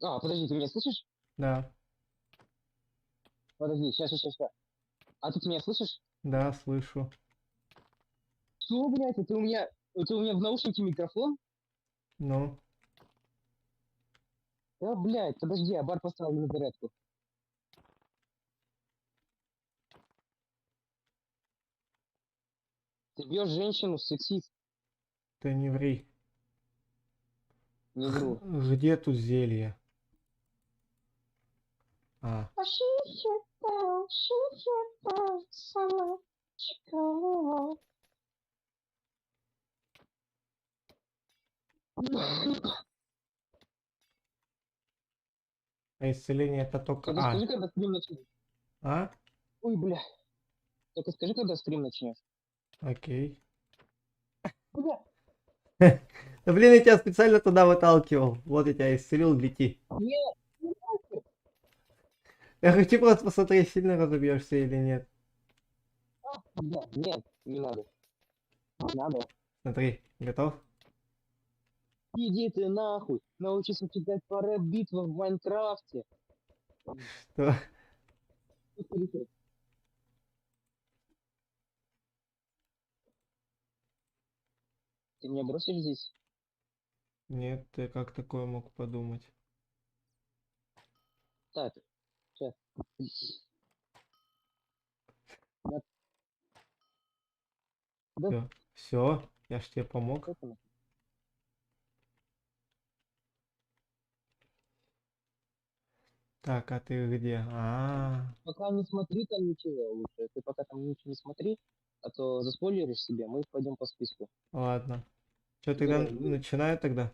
А, подожди, ты меня слышишь? Да, Подожди, сейчас. А ты меня слышишь? да, слышу. Что, блядь, это у меня в наушнике микрофон? Ну, Да, блядь, подожди, я бар поставил на зарядку. Ты бьешь женщину, сексист, ты не ври. не вру. Где тут зелье? А, а исцеление это только... Только скажи, когда стрим начнешь. А? Ой, бля. Только скажи, когда стрим начнешь. Окей. Бля, Да блин, я тебя специально туда выталкивал. Вот я тебя исцелил, лети. нет, не надо. Я хочу просто посмотреть, сильно разобьешься или нет. Бля, нет, не надо. Не надо. Смотри, готов? Иди ты нахуй. Научись читать по рэп-битвам в Майнкрафте. Что? Ты меня бросишь здесь? Нет, ты как такое мог подумать? Так, сейчас. Да, да, Все, все, я ж тебе помог. это. Так, а ты где? Пока не смотри там ничего лучше. Ты пока там ничего не смотри, а то заспойлеришь себе, мы пойдем по списку. Ладно. Что, тогда Давай, начинаю тогда?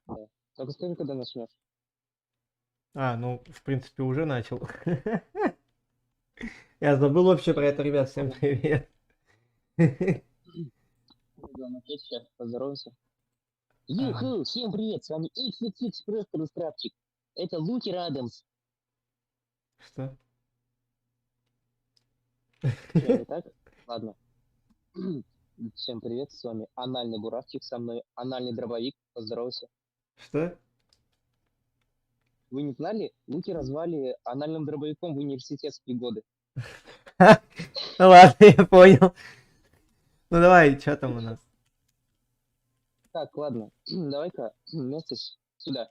да. Только скажи, когда начнешь. Ну, в принципе, уже начал. Я забыл вообще про Сейчас. это, ребят, всем привет. Да, начать сейчас. Поздоровайся. Ага. Юху, всем привет, с вами XXX просто Рустравчик. Это Лукер Адамс. Что? Че, не так? Ладно. Всем привет, с вами анальный буравчик, со мной анальный дробовик. Поздоровайся. Что? Вы не знали? Лукера звали анальным дробовиком в университетские годы. Ну ладно, я понял. Ну давай, что там у нас? Так, ладно. Давай-ка вместе сюда.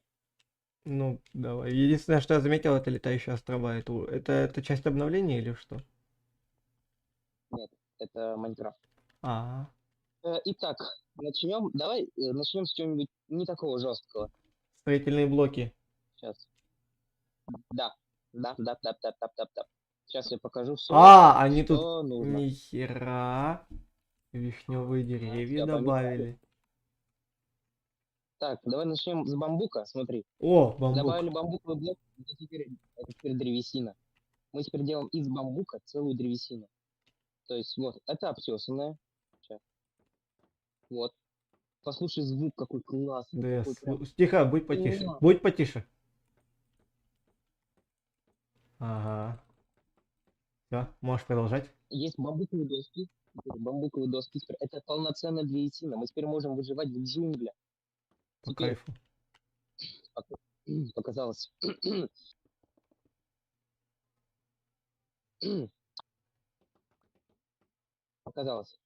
Ну, давай. Единственное, что я заметил, это летающие острова. Это часть обновления или что? Нет, это Майнкрафт. А, Итак, начнем. Давай начнем с чего-нибудь не такого жесткого. строительные блоки. Сейчас. Да. Да. Сейчас я покажу все, Они тут что нужно. ни хера вишневые Ага, деревья все, поменяли. добавили. Так, давай начнем с бамбука. Смотри. О, бамбук. Добавили бамбуковый блок, это теперь древесина. Мы теперь делаем из бамбука целую древесину. То есть вот, это обтесанная. Сейчас. Вот. Послушай звук, какой классный, Да я какой прям... Тихо, будь потише. О, Будь потише. Ага. Все, можешь продолжать. есть бамбуковые доски. Бамбуковые доски. Теперь это полноценная древесина. Мы теперь можем выживать в джунглях. По Теперь кайфу. показалось. Показалось.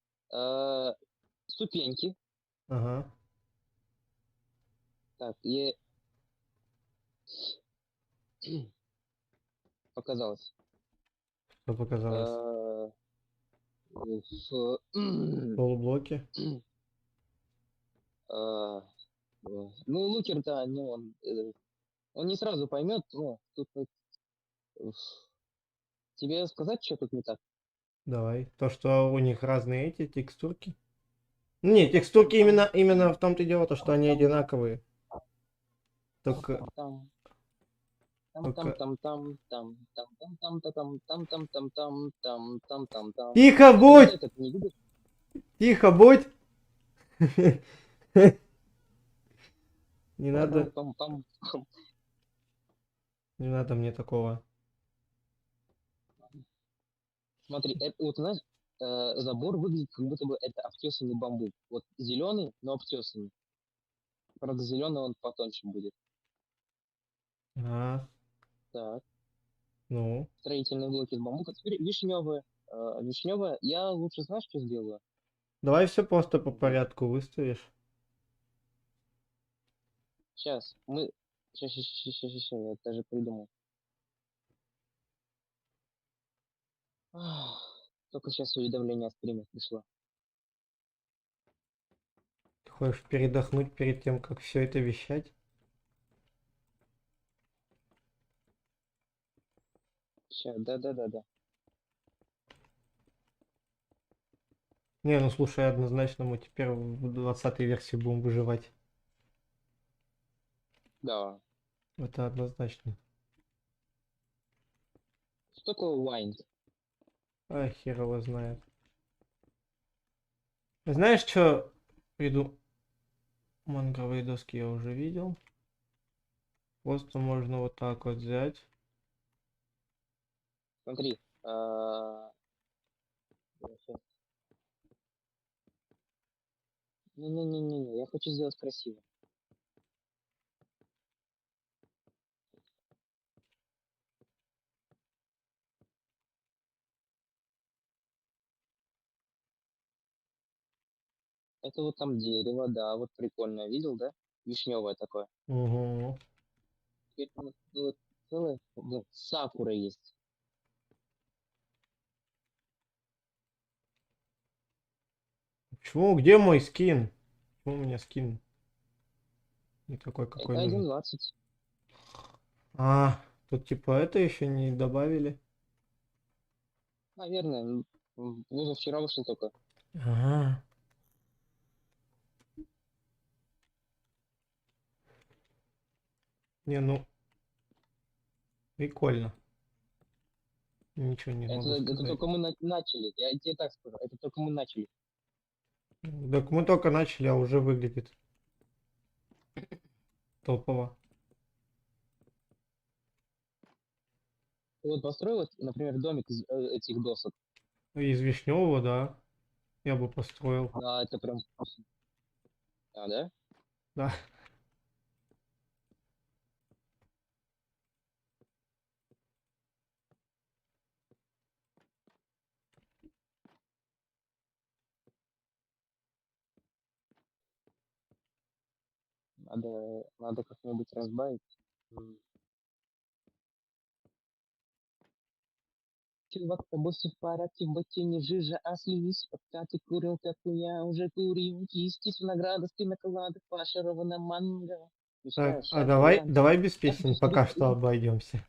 Ступеньки. Ага. Так, и показалось. Что показалось? Э, Полублоки. Ну, Лукер, да, ну, он не сразу поймет, ну, тут вот, тебе сказать, что тут не так? Давай. То, что у них разные эти текстурки. Не, Там, текстурки там, именно в том-то и дело, то, что там, они там, одинаковые. там, Только, там, там. Там там только... там там там там там там там там там там там там там там. Тихо Это вот будь! это, ты не видишь? Тихо будь! Не Парам надо, пам пам. не надо мне такого. Смотри, это, вот знаешь, забор выглядит, как будто бы это обтесанный бамбук. Вот зеленый, но обтесанный. Правда, зеленый он потоньше будет. А, Так, ну. строительные блоки из бамбука. Теперь вишневые. Вишневая. Я лучше знаешь, что сделаю? Давай все просто по Вот. порядку выставишь. Сейчас. Мы... Сейчас, я даже придумал. Только сейчас уведомление о стриме пришло. Ты хочешь передохнуть перед тем, как все это вещать? Сейчас, да. Не, ну слушай, однозначно мы теперь в 20-й версии будем выживать. Да. Это однозначно. Что такое wind? А хер его знает. Знаешь, что приду? Мангровые доски я уже видел. Просто можно вот так вот взять. Смотри. Щас. Не-не-не-не, я хочу сделать красиво. Это вот там дерево, да, вот прикольно. Видел, да? Вишневое такое. Угу. Теперь там вот целая, ну, сакура есть. Почему? Где мой скин? Почему у меня скин не такой, какой Это нужен? 1.20. А, тут типа это еще не добавили. Наверное. Вчера вышел только. Ага. Не, ну, прикольно. Ничего не могу Это сказать. только мы начали. Я тебе так скажу. Это только мы начали. Так мы только начали, а уже выглядит топово. Ты вот построил, вот, например, домик из этих досок. Из вишневого, да, я бы построил. Да, это прям вкусно. А, да? Да. Надо как-нибудь разбавить. Чувак, с тобой все в порядке, в ботине жижа, ослись. Пока ты курил, как и я уже курил. Кисти с винограда, с пиноколада, фаршированная манго. Так, Мечтаешь а о давай, кальянте. давай без Я хочу песен с тобой... пока что обойдемся.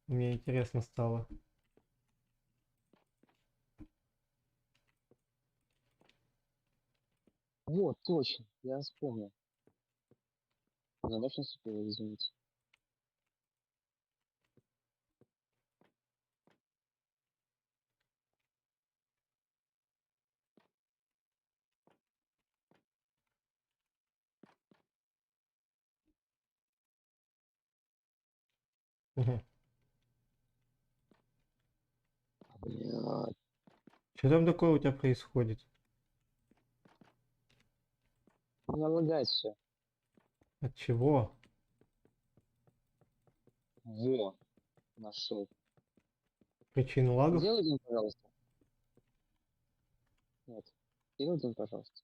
Мне интересно стало. Вот, точно, я вспомнил. Я очень успел, извините. Угу. Блядь, Что там такое у тебя происходит? у меня лагает все. От чего? Во, нашел. Причина лагов? Сделай один, пожалуйста. Нет. Сделай один, пожалуйста.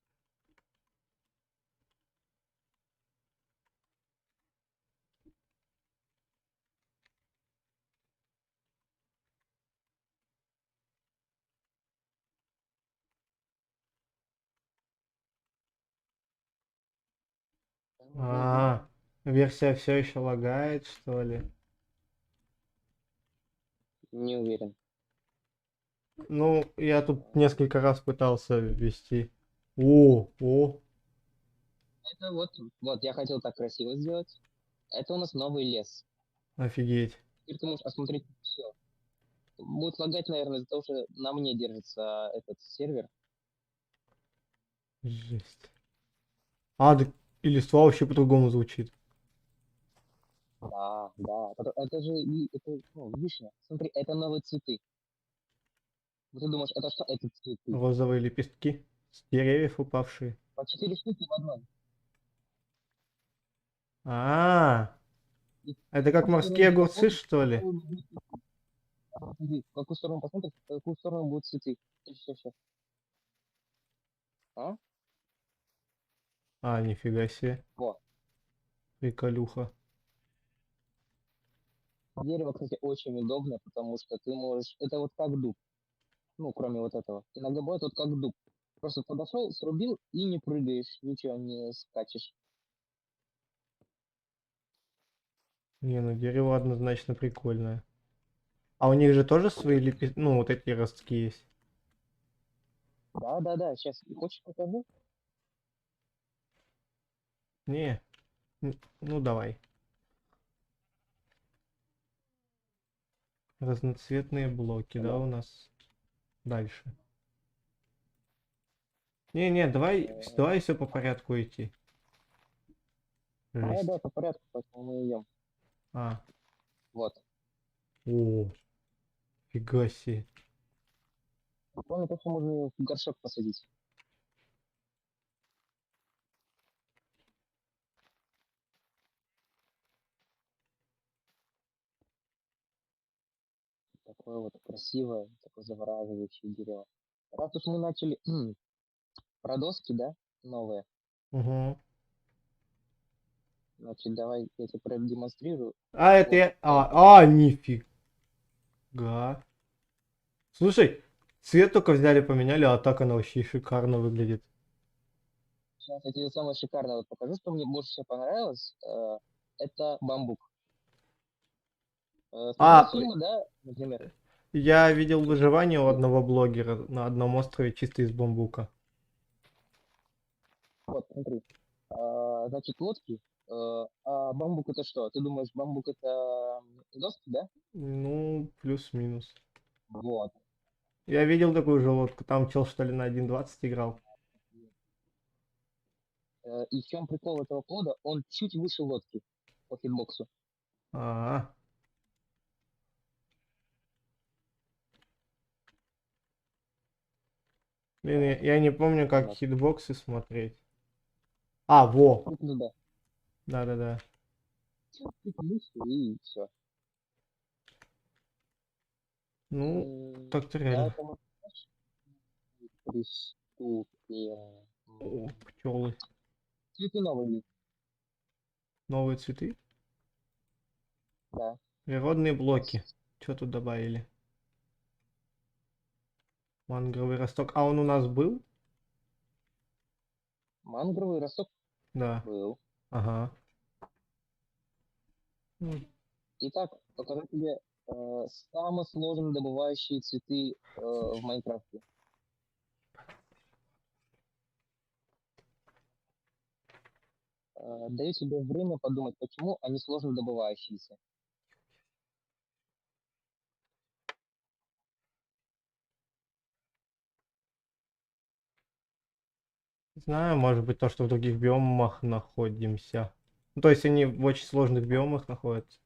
А, версия все еще лагает, что ли? Не уверен. Ну, я тут несколько раз пытался ввести. О, Это вот, я хотел так красиво сделать. Это у нас новый лес. офигеть. Теперь ты можешь осмотреть все. Будет лагать, наверное, из-за того, что на мне держится этот сервер. Жесть. А, да, и листва вообще по-другому звучит. Да. Это же это, ну, вишня. Смотри, это новые цветы. Вот ты думаешь, это что? Это цветы. Розовые лепестки. С деревьев упавшие. По 4 штуки в одной. А, И это в как какую сторону морские ты огурцы, посмотришь, что ли? такой будет цветы. Смотри, в какую сторону посмотришь, в какую сторону будут цветы. Все. А? А, нифига себе. Вот. Приколюха. Дерево, кстати, очень удобно, потому что ты можешь... Это вот как дуб. Ну, кроме вот этого. Иногда бывает вот как дуб. Просто подошел, срубил и не прыгаешь, ничего не скачешь. Не, ну дерево однозначно прикольное. А у них же тоже свои ну, вот эти ростки есть. Да. Сейчас, хочешь покажу? Не, ну давай. Разноцветные блоки, да, Алло. у нас дальше. Не, давай все по порядку идти. Да, Жесть. по порядку, поэтому мы идем. А, Вот. о, фига себе. Кроме того, что можно в горшок посадить. Такое вот красивое, такое завораживающее дерево. Раз уж мы начали про доски, да, новые, Угу. значит, давай я тебе продемонстрирую. А, это Вот я... это. Нифига. Слушай, цвет только взяли, поменяли, а так она вообще шикарно выглядит. Сейчас я тебе самое шикарное вот покажу, что мне больше всего понравилось. Это бамбук. Смотрел А, фильмы, да, например? я видел выживание у Вот, одного блогера на одном острове чисто из бамбука. вот, смотри. Значит, лодки. А бамбук это что? Ты думаешь, бамбук это доски, да? Ну, плюс-минус. Вот. Я видел такую же лодку, там чел что ли на 1.20 играл. И в чем прикол этого кода? Он чуть выше лодки по хитбоксу. А, блин, я не помню, Вот у как нас. хитбоксы смотреть. А, во, Кликни туда. да-да-да. Кликни мышку и все. Ну, так-то реально. Поэтому приступим. О, пчелы. Цветы новые. Новые цветы. Да. Природные блоки. Сейчас. Что тут добавили? Мангровый росток. А он у нас был? Мангровый росток Да. был. Ага. Ну, Итак, покажу тебе самые сложно добывающие цветы в Майнкрафте. Даю тебе время подумать, почему они сложно добывающиеся. не знаю, может быть то, что в других биомах находимся. Ну, то есть они в очень сложных биомах находятся.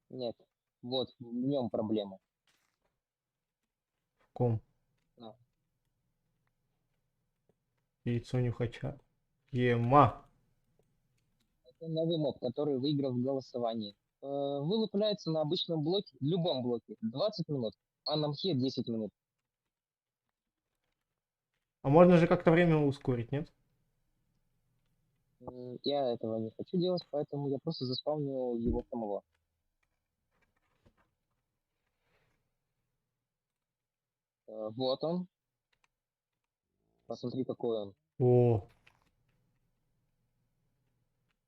Нет, вот в нем проблема. В ком? Да. Яйцо нюхача. Ема. Это новый моб, который выиграл в голосовании. Вылупляется на обычном блоке, любом блоке, 20 минут, а на мхе 10 минут. А можно же как-то время ускорить, нет? Я этого не хочу делать, поэтому я просто заспавнил его самого. Вот он. Посмотри, какой он. О.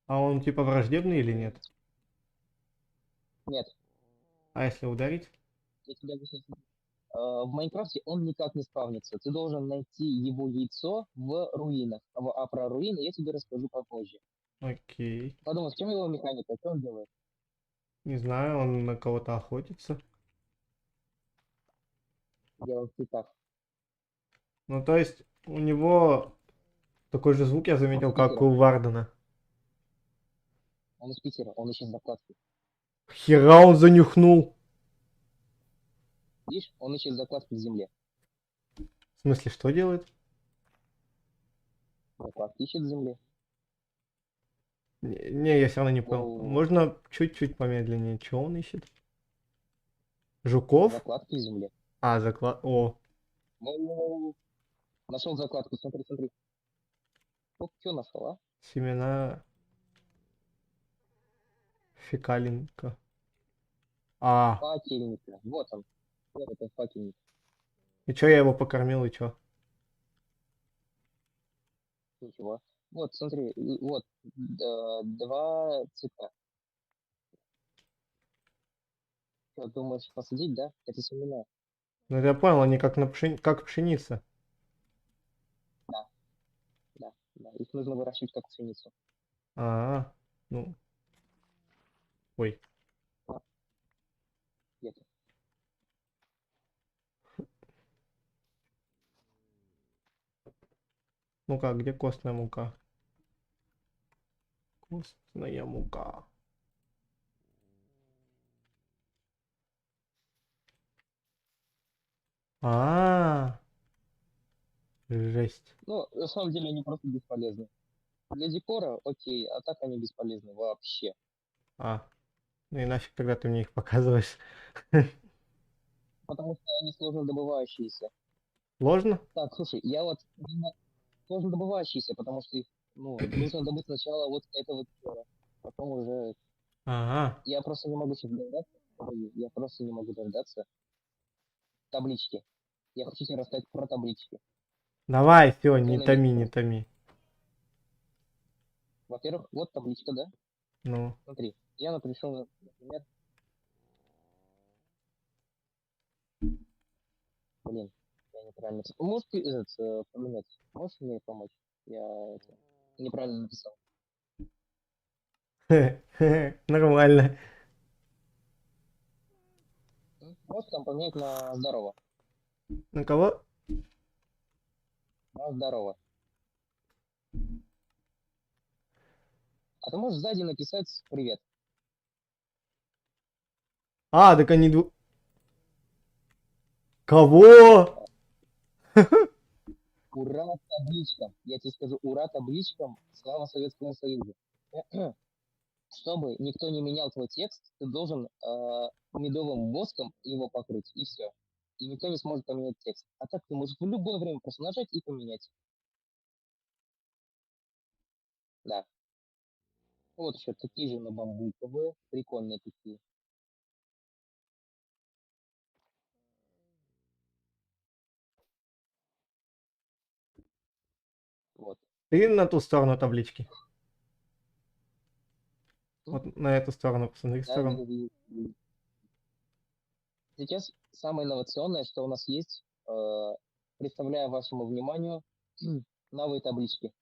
А он типа враждебный или М, нет? Нет, А если ударить? я тебе объясню. В Майнкрафте он никак не спавнится. Ты должен найти его яйцо в руинах. А про руины я тебе расскажу попозже. Окей. Подумай, в чем его механика, что он делает? Не знаю, он на кого-то охотится. Делает в цветах. Ну, то есть у него такой же звук я Он из заметил, как Питера. у Вардена. Он из Питера, он ищет закладки. Хера он занюхнул. Видишь, он ищет закладки в земле. В смысле, что делает? Закладки ищет в земле. Не, я все равно не понял. Воу, Можно чуть-чуть помедленнее. Чего он ищет? Жуков? закладки в земле. А, заклад... О, Воу, нашел закладку, смотри, смотри. Вот что нашел, а? семена фекалинка. А, Факельника. Вот он. Вот это факельник. и чё я его покормил, и чё? Ничего. Вот, смотри, вот два цветка. Что, думаешь посадить, да? Это семена. Ну, я понял, они как, как пшеница. Да, да, да. Их нужно выращивать как пшеницу. А, ну, ой. А, где-то. Ну-ка, где костная мука? Костная мука. А, жесть. Ну, на самом деле они просто бесполезны. Для декора, окей, а так они бесполезны вообще. А, ну и нафиг тогда ты мне их показываешь. Потому что они сложно добывающиеся. Ложно? Так, слушай, я вот именно сложно добывающиеся, потому что их, ну, нужно добыть сначала вот этого декора. Потом уже... Ага. Я просто не могу сейчас дождаться. Ой, я просто не могу дождаться таблички. Я хочу тебе рассказать про таблички. Давай, все, Ты не на них томи, не посмотри. томи. Во-первых, вот табличка, да? Ну, Смотри, я напишу, например, блин, я неправильно написал. Можешь ты этот, поменять? Можешь мне помочь? Я это, неправильно написал. нормально. Можешь там поменять на здорово? На кого? На здорово. А ты можешь сзади написать привет. А, так они Кого? Ура табличкам. Я тебе скажу, ура табличкам. Слава Советскому Союзу. Чтобы никто не менял твой текст, ты должен медовым воском его покрыть, и все. И никто не сможет поменять текст. А так ты можешь в любое время просто нажать и поменять. Да. Вот еще такие же на бамбуковые, прикольные такие. Вот. Ты на ту сторону таблички. М? Вот на эту сторону, посмотри в Да, сторону. вижу. Сейчас самое инновационное, что у нас есть, представляю вашему вниманию новые таблички.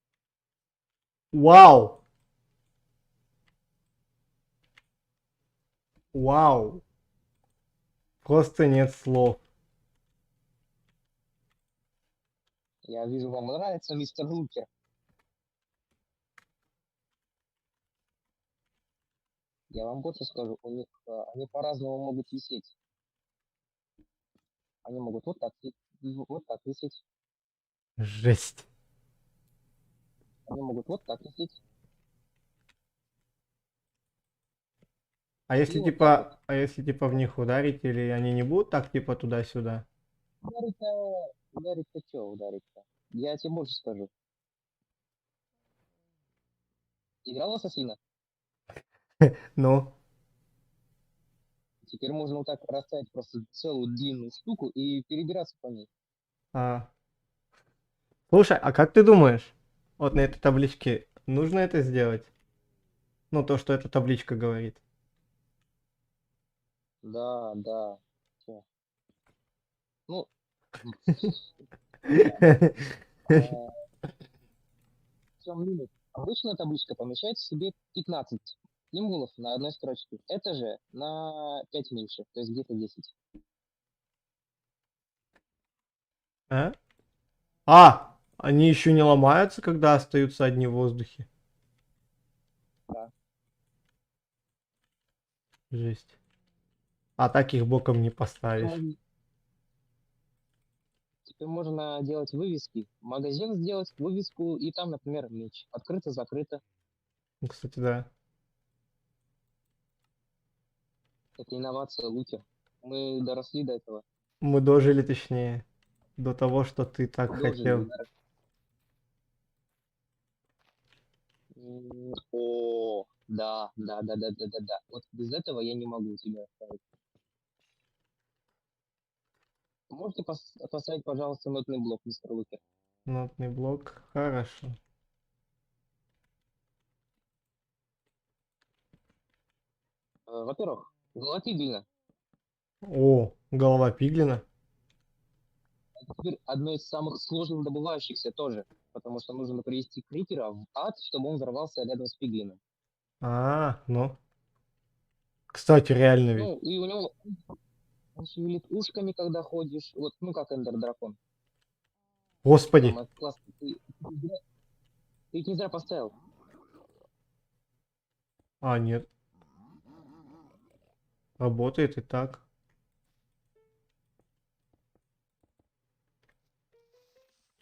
Вау! Вау! Просто нет слов. Я вижу, вам нравится мистер Рукер. Я вам больше скажу, у них они по-разному могут висеть. Они могут вот так висеть. Жесть. Они могут вот так висеть. И вот так вот. А если типа в них ударить, или они не будут так типа туда-сюда? Ударить-то, ударить-то что ударить-то? Я тебе больше скажу. Играл в Ассасина? Ну, Теперь можно вот так расставить просто целую длинную штуку и перебираться по ней. а... Слушай, а как ты думаешь, вот на этой табличке нужно это сделать? Ну, то, что эта табличка говорит. Да, да. Чё? Ну, в чем лимит? Обычная табличка помещает в себе 15 символов на одной строчке. Это же на 5 меньше, то есть где-то 10. А? А! Они еще не ломаются, когда остаются одни в воздухе. Да. Жесть. А так их боком не Теперь поставишь. можно, теперь можно делать вывески. Магазин сделать, вывеску, и там, например, меч. Открыто-закрыто. Ну, кстати, да. Это инновация луки. Мы доросли до этого. Мы дожили, точнее, до того, что ты так Дожили. хотел. О, да, да, да, да, да, да, да. Вот без этого я не могу тебя оставить. Можете поставить, пожалуйста, нотный блок, мистер Лукер? Нотный блок. Хорошо. Во-первых, Галатидельно. О, голова пиглина. Теперь одно из самых сложных добывающихся тоже, потому что нужно привести крикера в ад, чтобы он взорвался рядом с пиглином. Ну. Кстати, реально ведь. Ну, и у него он шевелит ушками, когда ходишь. Вот, ну, как Эндер Дракон. Господи. Самое классное. Ты их не зря поставил. А, нет. Работает и так.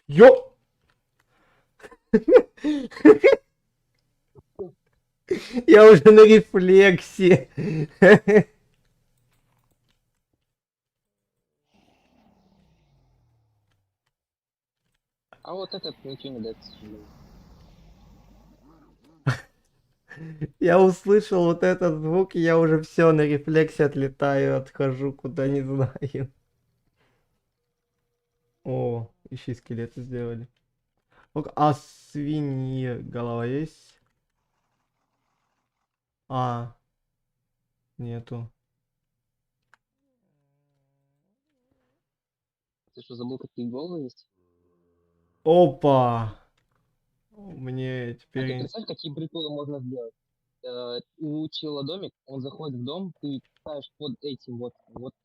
Ё! Я уже на рефлексе. А вот этот ничего не дает, к сожалению. Я услышал вот этот звук, и я уже все на рефлексе отлетаю, отхожу куда не знаю. О, еще скелеты сделали. А свиньи голова есть? А, нету. Ты что, забыл, какие головы есть? Опа! Мне А ты теперь... представь, какие приколы можно сделать? У чела домик, он заходит в дом, ты ставишь под этим вот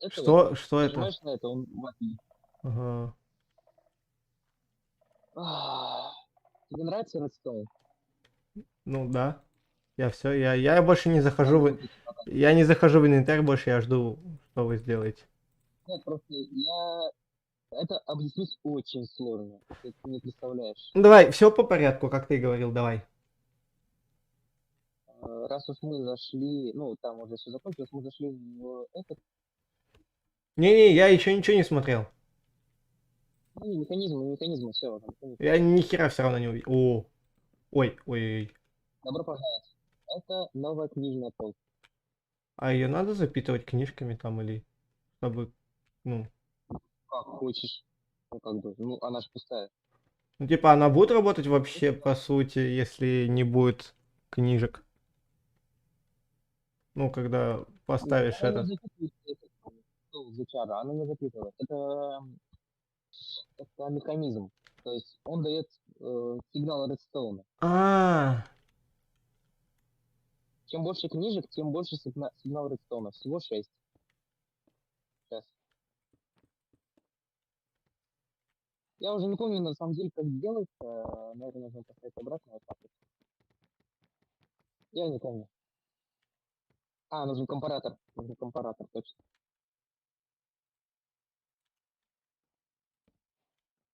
это вот, Что это? нажимаешь на это, он вопит. Ага. Тебе нравится Redstone? Ну да. Я все, я больше не захожу Ладно, в... выключи пока. Я не захожу в инвентарь больше, я жду, что вы сделаете. Нет, просто я... Это объяснить очень сложно. Ты не представляешь. Ну давай, все по порядку, как ты и говорил, давай. Раз уж мы зашли, ну, там уже все закончилось, мы зашли в этот, Не-не, я еще ничего не смотрел. ну, механизмы, все, уже. Я ни хера все равно не увидел. О, ой. Добро пожаловать. Это новая книжная полка. А ее надо запитывать книжками там или чтобы, ну, Как хочешь. Ну, как бы, ну, она же пустая. ну типа она будет работать вообще по сути, если не будет книжек? Ну, когда Нет, поставишь она не этот. запитывает этот, зачара, она не запитывает. Это механизм. То есть он дает сигнал редстоуна. А, Чем больше книжек, тем больше сигнал редстоуна. Всего 6. Сейчас. Я уже не помню, на самом деле, как делать. Наверное, нужно поставить обратно. Вот так вот. Я не помню. Нужен компаратор. Нужен компаратор, точно.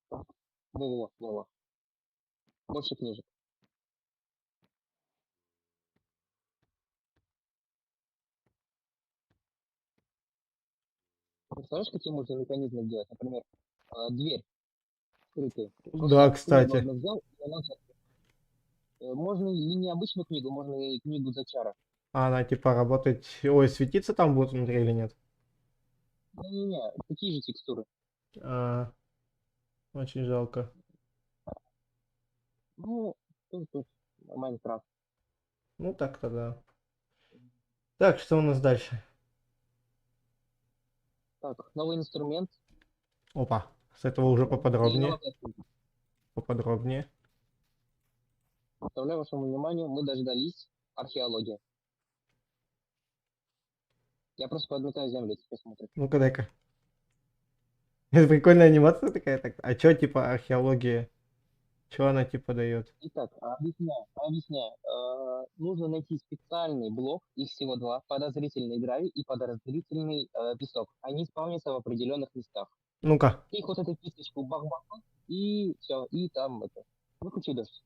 Так. Во. Больше книжек. Представляешь, какие можно механизмы делать? Например, дверь скрытая. да, Просто книгу кстати. одну взял, и она можно и не обычную книгу, можно и книгу Зачара. А она типа работать... Ой, светиться там будет внутри или нет? Не-не-не, такие же текстуры. А, очень жалко. Ну, тут Майнкрафт. Ну так-то да. Так, что у нас дальше? Так, новый инструмент. Опа, с этого уже И поподробнее. новая пластинка. Поподробнее. Представляю вашему вниманию, мы дождались археологии. Я просто подметаю землю, теперь смотрю. Ну-ка, дай-ка. Это прикольная анимация такая. Так. А чё типа археология? Чё она типа дает? Итак, объясняю. Нужно найти специальный блок, их всего два, подозрительный гравий и подозрительный песок. Они спавнятся в определенных местах. Ну-ка. Ты их вот эту кисточку бах-бах, и все, и там это. Выключи дождь.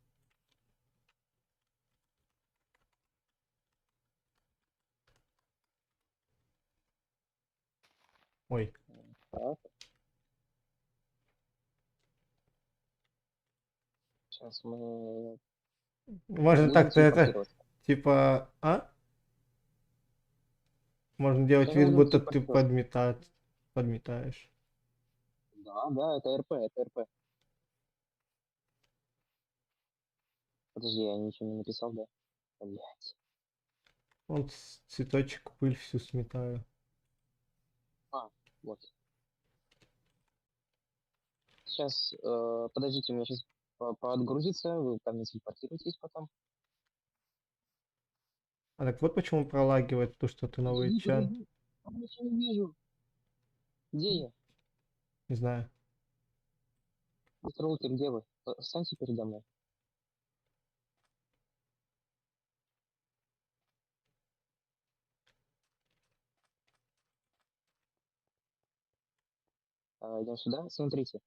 Ой. Так. Сейчас мы Можно будем так-то это, телепортироваться. типа, а? Можно делать Сейчас мы вид, будем будто ты телепортироваться. подметаешь. Да, да, это РП, это РП. Подожди, я ничего не написал, да? Блять. Вот цветочек, пыль всю сметаю. А, вот. Сейчас, подождите, у меня сейчас подгрузится, вы ко мне телепортируетесь потом. А так вот почему пролагивает то, что ты новый Подожди, чат. подожди. Я ничего не вижу. Где я? Не знаю. Мистер Уокер, где вы? Встаньте передо мной. Идем сюда. Смотрите.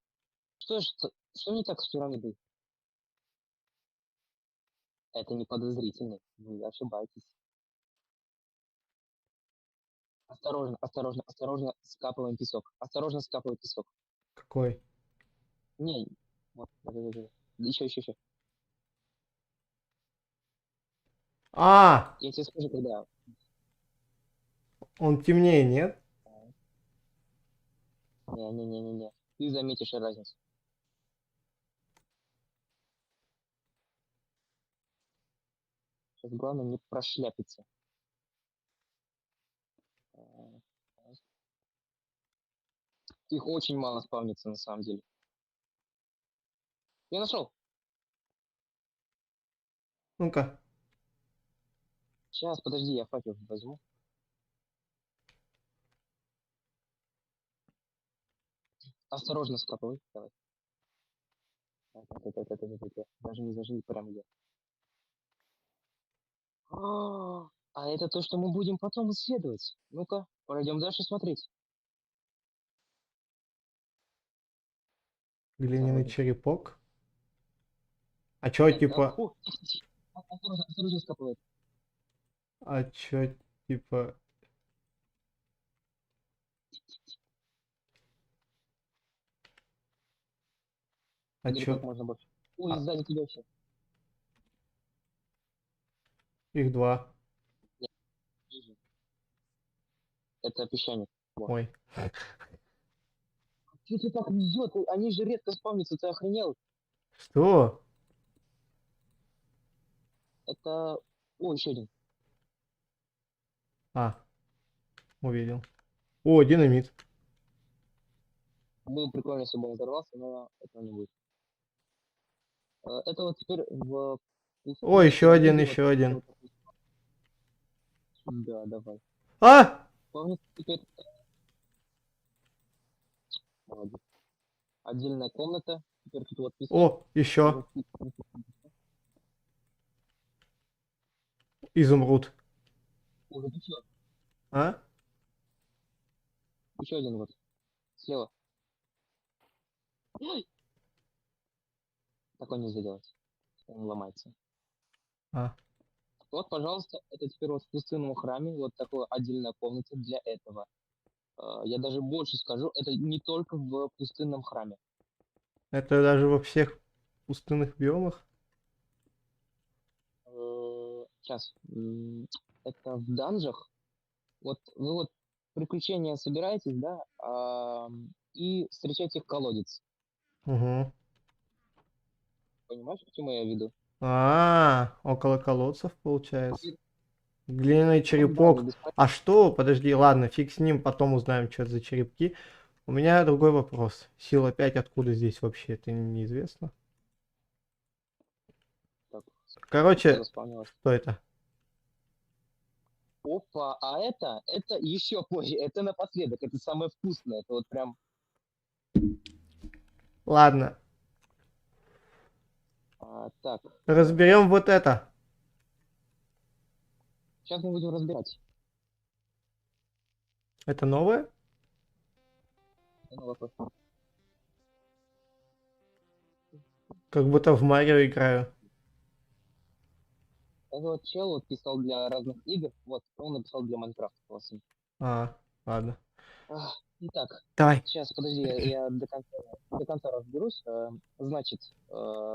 Что не так с пирамидой? Это не подозрительно. Вы ошибаетесь. Осторожно, осторожно, осторожно скапываем песок. Осторожно скапываем песок. Какой? Не, вот, да. Еще. А! Я тебе скажу, когда. Он темнее, нет? Не. Ты заметишь разницу. Сейчас главное не прошляпиться. А, Их очень мало спавнится на самом деле. Я нашел. Ну-ка. Сейчас, подожди, я факел возьму. Осторожно скапывай. Давай. Так. Даже не зажги, прям идет. А это то, что мы будем потом исследовать. Ну-ка, пройдем дальше смотреть. Глиняный Осторожно. черепок. А чё, Это... типа... О, осторожно скапывает. А чё, типа... А Собери чё... как можно больше. Ой, А, сзади тебя все. их два. Это песчаник. Вот. Ой. Что ты так везет? Они же редко спавнятся, ты охренел? Что? Это... О, еще один. А, увидел. О, динамит. Было прикольно, если бы он взорвался, но этого не будет. Это вот теперь в О, пустыне еще один, пирамиды. Вот, еще один. вот, да, давай. А! Спавнится теперь... Молодец. Отдельная комната. Теперь тут вот песок. О, еще. Изумруд. Уже песок. А? Еще один вот. Слева. Ой! Такой нельзя делать. Он ломается. А. Вот, пожалуйста, это теперь вот в пустынном храме. Вот такая отдельная комната для этого. Я даже больше скажу, это не только в пустынном храме. Это даже во всех пустынных биомах? Сейчас. Это в данжах. Вот вы вот приключения собираетесь, да, и встречаете колодец. Угу. Понимаешь, к чему я веду? А, около колодцев получается. И Глиняный там, да, они черепок. А что? Подожди, ладно, фиг с ним, потом узнаем, что это за черепки. У меня другой вопрос. Сила 5 откуда здесь вообще? Это неизвестно. Так, что Короче, заспавнилось? что это? Опа, а это еще позже, это напоследок, это самое вкусное, это вот прям, Ладно, так, разберем вот это. сейчас мы будем разбирать. Это новое? Это новый вопрос. Как будто в Марио играю. Это вот чел вот писал для разных игр, вот, он написал для Майнкрафта, классно. А, ладно. Итак, Давай. сейчас, подожди, я до конца разберусь. Значит,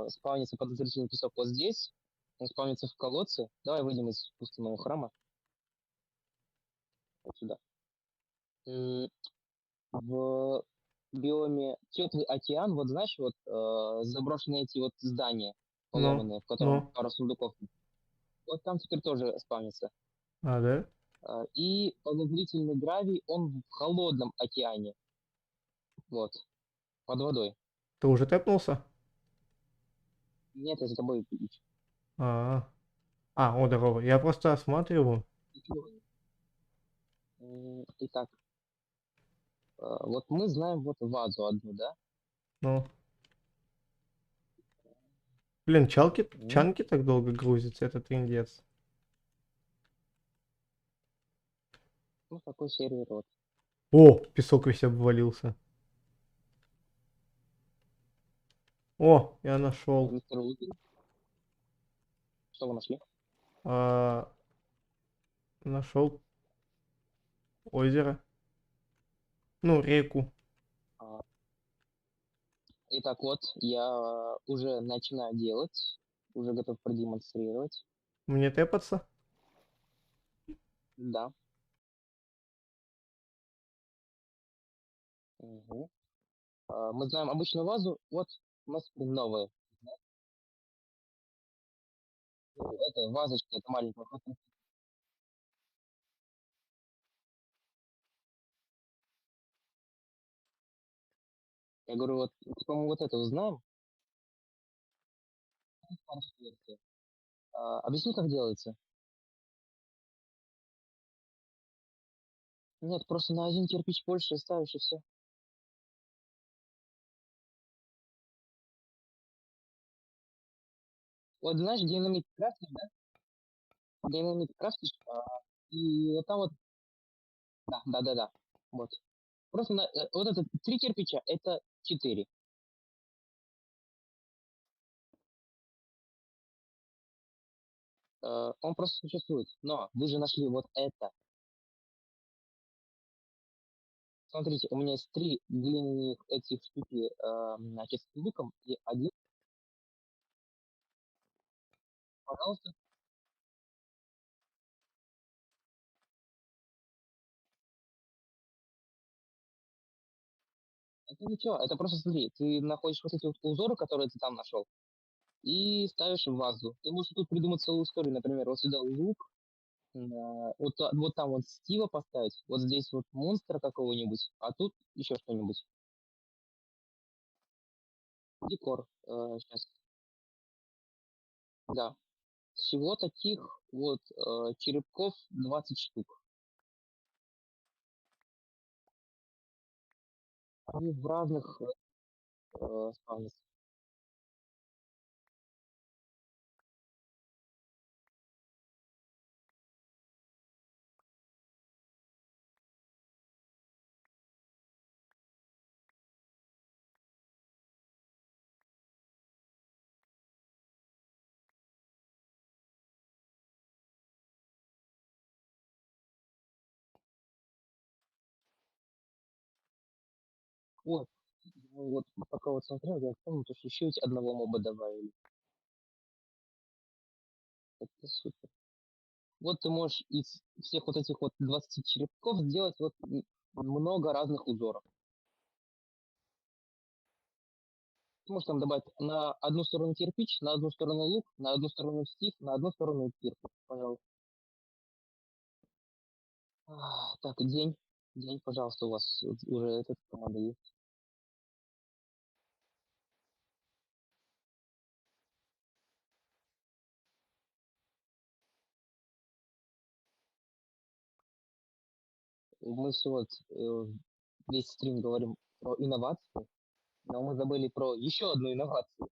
спавнится подозрительный песок вот здесь. Он спавнится в колодце. Давай выйдем из пустынного храма. Вот сюда. В биоме теплый океан, вот знаешь, вот заброшенные эти вот здания Ну, поломанные, в котором ну. пару сундуков. Вот там теперь тоже спавнится. Да? И подозрительный гравий, он в холодном океане. Вот, под водой. Ты уже тэпнулся? Нет, я за тобой А, о, здорово. Я просто осматриваю. ищу. Итак, вот мы знаем вот вазу одну, да? Ну. Блин, Мгм. чанки так долго грузятся, это трындец. Ну, такой сервер вот. О, песок весь обвалился. О, я нашел. Мистер Лукин. Что вы нашли? А, нашел озеро. Ну, реку. А, Итак, вот я уже начинаю делать, уже готов продемонстрировать. Мне тэпаться? Да. Мгм. Мы знаем обычную вазу, вот у нас новая. Это вазочка, это маленькая. Я говорю, вот, типа, мы вот это узнаем. Хорошая версия. Объясни, как делается. Нет, просто на один кирпич больше ставишь и все. Вот знаешь, динамит крафтишь, да? Динамит крафтишь, и вот там вот, да, да, да, да. Вот. Просто вот это 3 кирпича, это 4. Он просто существует. Но вы же нашли вот это. Смотрите, у меня есть 3 длинных этих штуки, значит, с луком, и один, пожалуйста. Это ничего, это просто смотри, ты находишь вот эти вот узоры, которые ты там нашел, и ставишь в вазу. Ты можешь тут придумать целую историю, например, вот сюда лук, вот там вот Стива поставить, вот здесь вот монстра какого-нибудь, а тут еще что-нибудь. Декор, сейчас, да. Всего таких вот черепков 20 штук. Они в разных спавнятся. Вот, вот пока вот смотрел, я помню, то, что еще ведь одного моба добавили. Это супер. Вот ты можешь из всех вот этих вот 20 черепков сделать вот много разных узоров. Ты можешь там добавить на одну сторону кирпич, на одну сторону лук, на одну сторону стив, на одну сторону кирпич, пожалуйста. Так, день. День, пожалуйста, у вас уже этот команда есть. Мы все вот весь стрим говорим про инновации, но мы забыли про еще одну инновацию.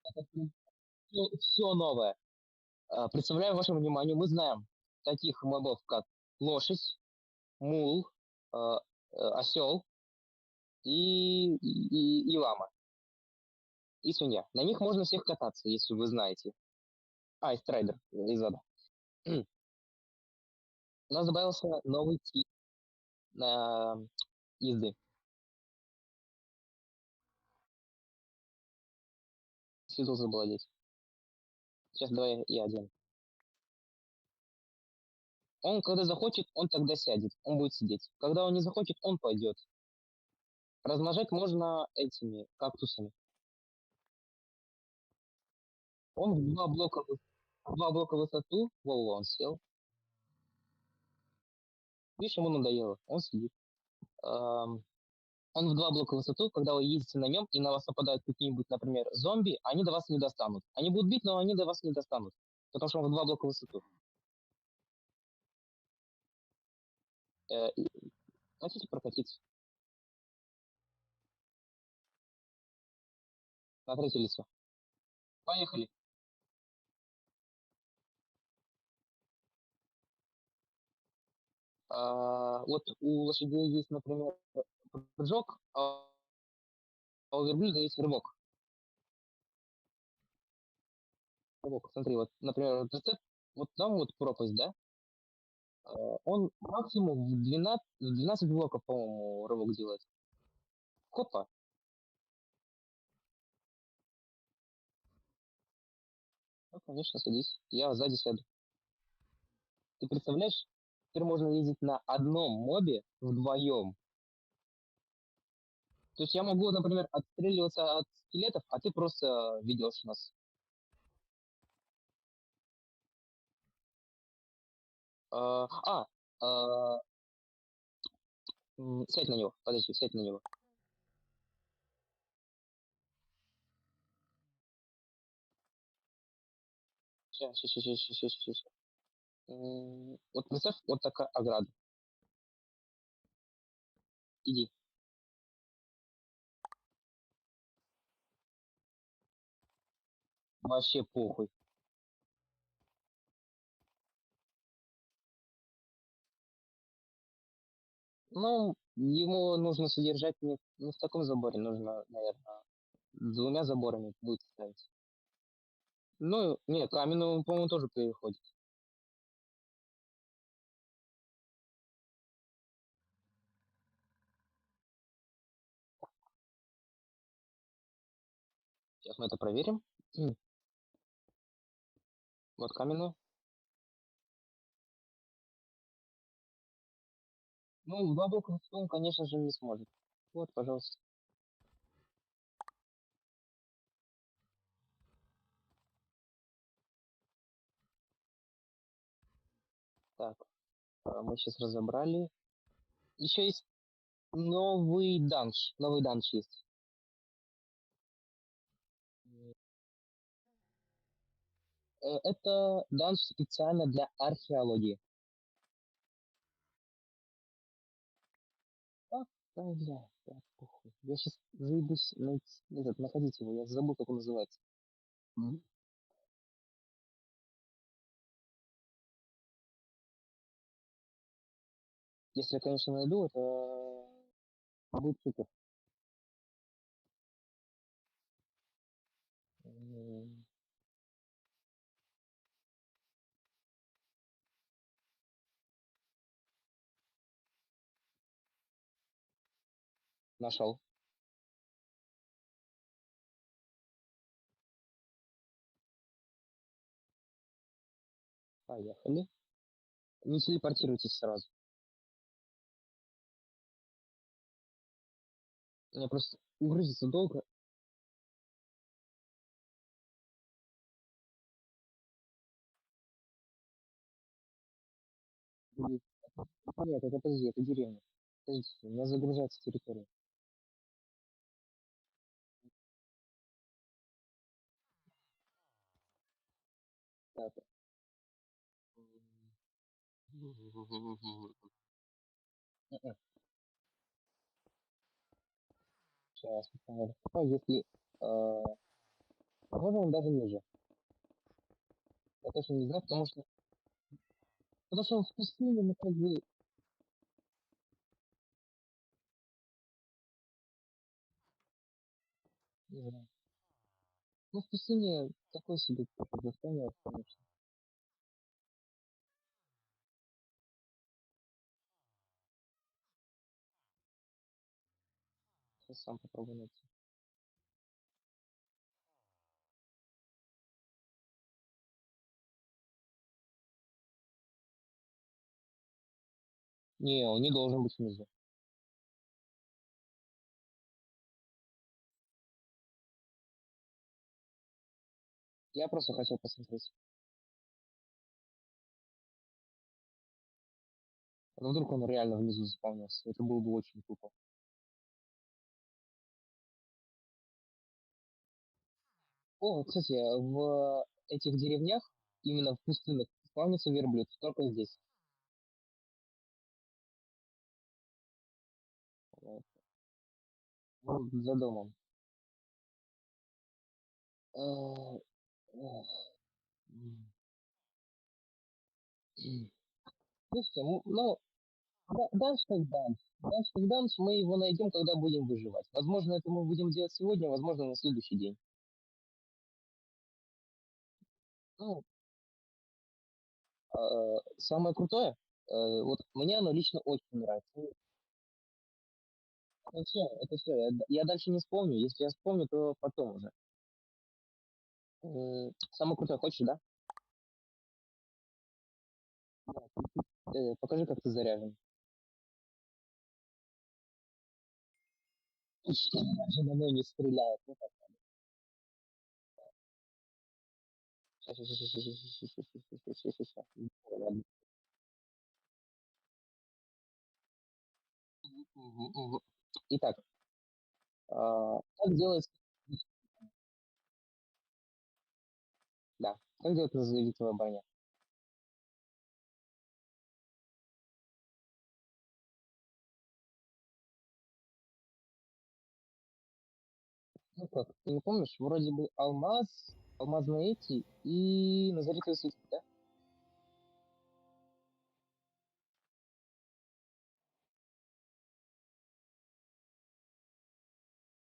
Это все новое. Представляю вашему вниманию, мы знаем таких мобов, как лошадь, мул, осел и лама, и свинья. На них можно всех кататься, если вы знаете. И страйдер из ада. У нас добавился новый тип езды. Сидел забыл одеть. Сейчас давай я одену. Он, когда захочет, он тогда сядет. Он будет сидеть. Когда он не захочет, он пойдет. Размножать можно этими кактусами. Он в два блока высоту. Во, он сел. Видишь, ему надоело. Он сидит. Он в два блока высоту, когда вы ездите на нем, и на вас нападают какие-нибудь, например, зомби, они до вас не достанут. Они будут бить, но они до вас не достанут. Потому что он в два блока высоту. Хотите прокатиться? На третье лицо. Поехали. Вот у лошадей есть, например, прыжок, а у верблюда есть рывок. Рывок, смотри, вот, например, вот рецепт, вот там вот пропасть, да? Он максимум в 12 блоков, по-моему, рывок делает. Хопа. Ну, конечно, садись. Я сзади сяду. Ты представляешь, теперь можно ездить на одном мобе вдвоем. То есть я могу, например, отстреливаться от скелетов, а ты просто ведешь нас. А, а, а, сядь на него, подожди, сядь на него. Сейчас. Вот представь, вот такая ограда. Иди. Вообще похуй. Ну, ему нужно содержать не в таком заборе, нужно, наверное, двумя заборами будет ставить. Ну, нет, каменную, по-моему, тоже переходит. Сейчас мы это проверим. Вот каменную. Ну, в два блока он, конечно же, не сможет. Вот, пожалуйста. Так, мы сейчас разобрали. Еще есть новый данж. Новый данж есть. Это данж специально для археологии. А, да, да, похуй. Я сейчас заебусь находить его. Я забыл, как он называется. Мгм. Если я, конечно, найду, это будет супер. М, Нашел. Поехали. Не телепортируйтесь сразу. Мне просто грузится долго. И- Нет, это подожди, это деревня. Подождите, у меня загружается территория. Так. Мгм. Сейчас, посмотрим. Ну, если... возможно, он даже ниже. Я точно не знаю, потому что он в пустыне, ну, как бы, не знаю. Ну, в пустыне такой себе достанет, конечно. Сейчас сам попробую найти. Не, он не должен быть внизу. Я просто хотел посмотреть. Ну, вдруг он реально внизу заполнился. Это было бы очень тупо. О, кстати, в этих деревнях, именно в пустынных, спавнится верблюд. Только здесь. Вот. Ну, за домом. Эх, эх, м. Слушайте, ну, данж как данж. Данж как данж, мы его найдем, когда будем выживать. Возможно, это мы будем делать сегодня, возможно, на следующий день. Ну, самое крутое, вот мне оно лично очень нравится. Ну, это все. Я дальше не вспомню. Если я вспомню, то потом уже. Самое крутое хочешь, да? Да, покажи, как ты заряжен. Даже на мной не стреляет. Ну, так, щас, щас, щас, щас, щас, щас, щас, щас, щас, щас, щас, щас. Ладно. Мгм, мгм. Итак, как делается... Да, как делается независимая броня? Ну как, ты не помнишь? Вроде бы алмаз, алмазные эти и назаритовый светильник, да?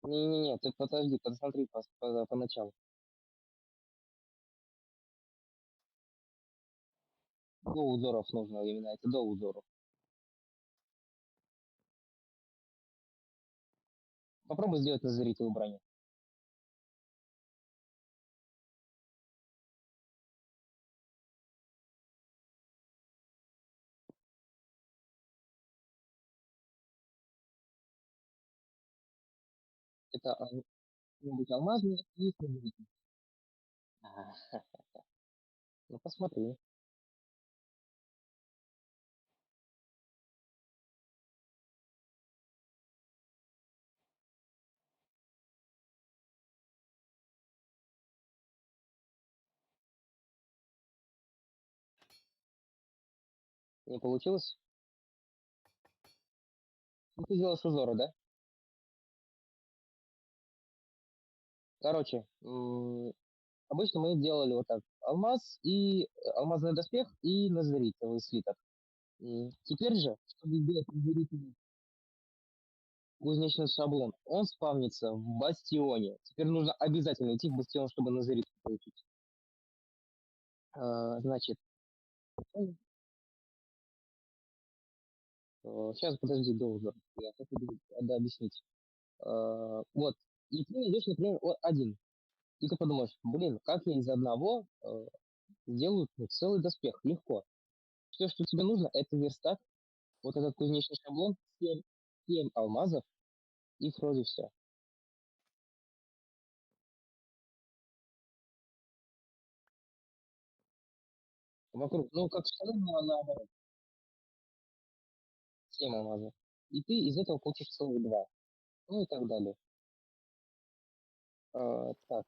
Не-не-не, ты подожди, посмотри поначалу. До узоров нужно именно, это до узоров. Попробуй сделать назаритовую броню. Это быть алмазный и назаритовый. А, ну посмотри. Не получилось? Ну ты сделаешь узоры, да? Короче, обычно мы делали вот так. Алмаз и алмазный доспех и назаритовый слиток. Теперь же, чтобы сделать назаритовый кузнечный шаблон, он спавнится в бастионе. Теперь нужно обязательно идти в бастион, чтобы назарит получить. Значит, сейчас подожди, долго. Я хочу объяснить. Вот. И ты идешь, например, один. И ты подумаешь, блин, как я из одного сделаю целый доспех? Легко. Все, что тебе нужно, это верстак, вот этот кузнечный шаблон, 7 алмазов, и вроде все. Вокруг, ну, как штаны, но наоборот, 7 алмазов. И ты из этого получишь целых 2. Ну и так далее. Так,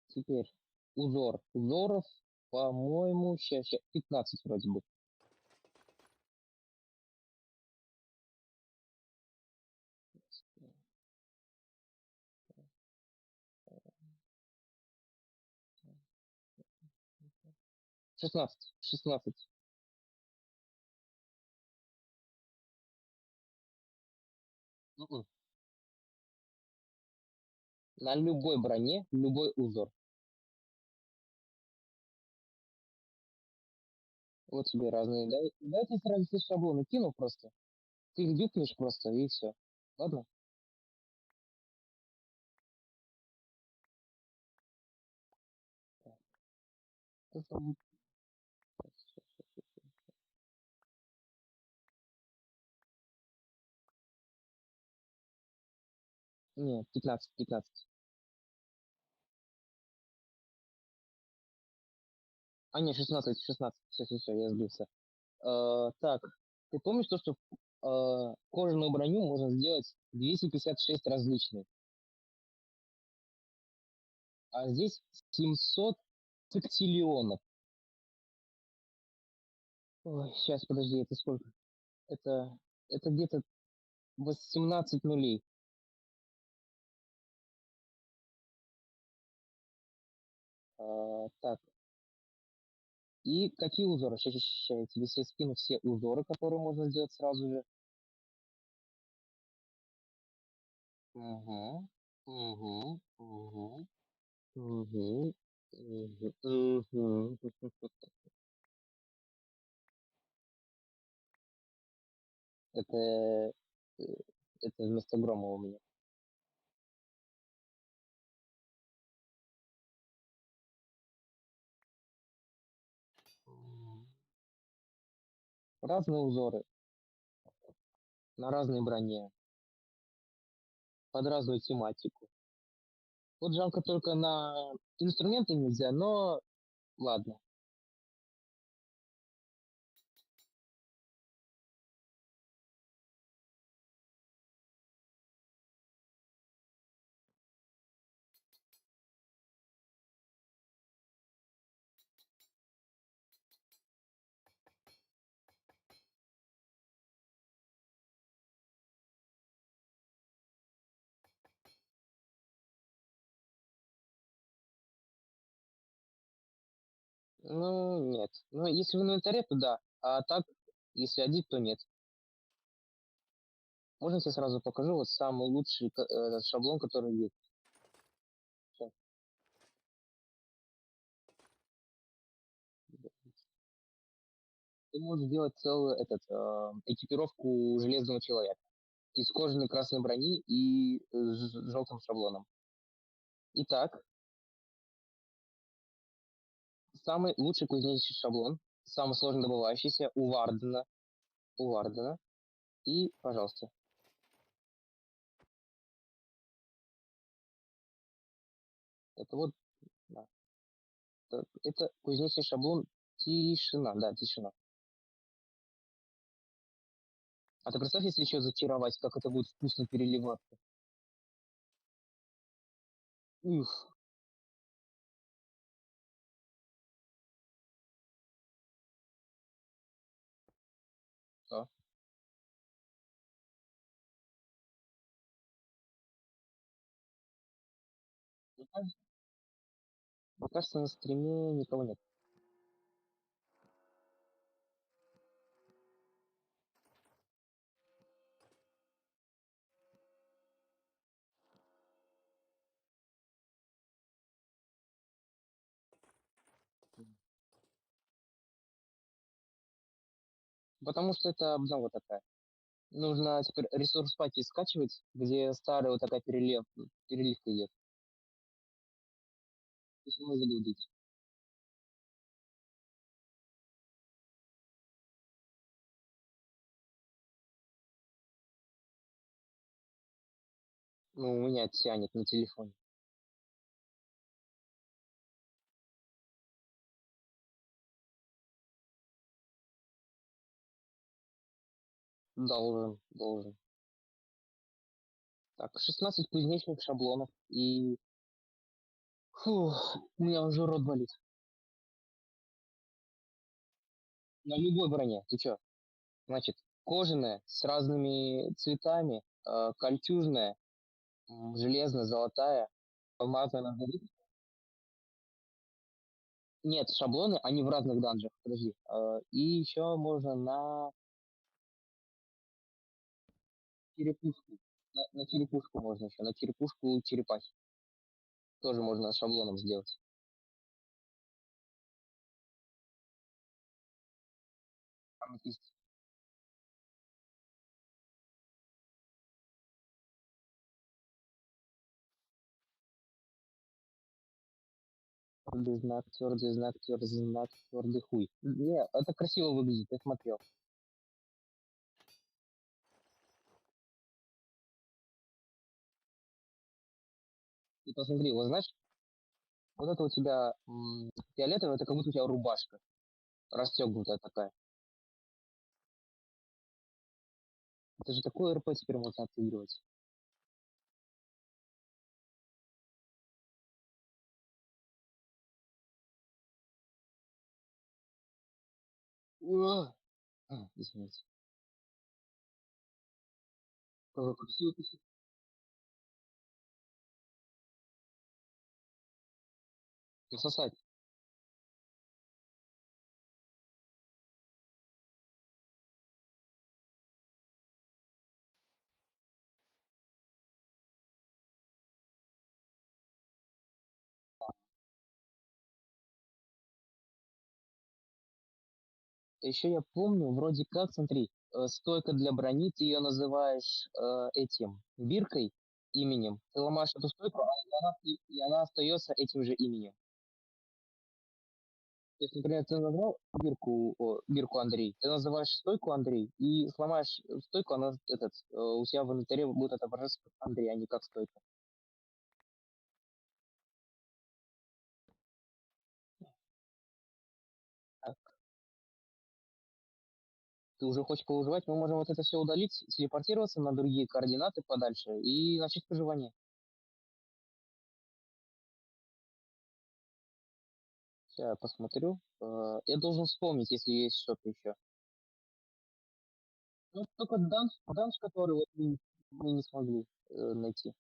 теперь узор. Узоров, по-моему, сейчас 15 вроде бы. 16. 16. Мгм. На любой броне любой узор. Вот тебе разные. Давайте сразу все шаблоны кину просто. Ты их дюкнешь просто, и все. Ладно? Так, что там? Не, 15, 15. А, не, 16, 16. Все, я сбился. Так, ты помнишь то, что кожаную броню можно сделать 256 различных, а здесь 700 сексиллионов. Ой, сейчас, подожди, это сколько? Это, это где-то 18 нулей. Так, и какие узоры? Сейчас я тебе все скину все узоры, которые можно сделать сразу же. Угу, угу, угу, угу, угу, угу. Это, это вместо грома у меня. Разные узоры на разной броне, под разную тематику. Вот жалко только на инструменты нельзя, но ладно. Ну, нет. Ну, если в инвентаре, то да. А так, если одеть, то нет. Можно я тебе сразу покажу вот самый лучший этот шаблон, который есть. Щас. Ты можешь сделать целую экипировку железного человека из кожаной красной брони и с желтым шаблоном. Итак, самый лучший кузнечный шаблон, самый сложно добывающийся у Вардена. У Вардена. И, пожалуйста, это вот, да, это кузнечный шаблон тишина, да, тишина. А ты представь, если еще зачаровать, как это будет вкусно переливаться. Ух, да. Мне кажется, на стриме никого нет. Потому что это обнова такая. Нужно теперь ресурс паки скачивать, где старая вот такая переливка идет. То есть можно загрузить. Ну, у меня тянет на телефоне. Должен. Так, 16 кузнечных шаблонов. И фух, у меня уже рот болит. На любой броне. Ты чё? Значит, кожаная с разными цветами, кольчужная, железная, золотая, алмазная нагрудник. Нет, шаблоны, они в разных данжах. Подожди. И еще можно на черепушку. На черепушку можно еще. На черепушку черепахи. Тоже можно шаблоном сделать. Аметист. твердый знак, твердый хуй. Не, это красиво выглядит, я смотрел. И посмотри, вот знаешь, вот это у тебя фиолетовое, это как будто у тебя рубашка расстегнутая такая. Это же такое РП теперь можно отыгрывать. Уа! Извините. Какой красивый писец. Сосать. Еще я помню, вроде как, смотри, стойка для брони, ты ее называешь этим, биркой, именем. Ты ломаешь эту стойку, и она остается этим же именем. То есть, например, ты назвал бирку Андрей, ты называешь стойку Андрей, и сломаешь стойку, она у тебя в инвентаре будет отображаться как Андрей, а не как стойка. Так, ты уже хочешь повыживать, мы можем вот это все удалить, телепортироваться на другие координаты подальше и начать выживание. Сейчас я посмотрю. Я должен вспомнить, если есть что-то еще. Ну, только данж, который вот мы не смогли найти.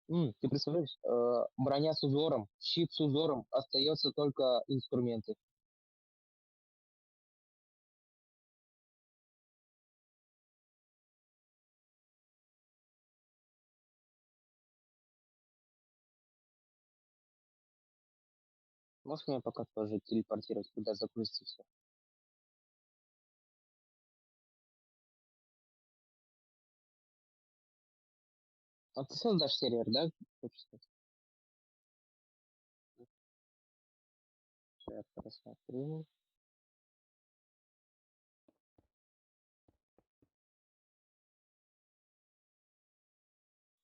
Ты представляешь, броня с узором, щит с узором, остается только инструменты. Можешь меня пока тоже телепортировать, когда загрузится все? А ты создашь сервер, да? Хочешь сказать? Сейчас я посмотрю.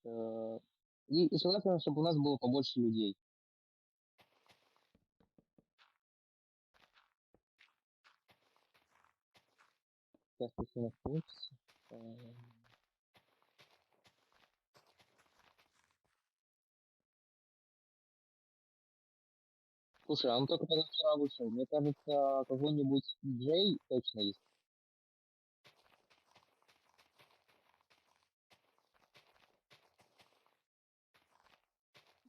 Э, И желательно, чтобы у нас было побольше людей. Сейчас, если у нас получится. Э, Слушай, он только позавчера вышел. Мне кажется, какой-нибудь Джей точно есть.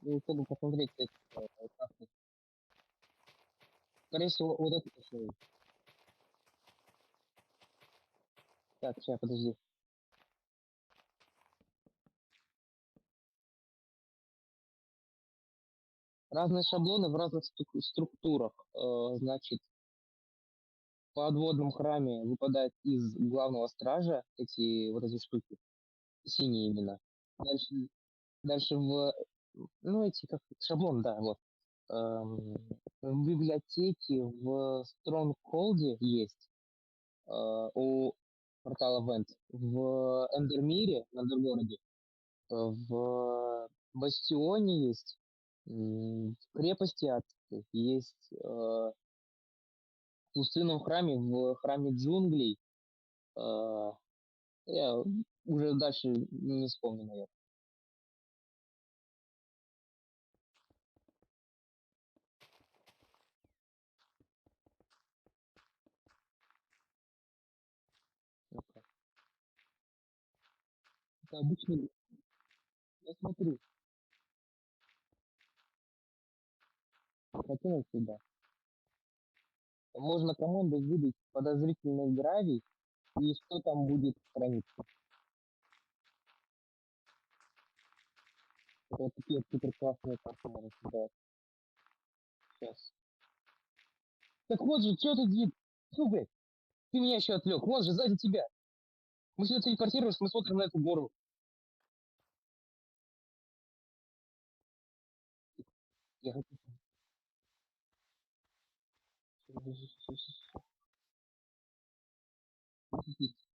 Ну, чтобы посмотреть, как это. Скорее всего, вот это точно есть. Так, сейчас, подожди. Разные шаблоны в разных структурах. Значит, в подводном храме выпадает из главного стража вот эти штуки, синие именно. Дальше, дальше ну, эти, как, шаблон, да, вот. Эм, в библиотеке в Стронгхолде есть, у портала Вент. В Эндермире, на Эндергороде, в Бастионе есть, в крепости Адской есть, в пустынном храме, в храме джунглей. э, Я уже дальше не вспомню, наверное. Ну-ка. Это обычный, я смотрю, хотел сюда. Можно команду выдать подозрительный гравий, и что там будет храниться. Это вот такие вот супер классные карты можно создавать. Сейчас. Так вот же, что ты, сука, ты меня еще отвлек. Вот же, сзади тебя. Мы сюда телепортируемся, мы смотрим на эту гору. Я хочу...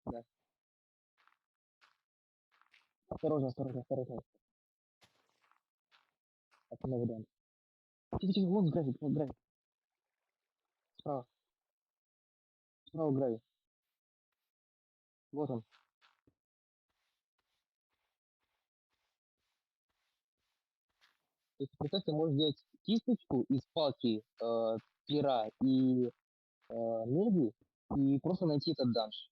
Да. Осторожно, осторожно, осторожно. Это новый дан. Тихо, тихо, вон гравий, вон гравий. Справа. Справа гравий. Вот он. То есть, представь, ты можешь сделать кисточку из палки, пера и меди и просто найти этот данж.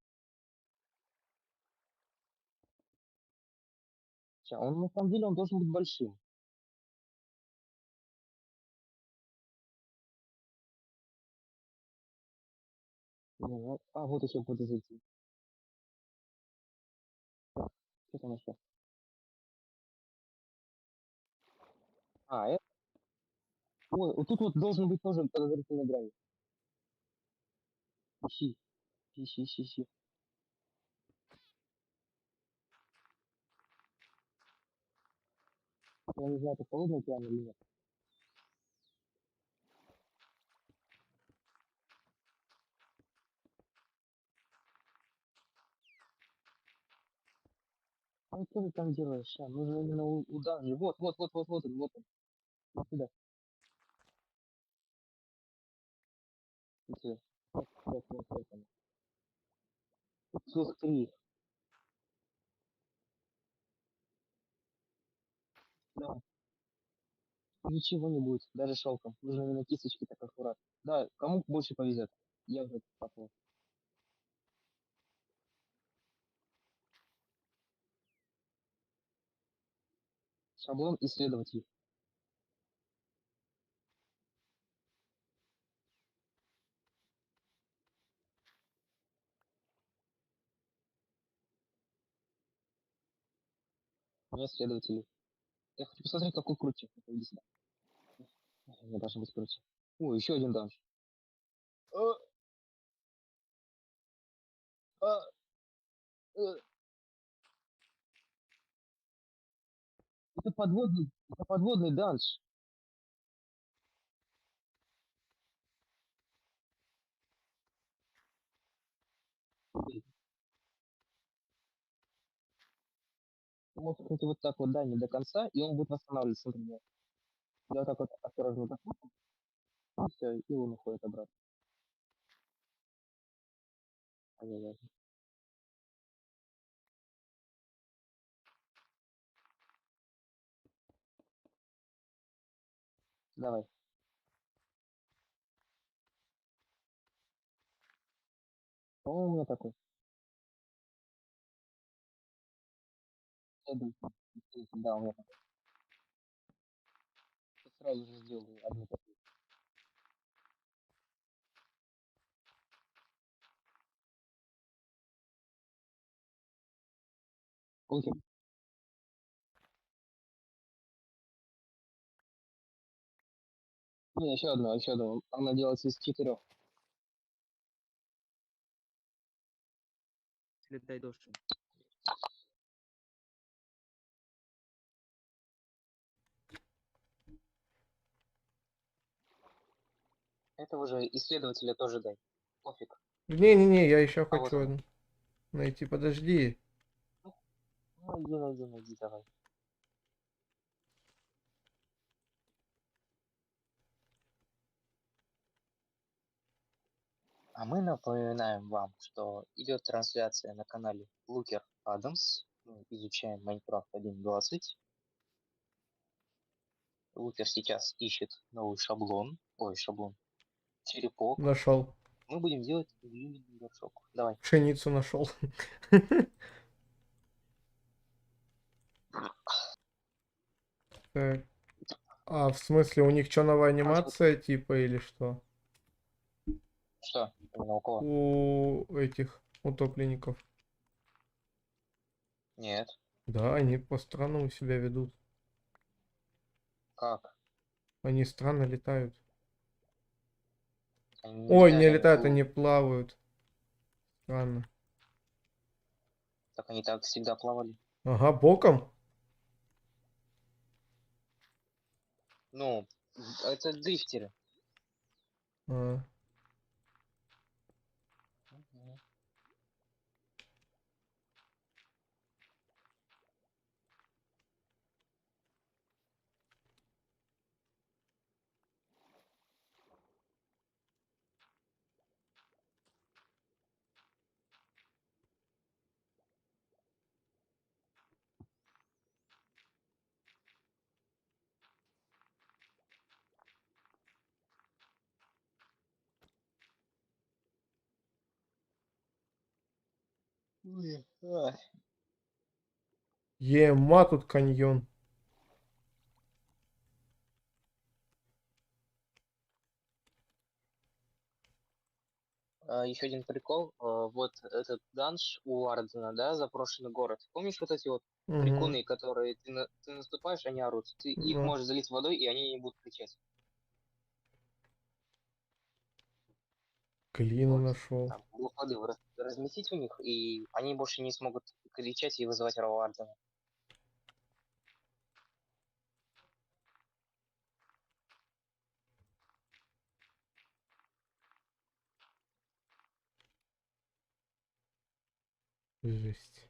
Ща, он на самом деле он должен быть большим. Ну, вот еще куда зайти. Что там еще? Это? Ой, вот тут вот должен быть тоже подозрительный гравий. Ищи, ищи, ищи, ищи. Я не знаю, это холодный океан или нет. А что ты там делаешь? Ща, нужно именно у данжа. Вот, вот, вот, вот, вот он, вот он. Вот сюда. Иди. Вот, вот, вот, вот он. Целых 3. Да. Ничего не будет, даже шелком. Нужно именно кисточки так аккуратно. Да, кому больше повезет. Я уже попал. Шаблон исследователь. Не исследователь. Я хочу посмотреть, какой круче. Иди сюда. Не должен быть круче. О, еще один данж. А, а, э. Это подводный данж. Ты можешь, кстати, вот так вот, да, не до конца, и он будет восстанавливаться, например. Я вот так вот осторожно захлопну, и все, и он уходит обратно. Ай-яй-яй. Давай. По-моему, у меня такой. Исследователь. Да, у меня такой. Я сразу же сделаю одну такую. Окей. Не, еще одну, еще одну. Она делается из 4. Слетай дольше. Это уже исследователя тоже дай. Пофиг. Не-не-не, я еще А вот хочу он. одну найти. Подожди. Ну, иди, давай. А мы напоминаем вам, что идет трансляция на канале Лукер Адамс. Мы изучаем Майнкрафт 1.20. Лукер сейчас ищет новый шаблон. Ой, шаблон. Черепок. Нашел. Мы будем делать глиняный горшок. Давай. Пшеницу нашел. Так. А в смысле, у них что, новая анимация типа или что? Что? Именно у кого? У этих утопленников. Нет. Да, они по-странному себя ведут. Как? Они странно летают. Они не Ой, летают, не они летают, плывут. они плавают. Странно. Так они так всегда плавали. Ага, боком? Ну, Это дрифтеры. А, Мгм. Ой, ай. ема тут каньон. Еще один прикол. Вот этот данж у Ардена, да, заброшенный город. Помнишь вот эти вот Угу. крикуны, которые ты наступаешь, они орут. Ты их Ну, можешь залить водой, и они не будут кричать. глину Вот. нашел. Там блок воды разместить у них, и они больше не смогут кричать и вызывать Ардена. Жесть.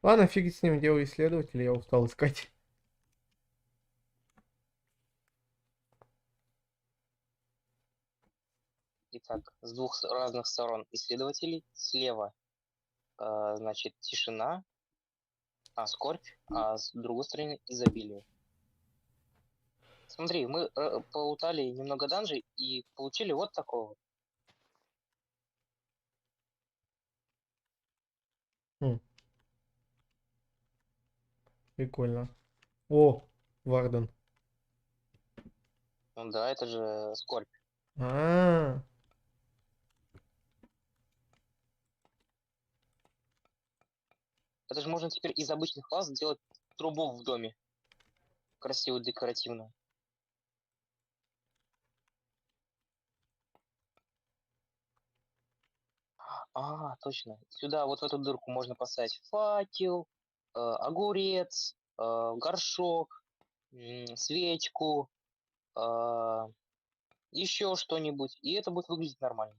Ладно, фиг с ним, делаю исследователя, я устал искать. Итак, с двух разных сторон исследователей. Слева, значит, тишина, скорбь, а с другой стороны изобилие. Смотри, мы полутали немного данжей и получили вот такого. Хм, прикольно. О, Варден. Ну да, это же скорбь. А, Это же можно теперь из обычных ваз сделать трубу в доме. Красивую, декоративную. Точно. Сюда, вот в эту дырку можно поставить факел, огурец, горшок, свечку, еще что-нибудь. И это будет выглядеть нормально.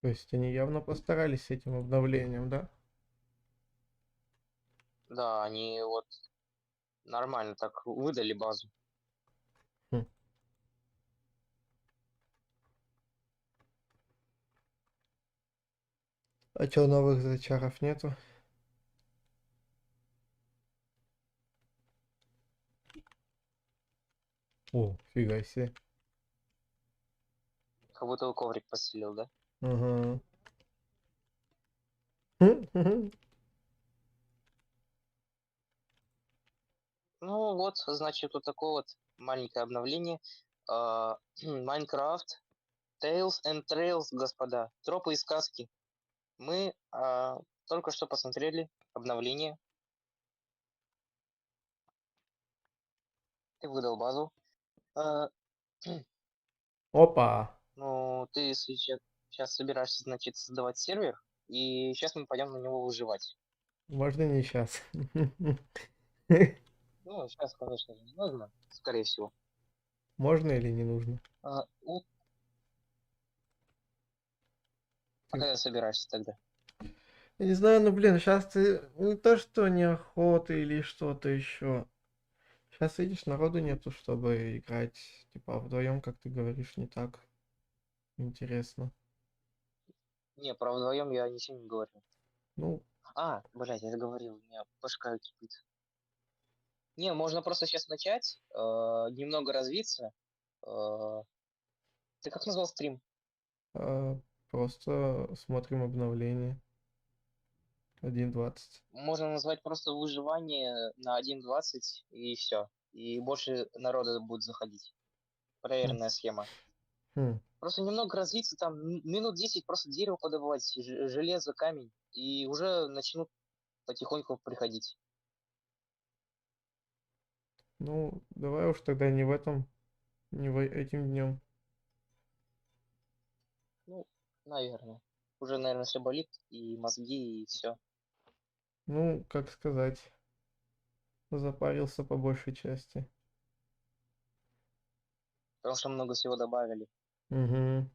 то есть они явно постарались с этим обновлением, да? Да, они вот нормально так выдали базу. Хм. А чё, новых зачаров нету? О, фига себе. Как будто вы коврик постелил, да? Ага. Ну вот, значит, вот такое вот маленькое обновление. Майнкрафт, Tales and Trails, господа. Тропы и сказки. Мы только что посмотрели обновление. Ты выдал базу. А, Опа. ну, ты сейчас собираешься, значит, создавать сервер, и сейчас мы пойдем на него выживать. Можно не сейчас. Ну, сейчас, конечно же, не нужно, скорее всего. Можно или не нужно? Вот, а Ты- когда собираешься тогда? Я не знаю, ну блин, сейчас ты не то что неохота или что-то еще. Сейчас видишь, народу нету, чтобы играть. Типа вдвоем, как ты говоришь, не так интересно. Не, про вдвоем я ничего не говорю. Ну, Блядь, я говорил, у меня башка кипит. Не, можно просто сейчас начать, немного развиться. Э, Ты как назвал стрим? а, просто смотрим обновление 1.20. Можно назвать просто выживание на 1.20 и все. И больше народа будет заходить. Хм, Проверенная схема. хм. Просто немного развиться, там минут 10 просто дерево подобывать, железо, камень, и уже начнут потихоньку приходить. Ну, давай уж тогда не в этом, не в этим днем. Ну, Наверное. Уже, наверное, все болит, и мозги, и все. Ну, как сказать, запарился по большей части. Потому что много всего добавили. Угу.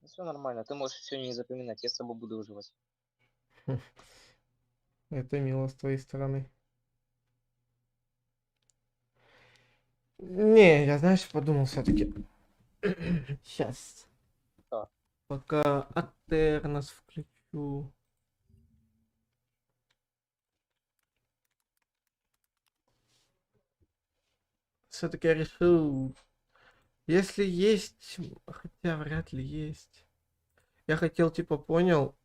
Ну, все нормально. Ты можешь все не запоминать, я с тобой буду выживать. Это мило с твоей стороны. Не, я, знаешь, подумал все-таки. Сейчас. Что? Пока Атернос включу. Все-таки я решил, если есть, хотя вряд ли есть. Я хотел, типа, понял,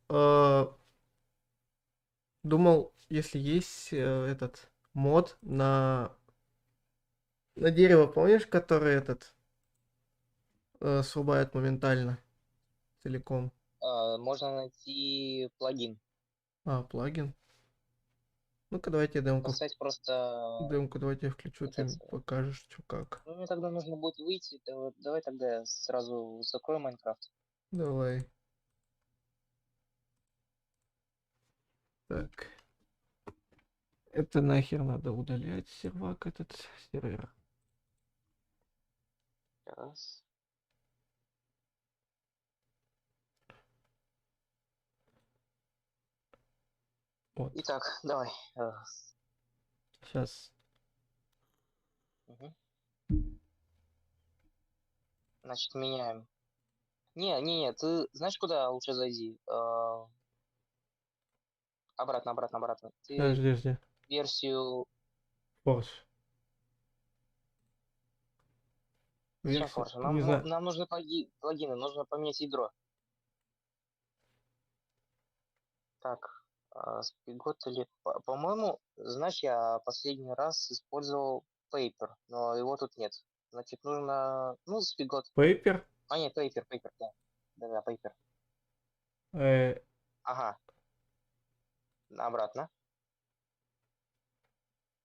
думал, если есть этот мод на дерево, помнишь, который этот срубает моментально целиком. Можно найти плагин. Плагин. Ну-ка, давайте демку. Поставить просто Демку давайте я включу, ты этот. мне покажешь, что как. Ну, мне тогда нужно будет выйти. Давай тогда сразу закроем Майнкрафт. Давай. Так. Это нахер надо удалять, сервак этот сервер. Раз. Вот. Итак, давай. Сейчас. Мгм. Значит, меняем. Не, ты знаешь, куда лучше зайди? Обратно. Сейчас, Ты жди. версию... Форс. Зачем Версия. форс? Не знаю. Нам нужны плагины, нужно поменять ядро. Так, Спигот или... По-моему, знаешь, я последний раз использовал Paper, но его тут нет. Значит, нужно... Ну, Спигот. Пейпер. Нет, Paper, да. Да, Paper. Э, Ага, обратно.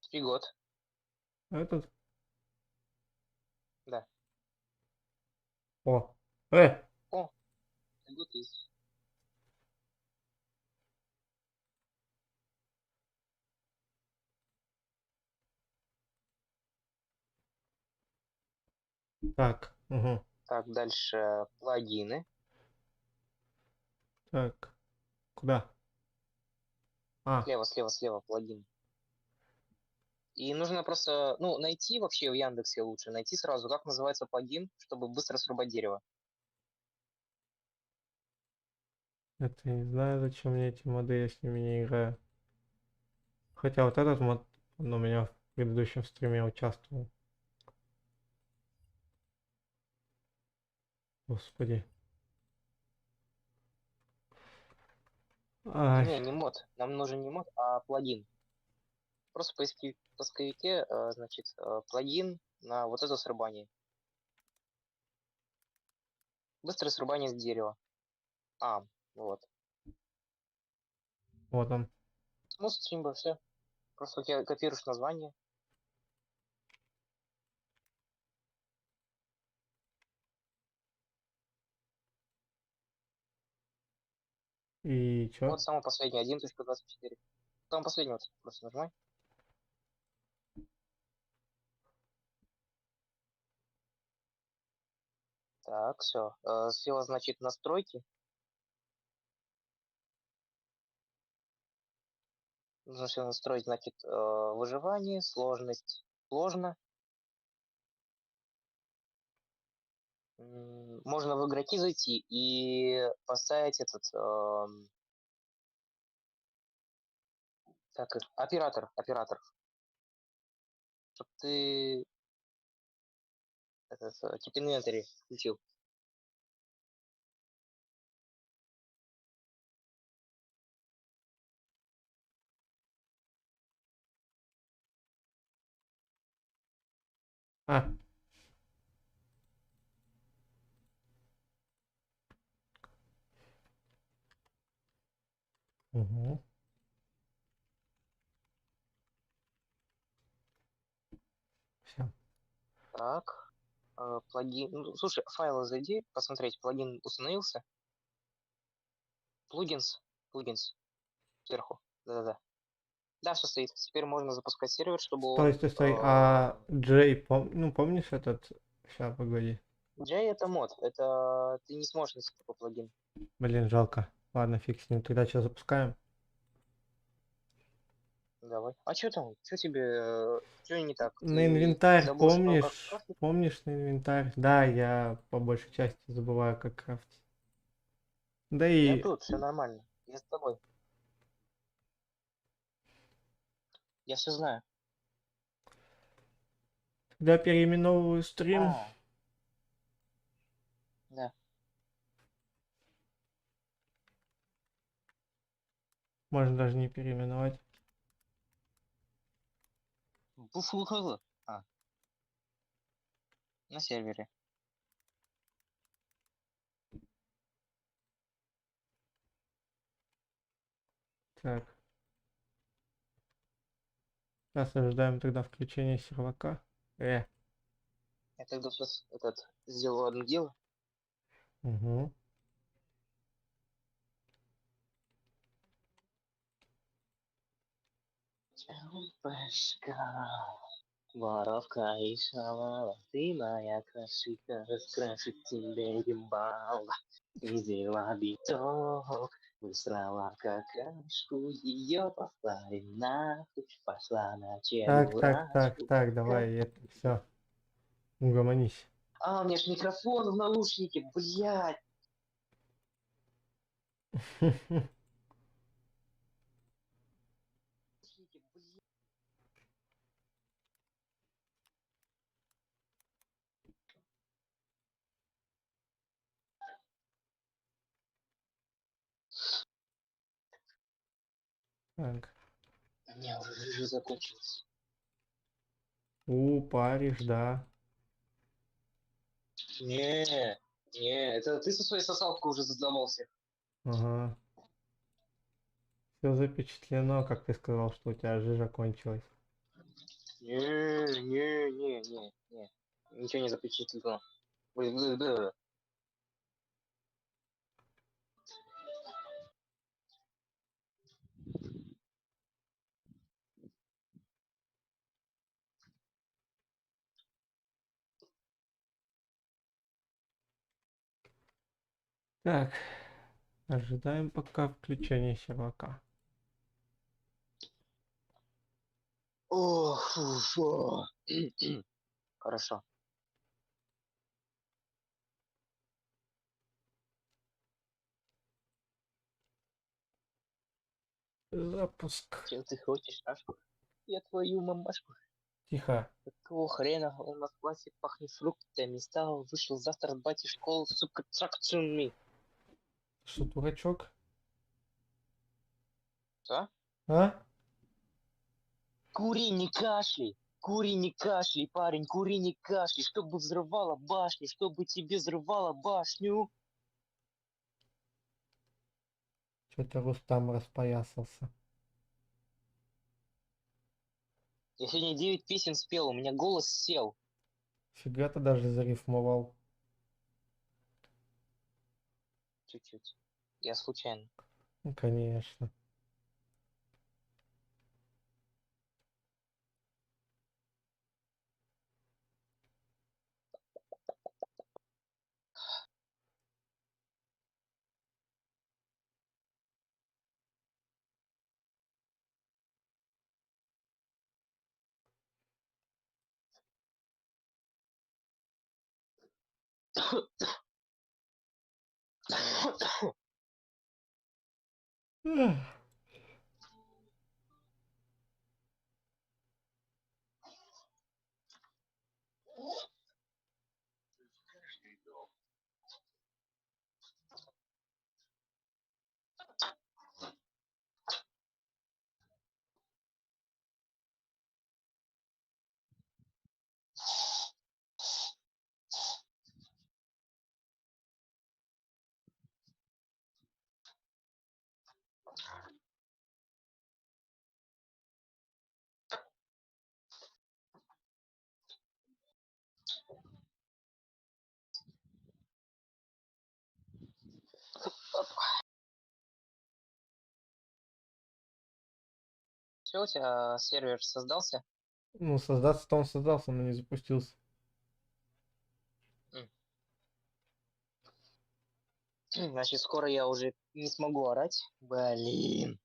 Спигот, этот. да. О. О, Спигот есть. Так. Угу. Так, дальше плагины. Так. Куда? А. Слева, плагин. И нужно просто, ну, найти вообще в Яндексе лучше, найти сразу, как называется плагин, чтобы быстро срубать дерево. Это не знаю, зачем мне эти моды, я с ними не играю. Хотя вот этот мод, он у меня в предыдущем стриме участвовал. Господи. Ай. Не мод. Нам нужен не мод, а плагин. Просто в поисковике, значит, плагин на вот это срубание. Быстрое срубание с дерева. Вот. Вот он. Смысл стримба, все. Просто копируешь название. И чё? Вот самый последний, 1.24. Самый последний вот, просто нажимай. Так, все. Слева, значит, настройки. Нужно все настроить, значит, выживание, сложность. Сложно. Можно в игроки зайти и поставить этот, как их, оператор, чтобы ты этот, типа инвентарь включил. А. Угу. Все. Так. плагин. Ну, слушай, файлы зайди, посмотреть, плагин установился. Плugins, плugins сверху. Да-да-да. Да, все стоит. Теперь можно запускать сервер, чтобы Стой, он... стой, стой. А Джей, ну помнишь этот? Сейчас, погоди. J это мод. Это ты не сможешь найти такой плагин. Блин, жалко. Ладно, фиг с ним. Тогда что, запускаем? Давай. А что там? Что тебе... Что не так? На Ты инвентарь, забыл, что как помнишь? крафтить? Помнишь на инвентарь? Да, я по большей части забываю, как крафтить. Да Я и тут, все нормально. Я с тобой. Я все знаю. когда переименовываю стрим, А, да. можно даже не переименовать. Буфуху. А, на сервере. Так, сейчас ожидаем тогда включения сервака. Я тогда сейчас этот сделаю одно дело. Угу. Пешка. Воровка и шалава, ты моя крошика, раскрашит тебе ебало. Взяла биток, высрала какашку, ее послали нахуй, пошла на чебурашку. Так, давай, это все. Угомонись. А, у меня ж микрофон в наушнике, блядь. Наушники, блядь. Так. У меня уже закончилось. Паришь, да. Не, это ты со своей сосалкой уже задумался. Ага. Все запечатлено, как ты сказал, что у тебя жижа кончилась. Не. Ничего не запечатлено. Бля. Так, ожидаем пока включения сервака. Ох, фу. Хорошо. Запуск. Чем ты хочешь, Ашку? Я твою мамашку. Тихо. Какого хрена он на классе пахнет фруктами? Стал, вышел завтра от бати в школу, сука, тракциями. Что, дурачок? А? А? Кури, не кашляй! Кури, не кашляй, парень, кури, не кашляй, чтобы взрывала башню, чтобы тебе взрывала башню. Что-то Рустам распоясался. Я сегодня 9 песен спел, у меня голос сел. Фига ты даже зарифмовал. Чуть-чуть. Я случайно. Ну, конечно. Эх. Все, у тебя сервер создался? Ну, создаться-то он создался, но не запустился. Значит, скоро я уже не смогу орать. Блин.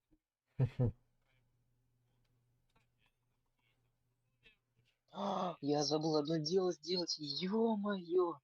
Я забыл одно дело сделать. Ё-моё.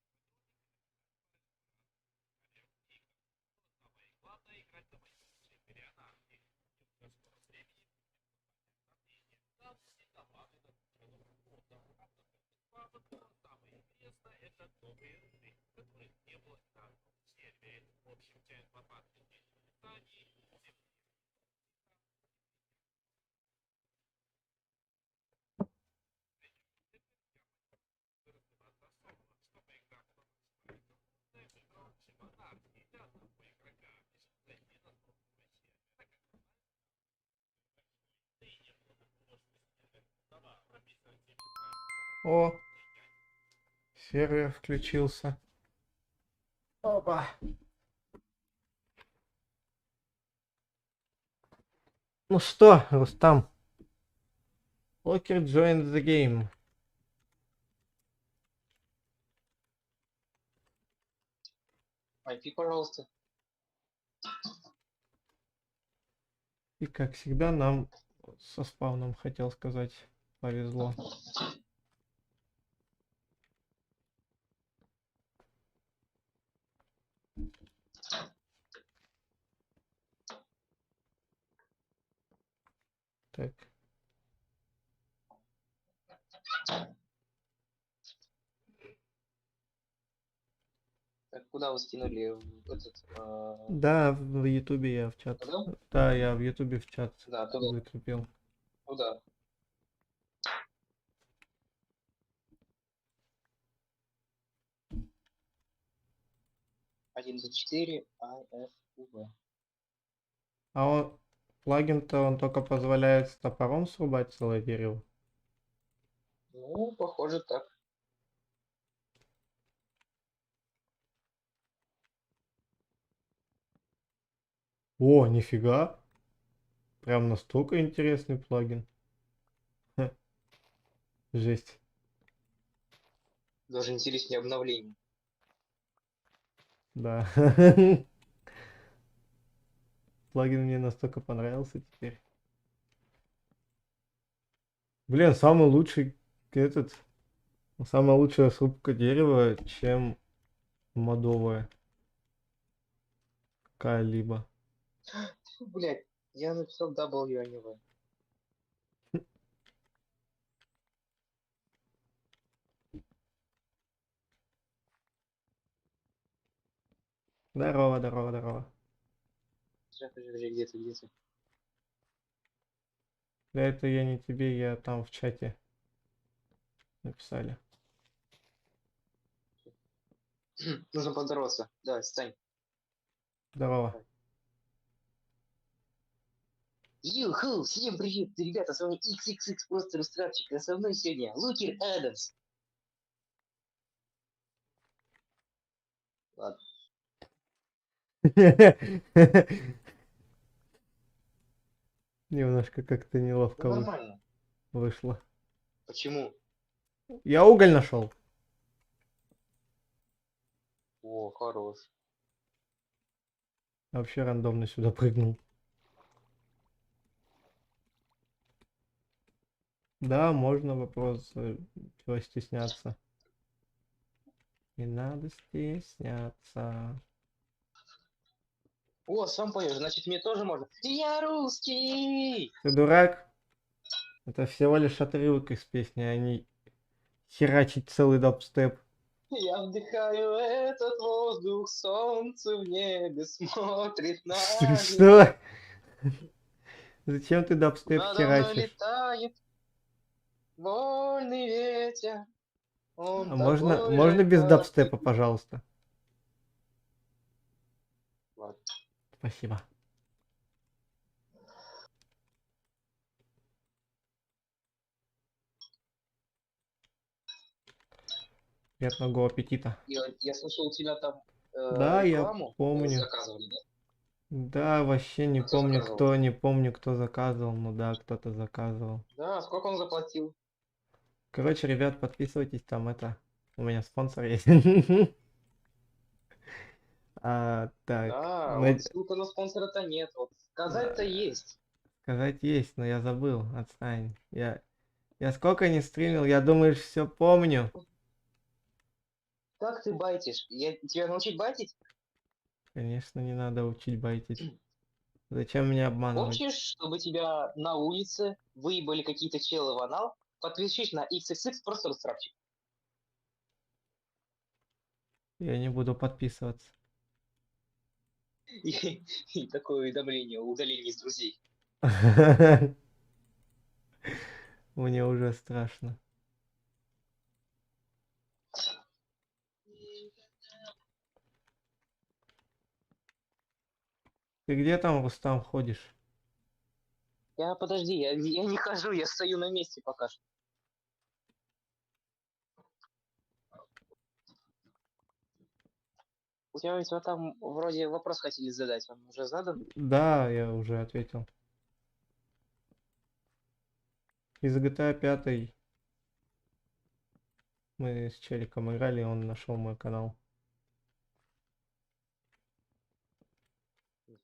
О, сервер включился. Опа. Ну что, Рустам? Локер joined the game. IP, пожалуйста. И как всегда нам со спавном, хотел сказать, повезло. Так. Так, куда вы скинули этот... Да, в Ютубе я в чат. Туда? Да, я в Ютубе в чат Да, туда. закрепил. Туда. 1.4 IFUV. А он, плагин-то он только позволяет с топором срубать целое дерево. Ну, похоже так. О, нифига. Прям настолько интересный плагин. Ха, жесть. Даже интереснее обновление. Да. Плагин мне настолько понравился теперь. Блин, самый лучший этот, самая лучшая срубка дерева, чем модовая какая-либо. Блять, я написал W, а не V. Здорово, здорово, здорово. Где ты, где ты? Да это я не тебе, я там в чате написали. Нужно поздороваться. Да, Стань. Здорово. Юху, всем привет, ребята, с вами XXX, просто иллюстратчик, а со мной сегодня Лукер Адамс. Ладно. Немножко как-то Ну, неловко нормально. вышло. Почему? Я уголь нашел. О, хорош. Вообще рандомно сюда прыгнул. Да, можно вопрос. Чего стесняться? Не надо стесняться. О, сам поешь, значит мне тоже можно. Я русский! Ты дурак? Это всего лишь отрывок из песни, а не херачить целый дабстеп. Я вдыхаю этот воздух, солнце в небе смотрит на меня. Что? Зачем ты дабстеп Надо мной херачишь? летает вольный ветер. Он А можно, такой можно же, без как и... дабстепа, пожалуйста? Ладно. Спасибо. Приятного аппетита. Я слышал, у тебя там Да, я рекламу помню. заказывали, да? Да, вообще не Кто помню заказывал? кто, не помню кто заказывал, ну да, кто-то заказывал. Да, сколько он заплатил? Короче, ребят, подписывайтесь, там это, у меня спонсор есть. Так, Да, вот ссылка на спонсора-то нет. Вот сказать-то а, есть. сказать есть, но я забыл, отстань. Я сколько не стримил, я думаешь, все помню? Как ты байтишь? Тебя научить байтить? Конечно, не надо учить байтить. Зачем меня обманывать? Хочешь, чтобы тебя на улице выебали какие-то челы в анал? Подпишись на XXX, просто растрапчик. Я не буду подписываться. И такое уведомление о удалении из друзей. Мне уже страшно. Ты где там, Рустам, ходишь? Подожди, я не хожу, я стою на месте пока что. У тебя ведь вот там вроде вопрос хотели задать, он уже задан? Да, я уже ответил. Из GTA 5 мы с челиком играли, и он нашел мой канал.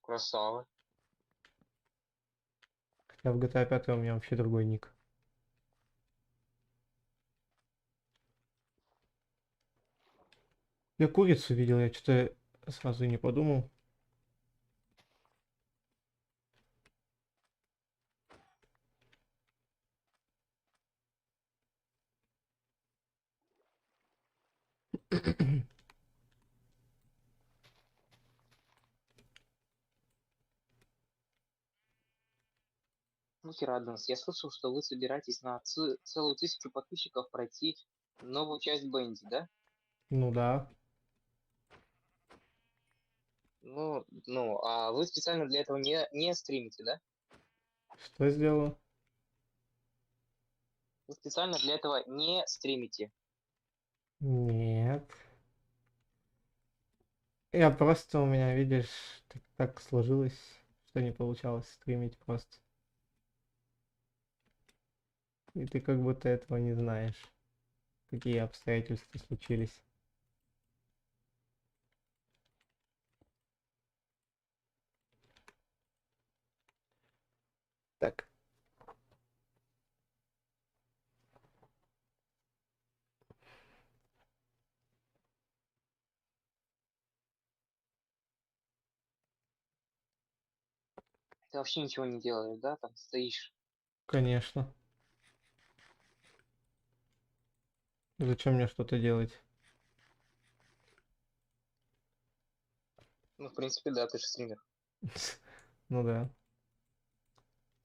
Красава. Хотя в GTA 5 у меня вообще другой ник. Я курицу видел, я что-то сразу и не подумал. Ну, Хераденс, я слышал, что вы собираетесь на целую тысячу подписчиков пройти новую часть Бенди, да? Ну да. А вы специально для этого не стримите, да? Что сделал? Вы специально для этого не стримите. Нет. Я просто у меня, видишь, так сложилось, что не получалось стримить просто. И ты как будто этого не знаешь. Какие обстоятельства случились. Так. Ты вообще ничего не делаешь, да? Там стоишь. Конечно. Зачем мне что-то делать? Ну, в принципе, да, ты же стример. Ну да.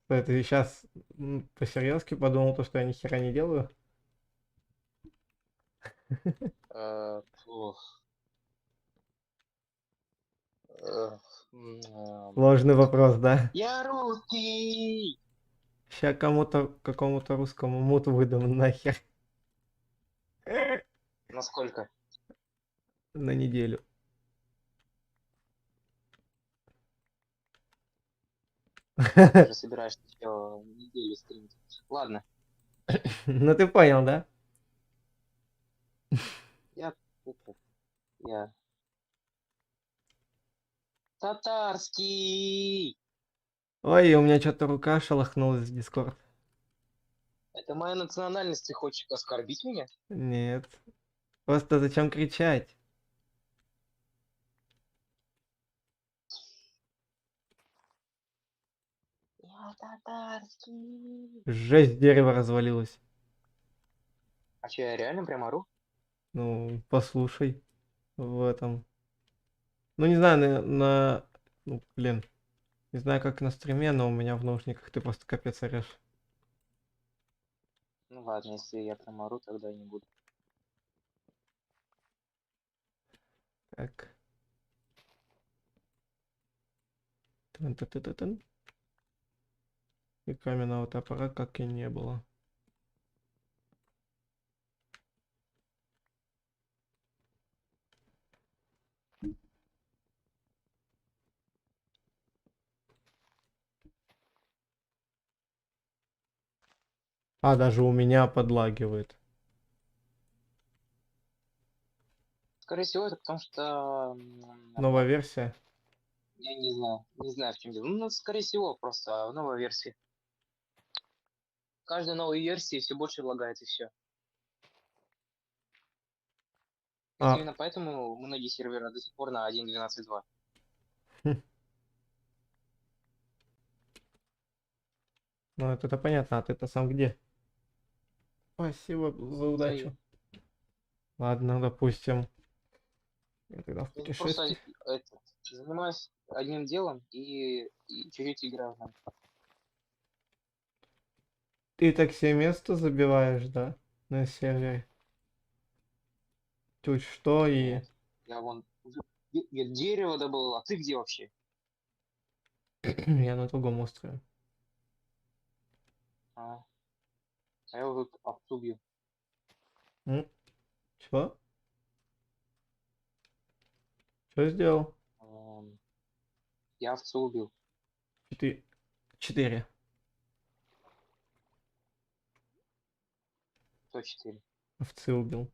Стой, ты сейчас по-серьезки подумал, то, что я ни хера не делаю? Фу, э, Сложный вопрос, да? Я русский! Сейчас кому-то, какому-то русскому муту выдам нахер. Насколько? На неделю. Ты же собираешься еще неделю стримить. Ладно, Ну ты понял, да? я... Я... Татарский! Ой, у меня что-то рука шелохнулась в Дискорд. Это моя национальность, ты хочешь оскорбить меня? Нет. Просто зачем кричать? Я татарский! Жесть, дерево развалилось. А че, я реально прям ору? Ну, послушай в этом. Ну, не знаю, ну, блин. Не знаю, как на стриме, но у меня в наушниках ты просто капец орешь. Ну ладно, если я прям ору, тогда не буду. Так. Тын-тын-тын-тын. И каменного топора как и не было. А, даже у меня подлагивает. Скорее всего, это потому что... Новая версия. Я не знаю, в чем дело. Ну, скорее всего, просто новая версия. В каждой новой версии все больше лагает и все. А, Именно поэтому многие сервера до сих пор на 1.12.2. хм, ну это понятно, а ты-то сам где? Спасибо за Свои. удачу. Ладно, допустим. Я тогда в Я просто путешествии. занимаюсь одним делом и чуть-чуть играю. В Minecraft. Ты так себе место забиваешь, да? На сервере. Чуть что и... Нет. Я вон уже дерево добыл, а ты где вообще? Я на другом острове. А, а я вот тут овцу бью. М, Чё? Что сделал? Я овцу убил. 4. 4. Кто 4? Овцы убил.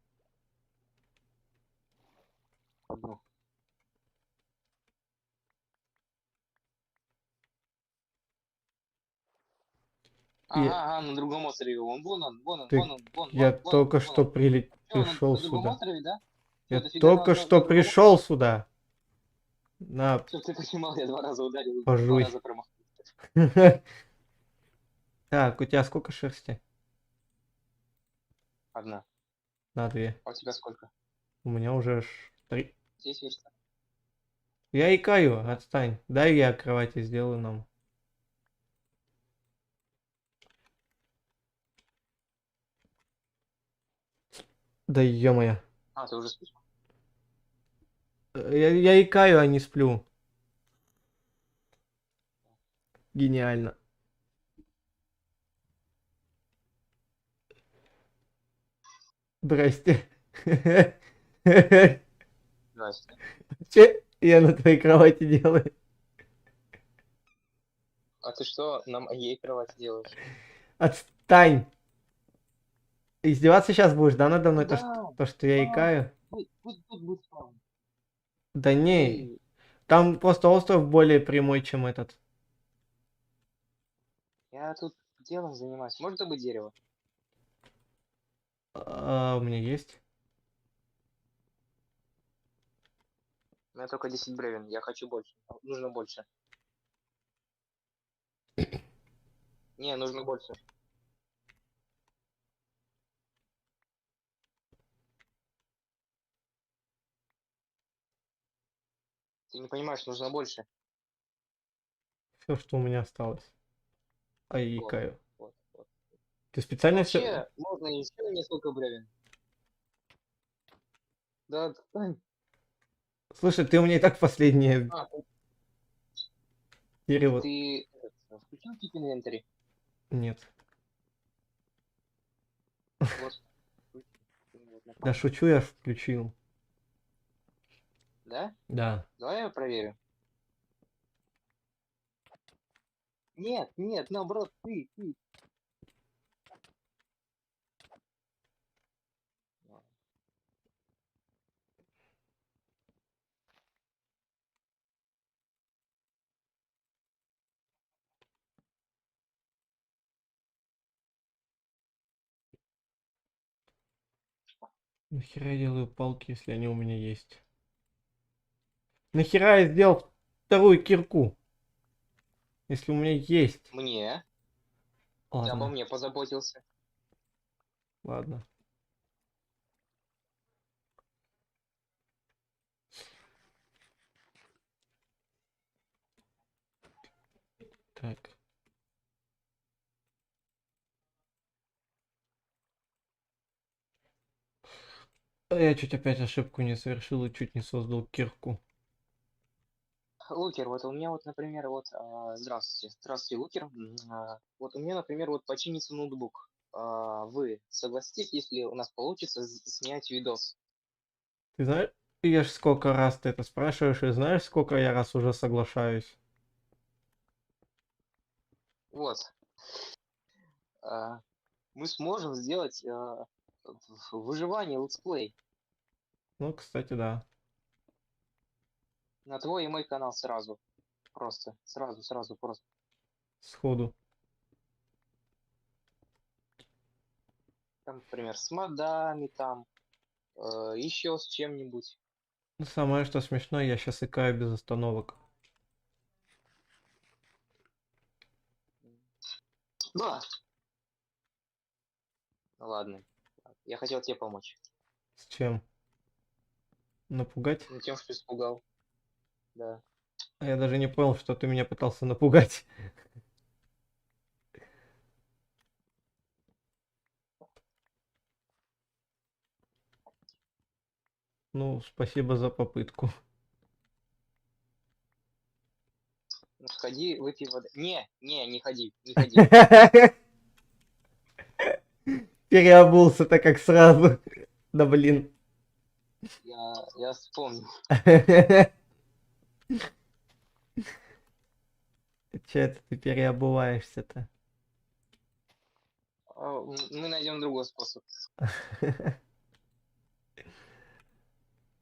Одну. Я, Ага, на другом острове. ты, я только Вон что он. Что, пришел на другом сюда. острове, да? Что, Я дофига только что на другом острове? пришел сюда. На, Чтоб ты понимал, я 2 раза ударил, 2 пожуй. раза промахнулся. Так, у тебя сколько шерсти? Одна. На 2. А у тебя сколько? У меня уже 3. Здесь верста. Я икаю, Да. отстань. Дай я кровати сделаю нам. Да ё-моё. А, ты уже спишь? Я икаю, а не сплю. Гениально. Здрасте. Здрасте. Че я на твоей кровати делаю? А ты что на моей кровати делаешь? Отстань. Издеваться сейчас будешь, да, надо мной, Куда? то, что я икаю? Тут будет спаун. Да не. Ты... Там просто остров более прямой, чем этот. Я тут делом занимаюсь. Может добыть дерево? А, у меня есть. У меня только 10 бревен. Я хочу больше. Нужно больше. Не, нужно больше. Ты не понимаешь, нужно больше. Все, что у меня осталось. А я Вот, икаю. вот. Ты специально все... Вообще, можно еще несколько бревен. Да, отстань. Слушай, ты у меня и так последнее А, дерево. ты включил Keep Inventory? Нет. Вот. Вот, Да шучу, я ж включил. да? Да. Давай я проверю. Нет, наоборот, ты. Нахера я делаю палки, если они у меня есть? Нахера я сделал вторую кирку, если у меня есть? Мне? Ты обо Ладно, мне позаботился. ладно. Так. Я чуть опять ошибку не совершил и чуть не создал кирку. Лукер, вот у меня вот, например, вот, здравствуйте, Лукер. Вот у меня, например, вот починится ноутбук. Вы согласитесь, если у нас получится снять видос? Ты знаешь, я ж сколько раз ты это спрашиваешь, и знаешь, сколько я раз уже соглашаюсь? Вот. А, мы сможем сделать выживание летсплей Ну, кстати, да. на твой и мой канал сразу. Просто, сразу, просто. Сходу. Там, например, с модами, там, еще с чем-нибудь. Ну, самое, что смешно, я сейчас икаю без остановок. Да. Ну ладно. Я хотел тебе помочь. С чем? Напугать? Ну, тем, что испугал. Да. А я даже не понял, что ты меня пытался напугать. Ну, спасибо за попытку. Ну, сходи, выпей воды. Не ходи, не ходи. Переобулся так как сразу. Да блин. Я вспомнил. Че это ты переобуваешься-то? Мы найдем другой способ.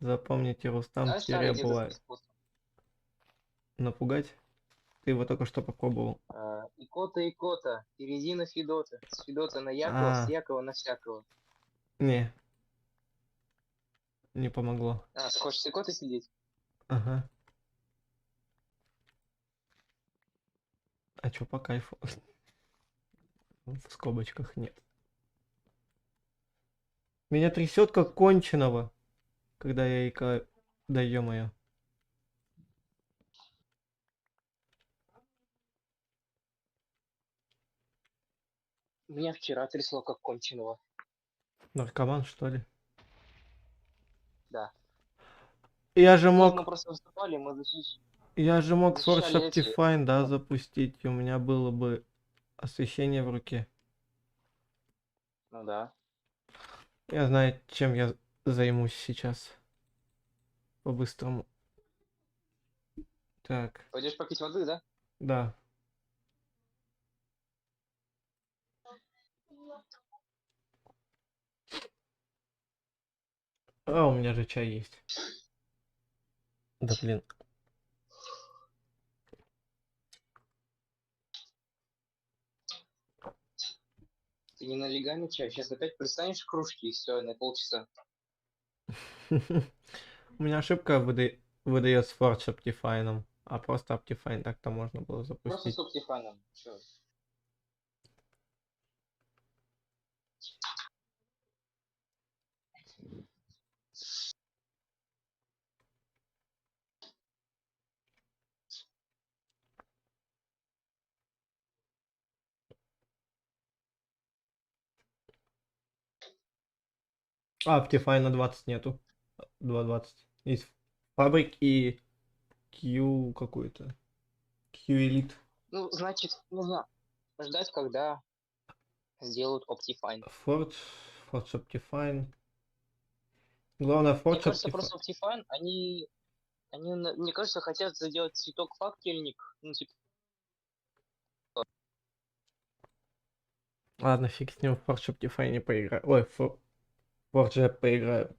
Запомните, Рустам Давай старый дедовский переобувает. способ. Напугать? Ты его только что попробовал. Икота, перейди на Федота. С Федота на Якова, с А, Якова на всякого. не, не помогло. Ты хочешь с икотой сидеть? Ага. А чё по кайфу? В скобочках нет. Меня трясет как конченого, когда я икаю. Да ё-моё. Меня вчера трясло как конченого. Наркоман, что ли? Да. Я же Не, мы мог... просто выступали, мы Я же мог Forge защищали эти... Optifine, да, запустить. И у меня было бы освещение в руке. Ну да. Я знаю, чем я займусь сейчас. По-быстрому. Так, Пойдешь попить воды, да? да. А, у меня же чай есть. Да блин. Ты не налегай на чай. Сейчас опять пристанешь к кружке и все, на полчаса. У меня ошибка выдает с Forge Optifine. А просто Optifine так-то можно было Просто запустить. с Оптифаном. Чё? А, Optifine 20 нету. 2.20. Есть фабрик и Q какой-то. Q Elite. Ну, значит, нужно ждать, когда сделают Optifine. Forge Optifine. Главное, Мне Forge кажется, Optifine. просто Optifine, мне кажется, хотят сделать цветок факельник. Ну, типа, Ладно, фиг с ним, в Forge Optifine не поиграю. Ой, Forge поиграю.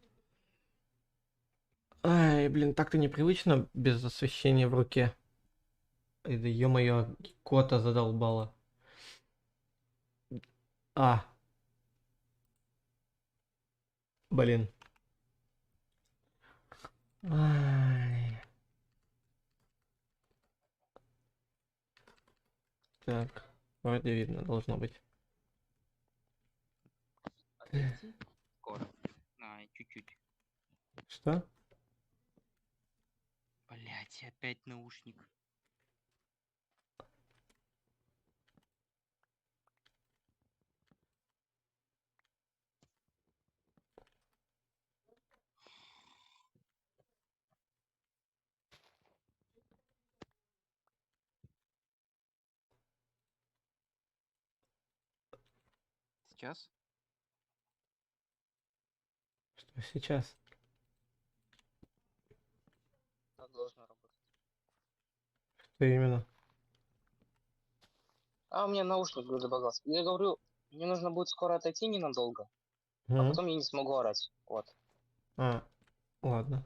Ай, блин, так-то непривычно без освещения в руке. Ай, да ё-моё, кота задолбала. А, блин. Ай. Так, вроде видно, должно быть. отойти скоро. Чуть-чуть. Что? Блять, опять наушник. Сейчас? Что сейчас? Так должно работать. Что именно? А у меня наушник забагался. Я говорю, Мне нужно будет скоро отойти ненадолго, а Мгм. потом я не смогу орать. Вот. А, ладно.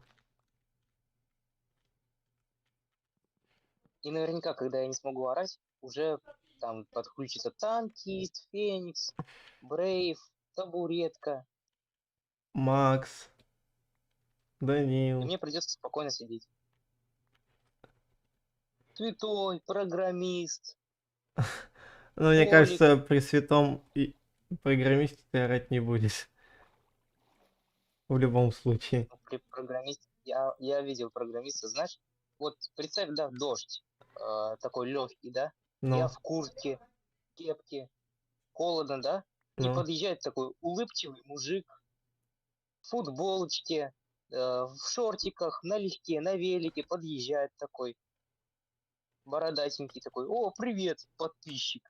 И наверняка, когда я не смогу орать, уже там подключится Танкист, Феникс, Брейв, Табуретка. Макс, И Данил. мне придется спокойно сидеть. Святой, программист, Ну, мне Толик. кажется, при святом и программисте ты орать не будешь. В любом случае. Ну, при программисте, я видел программиста, знаешь, вот представь, да, дождь такой легкий, да, я Ну, в куртке, кепке, холодно, да, и ну. подъезжает такой улыбчивый мужик в футболочке, в шортиках, налегке, на велике, подъезжает такой, бородатенький такой, о, привет, подписчик.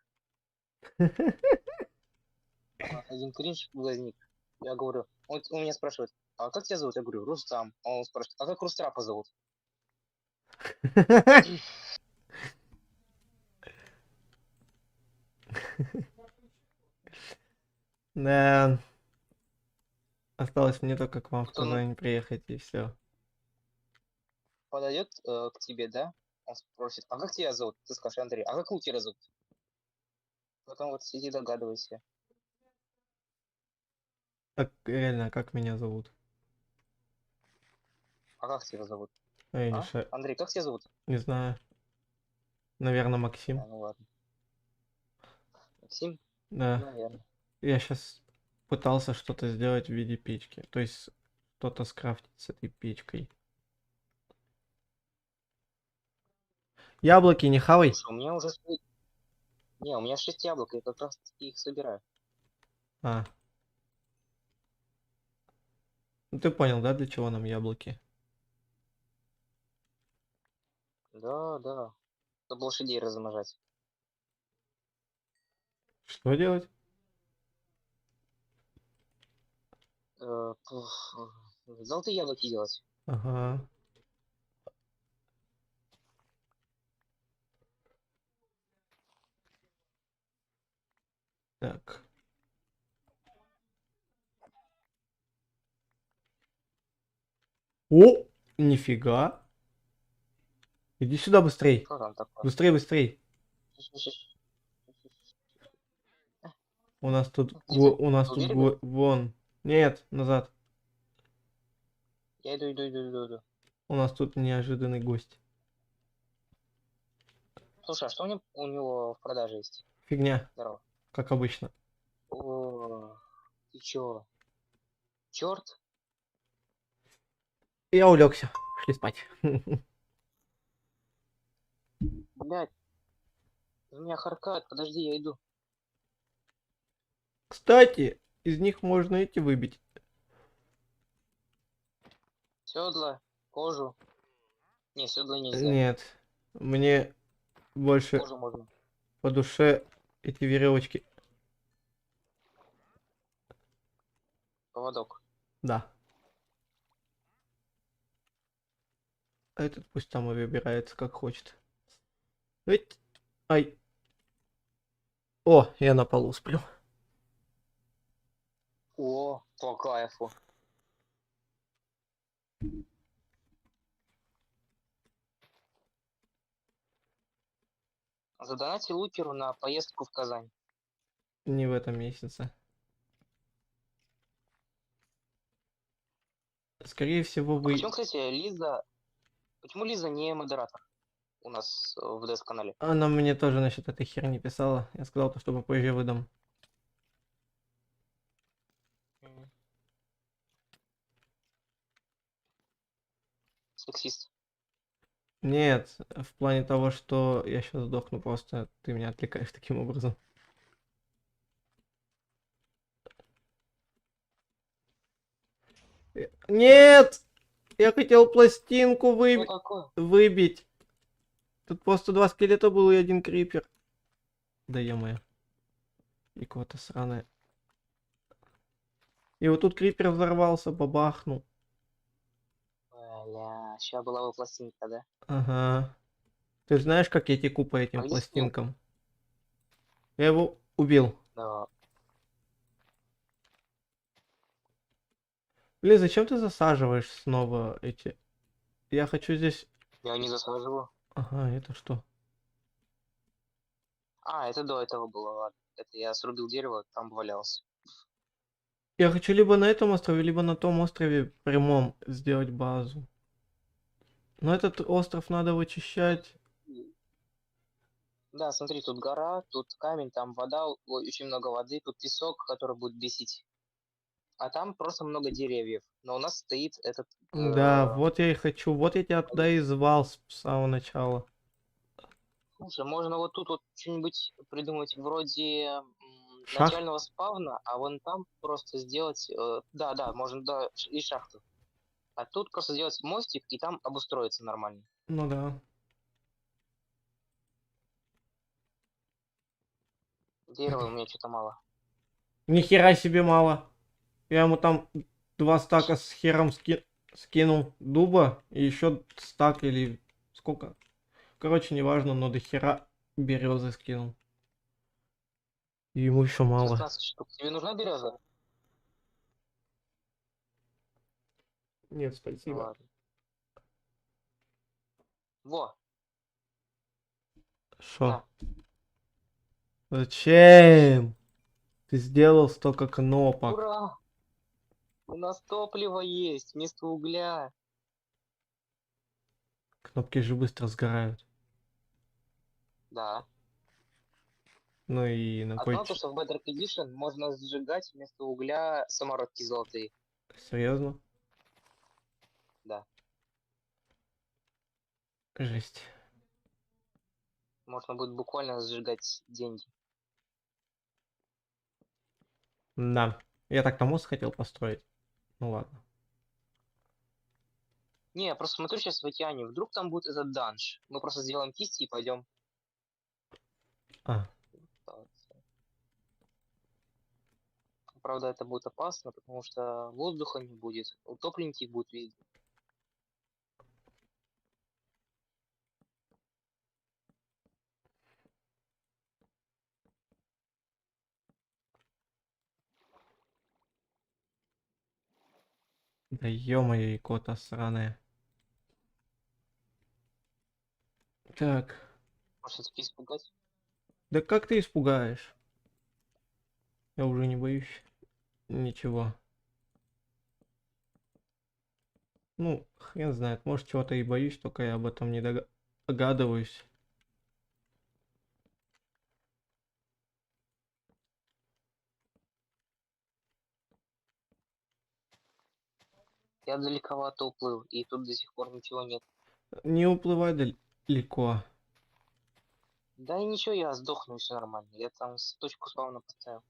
Один кринж возник. Я говорю, он меня спрашивает, а как тебя зовут? Я говорю, Рустам. А он спрашивает, а как Рустрапа зовут? Да, осталось мне только к вам в Вот он Казань приехать и все. подойдет к тебе, да? Он спросит, а как тебя зовут? Ты скажешь, Андрей, а как тебя зовут? Потом вот сиди догадывайся. Так, реально, как меня зовут? А как тебя зовут? Я не, А? ша... Андрей, как тебя зовут? не знаю. Наверное, А, Максим. ну ладно. Максим? Да. Наверное. Я сейчас пытался что-то сделать в виде печки. То есть что-то скрафтить с этой печкой. Яблоки не хавай. Слушай, у меня уже... Не, у меня 6 яблок, я как раз таки их собираю. А, ну ты понял, да, для чего нам яблоки? Да, да. Чтобы лошадей размножать. Что делать? Золотые яблоки делать. Ага. Так. О, нифига. Иди сюда быстрей. Что там такое? Быстрей, быстрей. У нас тут, Где ты? у нас У тут берега? вон. Нет, назад. Я иду, иду, иду, иду, иду. У нас тут неожиданный гость. Слушай, а что у него в продаже есть? Фигня, Здорово. как обычно. О, ты чё? Черт? Я улегся. Шли спать. Блядь, меня харкает. Подожди, я иду. Кстати, из них можно эти выбить. Седла, кожу. Не, седла нельзя. Нет, мне больше Кожу можно. по душе эти веревочки. Поводок. Да. А этот пусть там и выбирается как хочет. Эть. Ай. О, я на полу сплю. О, по кайфу. Задонати лукеру на поездку в Казань. Не в этом месяце. Скорее всего, А почему, вы... кстати, Лиза... Почему Лиза не модератор у нас в ДС-канале? Она мне тоже насчет этой херни писала. Я сказал, что попозже выдам. Сексист. Нет, в плане того, что я сейчас сдохну просто. Ты меня отвлекаешь таким образом. Нет! Я хотел пластинку Что такое? выбить. Тут просто два скелета было и один крипер. Да ё-моё. И кого-то сраное. И вот тут крипер взорвался, бабахнул. Бля, ща была бы пластинка, да? Ага. Ты же знаешь, как я теку по А этим где скин? пластинкам? Я его убил. Да. Блин, зачем ты засаживаешь снова эти... Я хочу здесь... Я не засаживаю. Ага, это что? А, это до этого было, ладно. Это я срубил дерево, там валялся. Я хочу либо на этом острове, либо на том острове прямом сделать базу. Но этот остров надо вычищать. Да, смотри, тут гора, тут камень, там вода, ой, очень много воды, тут песок, который будет бесить. А там просто много деревьев. Но у нас стоит этот... Да, вот я и хочу. Вот я тебя туда и звал с самого начала. Слушай, можно вот тут вот что-нибудь придумать вроде Шахт? начального спавна, а вон там просто сделать... да, да, можно, да, и шахту. А тут просто сделать мостик, и там обустроиться нормально. Ну да. Дерева у меня что-то мало. Ни хера себе мало. Я ему там 2 стака с хером скинул дуба. И еще стак или сколько. Короче, неважно, но до хера березы скинул. И ему еще мало. 16 штук. Тебе нужна береза? Нет, Ну спасибо. ладно. Во, Шо? на. Зачем? Ты сделал столько кнопок. Ура! У нас топливо есть вместо угля. Кнопки же быстро сгорают. Да. Ну и на А кой знал то, что в Bedrock Edition можно сжигать вместо угля самородки золотые? Серьезно? Да. Жесть. Можно будет буквально сжигать деньги. Да. Я так-то мост хотел построить. Ну ладно. Не, я просто смотрю сейчас в океане. Вдруг там будет этот данж. Мы просто сделаем кисти и пойдем. А, Правда, это будет опасно, потому что воздуха не будет. Утопленники будут везде. да ё-моё, икота сраная. Так. Может, все-таки испугать? Да как ты испугаешь? Я уже не боюсь ничего. Ну, хрен знает, может чего-то и боюсь, только я об этом не догадываюсь. Я далековато уплыл, и тут до сих пор ничего нет. Не уплывай далеко. Да и ничего, я сдохну, все нормально. Я там точку спавна поставил.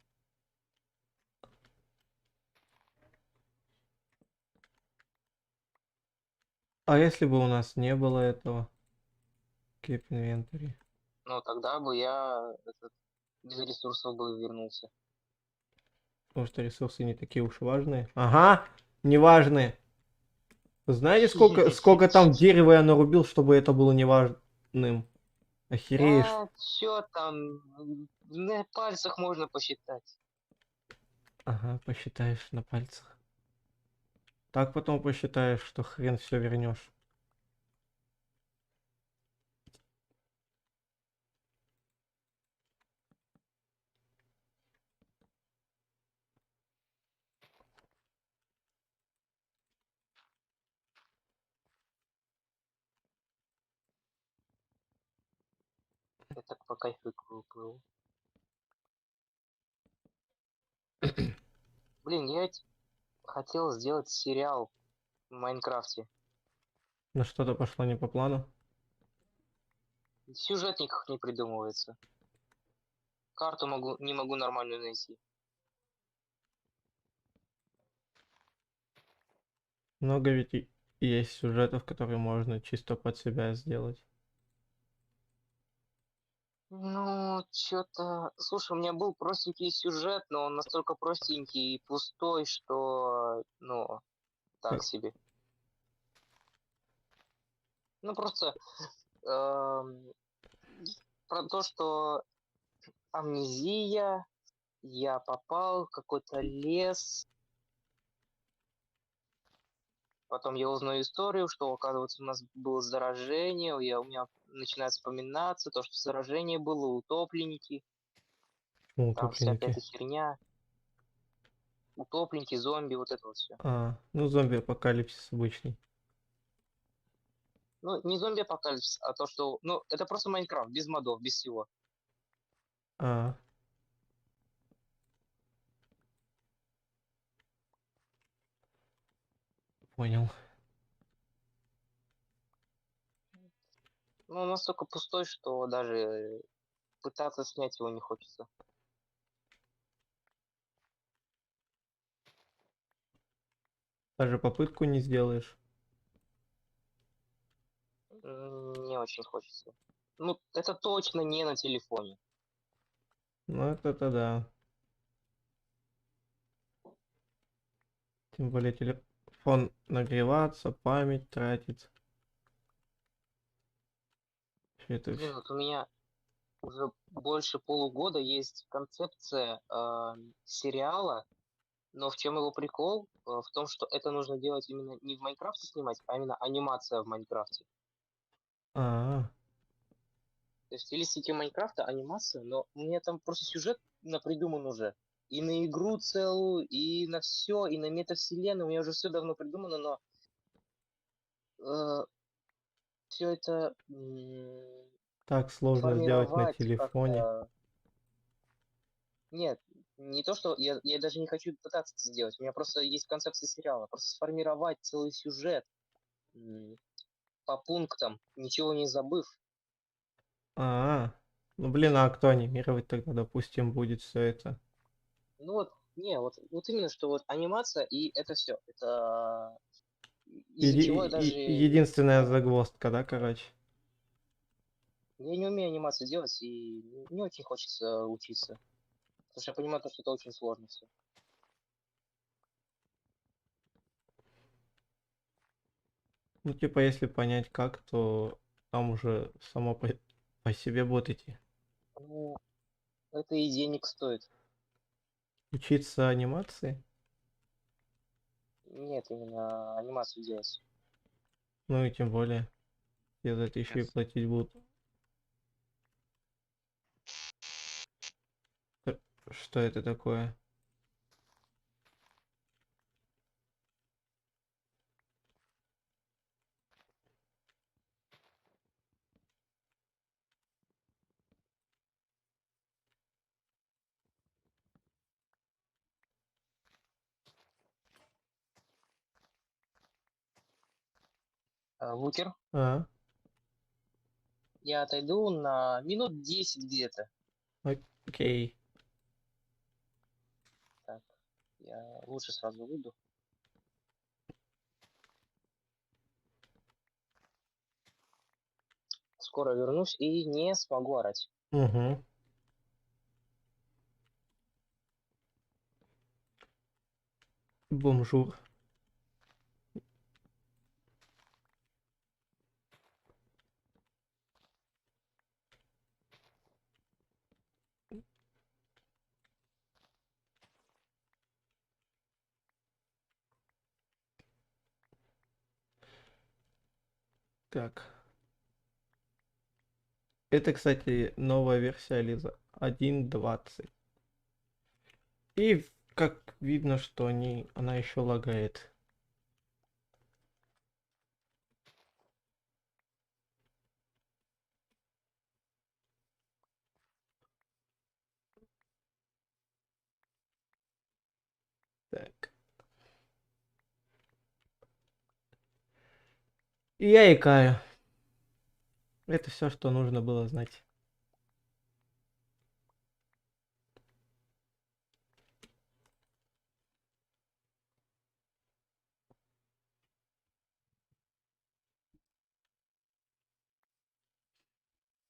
А если бы у нас не было этого? Keep inventory. Но тогда бы я без ресурсов бы вернулся. Потому что ресурсы не такие уж важные. Ага, неважные. Вы знаете, сколько там дерева я нарубил, чтобы это было неважным? Охереешь. Да, все там на пальцах можно посчитать. Ага, посчитаешь на пальцах. Так потом посчитаешь, что хрен все вернешь. Я так по кайфу плыву. Блин, я ведь хотел сделать сериал в Майнкрафте. Но что-то пошло не по плану. Сюжет никак не придумывается. Карту не могу нормально найти. Много ведь и есть сюжетов, которые можно чисто под себя сделать. Ну, что-то... Слушай, у меня был простенький сюжет, но он настолько простенький и пустой, что... Ну, так Э, себе. Ну, просто эм, про то, что амнезия, я попал в какой-то лес, Потом я узнаю историю, что, оказывается, у нас было заражение, у меня начинает вспоминаться то, что заражение было, утопленники, Ну, там всякая утопленники. эта херня, утопленники, зомби, вот это вот все. Ну зомби-апокалипсис обычный. Ну, не зомби-апокалипсис, а то, что... Ну, это просто Майнкрафт, без модов, без всего. А, понял. Ну, он настолько пустой, что даже пытаться снять его не хочется. Даже попытку не сделаешь. Не очень хочется. Ну, это точно не на телефоне. Ну, это да. Тем более телефон нагреваться, память тратит. Всё это Блин, вот у меня уже больше полугода есть концепция сериала, но в чем его прикол? В том, что это нужно делать именно не в Майнкрафте снимать, а именно анимация в Майнкрафте. А, То есть в стилистике Майнкрафта анимация, но у меня там просто сюжет напридуман уже. И на игру целую, и на все, и на метавселенную. У меня уже все давно придумано, но все это так сложно сделать на сформировать телефоне. как-то. Нет, не то, что я даже не хочу пытаться это сделать. У меня просто есть концепция сериала. Просто сформировать целый сюжет м, по пунктам, ничего не забыв. А, ну блин, а кто анимировать тогда, допустим, будет все это? Ну вот, не, вот именно, что вот анимация и это все. Это из-за чего я даже Единственная загвоздка, да, короче? я не умею анимацию делать и не очень хочется учиться. Потому что я понимаю, то, что это очень сложно все. Ну, типа, если понять как, то там уже само по себе будет идти. Ну, это и денег стоит. Учиться анимации? Нет, именно анимацию делать. Ну и тем более, тебе за это еще и платить будут. Что это такое? Лукер, А, я отойду на минут 10 где-то. окей. Так, я лучше сразу выйду. Скоро вернусь и не смогу орать. Угу. Бомжур. Так. Это, кстати, новая версия Лиза 1.20. И как видно, что она еще лагает. Так. И я икаю. Это все, что нужно было знать.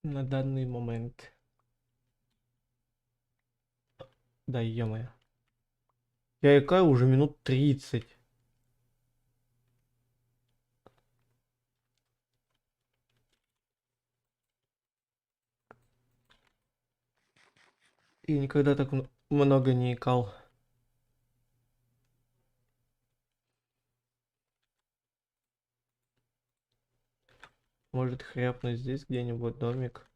На данный момент. Да, ё-моё. Я икаю уже минут 30. И никогда так много не икал. Может хряпнуть здесь где-нибудь домик.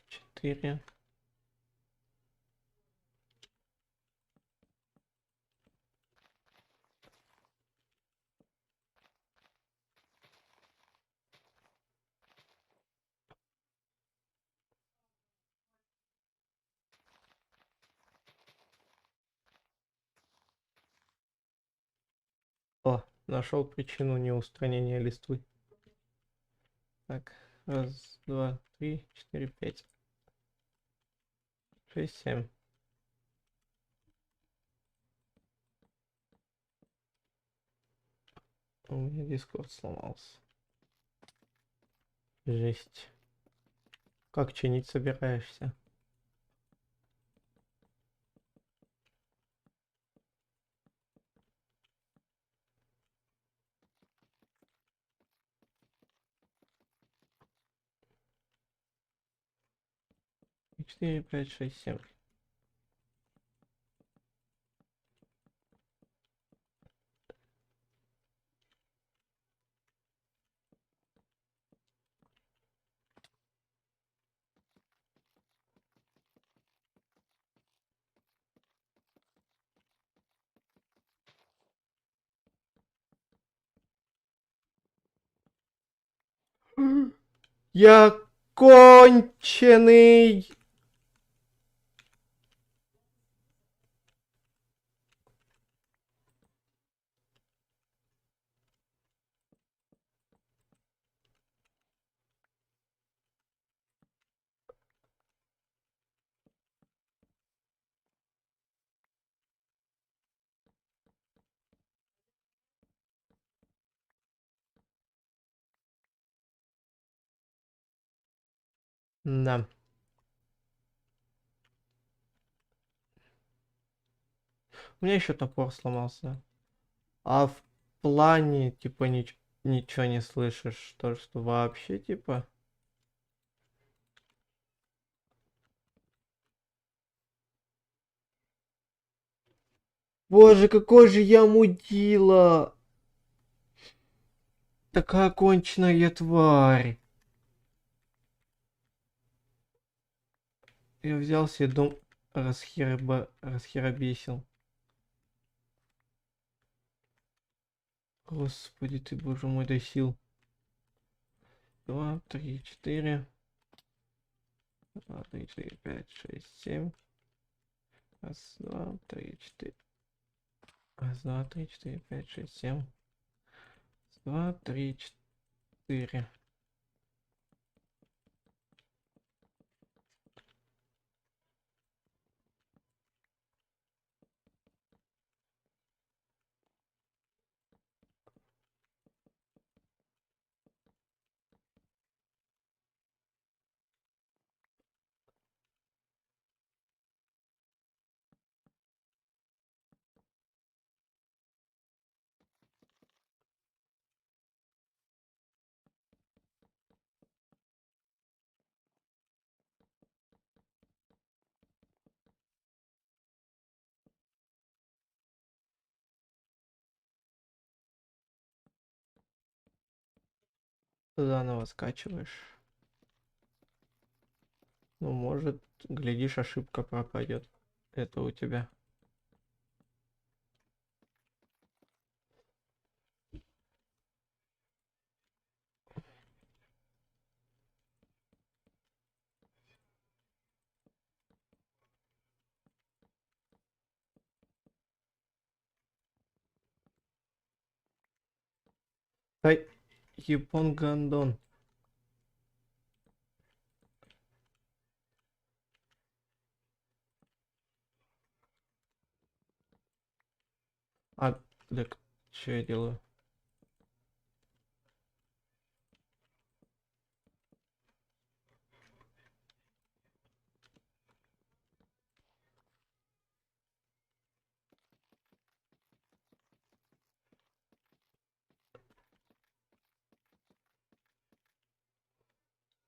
Четыре. О, нашел причину неустранения листвы. Так, раз, два, три, четыре, пять, шесть, семь. У меня дискорд сломался. Жесть. Как чинить собираешься? Четыре, пять, шесть, семь. Я конченый. Да. У меня еще топор сломался. А в плане, типа, ничего не слышишь. То, что вообще, типа... Боже, какой же я мудила! Такая конченая тварь. Я взял себе дом расхеробесил. Господи ты, боже мой, до сил. Два, три, четыре. Два, три, четыре, пять, шесть, семь. Раз, два, три, четыре. Раз, два, три, четыре, пять, шесть, семь. Раз, два, три, четыре. Заново скачиваешь. Ну, может, глядишь, ошибка пропадет. Это у тебя. Ай, Япон Гандон. А, так, что я делаю?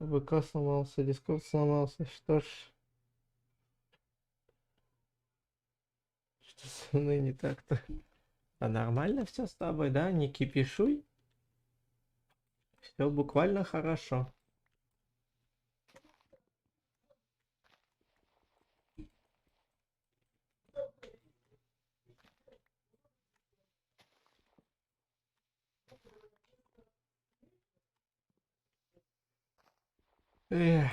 ВК сломался, Дискорд сломался. Что ж... Что Ну и не так-то. А нормально все с тобой, да? Не кипишуй. Все буквально хорошо. Эх,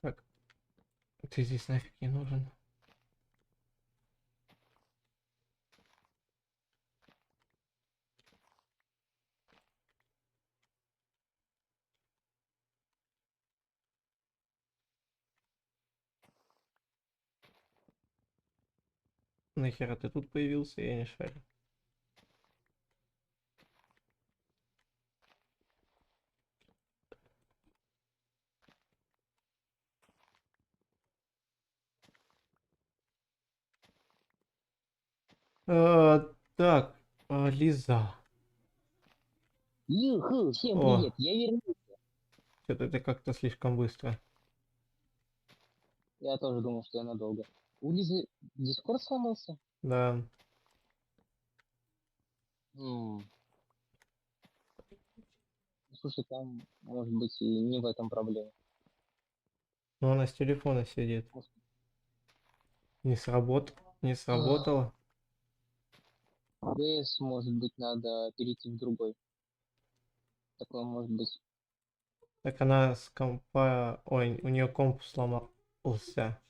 так, ты здесь нафиг не нужен. Нахера ты тут появился, я не шарю. Так, Лиза. Юху, всем О, привет, я вернулся. что-то ты как-то слишком быстро. Я тоже думал, что я надолго. У Лизы Дискорд сломался? Да, М, Слушай, там, может быть, и не в этом проблема. но она с телефона сидит. Может, Не ах, сработало. ГС, может быть, надо перейти в другой. Такое может быть. Так она с компа... Ой, у нее комп сломался.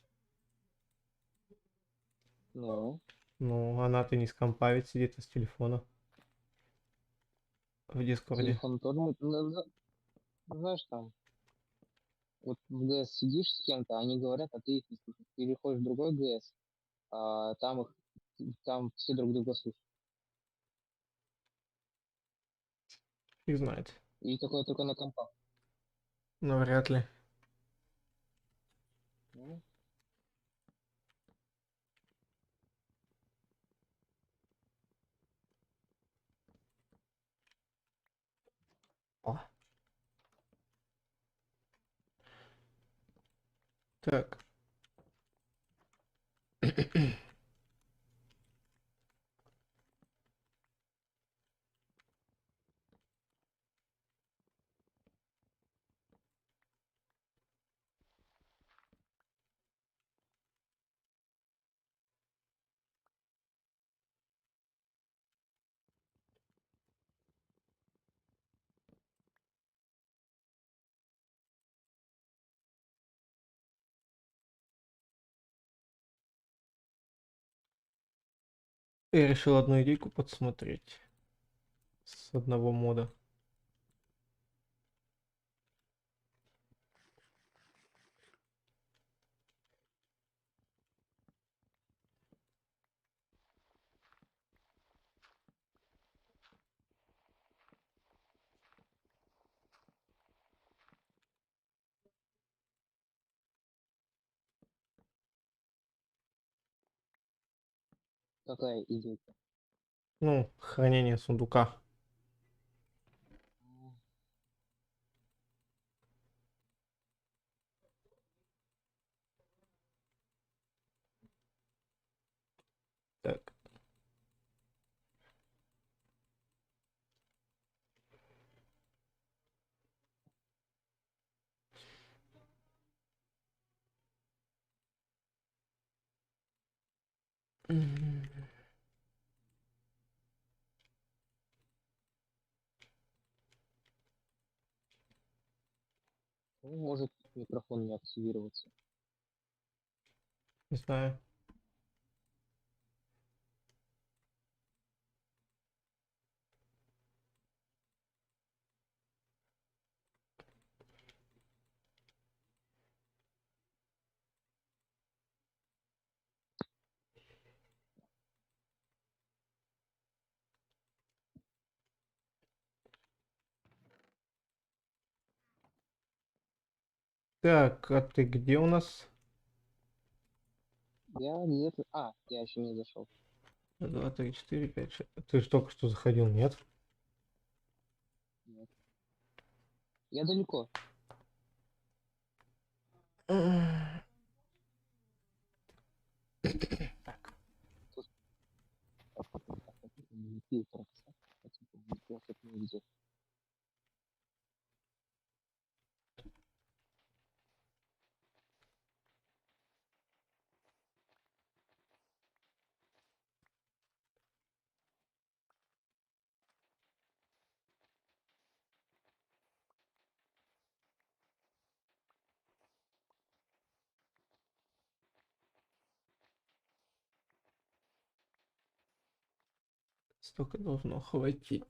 Ну, Ну, она-то не с компа ведь сидит, а с телефона. В Дискорде. телефон тоже. Знаешь, там, вот в ГС сидишь с кем-то, они говорят, а ты их не слушаешь. Переходишь в другой ГС, а там все друг друга слушают. Фиг знает. И такое только на компах. Но вряд ли. Ну, О. Так. Я решил одну идейку подсмотреть. С одного мода. какая идея? Ну, хранение сундука. Так. М, Ну, может микрофон не активироваться. Не знаю. Так, а ты где у нас? Я где-то... А, я еще не зашел. 2, 3, 4, 5, 6. Ты же только что заходил, нет? Нет. Я далеко. Так. Тут... Фильтр. Чтобы не видел. Столько должно хватить.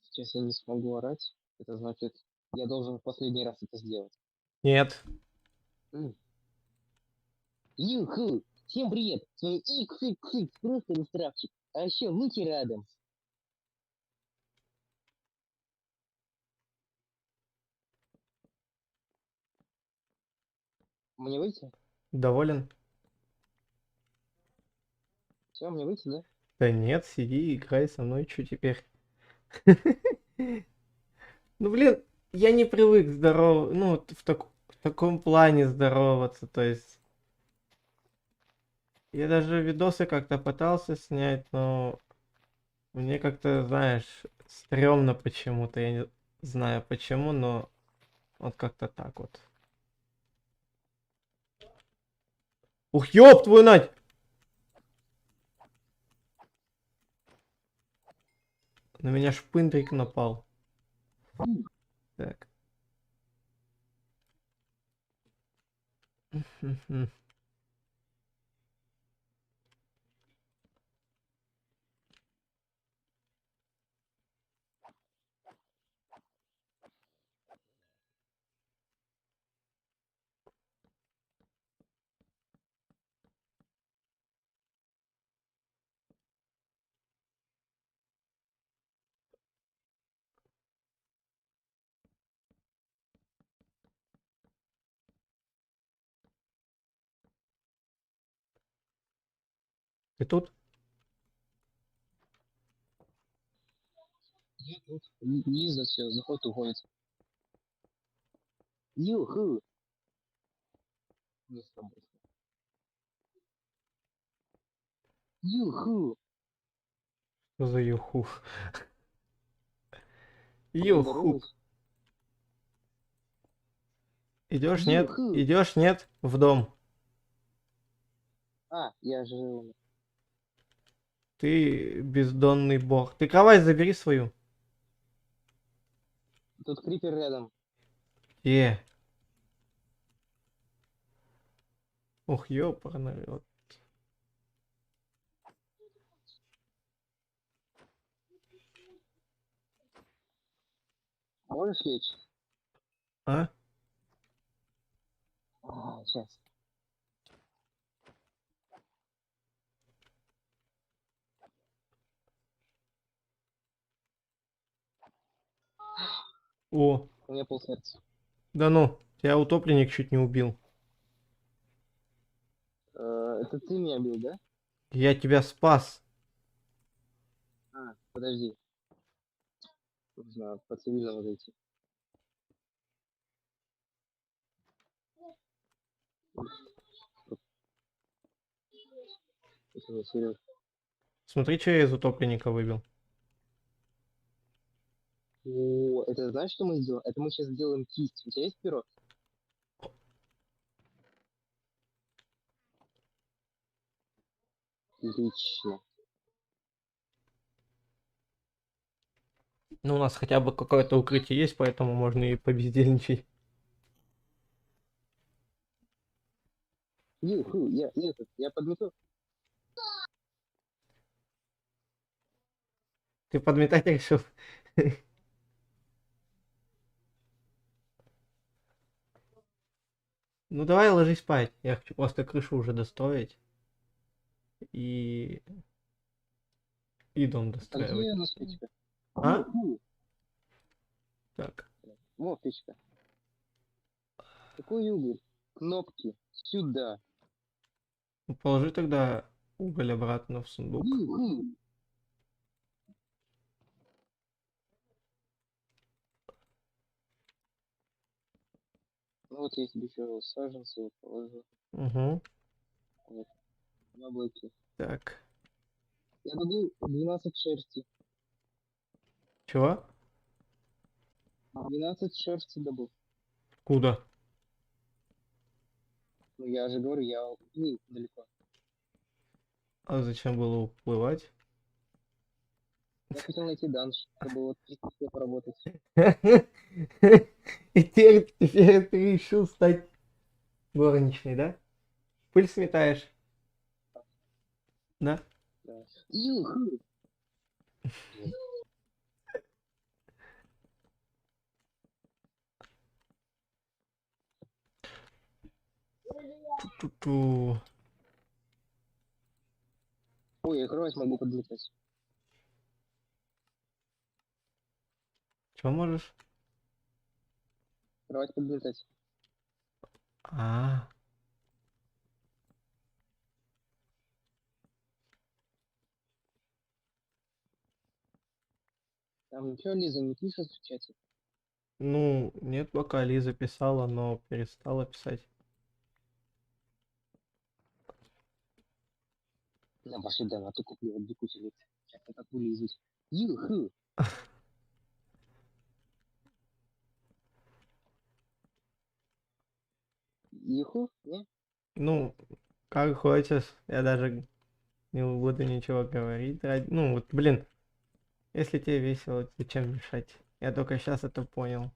Сейчас я не смогу орать. Это значит, я должен в последний раз это сделать. Нет. Юху! Всем привет! С вами XXX, просто иллюстравчик. А еще Луки рядом. Мне выйти? Доволен? Все, мне выйти, да? Да нет, сиди, играй со мной, что теперь? Ну, блин, я не привык ну, в таком плане здороваться, то есть... Я даже видосы как-то пытался снять, но мне как-то, знаешь, стрёмно почему-то, я не знаю почему, но вот как-то так вот. Ух, ёб твою нать! На меня шпындрик напал. Так. Ты тут? Я тут. Лиза все, заходит, уходит. Юху! Не сработало. Юху! Что за юху? Юху. Поздороваюсь. Идешь, нет? Юху! Идешь, нет? В дом. А, я же... Ты бездонный бог. Ты кровать забери свою. Тут крипер рядом. Е. Ух, ёпарный рот. Можешь лечь? А? А, сейчас. О, У меня полсердца. да ну, тебя утопленник чуть не убил. Это ты меня бил, да? Я тебя спас. А, подожди. Нужно по цивильному зайти. Это Сереж. Смотри, что я из утопленника выбил. О, это знаешь, что мы сделаем? Это мы сейчас сделаем кисть. У тебя есть перо? Отлично. Ну, у нас хотя бы какое-то укрытие есть, поэтому можно и побездельничать. Юху, я подмету. Ты подметать решил? Ну давай ложись спать. Я хочу просто крышу уже достроить. И... И дом А где достраивать. у нас печка? А? Фу, Так. вот печка. Какой уголь? Кнопки. Сюда. Ну, положи тогда уголь обратно в сундук. Фу. Ну вот я тебе еще саженцы вот положу. Угу. Вот, яблоки. Так. Я добыл 12 шерсти. Чего? 12 шерсти добыл. Куда? Ну я же говорю, я уплыл далеко. А зачем было уплывать? Я хотел найти данж, чтобы вот 30 лет поработать. И теперь ты решил стать горничной, да? Пыль сметаешь, да? Да. Юху. Ту-ту. Ой, я кровать могу подлетать. Чего можешь? Кровать подлетать. А, Там ничего Лиза не пишет в чате? ну, нет, пока Лиза писала, но перестала писать. На пошли да, а то куплю вот дикусь лет. Сейчас я так вылизать. Юху. Юху? Не? Ну, как хочешь, я даже не буду ничего говорить. Ну, вот, блин, если тебе весело, зачем мешать? Я только сейчас это понял.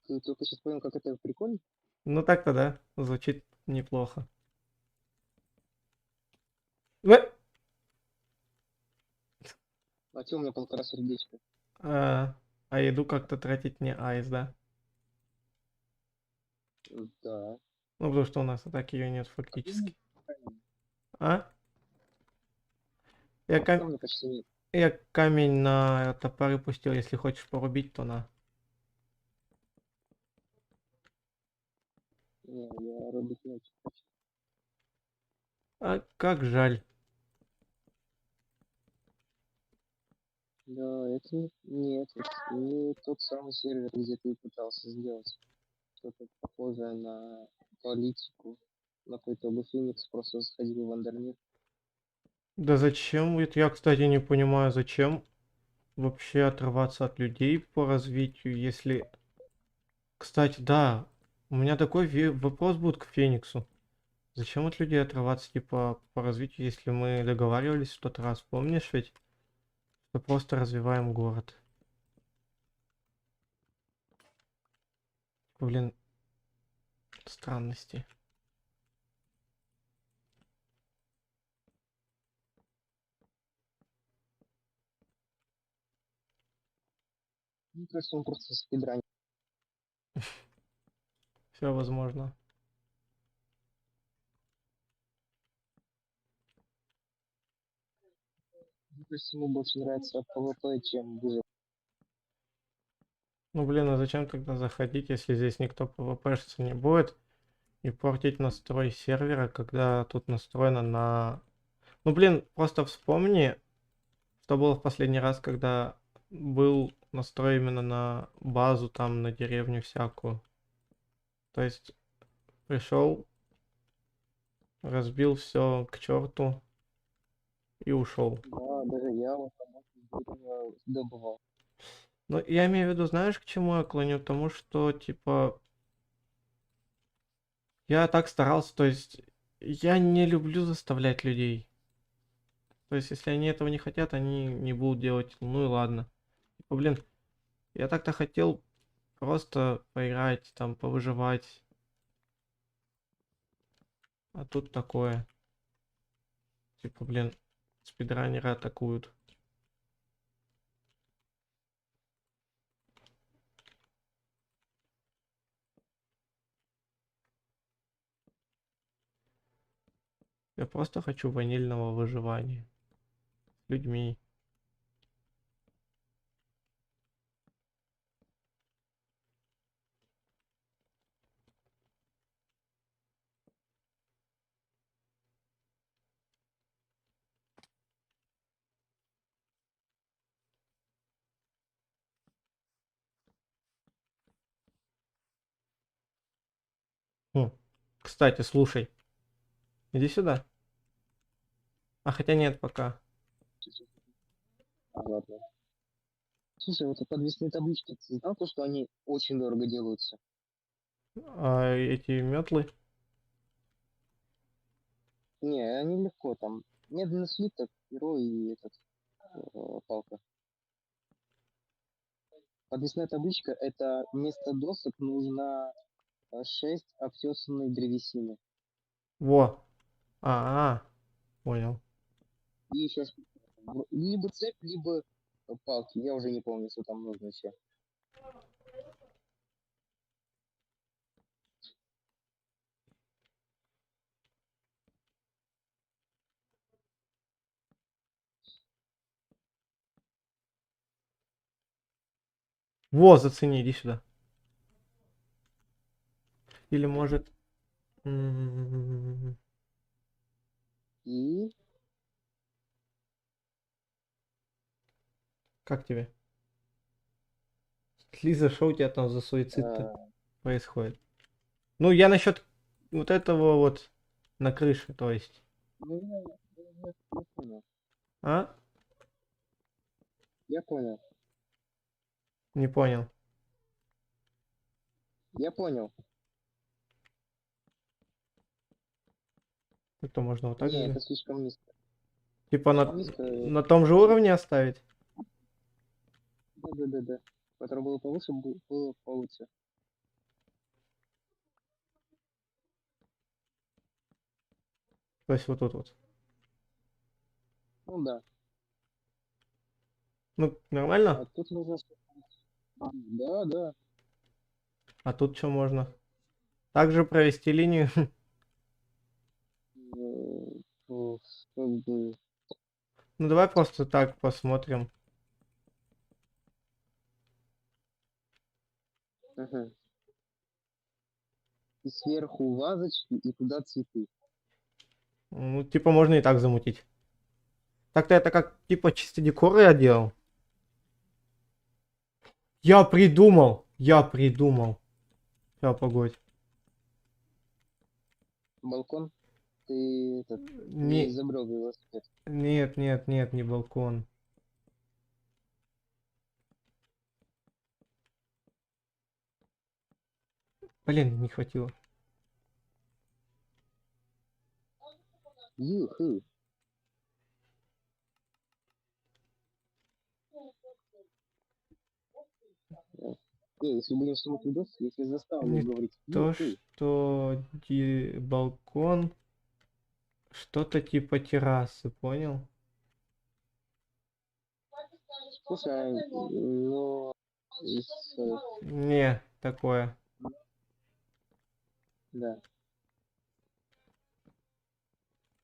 Ты только сейчас понял, как это прикольно? Ну так-то да, звучит неплохо. Вэ! А че у меня полтора сердечка? А еду как-то тратить не айс, да? Да. Ну, потому что у нас так ее нет А ты не фактически. камень. А? Я, кам... Камня почти нет. я камень на топоры пустил, если хочешь порубить, то на. Не, я робот не очень хочу. А как жаль. Да, это нет, это не тот самый сервер, где ты пытался сделать что-то похожее на политику. На какой-то бы Феникс просто сходил в Андермир. Да зачем? Вот я, кстати, не понимаю, зачем вообще отрываться от людей по развитию, если... Кстати, да, у меня такой вопрос будет к Фениксу. Зачем от людей отрываться, типа, по развитию, если мы договаривались в тот раз, помнишь ведь, что просто развиваем город? Блин, странности. Мне кажется, он просто спидранит. Все возможно. Мне кажется, ему больше нравится PvP, чем выживать. Ну блин, а зачем тогда заходить, если здесь никто пвпшиться не будет? И портить настрой сервера, когда тут настроено на... Ну блин, просто вспомни, что было в последний раз, когда был настрой именно на базу, там, на деревню всякую. То есть пришел, разбил все к черту и ушел. Да, даже я вот там очень добывал. Но я имею в виду, знаешь, к чему я клоню? К тому, что, типа, я так старался, то есть я не люблю заставлять людей. То есть, если они этого не хотят, они не будут делать. Ну и ладно. Типа, блин, я так-то хотел просто поиграть, там, повыживать. А тут такое. Типа, блин, спидранеры атакуют. Я просто хочу ванильного выживания. С людьми. Кстати, слушай. Иди сюда. А хотя нет, пока. Ладно. Слушай, вот подвесные таблички, ты знал то, что они очень дорого делаются? А эти метлы? Не, они легко, там медленный слиток, перо и этот, палка. Подвесная табличка — это вместо досок нужно 6 обтесанной древесины. Во. Понял. И еще либо цепь, либо палки. Я уже не помню, что там нужно еще. Во, зацени, иди сюда. Или может... м, И Как тебе? Лиза, что у тебя там за суицид-то э, происходит? Ну, я насчет вот этого вот на крыше, то есть. ну, я понял. А? Я понял. Не понял. Я понял. Это можно вот так Не, это сделать. слишком низко. Типа Слишком низко. на том же уровне оставить? Да. Которое было повыше, было получше. То есть вот тут вот. Ну да. Ну, А нормально? тут нужно... Да. А тут что можно? Также провести линию. Как бы... Ну, давай просто так посмотрим. Ага. И сверху вазочки, и туда цветы. Ну, типа можно и так замутить. Так-то это как типа чисто декор я делал. Я придумал. Сейчас, погодь. Балкон. Ты этот, не Не, изобрел велосипед. нет, не балкон. Блин, не хватило. Юху. Если будем смотреть видос, я тебя заставлю Не говорить то, юху. что балкон, что-то типа террасы, понял? Слушай, но из, Не, такое. да.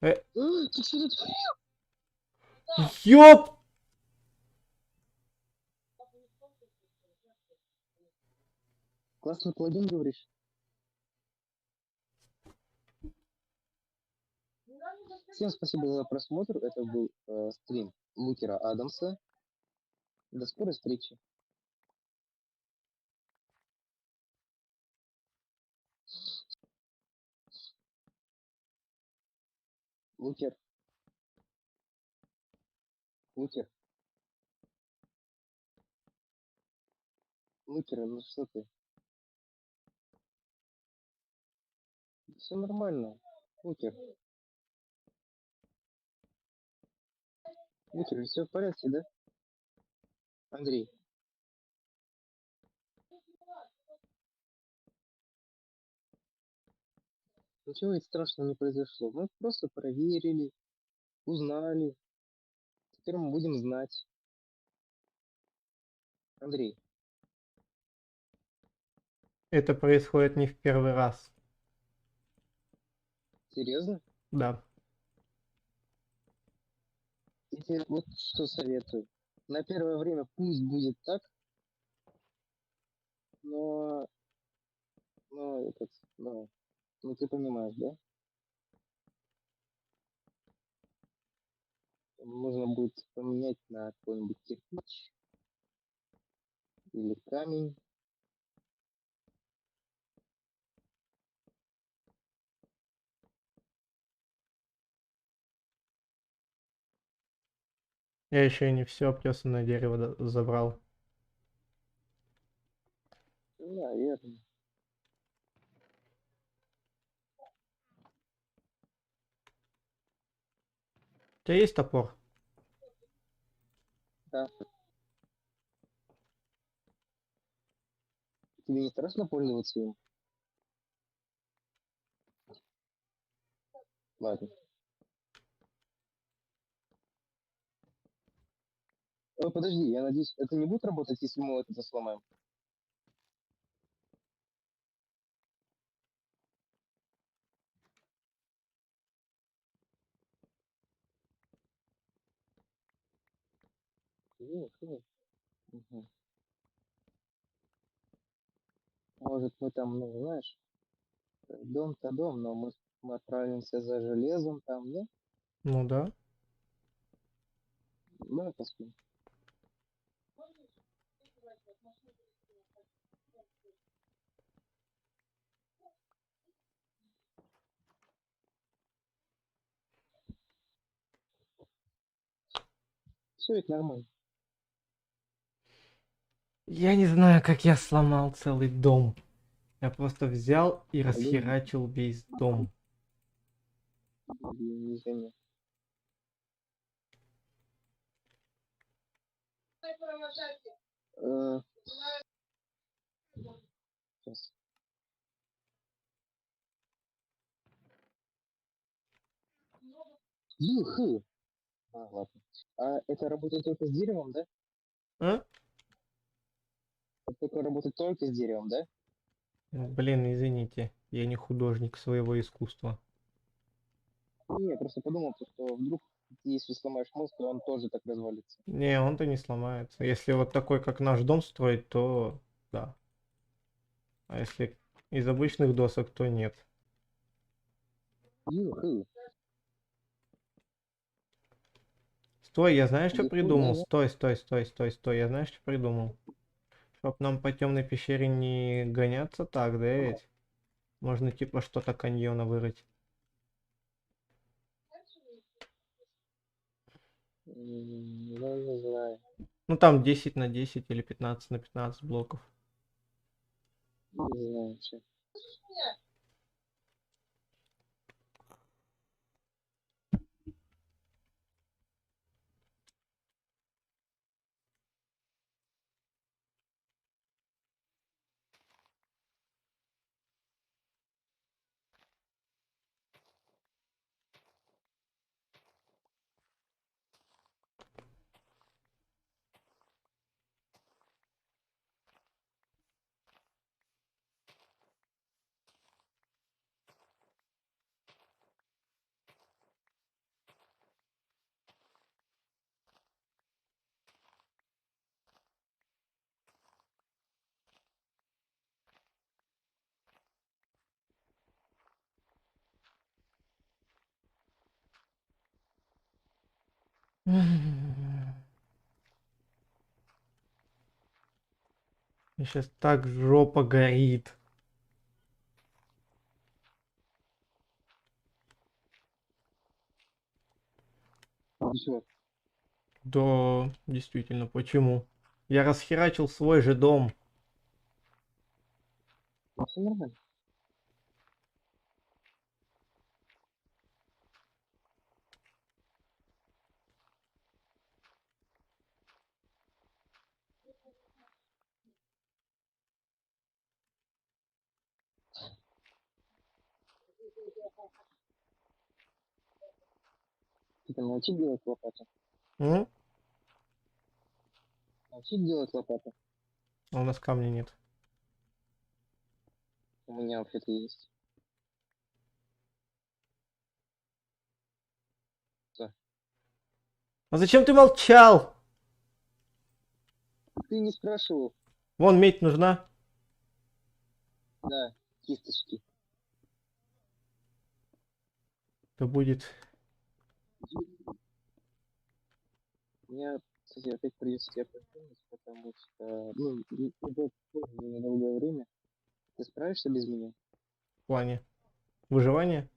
Э, Ты что тут? ёп! Классный плагин, говоришь? Всем спасибо за просмотр. Это был стрим Лукера Адамса. До скорой встречи. Лукер, Лукер, Лукер, ну что ты? Все нормально. Лукер, Лукер, все в порядке, да? Андрей, ничего ведь страшного не произошло. Мы просто проверили, узнали. Теперь мы будем знать. Андрей, Это происходит не в первый раз. серьезно? Да. тебе вот что советую. На первое время пусть будет так, но, да, ну ты понимаешь, да? Нужно будет поменять на какой-нибудь кирпич или камень. Я еще и не все обтесанное дерево забрал. Наверное. У тебя есть топор? Да. Тебе не страшно пользоваться им? Ладно. Подожди, я надеюсь, это не будет работать, если мы это сломаем? Мгм. Может, мы там, ну, знаешь, дом-то дом, но мы отправимся за железом там, да? Ну да. Давай посмотрим. Все ведь нормально. Я не знаю, как я сломал целый дом. Я просто взял и Блин, расхерачил весь дом. извини. Э, Щас. Юху. Ладно. А это работает только с деревом, да? А? Это только работает только с деревом, да? Блин, извините, я не художник своего искусства. Не, я просто подумал, что вдруг если сломаешь мост, то он тоже так развалится. Не, он-то не сломается. Если вот такой, как наш дом строить, то да. А если из обычных досок, то нет. Юху. Стой, я знаешь, что Юху, придумал? да-да. Стой, стой, стой, стой, стой. Я знаешь, что придумал? Чтоб нам по темной пещере не гоняться так, да ведь? Можно типа что-то каньона вырыть. Ну, не знаю. Ну там 10 на 10 или 15 на 15 блоков. Не знаю, чё. Мне сейчас так жопа горит. Чё? Да, действительно, почему? Я расхерачил свой же дом. Все нормально. Типа научить делать лопату. М? Научить делать лопату. А у нас камня нет. У меня вообще-то есть. Да. А зачем ты молчал? Ты не спрашивал? Вон, медь нужна. Да, кисточки. То будет. Мне, кстати, опять придется тебя покинуть, потому что, ну, идет тоже недолгое время. Ты справишься без меня? В плане выживания.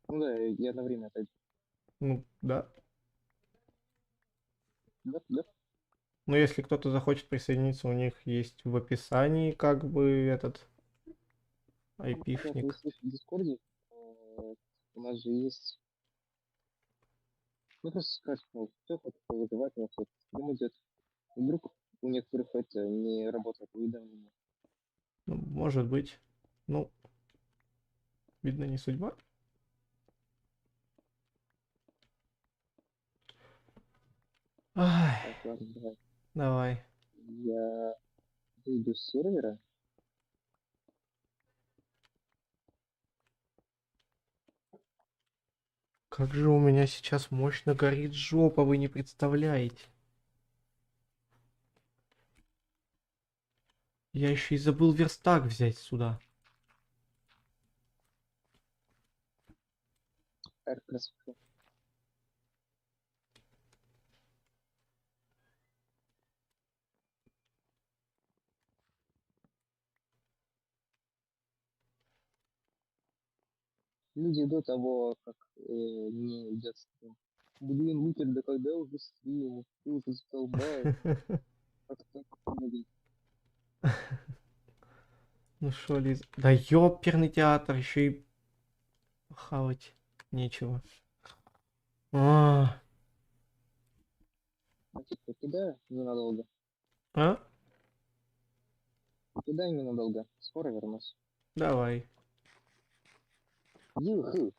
Ну да, я на время отойду. Ну, да. Да, да. Но если кто-то захочет присоединиться, у них есть в описании как бы этот Как вы айпишник. слышите в Дискорде, у нас же есть. Ну просто скажешь, мол, кто хочет вызывать нас, вот, стрим идет. Вдруг у некоторых это не работает уведомление. Ну, может быть. Ну, видно, не судьба. Ай, Так, ладно, давай. давай. Я выйду с сервера. Как же у меня сейчас мощно горит жопа, вы не представляете. Я еще и забыл верстак взять сюда. Так, красота. Люди до того, как не идет стрим. Блин, Лукер, да когда уже стрим? Ты уже задолбал. Как так будет? Ну шо, Лиз? Да ёперный театр, еще и хавать нечего. А, А типа, кидай ненадолго. а? Кидай ненадолго. Скоро вернусь. Давай. Юху.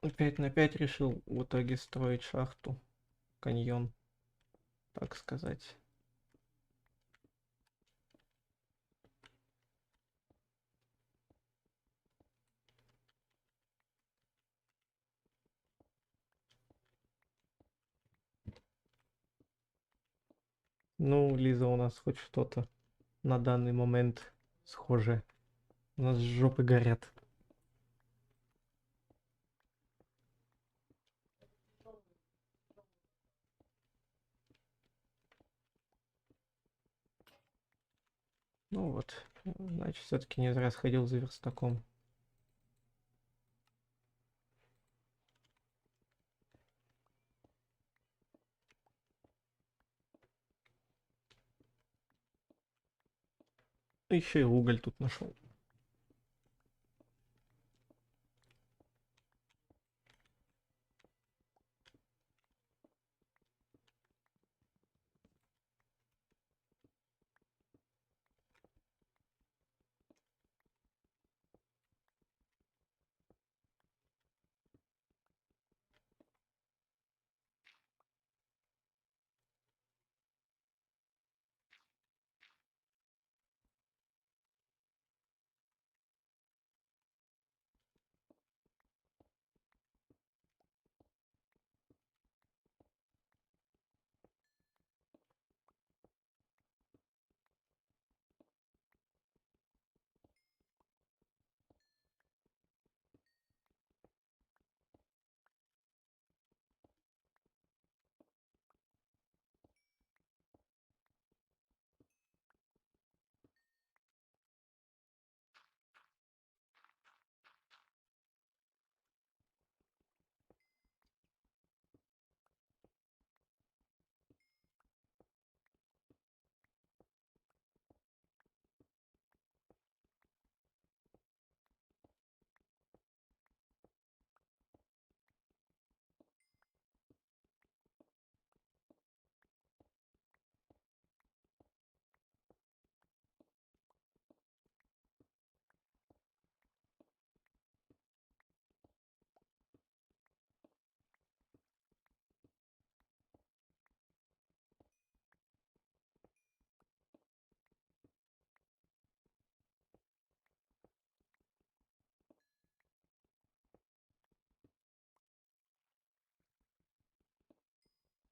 Опять на 5 решил в итоге строить шахту. Каньон, так сказать. Ну, Лиза, у нас хоть что-то на данный момент схожее. У нас жопы горят. Ну вот, значит, все-таки не зря сходил за верстаком. Еще и уголь тут нашел.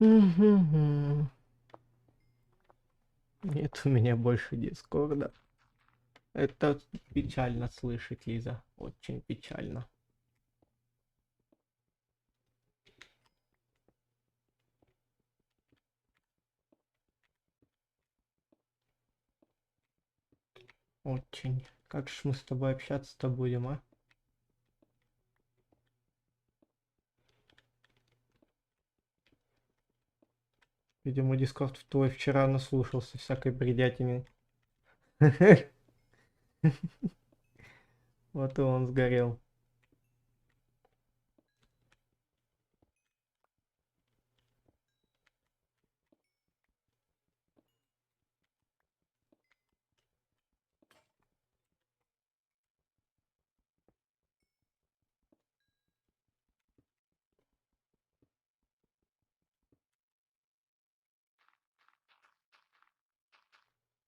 Мгм. Нет у меня больше Дискорда. Это печально слышать, Лиза. Очень печально. Очень. Как же мы с тобой общаться-то будем, а? Видимо, Дискорд твой вчера наслушался всякой бредятины. Вот и он сгорел.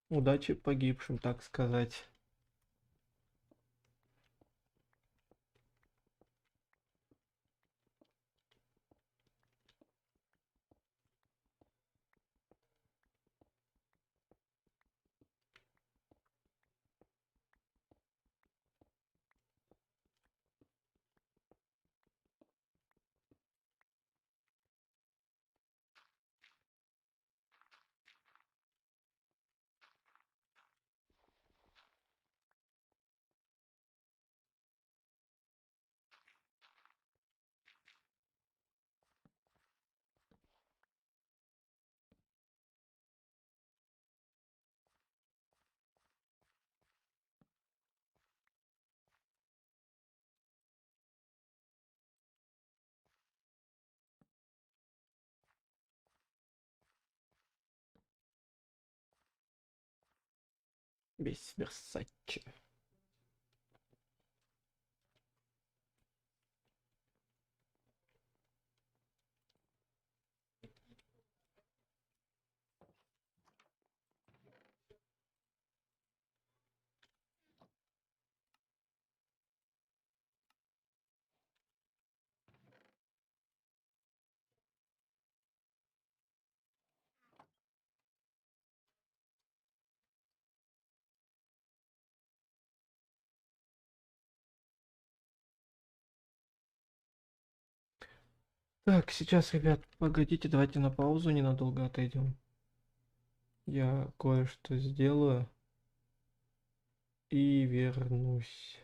Удачи погибшим, так сказать. Весь Версаче. Так, сейчас, ребят, погодите, давайте на паузу ненадолго отойдем. Я кое-что сделаю и вернусь.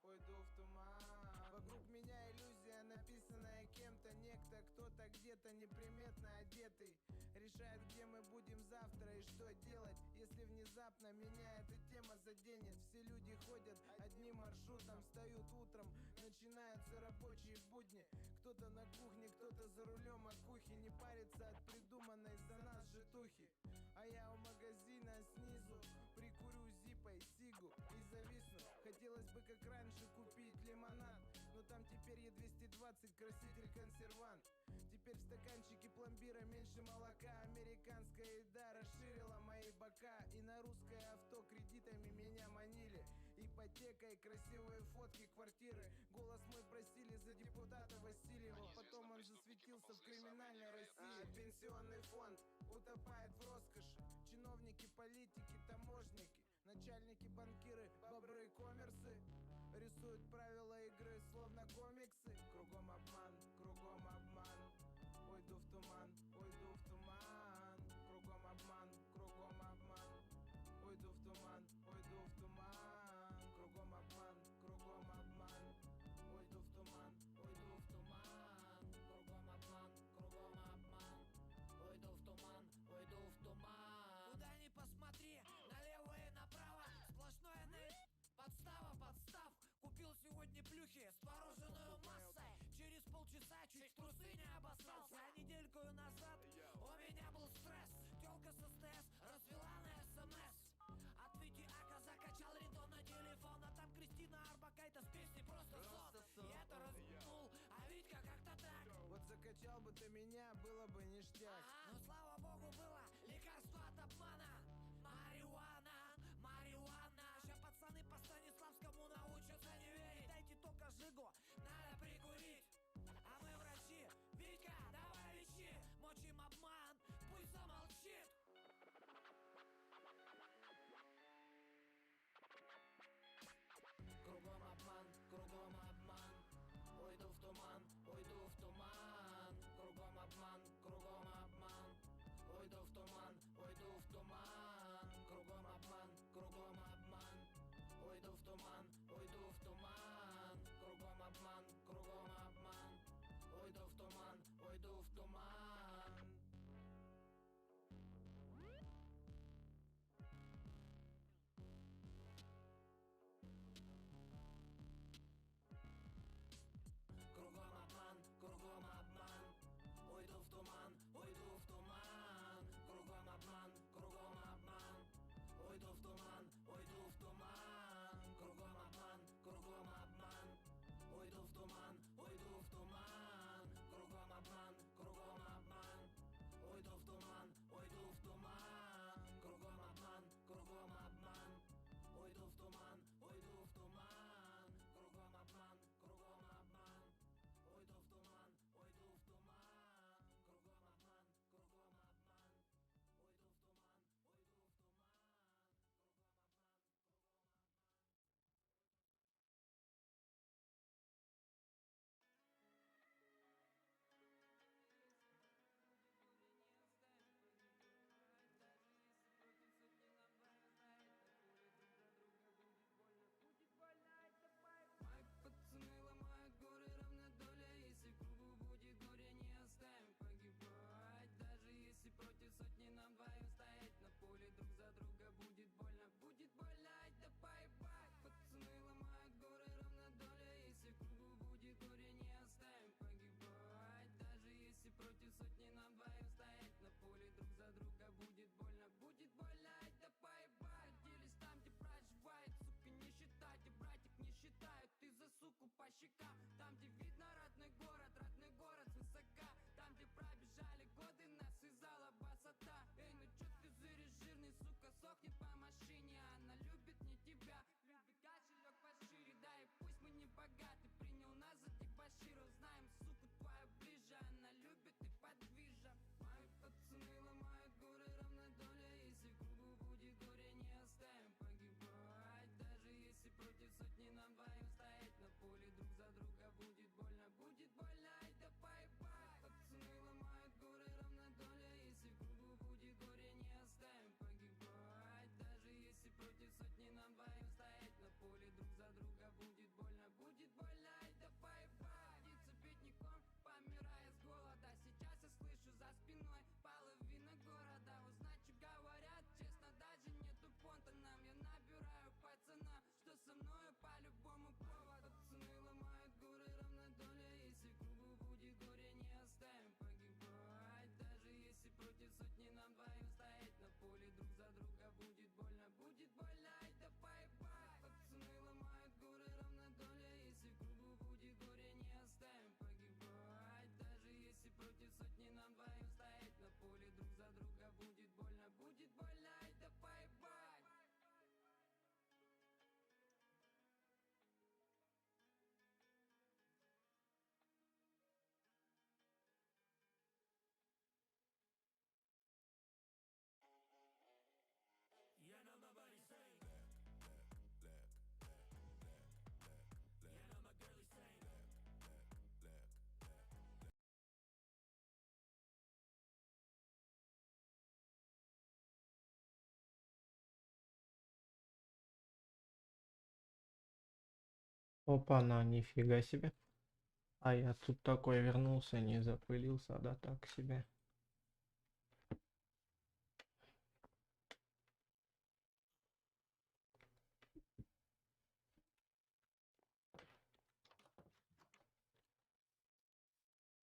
уйду в туман. Вокруг меня иллюзия, написанная кем-то. Некто, кто-то где-то неприметно одетый решает, где мы будем завтра и что делать, если внезапно меня эта тема заденет. Все люди ходят одним маршрутом, встают утром, начинаются рабочие будни. Кто-то на кухне, кто-то за рулем от кухни, не парится от придуманной за нас житухи. А я у магазина снизу прикурю зипой сигу и зависну. Хотелось бы как раньше купить лимонад, но там теперь Е220 краситель консервант. Теперь в стаканчике пломбира меньше молока. Американская еда расширила мои бока, и на русское авто кредитами меня манили. Ипотека и красивые фотки квартиры. Голос мой просили за депутата Васильева, потом он засветился в криминальной России. Пенсионный фонд утопает в роскоши. Чиновники, политики, таможники, начальники, банкиры, бобры, коммерсы рисуют правила игры, словно комиксы. Кругом обман, кругом обман. Уйду в туман, уйду в туман. Кругом обман, кругом обман. Уйду в туман, уйду в туман. Кругом обман, кругом обман. Уйду в туман, уйду в туман. Кругом обман, кругом обман. Уйду в туман, уйду в туман. Куда ни посмотри, налево и направо сплошное подстава, подстав. Купил сегодня плюхи с твороженую массой. Через полчаса чуть в трусы не обоссался. А недельку назад у меня был стресс. Тёлка со СТС развела на СМС. От Витиака закачал рингтон на телефон, а там Кристина Арбакайте с песней «Просто сон». Я это разнул, а Витька как-то так. Вот закачал бы ты меня, было бы ништяк. Но слава богу было лекарство от обмана. Марихуана, марихуана. Сейчас пацаны по Станиславскому научатся не верить. Дайте только жигу, надо прикурить. А мы врачи, Витька, давай лечи. Мочим обман, пусть замолчит. Кругом обман, кругом обман. Уйду в туман, уйду в туман. Кругом обман, кругом обман. Уйду в туман, уйду в туман. Опа-на, нифига себе. А я тут такой вернулся, не запылился, да так себе.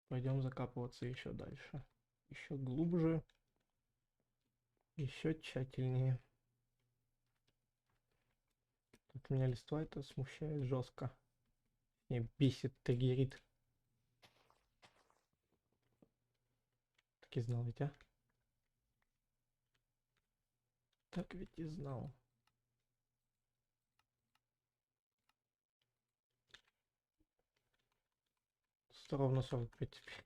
Пойдем закапываться еще дальше. Еще глубже. Еще тщательнее. Так меня листва это смущает жестко. Меня бесит, триггерит. Так и знал ведь, а? Так ведь и знал. Ровно 45 теперь.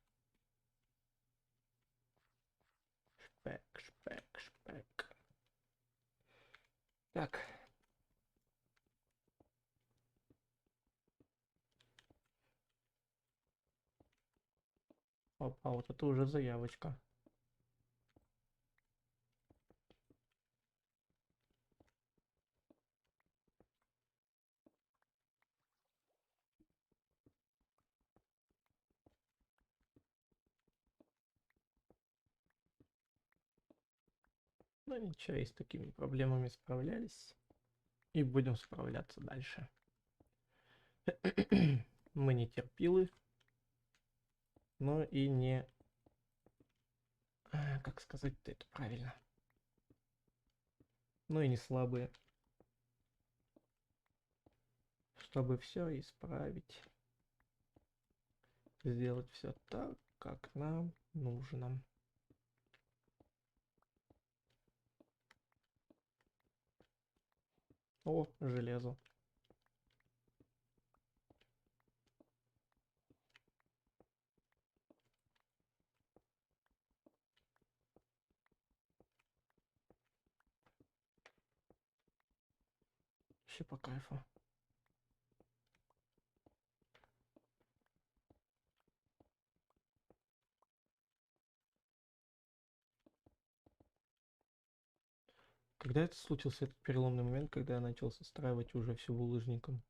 Шпек, шпек, шпек. Так. Опа, вот это уже заявочка. Ну ничего, и с такими проблемами справлялись. И будем справляться дальше. Мы не терпилы, но и не... Как сказать-то это правильно? Ну и не слабые. Чтобы все исправить. Сделать все так, как нам нужно. О, железо. Вообще по кайфу. Когда это случился, этот переломный момент, когда я начал состраивать уже все булыжником?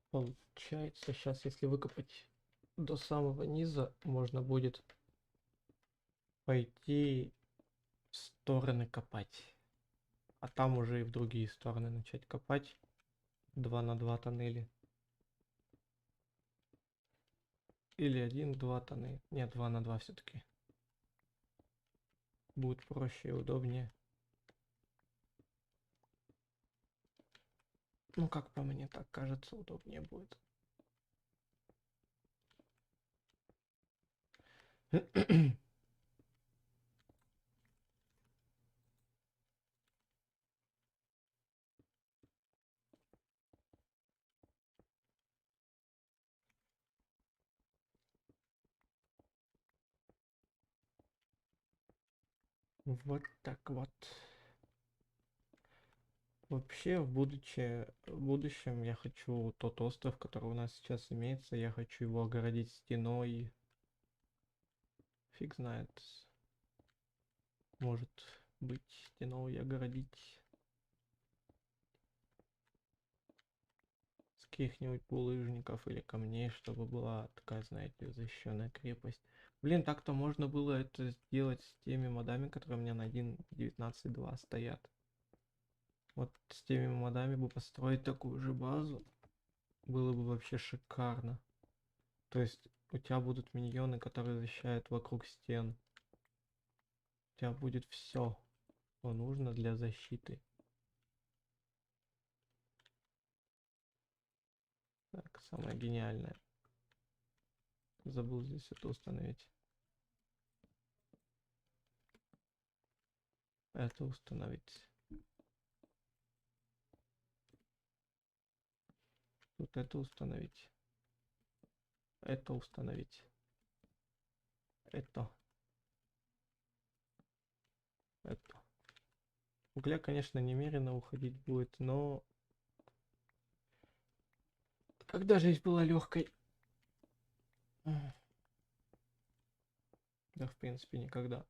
Получается, сейчас, если выкопать до самого низа, можно будет пойти в стороны копать. А там уже и в другие стороны начать копать. 2 на 2 тоннели. Или 1-2 тоннеля. Нет, 2 на 2 все-таки. Будет проще и удобнее. Ну, как по мне, так кажется, удобнее будет. Вот так вот. Вообще, в будущем я хочу тот остров, который у нас сейчас имеется, я хочу его огородить стеной. Фиг знает. Может быть, стеной огородить с каких-нибудь булыжников или камней, чтобы была такая, знаете, защищенная крепость. Блин, так-то можно было это сделать с теми модами, которые у меня на 1.19.2 стоят. Вот с теми модами бы построить такую же базу. было бы вообще шикарно. То есть у тебя будут миньоны, которые защищают вокруг стен. У тебя будет все, что нужно для защиты. Так, самое гениальное. Забыл здесь это установить. Это установить. Тут это установить. Это установить. Это. Это. Угля, конечно, немерено уходить будет, но когда жизнь была легкой? Да, в принципе, никогда.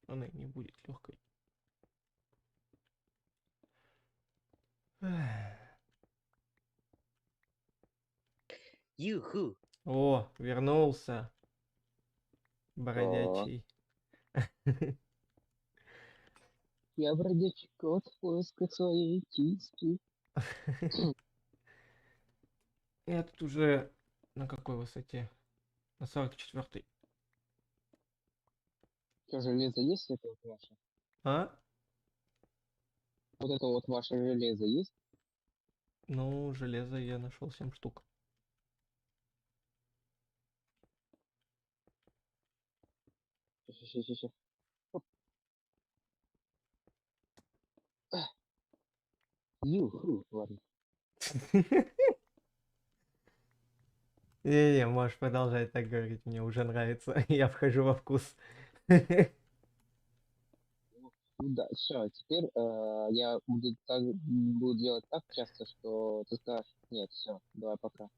Она и не будет легкой. Юху. О, вернулся. О, Бродячий. я бродячий кот в поисках своей киски. Я тут уже на какой высоте? На 44-й. Что, железо есть это вот ваше? А? Вот это вот ваше железо есть? Ну, железо я нашел 7 штук. Ща. Юху, ладно. Не-не, можешь продолжать так говорить, мне уже нравится. Я вхожу во вкус. Ну да, все, теперь я буду делать так часто, что ты скажешь, нет, все, давай пока.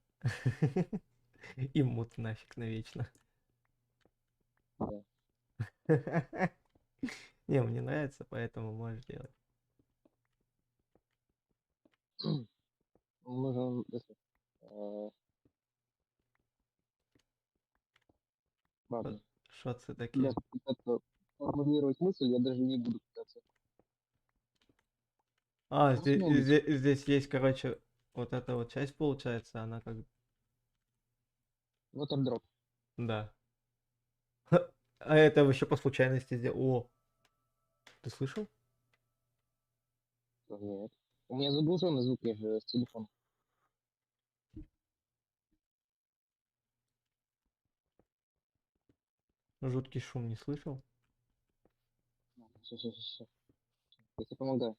И мут нафиг навечно. Да. Не, мне нравится, поэтому можешь делать. Можем, если, э, ладно. Що це таке? Даже пытаться формулировать мысль я даже не буду пытаться. А, Должно здесь, быть. здесь есть, короче, вот эта вот часть получается, она как... Вот дроп. Да. А это вообще по случайности сделал. О, ты слышал? Нет. У меня заглушенный звук, я же с телефона. Жуткий шум не слышал? Все. Я тебе помогаю.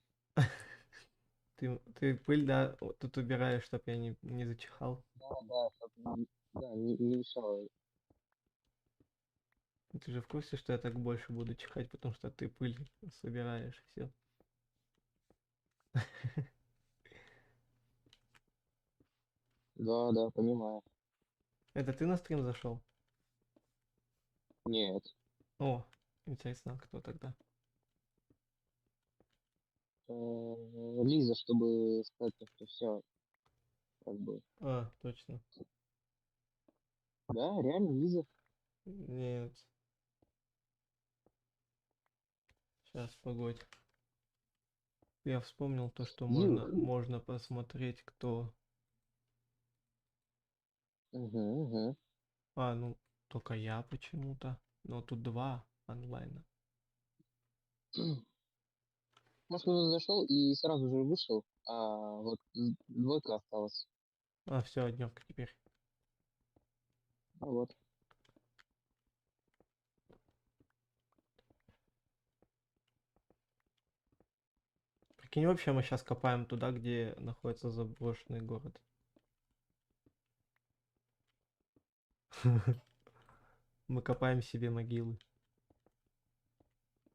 Ты пыль, да, вот тут убираешь, чтоб я не зачихал. Да, да, не мешало. Ты же в курсе, что я так больше буду чихать, потому что ты пыль собираешь, и все. Да, понимаю. Это ты на стрим зашел? Нет. О, интересно, кто тогда? Лиза, чтобы сказать, что все, как бы. А, точно. Да, реально Лиза. Нет. Сейчас, погодь. Я вспомнил то, что Юх. можно посмотреть, кто... Угу. А, ну, только я почему-то. Но тут два онлайна. Может, кто-то зашел и сразу же вышел, а вот двойка осталась. А, все, дневка теперь. Ну вот. Прикинь, вообще мы сейчас копаем туда, где находится заброшенный город. Мы копаем себе могилы.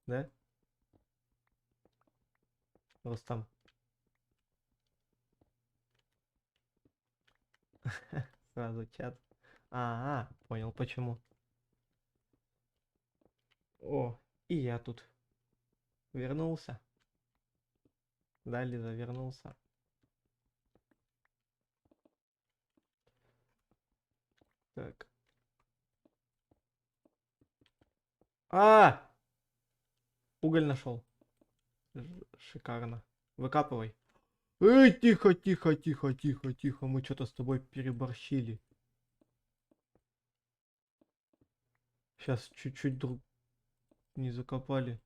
Да? Рустам. Сразу чат. Понял почему. О, и я тут. Вернулся. Да, Лиза, вернулся. Так. А! Уголь нашел. Шикарно. Выкапывай. Эй, тихо, тихо, тихо, тихо, тихо. Мы что-то с тобой переборщили. Сейчас чуть-чуть друг не закопали.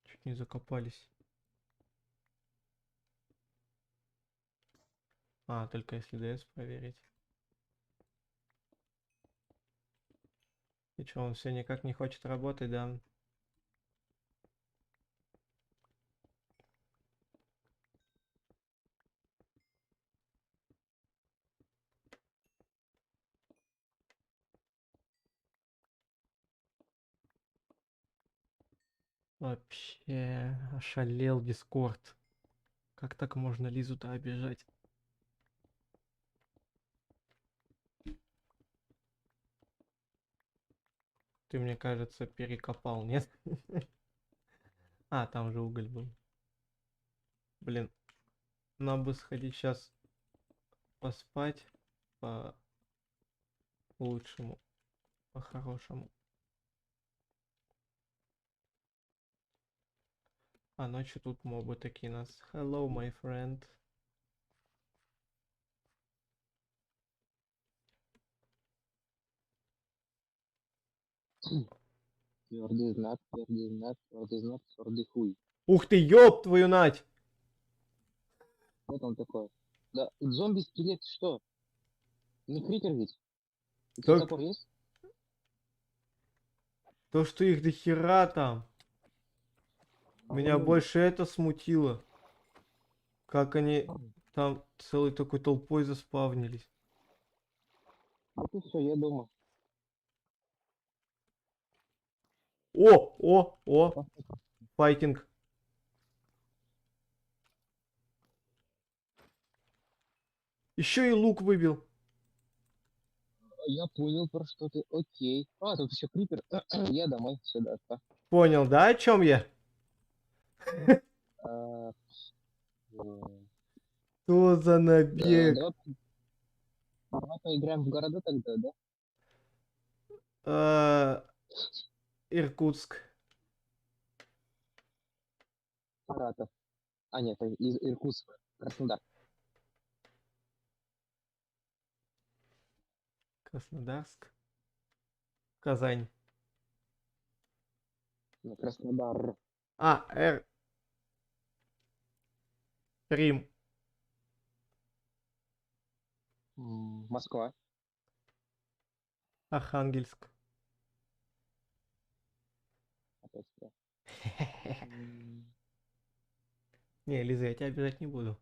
Чуть не закопались. А, только если ДС проверить. И что, он все никак не хочет работать, да? Вообще ошалел Дискорд. Как так можно Лизу-то обижать? Ты, мне кажется, перекопал, нет? А, там же уголь был. Блин, нам бы сходить сейчас поспать по лучшему, по хорошему. А ночью тут мобы такие нас. Hello, my friend. Твердый знак, твердый знак, твердый знак, твердый хуй. Ух ты, ёб твою нать! Вот он такой. Да, зомби-скелет что? Не крипер ведь? У тебя Так, топор есть? то, что их до хера там. Меня больше это смутило. Как они там целой такой толпой заспавнились. Вот и все, я дома. О! Файтинг. Еще и лук выбил. Я понял, про что ты. Окей. А, тут еще крипер. Я домой сюда. Понял, да, о чем я? А, Что за набег? давай поиграем в города тогда, да? Иркутск. Саратов. А, нет, из Иркутск. Краснодар. Краснодарск. Казань. Краснодар. Рим. Москва. Архангельск. Опять сюда. Не, Лиза, я тебя обижать не буду.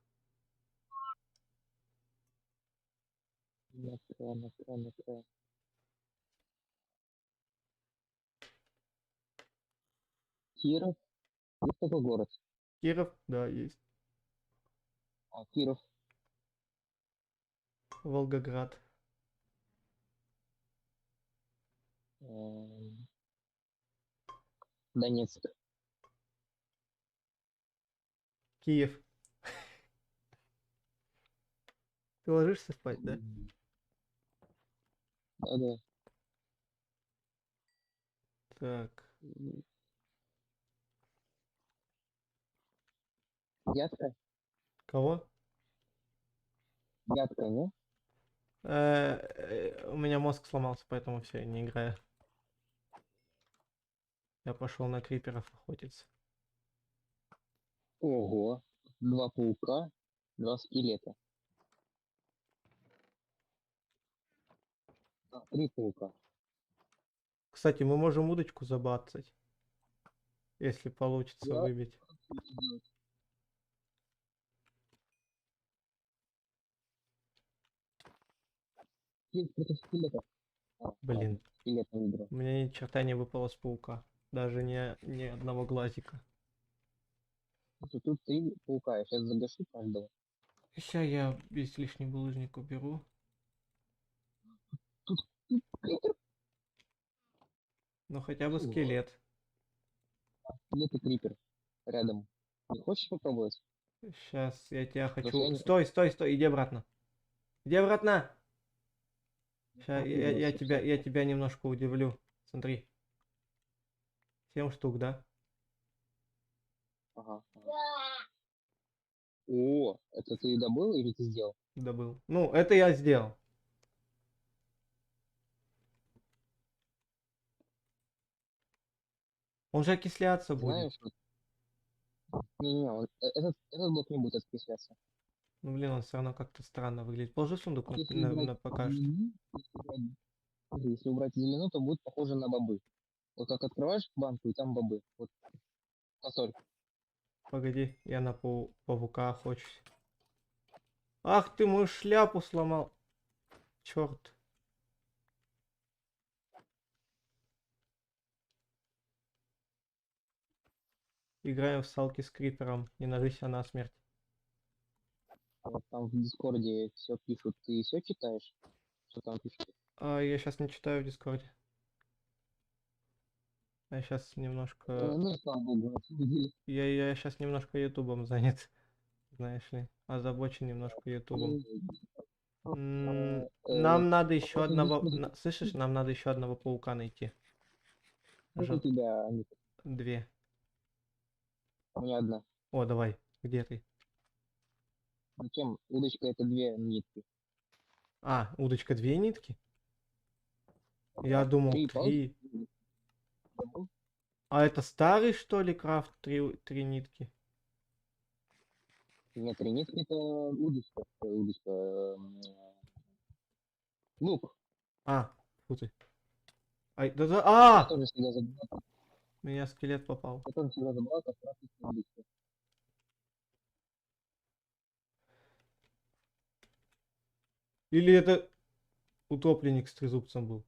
Киров. Есть такой город? Киров, да, есть. А, Киров. Волгоград. Донецк. Киев. Ты ложишься спать, да? Да. Так. Вятка? Кого? Вятка, не? У меня мозг сломался, поэтому все, я не играю. Я пошел на криперов охотиться. Ого. 2 паука, 2 скелета. 3 паука. Кстати, мы можем удочку забацать. Если получится Да. выбить. Против скелета. Блин. Скелет выбрал. У меня ни черта не выпало с паука. Даже ни одного глазика. Тут 3 паука. Я сейчас загашу каждого. Сейчас я весь лишний булыжник уберу. Ну хотя бы скелет. Скелет и крипер. Рядом. Не хочешь попробовать? Сейчас я тебя хочу... я не- Стой, иди обратно. Иди обратно. Сейчас я я тебя немножко удивлю Смотри. 7 штук, да? Ага. О, это ты добыл или ты сделал? Добыл. Ну, это я сделал. Он же окисляться будет. Знаешь, вот, не-не, этот блок не будет откисляться. Ну, блин, он все равно как-то странно выглядит. Положи сундук Если убрать пока что. змеи, если убрать зеленую, то будет похоже на бобы. Вот как открываешь банку, и там бобы. Вот фасоль. Погоди, я на паука охочусь. Ах ты, мою шляпу сломал. Черт. Играем в салки с крипером. Не нажися на смерть. А вот там в Дискорде все пишут. Ты все читаешь? Что там пишут? А я сейчас не читаю в Дискорде. Я сейчас немножко... Ну, слава богу, на самом деле. Я сейчас немножко ютубом занят. Знаешь ли. Озабочен немножко ютубом. Нам надо еще Просто одного... Дискорд, Слышишь, нам надо еще одного паука найти. сколько у тебя, Ник? 2. У меня одна. О, давай. Где ты? Зачем? Удочка это 2 нитки. А, удочка 2 нитки? Я думал 3 3. получится. А это старый, что ли, крафт 3 нитки? Нет, 3 нитки это удочка. Удочка. Лук. А, фу ты. Ай, да-да, Я а! тоже всегда забывал. Меня скелет попал. Я тоже всегда забывал, как раз удочка. Или это утопленник с трезубцем был?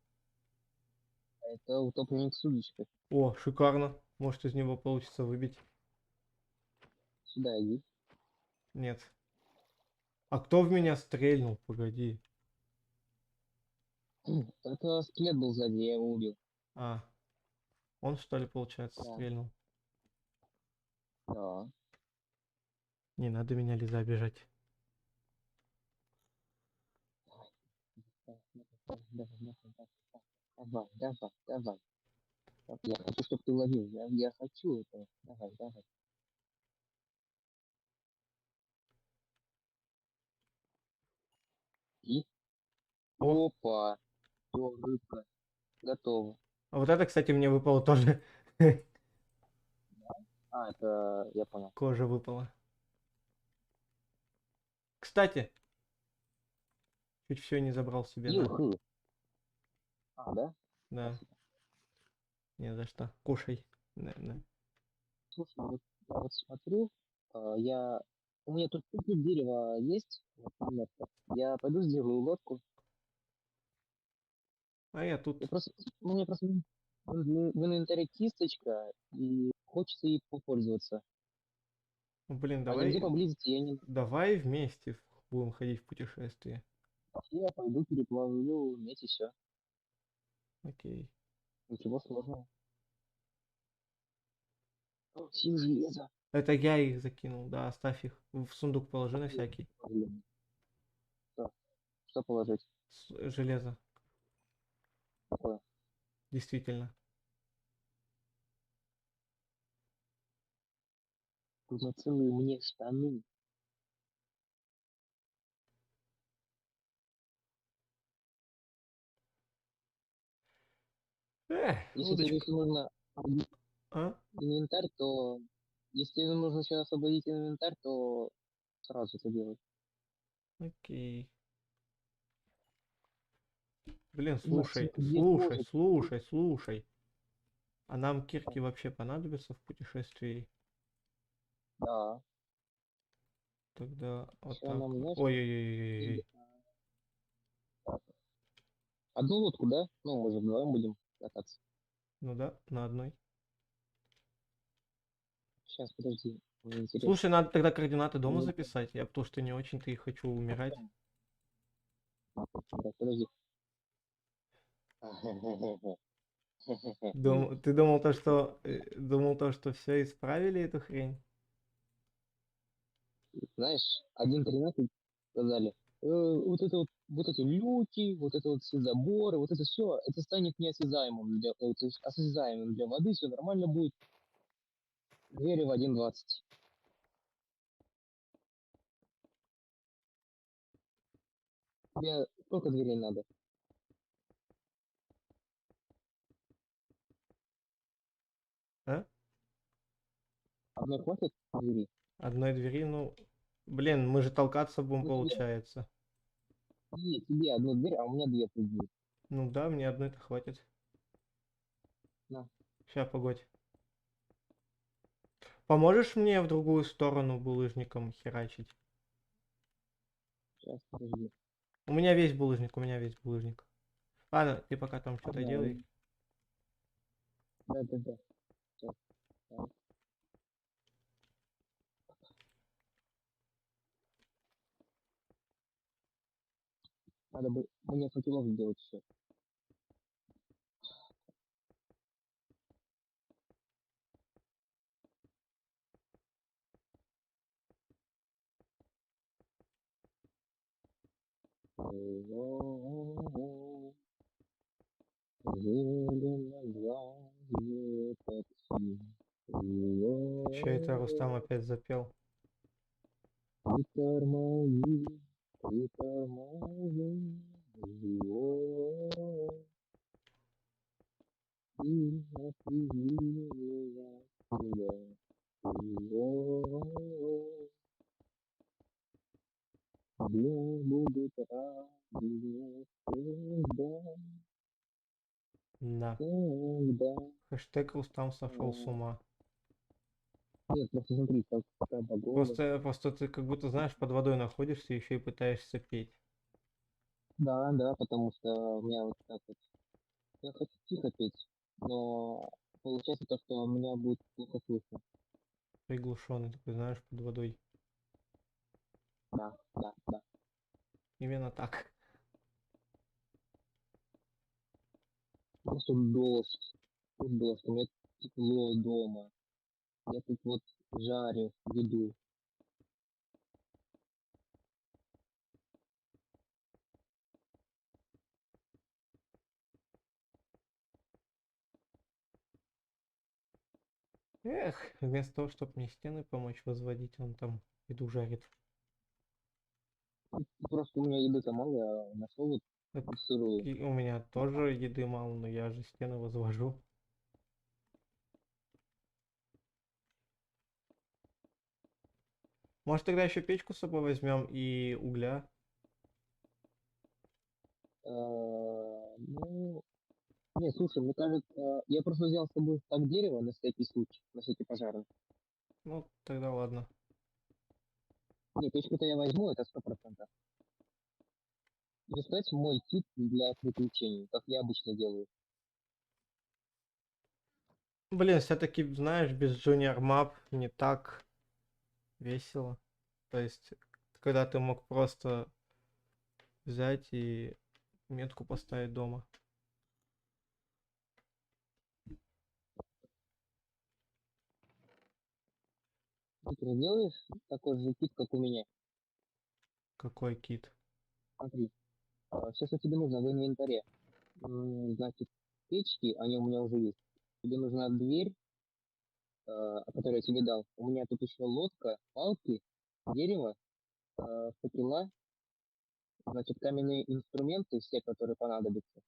Это утопленник с удочкой. О, шикарно. Может, из него получится выбить? Сюда иди. Нет. А кто в меня стрельнул? Погоди. Это скелет был сзади, я его убил. А, он что ли, получается, Да. стрельнул? Да. Не надо меня, Лиза, обижать. Давай, давай, давай. Я хочу, чтобы ты ловил. Я хочу это. Давай, давай. И? О, Опа. Всё, рыбка. Готово. а вот это, кстати, мне выпало тоже. А, это я понял. Кожа выпала. Кстати, чуть все не забрал себе, на. Юху. А, да? Да, Спасибо. не за что. Кушай. На. Слушай, вот я вот смотрю, у меня тут чуть-чуть дерева есть, вот, немножко. Я пойду сделаю лодку. А я тут. Я просто, у меня просто в инвентаре кисточка, и хочется ей попользоваться. Ну, блин, А нигде давай. поблизости я не... Давай вместе будем ходить в путешествие. Я пойду переплавлю медь и все. Окей. Ничего сложного. 7 железа. Это я их закинул, да, оставь их. В сундук положи на всякий. Блин. Что положить? Железо, Такое. действительно. Тут на целые мне штаны. Если тебе Удочка. еще нужно А? инвентарь, то... Если тебе нужно сейчас освободить инвентарь, то сразу это делай. Окей. Блин, У нас слушай, две слушай, кожи. слушай, слушай. А нам кирки вообще понадобятся в путешествии? Да. Тогда вот Еще так. нам, знаешь, Ой-ой-ой-ой-ой. одну лодку, да? Ну, мы же вдвоем будем кататься. Ну да, на одной. Сейчас, подожди, мне интересно. Слушай, надо тогда координаты дома Ну, записать. Я потому что не очень-то и хочу умирать. Так, подожди. Ты думал то, что все исправили эту хрень? Знаешь, 1.13 сказали, вот эти люки, вот это вот все заборы, вот это все, это станет неосязаемым то есть осязаемым для воды, все нормально будет. Двери в 1.20. Тебе сколько дверей надо? А? Одной хватит двери? Одной двери, ну... Блин, мы же толкаться будем, Ну, тебе, получается. тебе одну дверь, а у меня две двери. Ну да, мне одной-то хватит. На, Сейчас, погодь. Поможешь мне в другую сторону булыжником херачить? сейчас, подожди. У меня весь булыжник, у меня весь булыжник. Ладно, ты пока там что-то Ага, делай. да. Щас, так. Надо бы мне факелов сделать еще. Зелено-глазые такси. Че это Рустам опять запел? Притормози, притормози, живот, и отвези меня туда, живот, где будут радио всегда, Да. всегда. Хэштег Рустам сошел с ума. Нет, просто смотри, как погода. Просто ты как будто, знаешь, под водой находишься и еще и пытаешься петь. Да, потому что у меня вот так вот. Я хочу тихо петь, но получается то, что меня будет плохо слышно. Приглушенный такой, знаешь, под водой. Да. Именно так. Просто дождь. Тут дождь, у меня тепло дома. Я тут вот жарю еду. Эх, вместо того, чтобы мне стены помочь возводить, он там еду жарит. Просто у меня еды-то мало, я нашел вот Так сырую. и у меня тоже еды мало, но я же стены возвожу. Может тогда еще печку с собой возьмем и угля? Ну, не, слушай, мне кажется, я просто взял с собой так дерево на всякий случай, на всякий пожарный. Ну, тогда ладно. Не, печку-то я возьму, это 100%. И сказать мой тип для приключений, как я обычно делаю. Блин, все-таки, знаешь, без Junior Map не так весело. То есть, когда ты мог просто взять и метку поставить дома. Ты сделаешь такой же тип, как у меня. Какой кит? Смотри, все, что тебе нужно в инвентаре, значит, печки, они у меня уже есть. Тебе нужна дверь, которую я тебе дал. У меня тут еще лодка, палки, дерево, факела, значит, каменные инструменты, все, которые понадобятся,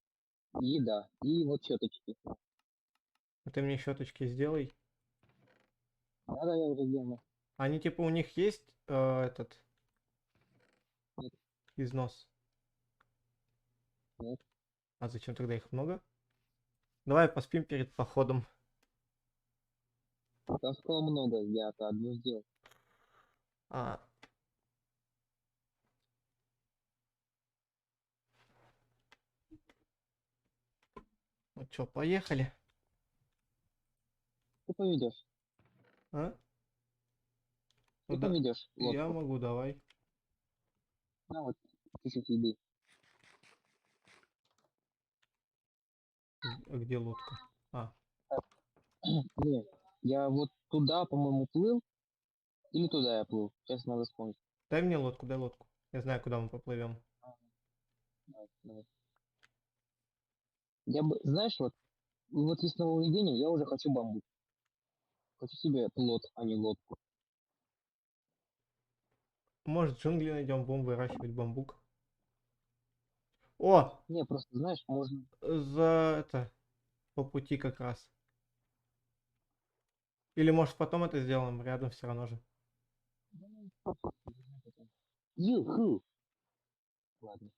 и еда, и вот щеточки. А ты мне щеточки сделай. Да, я уже сделал. Они типа у них есть этот Нет, износ. нет. А зачем тогда их много? Давай поспим перед походом. Там сказал много, я-то одну сделал. А, ну чё, поехали? Ты поведешь? А? Ну Ты да, поведешь я лодку? могу, давай. На вот чуть-чуть еды. А где лодка? А, Нет, я вот туда, по-моему, плыл, или туда я плыл, сейчас надо вспомнить. дай мне лодку, дай лодку. Я знаю, куда мы поплывем. Давай. Я бы, знаешь, вот есть нововведение, я уже хочу бамбук. Хочу себе плот, а не лодку. Может, в джунгли найдем, будем выращивать бамбук. О! Не, просто, знаешь, можно... За это, по пути как раз. Или может потом это сделаем, рядом все равно же. Юху! Ладно.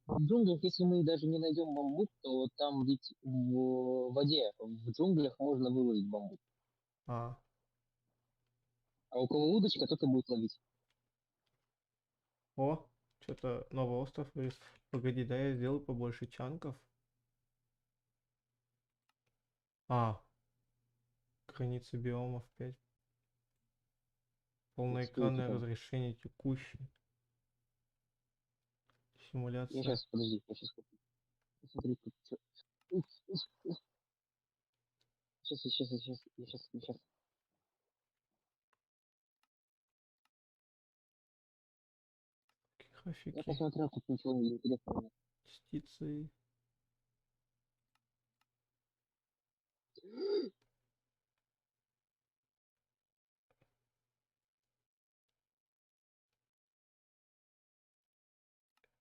В джунглях, если мы даже не найдем бамбук, то там ведь в воде, в джунглях можно выловить бамбук. А, А у кого удочка, тот и будет ловить. о, что-то новый остров вырос. Погоди, да я сделаю побольше чанков. А, границы биомов 5. Что у тебя Полноэкранное там? разрешение текущий. Я Симуляция. сейчас, подожди, я сейчас куплю. Посмотри, тут что. Сейчас. Я Графики. посмотрел, тут ничего интересного нет. Частицы.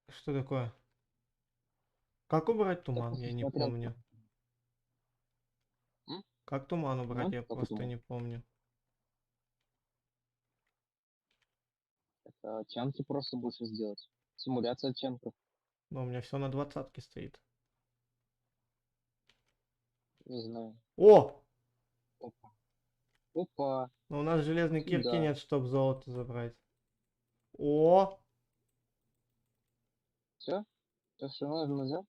Что такое? Как убрать Я туман? просто Я не смотрел. помню. М? Как туман убрать? Туман? Я Какой просто туман? не помню. Это чанки просто больше сделать. Симуляция чанков. Но у меня все на 20 стоит. Не знаю. О! Опа. Опа. Но у нас железной кирки Сюда. нет, чтобы золото забрать. О! Все? То, что нужно взял?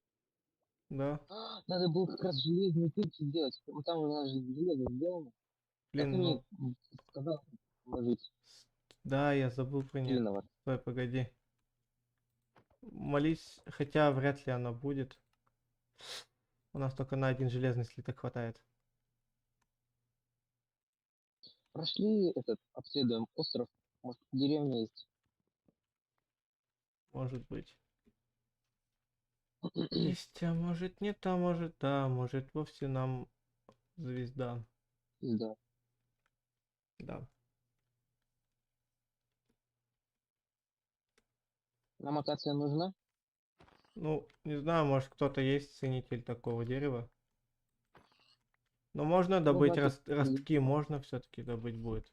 Да. Надо было как раз железные печи сделать. Там у нас же железо сделано. А ты Блин, мне ну... сказал положить Да, я забыл про нее. виноват. Стой, погоди. Молись, хотя вряд ли она будет. У нас только на один железный слиток хватает. Прошли обследуем остров. Может, деревня есть. Может быть. Есть, а может нет, а может да, может вовсе нам звезда. Да. Да. Нам акация нужна? Ну, не знаю, может кто-то есть ценитель такого дерева. Но можно Ну, добыть значит, ростки, можно все-таки добыть будет.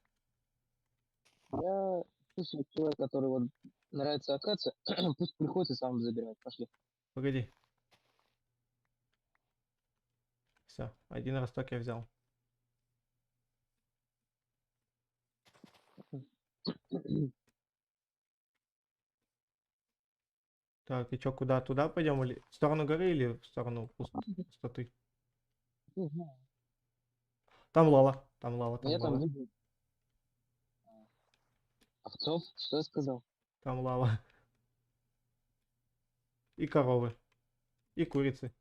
я слышал человек, который вот нравится акация, пусть приходит и сам забирает. Пошли. Погоди. Все, один росток я взял. Так, и что, куда? Туда пойдем или в сторону горы или в сторону пустоты? Не знаю. Там лава, там лава, Но там я там лава, видел овцов. Что я сказал? там лава. И коровы, и курицы.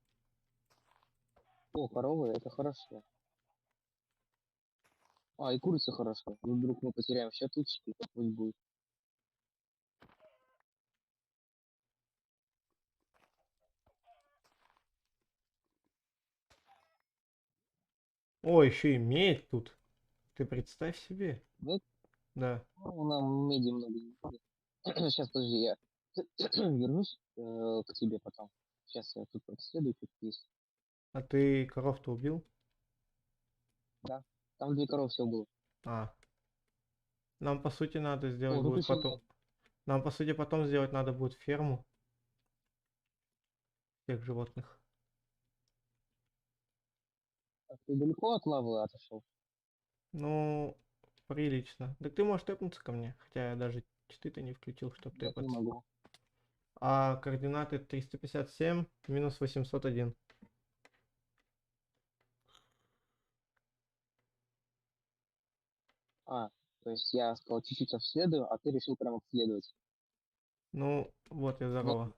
О, коровы, это хорошо. А, и курица хорошо. Ну, вдруг мы потеряем счет уточки, то пусть будет. О, еще и медь тут. Ты представь себе. Ну, Да. нам меди много не надо. Сейчас, подожди, я вернусь к тебе потом. Сейчас я тут проследую, тут есть. А ты коров-то убил? Да, там 2 коровы всего было. А. Нам по сути надо сделать О, тут будет еще потом. мед. Нам по сути потом сделать надо будет ферму всех животных. А ты далеко от лавы отошел? Ну, прилично. Так ты можешь тэпнуться ко мне, хотя я даже читы-то не включил, чтобы Нет, не тэпаться. могу. А координаты 357 минус 801. А, то есть я сказал чуть-чуть обследую, а ты решил прям обследовать. Ну, вот я Вот, здорово.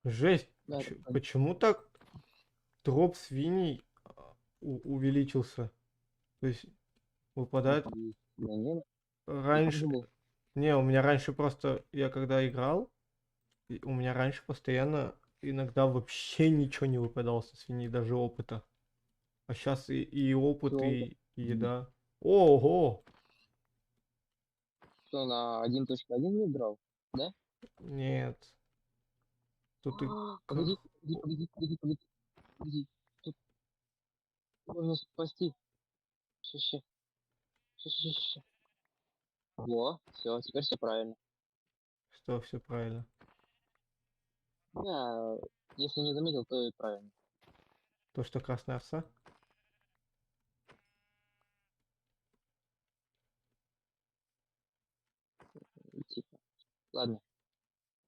Жесть, да, почему так дроп свиней увеличился? То есть выпадает Да нет, я так раньше... думал. Не, у меня раньше просто... Я когда играл, у меня раньше постоянно иногда вообще ничего не выпадало со свиньи, даже опыта. А сейчас и опыт, Что, и еда. Ого! что на 1.1 не играл? Да? Нет. Тут и... Погоди, погоди. Тут можно спасти. Ща. Ща. Во, все, теперь все правильно. Что, все правильно. Да, если не заметил, то и правильно. То, что красная овца? Типа. Ладно.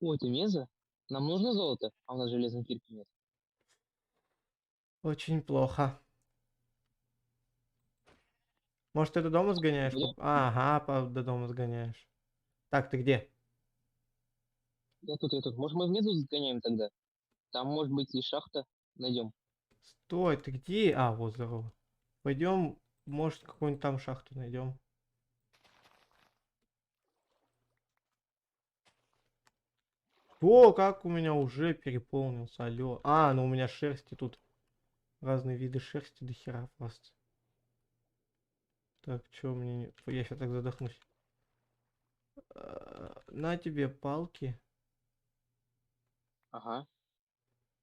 О, это меза? Нам нужно золото, а у нас железной кирки нет. Очень плохо. Может, ты до дома сгоняешь? Пойдем? Ага, до дома сгоняешь. Так, ты где? Я тут. Может, мы внизу сгоняем тогда? Там, может быть, и шахта найдем. Стой, ты где? А, вот, здорово. Пойдем, может, какую-нибудь там шахту найдем. О, как у меня уже переполнился, алло. А, ну у меня шерсти тут. Разные виды шерсти до хера просто. Так, что мне... Я сейчас так задохнусь. На тебе палки. Ага.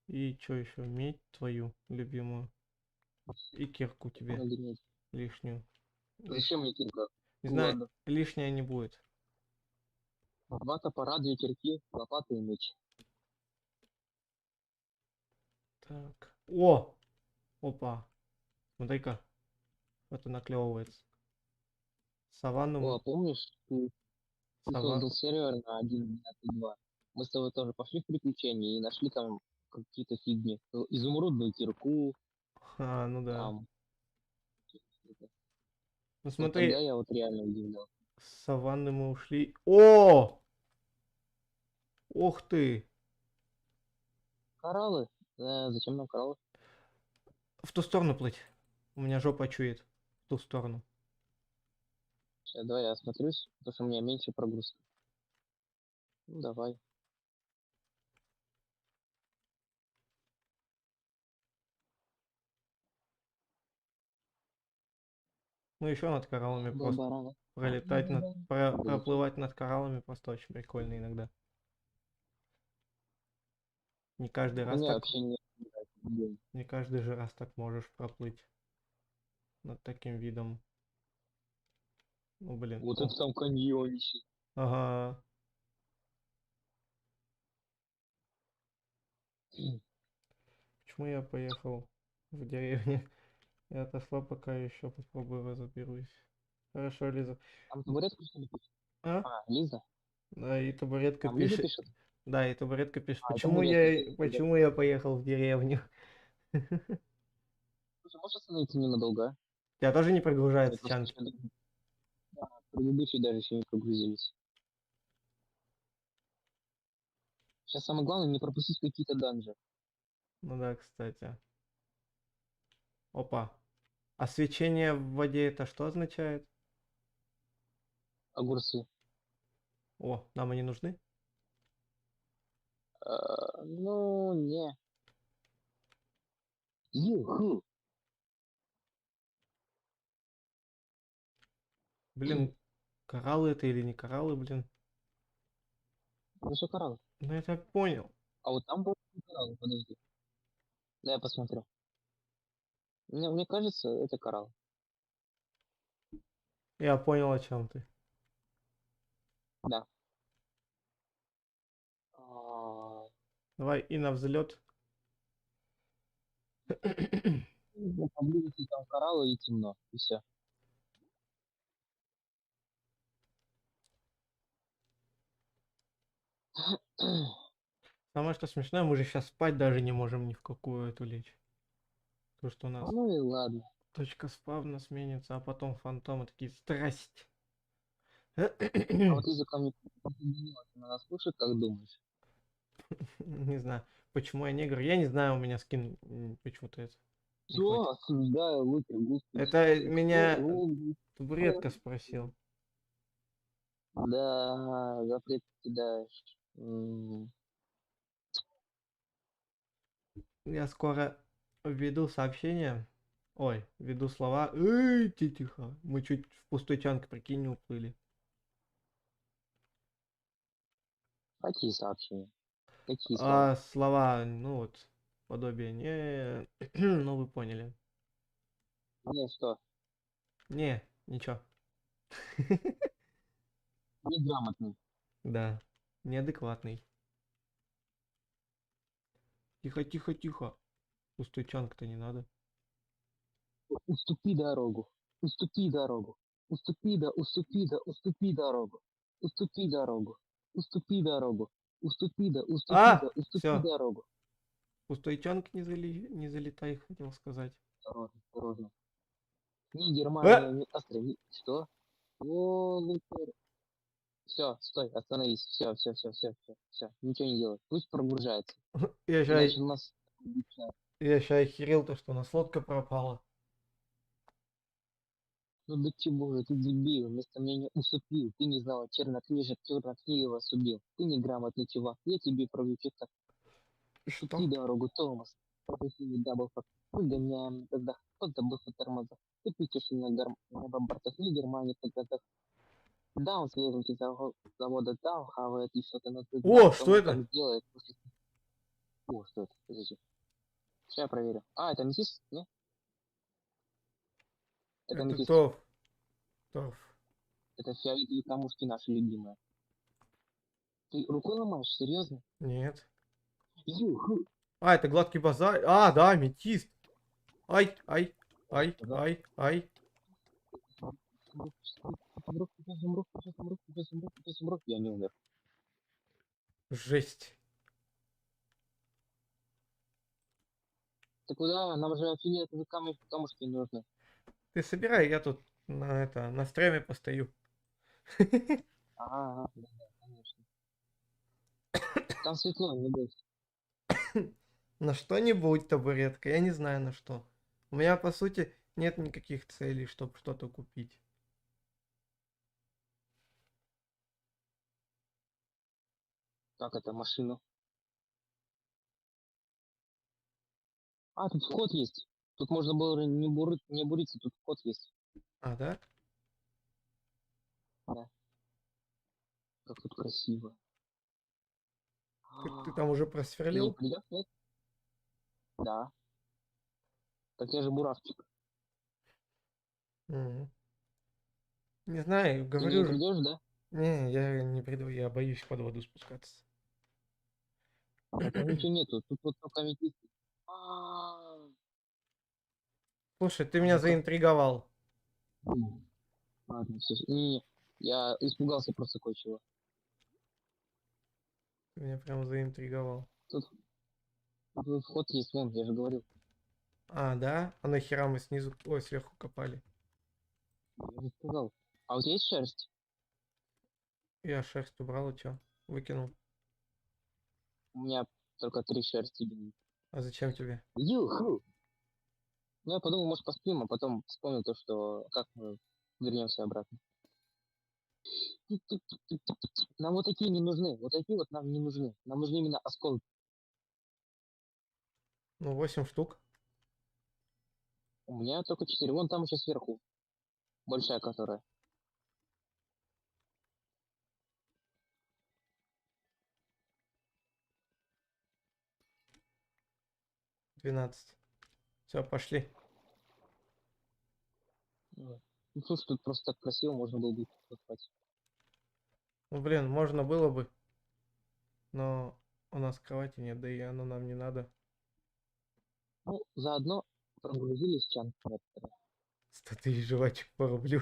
И что еще? Медь твою любимую. И кирку тебе Надо иметь. лишнюю. Зачем мне кирка? Не Ну знаю, ладно. лишняя не будет. Два топора, две кирки, лопата и меч. Так. О! Опа. Смотри-ка. Это наклевывается. О, Саванну... а помнишь, ты Сава... создал сервер на 1.2? Мы с тобой тоже пошли в приключения и нашли там какие-то фигни. Изумрудную кирку, А, ну да. там. Ну Вот тогда смотри, я вот реально удивлялся. с саванны мы ушли. О! Ух ты! Кораллы? Зачем нам кораллы? В ту сторону плыть. У меня жопа чует. В ту сторону. Сейчас, давай я осмотрюсь, потому что у меня меньше прогрузки. Ну, давай. Ну еще над кораллами просто Барбарана. пролетать, проплывать над кораллами просто очень прикольно иногда. Не каждый раз Мне так, вообще не нравится. не каждый же раз так можешь проплыть над таким видом. Ну блин. Вот О. это там каньонище. Ага. Почему я поехал в деревню? Я отошла, пока еще попробую разоберусь. Хорошо, Лиза. Там табуретка что ли пишет? А? А, Лиза? Да, и табуретка Там Лиза пишет. пишет? Да, и табуретка пишет. А, это табуретка пишет. Почему я поехал в деревню? Слушай, можешь остановиться ненадолго, а? У тебя тоже не Это прогружается просто чанки? еще да, предыдущие даже еще не прогрузились. Сейчас самое главное не пропустить какие-то данжи. Ну да, кстати. Опа. А свечение в воде это что означает? Огурцы. О, нам они нужны? Ну, не. Юху. Блин, кораллы это или не кораллы, блин? Ну, все кораллы. Ну это я понял. А вот там будет кораллы, подожди. Да, я посмотрю. Мне кажется, это коралл. Я понял, о чем ты. Да. А, Давай и на взлет. ну, поблизости там кораллы и темно. И все. Самое что смешное, мы же сейчас спать даже не можем ни в какую эту лечь. То, что у нас Ну и ладно. точка спавна сменится, а потом фантомы такие, здрасте. А вот если ко мне присоединилась, она нас слушает, как думаешь? Не знаю, почему я негр. Я не знаю, у меня скин почему-то это. Не хватит. Все, осуждаю, лучше, господи. Это Ты что? меня О, табуретка спросил. да, запрет кидаешь. М, Я скоро введу сообщение. Ой, введу слова. Эй, тихо. Мы чуть в пустой чанг, прикинь, не уплыли. Какие сообщения? Какие слова? А слова, ну вот, подобие не... Ну, вы поняли. Не, что? Не, ничего. Неграмотный. Да, неадекватный. Тихо, тихо, тихо. Пустой чанг-то не надо. Уступи дорогу. Уступи дорогу. Уступи дорогу. Уступи дорогу. Уступи дорогу. А! Уступи Все, дорогу. пустой чанг не залетай, хотел сказать. Осторожно, осторожно. Ни Германия, А! ни Австрия, ни... Что? О, лучше. Все, стой, остановись. Все. Ничего не делай. Пусть прогружается. Я ща, Иначе у нас... я ща охерел то, что у нас лодка пропала. Ну да чего же, ты дебил, вместо меня уступил. Ты не знала, чернокнижник вас убил. Ты неграмотный чувак, я тебе пролечу так. Уступи Что? дорогу, Томас. Пропустили даблфак. Мы гоняем тогда, под забыв о тормозах. Ты пишешь на бортах ни Германии, тогда так. Даун следователь завода Даун хавает и что-то на ты знал, О, что что он так это? сделает. О, что это? Подожди. Сейчас я проверю. А, это метис? Не? Это Это метис. торф. Торф. Это фиолетовые камушки наши любимые. Ты рукой ломаешь? Серьезно? Нет. Юху. А, это гладкий базар. А, да, аметист. Ай, ай, ай, ай, ай. Я не умер. Жесть. Ты куда? Нам же фиолетовые камушки нужны. Ты собирай, я тут на это, на стреме постою. Ага, да, да, конечно. Там светло, не бойся. На что-нибудь табуретка, я не знаю на что. У меня, по сути, нет никаких целей, чтобы что-то купить. Как это, машину? А, тут вход есть. Тут можно было не буриться, тут вход есть. А, да? Да, как тут красиво. Ты там уже Ты не просверлил? придешь, нет? Да. Так я же буравчик. Мгм. Не знаю, Ты не говорю же. придешь, да? Не, я не приду, я боюсь под воду спускаться. А там ничего нету. Тут вот только аметисты. А, Слушай, ты меня ну-ка. заинтриговал. Ладно, все. Не, я испугался просто кое-чего. Ты меня прям заинтриговал. Тут вход есть, вон, я же говорил. А, да? А нахера мы снизу, ой, сверху копали? Я же сказал. А у тебя есть шерсть? Я шерсть убрал, и чё? Выкинул. У меня только 3 шерсти. Блин. А зачем тебе? Юху! Ну, я подумал, может, поспим, а потом вспомнил то, что как мы вернемся обратно. Нам вот такие не нужны. Вот такие вот нам не нужны. Нам нужны именно осколки. Ну, 8 штук. У меня только 4. Вон там еще сверху. Большая которая. 12. Все, пошли. Вот. Ну, слушай, тут просто так красиво можно было бы поспать. Ну, блин, можно было бы, но у нас кровати нет, да и оно нам не надо. Ну, заодно прогрузились чан некоторые. 100 тысяч жвачек по рублю.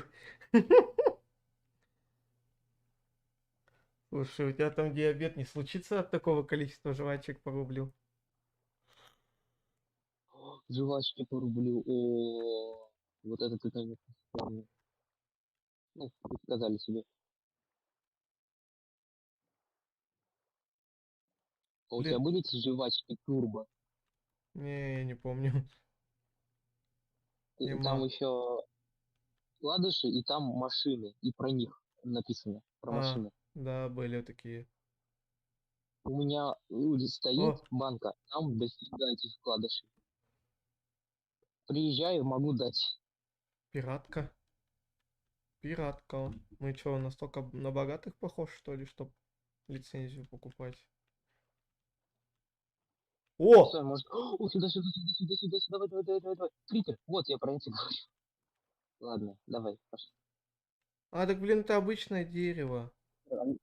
Слушай, у тебя там диабет не случится от такого количества жвачек по рублю? Жвачки по рублю. О, вот это ты, конечно, вспомнил. Ну, вы сказали себе. А у тебя Блин, были эти жвачки турбо? не, я не помню. И там Нема. еще вкладыши, и там машины, и про них написано, про А, машины. да, были такие. У меня О, стоит банка, там дофига этих вкладышей. Приезжаю, могу дать. пиратка. Пиратка. Мы что, настолько на богатых похож, что ли, чтоб лицензию покупать? О! Стой, может... О, сюда, сюда, сюда, сюда, сюда, сюда, давай, давай, давай, давай, давай. Крипер, вот я про это говорю. Ладно, давай, пошли. А, так, блин, это обычное дерево. Они,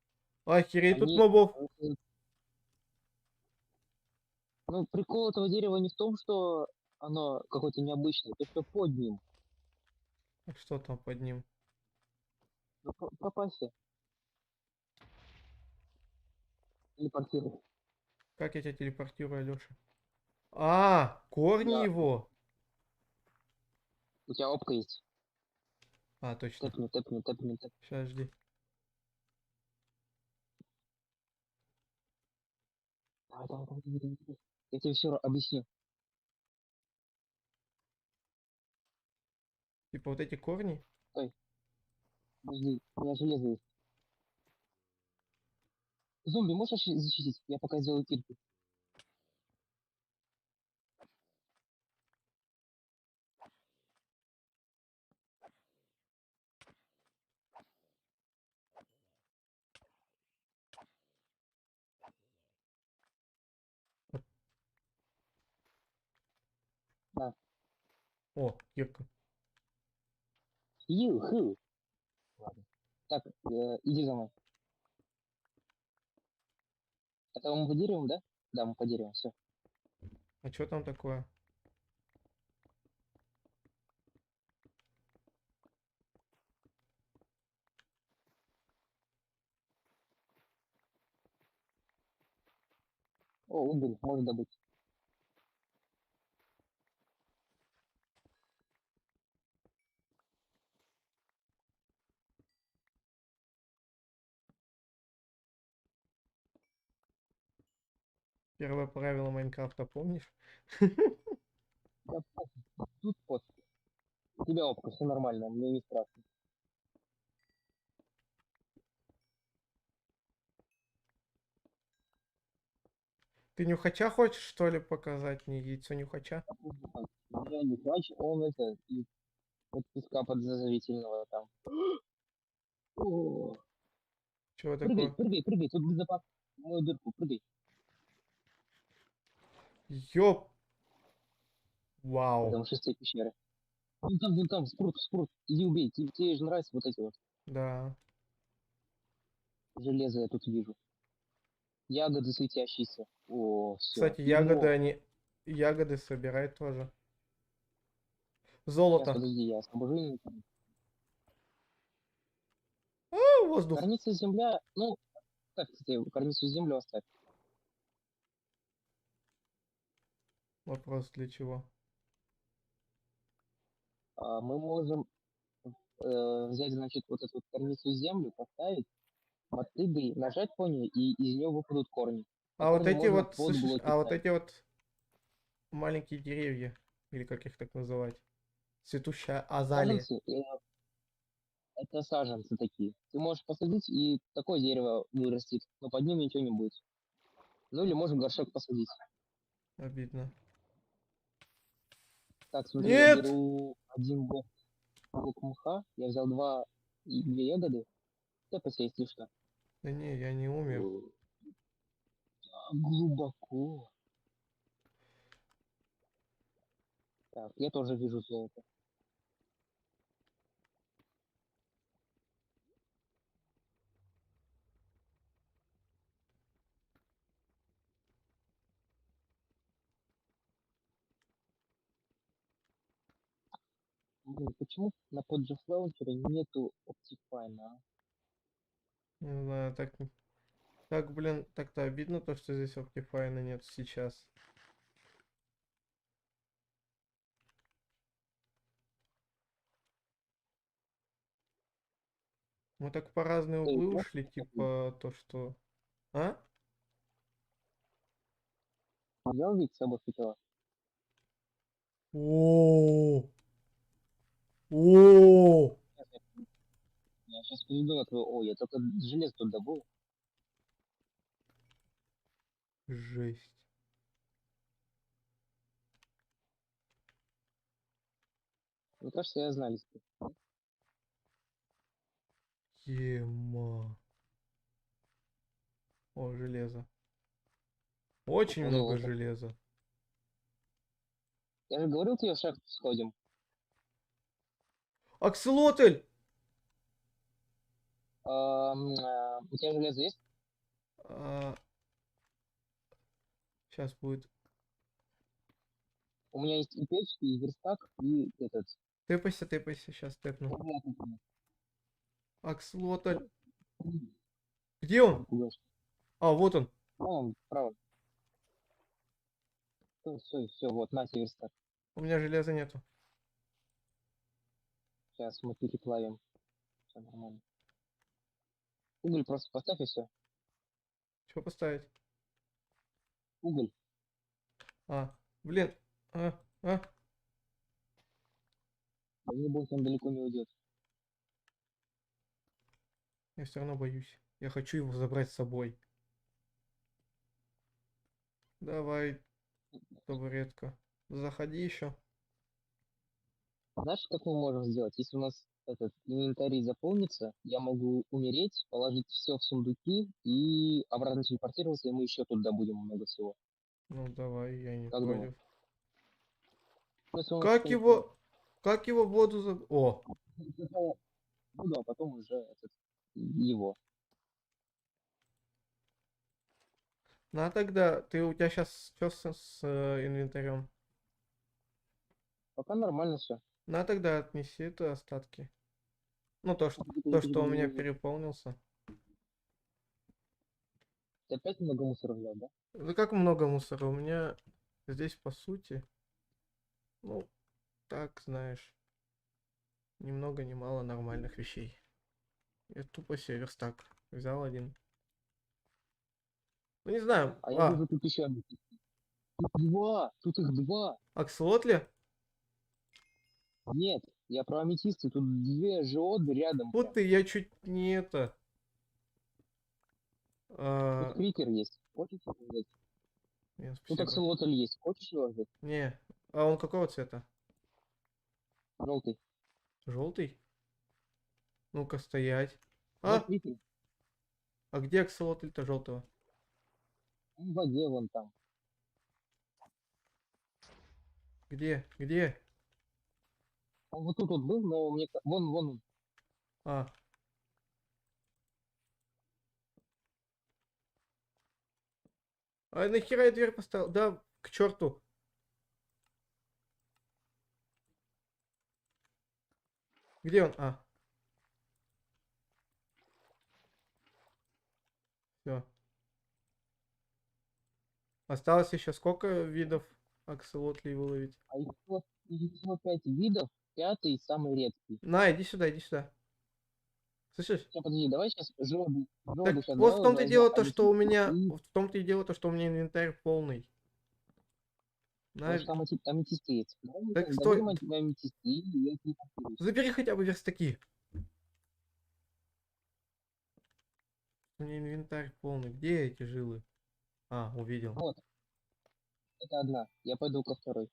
Охереть, тут они- мобов. ну, прикол этого дерева не в том, что оно какое-то необычное, то, что под ним. А что там под ним? Ну, попаси, телепортируй. Как я тебя телепортирую, Алёша? А, корни Да, его. у тебя опка есть. А, точно. Тэпни, тэпни, тэпни, тэпни. Сейчас жди. Давай, давай, давай, давай, давай, давай. Я тебе все объясню. Типа вот эти корни. Стой, подожди, у меня железо есть. Зомби можешь защитить? Я пока сделаю кирку. Да. О, кирка. Ю-ху. Ладно. Так, иди за мной. Это мы по дереву, да? Да, мы по дереву, все. А что там такое? О, уголь, можно добыть. Первое правило Майнкрафта, помнишь? Да, тут вот. У тебя опка, все нормально, мне не страшно. Ты нюхача хочешь, что ли, показать мне? Яйцо нюхача? Я не плачу, он это, от песка подзазовительного там. О, Чего прыгай, такое? прыгай, прыгай, тут безопасно. В мою дырку, прыгай. Ёп! Вау. Там шестые пещеры. Вон там, спрут, спрут. Иди убей, тебе же нравятся вот эти вот Да. железо я тут вижу. Ягоды светящиеся. О, все. Кстати, ягоды, Дерьмо. они... Ягоды собирай тоже. Сейчас, Золото. подожди, я освобожу. А, воздух. Корница земля, ну, как тебе, корницу землю оставь. Вопрос для чего? Мы можем взять, значит, вот эту вот корницу землю, поставить, мотыгой нажать по ней, и из нее выпадут корни. А А вот корни эти можно вот, под слышишь, блоки а вот ставить. эти вот маленькие деревья, или как их так называть? Цветущая азалия. Саженцы, это саженцы такие. Ты можешь посадить, и такое дерево вырастет, но под ним ничего не будет. Ну или можешь горшок посадить. Обидно. Так, смотри, я Нет! беру один блок мха, я взял две ягоды. Тэпайся, если что. Да не, я не умер. Глубоко. Так, я тоже вижу золото. Блин, почему на Podjust Launcher нету Optifine, а? Не знаю, так, блин, так-то обидно то, что здесь Optifine нет сейчас. Мы так по разные Ты углы можешь ушли, посмотреть? типа то, что... А? Взял вид с собой хотела? О, О, Я сейчас приду, открою. О, я только железо тут добыл. жесть. Мне кажется, я знаю листы. Ема. О, железо. Очень О, много золото. железа. Я же говорил тебе, в шахту сходим. Акселотль! У тебя железо есть? Сейчас будет. У меня есть и печь, и верстак, и этот. Тэпайся, тэпайся, сейчас тэпну. Акселотль. Где он? Пугаешь. А, вот он. Вон, справа. Все, вот, на тебе верстак. У меня железа нету. Сейчас мы переплавим. Все нормально. Уголь просто поставь и все. Что поставить? Уголь. Блин. А, а. Да не бойся, он далеко не уйдет. Я все равно боюсь. Я хочу его забрать с собой. Давай, табуретка. Заходи еще. Знаешь, как мы можем сделать? Если у нас этот инвентарь заполнится, я могу умереть, положить все в сундуки и обратно телепортироваться, и мы еще тут добудем много всего. Ну давай, я не Как думаешь? против. Ну, если у нас Как что-нибудь его... Как его в воду за... О, сначала буду, а потом уже его. на тогда. У тебя сейчас что с инвентарем? Пока нормально все. На тогда отнеси это остатки. Ну, то, что у меня переполнился. Ты опять много мусора взял, да? Да как много мусора? У меня здесь, по сути, ну, так, знаешь, ни много ни мало нормальных вещей. Я тупо себе верстак взял один. Ну, не знаю. А я вижу тут еще один. Тут два! Тут их два! Акселотли? Нет, я про аметисты. Тут две жиоды рядом. Вот ты, я чуть не это... Тут крикер есть. Хочешь его взять? Нет, Тут спасибо. аксолотль есть. Хочешь его взять? Не. А он какого цвета? Желтый. Желтый? Ну-ка, стоять. Вот крикер. А где акселотль-то желтого? Он в воде вон там. Где? Где? Он вот тут вот был, но мне... Вон он. А. А нахера я дверь поставил? Да, к черту. Где он? Все. Осталось еще сколько видов акселотлей выловить? А еще 5 видов. Пятый самый редкий. На, иди сюда, иди сюда. Слышишь? Сейчас, подожди, давай сейчас жиоды. Так Жиоды сейчас вот в давай том-то и возьмем дело то, что у аметисты меня... и... Вот в том-то и дело то, что у меня инвентарь полный. Потому что там аметисты есть. Давай мы Так сейчас стой. добудем аметисты и я телепортируюсь. Забери хотя бы верстаки. У меня инвентарь полный. Где эти жилы? Увидел. Вот. Это одна. Я пойду ко второй.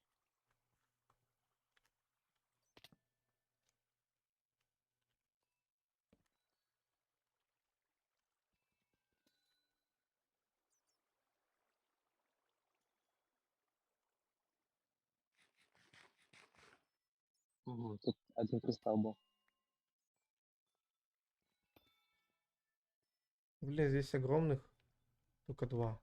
Тут один кристалл был. Блин, здесь огромных только два.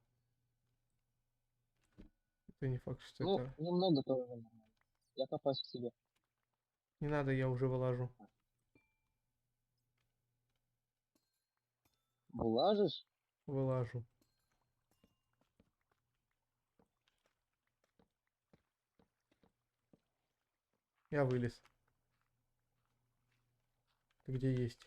Это не факт, что Ну, это... немного тоже нормально. Я копаюсь к себе. Не надо, я уже вылажу. Вылажишь? Вылажу. Я вылез. Ты где есть?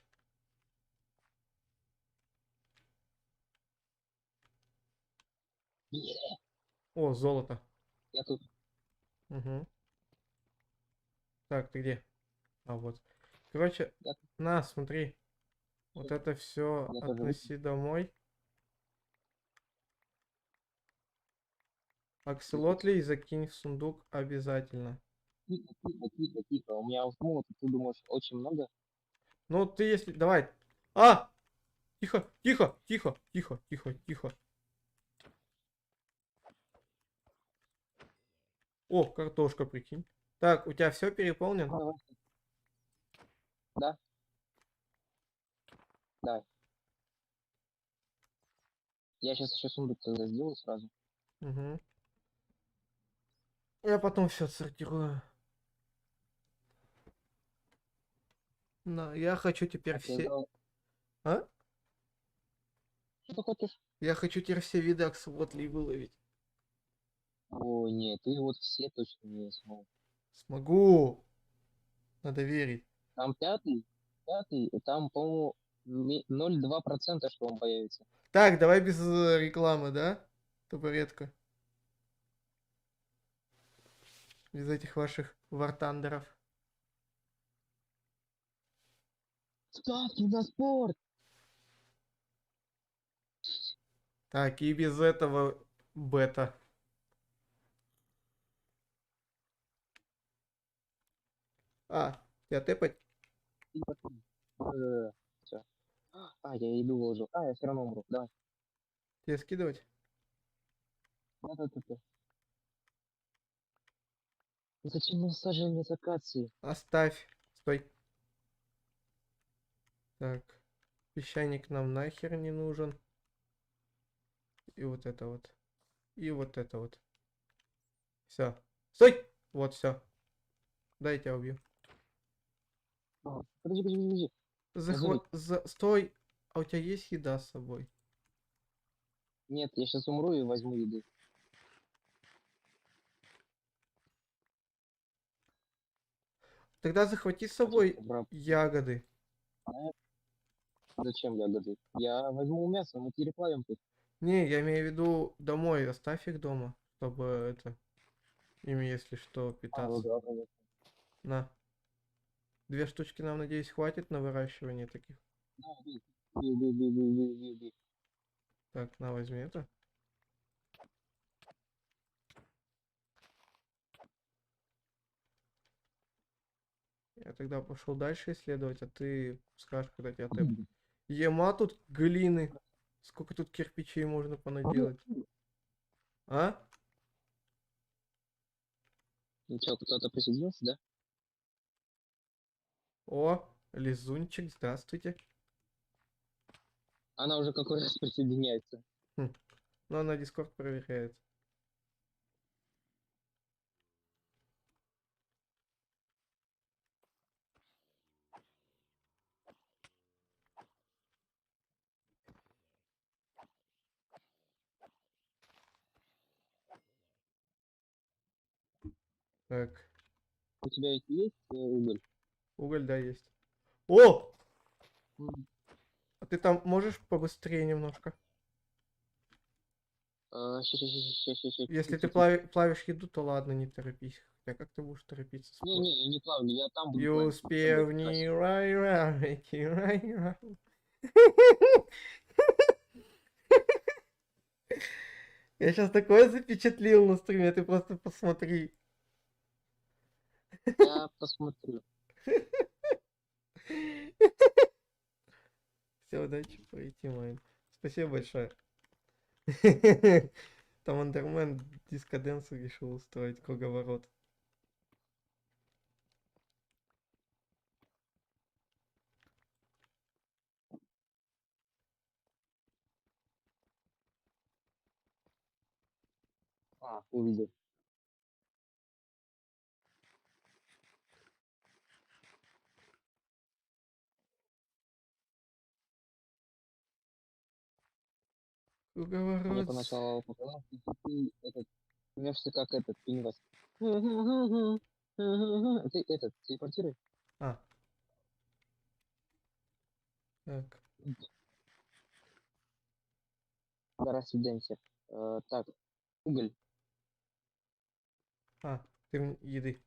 О, золото. Я тут. Угу. Так, ты где? А вот. Короче, Я, на, смотри. Вот это все я тоже относи домой. Акселотли и закинь в сундук обязательно. тихо, тихо, тихо, тихо. У меня вот ты думаешь, очень много? Ну, ты если... Давай. А! Тихо, тихо, тихо, тихо, тихо, тихо. О, картошка, прикинь. Так, у тебя все переполнен? Давай. Да, да. Я сейчас еще сундук тогда сделаю сразу. Угу. Я потом все отсортирую. На, я хочу теперь Так, я все... сделал. А? Что ты хочешь? Я хочу теперь все виды акселотлей выловить. Ой, нет, ты вот все точно не смог. Смогу. Надо верить. Там пятый, и там, по-моему, 0,2%, что он появится. Так, давай без рекламы, да? Табуретка. Без этих ваших вартандеров. Ставки на спорт! Так, и без этого бета. А, я тэпать? Все. А, я иду ложу. А, я все равно умру. Давай. Тебе скидывать? Да. Зачем мне сажение с акации? Оставь. Стой. Так. Песчаник нам нахер не нужен. И вот это вот. И вот это вот. Все. Стой! Вот, все. Дай я тебя убью. Подожди. Разуй. Стой! А у тебя есть еда с собой? Нет, я сейчас умру и возьму еду. Тогда захвати с Сейчас собой убрал. ягоды. А, зачем ягоды? Я возьму мясо, мы переплавим тут. Не, я имею в виду домой. Оставь их дома, чтобы это... Ими, если что, А, ну питаться. да, конечно. На. 2 штучки нам, надеюсь, хватит на выращивание таких. Да, бей. Так, на, возьми это. Я тогда пошел дальше исследовать, а ты скажешь, когда тебя тэп. Ема тут глины. Сколько тут кирпичей можно понаделать? А? Ну что, кто-то присоединился, да? О, лизунчик, здравствуйте. Она уже какой раз присоединяется. Хм. Ну, она Дискорд проверяет. Так, У тебя ведь есть уголь? уголь, да, есть. О! М, А ты там можешь побыстрее немножко? ща. Если ты плавишь еду, то ладно, не торопись. Хотя как ты будешь торопиться? Не, я не плавлю, я там буду You плавить, чтобы spare me красиво. right. Я сейчас такое запечатлил на стриме, ты просто посмотри. Я посмотрю. Все, удачи, пройти майн. Спасибо большое. Там Андермен дискаденсу решил устроить круговорот. А, увидел. Мне Круговорот. поначалу показалось, что ты этот, смеешься как этот, пингас. Ты этот, телепортируй. А, так. Да, рассудимся. Так, уголь. А, ты еды.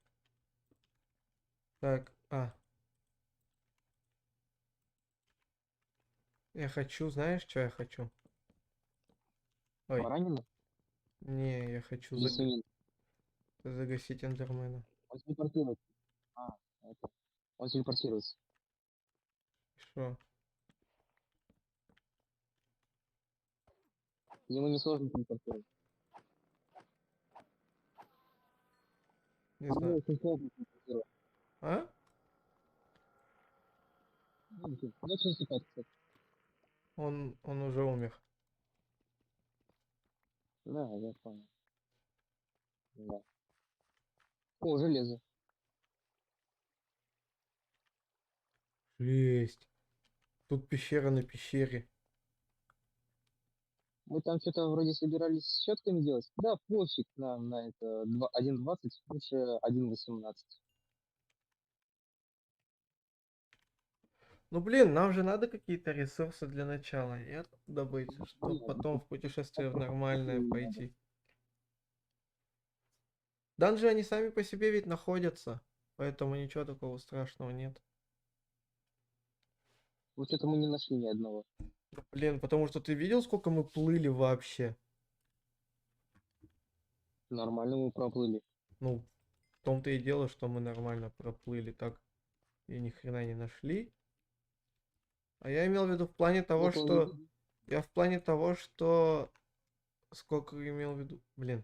Так, Я хочу, знаешь, что я хочу? Ой, Баранина не, я хочу или свинину? загасить эндермена. Он телепортируется. А, это. Он телепортируется. Что? Ему не сложно телепортировать. Не Ему знаю. очень сложно телепортировать. А? Очень сипать, кстати. Он уже умер. Да, я понял. Да. О, железо. Жесть. Тут пещера на пещере. Мы там что-то вроде собирались щетками делать. Да, пофиг нам на это 1.20, лучше 1.18. Ну блин, нам же надо какие-то ресурсы для начала, нет? Добыть, чтобы Понятно. потом в путешествие Так в просто нормальное не надо. пойти. Данжи они сами по себе ведь находятся, поэтому ничего такого страшного нет. Вот что-то мы не нашли ни одного. Блин, потому что ты видел, сколько мы плыли вообще? Нормально мы проплыли. Ну, в том-то и дело, что мы нормально проплыли так и ни хрена не нашли. А я имел в виду в плане того, Около что... еды. Я в плане того, что... Сколько имел в виду? Блин,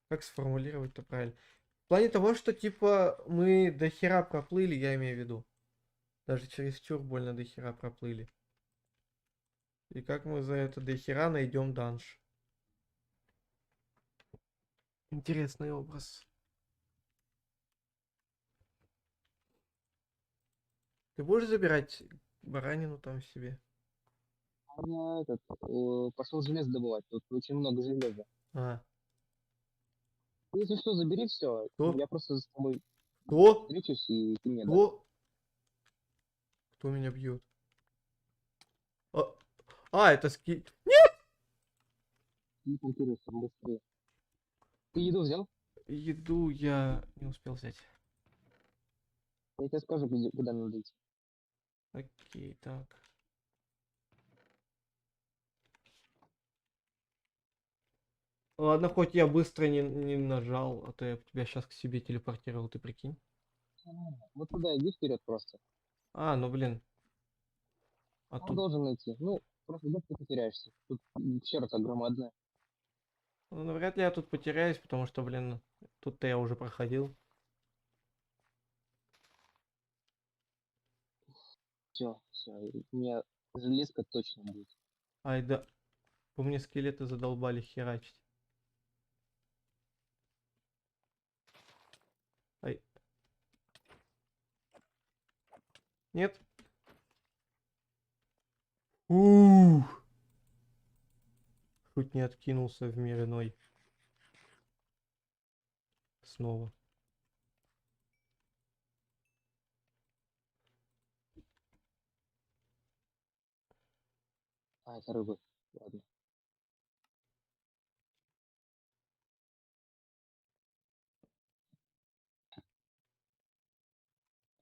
как сформулировать-то правильно? В плане того, что типа мы до хера проплыли, я имею в виду. Даже чересчур больно до хера проплыли. И как мы за это до хера найдем данж? Интересный образ. Ты будешь забирать баранину там себе? Я этот, пошел желез добывать. Тут очень много железа. А, Если что, забери все. кто? Я просто с тобой Кто? встречусь, и ты мне дашь. Кто? Кто меня бьет? А, это ски... И конкурируйся быстрее. Ты еду взял? Еду я не успел взять. Я тебе скажу, куда надо идти. Окей, так. Ладно, хоть я быстро не нажал, а то я тебя сейчас к себе телепортировал, ты прикинь. Вот туда иди вперед просто. А, ну блин. А Он тут... должен найти. Ну, просто где ты потеряешься. Тут пещера-то громадная. Ну, навряд ли я тут потеряюсь, потому что, блин, тут-то я уже проходил. Все. У меня железка точно будет. Ай да, по мне скелеты задолбали херачить. Ай, нет? Ух! Чуть не откинулся в мир иной. Снова. А, это рыбы. Ладно.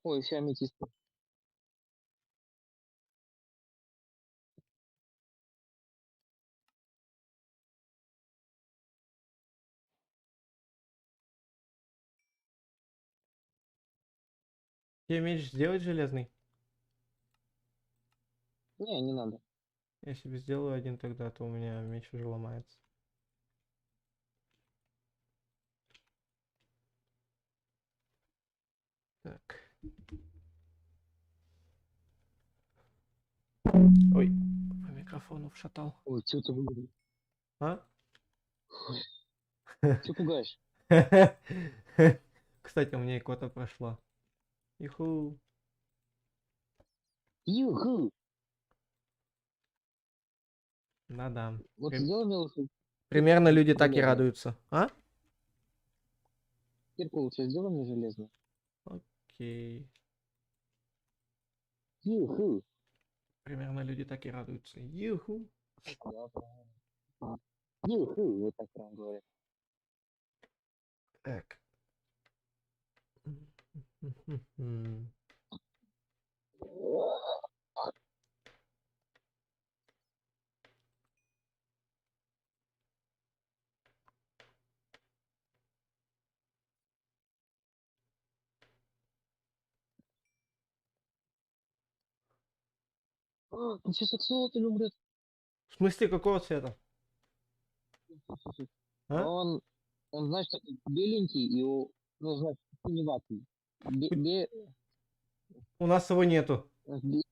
Ой, все аметисты. Тебе меч сделать железный? Не надо. Я себе сделаю один тогда, а то у меня меч уже ломается. Так. Ой, по микрофону вшатал. Ой, что ты выиграл? А? Че пугаешь? Кстати, у меня икота прошла. Иху. Юху! Да-да. Вот сделай мне лучше Примерно люди так и железную. радуются. А? Кирку лучше сделай мне железную. Окей. Юху! Примерно люди так и радуются. Юху. Да, правильно. Юху! Вот так прям говорят. Так. Тут сейчас аксолотль умрет. В смысле, какого цвета? А? Он, знаешь, такой беленький и, ну, знаешь, синеватый. Бе, У, бе, у нас его нету. бе-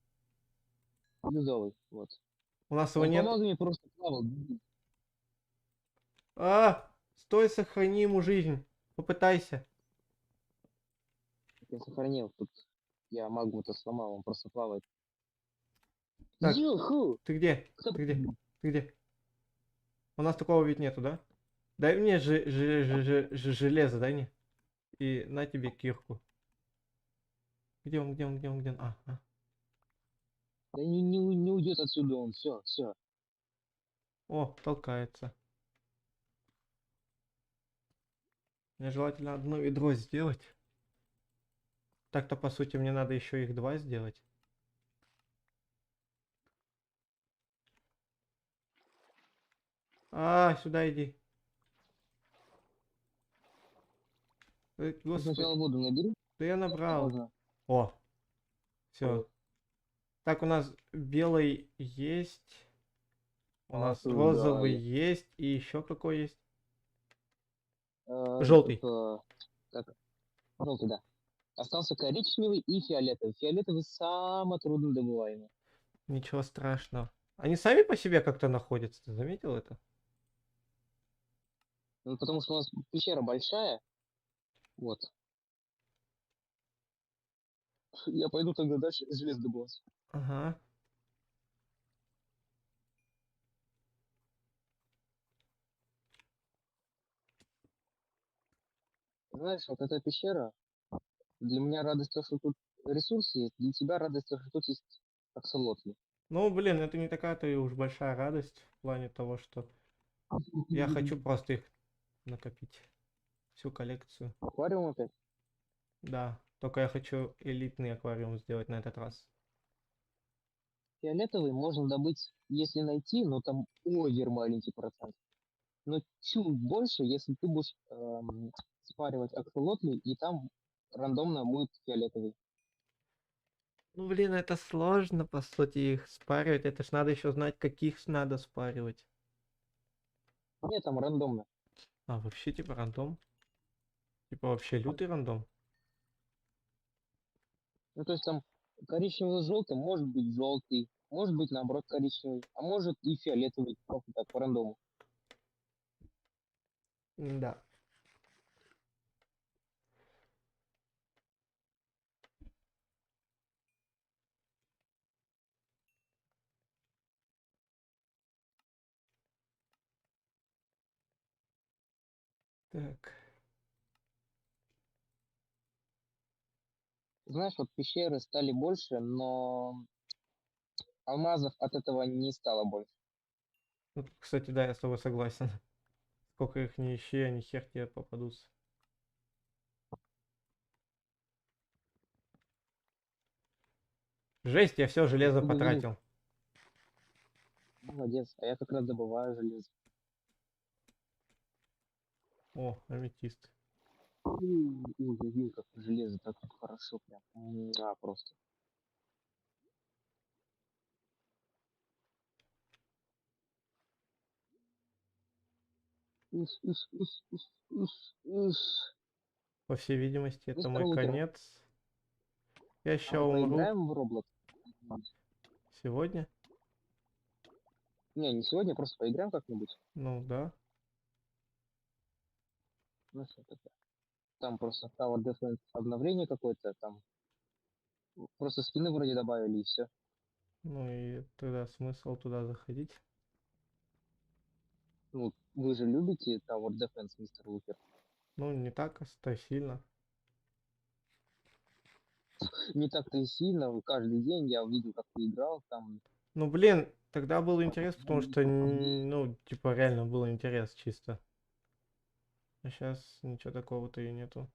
бирюзовый, вот. У нас его Он по нет. магме просто плавал. А, стой, сохрани ему жизнь. Попытайся. Я сохранил. Тут я магму-то сломал, он просто плавает. Так, Юху! ты где? Кто Ты где? победил? Ты где? У нас такого ведь нету, да? Дай мне железо, дай мне. И на тебе кирку. Где он, где он, где он, где он? А. Да не уйдет отсюда он. Все, все. О, толкается. Мне желательно одно ведро сделать. Так-то, по сути, мне надо еще их два сделать. Сюда иди. Господи, Сначала воду набери. да я набрал. Можно. О, все. Вот. Так, у нас белый есть. У нас Сюда. розовый есть. И еще какой есть? Э, Желтый. так, желтый, да. Остался коричневый и фиолетовый. Фиолетовый самый труднодобываемый. Ничего страшного. Они сами по себе как-то находятся. Ты заметил это? Ну, потому что у нас пещера большая. Вот. Я пойду тогда дальше железо добывать. Ага. Знаешь, вот эта пещера, для меня радость то, что тут ресурсы есть, для тебя радость то, что тут есть аксолотли. Ну, блин, это не такая-то и уж большая радость в плане того, что я хочу просто их накопить. Всю коллекцию. Аквариум опять? Да, только я хочу элитный аквариум сделать на этот раз. Фиолетовый можно добыть, если найти, но там овер маленький процент. Но чуть больше, если ты будешь спаривать аксолотли, и там рандомно будет фиолетовый. Ну, блин, это сложно, по сути, их спаривать. Это ж надо еще знать, каких надо спаривать. Нет, там рандомно. Вообще, типа, рандом. Типа, вообще лютый рандом. Ну, то есть там коричневый с желтым может быть желтый, может быть наоборот коричневый, а может и фиолетовый, просто так, по рандому. Да. Так. Знаешь, вот пещеры стали больше, но алмазов от этого не стало больше. Ну, кстати, да, я с тобой согласен. Сколько их не ищи, они хер тебе попадутся. Жесть, я все железо Кто бы видел, потратил. молодец, а я как раз добываю железо. О, аметист. Ой, как железо так хорошо прям. Просто. Ус, ус, ус, ус, ус, ус. По всей видимости, это Мистер мой Лукер, конец. Я а еще мы умру поиграем в Roblox? сегодня. Не сегодня, просто поиграем как-нибудь. Ну да. Ну что тогда. Там просто Tower Defense обновление какое-то, там просто скины вроде добавили и все. Ну и тогда смысл туда заходить. Ну, вы же любите Tower Defense, мистер Лукер. Ну, не так сильно. Не так-то и сильно, каждый день я увидел, как ты играл, там Ну, блин, тогда был интерес, потому что, ну, типа, реально был интерес чисто. А сейчас ничего такого-то и нету.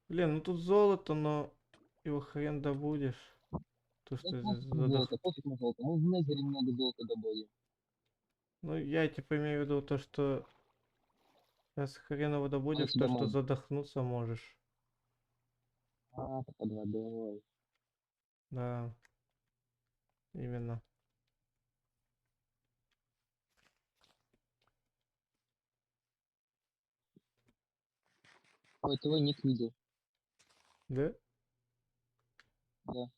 Блин, ну тут золото, но его хрен добудешь. То, да что пофиг на задох... золото, пофиг на золото. Мы в Незере много золота добудем. Ну, я типа имею в виду то, что сейчас хреново А у добудешь, то, тебя что мало. задохнуться можешь. А, ты под водой. Да, именно. Ой, твой ник видел. Да? Да.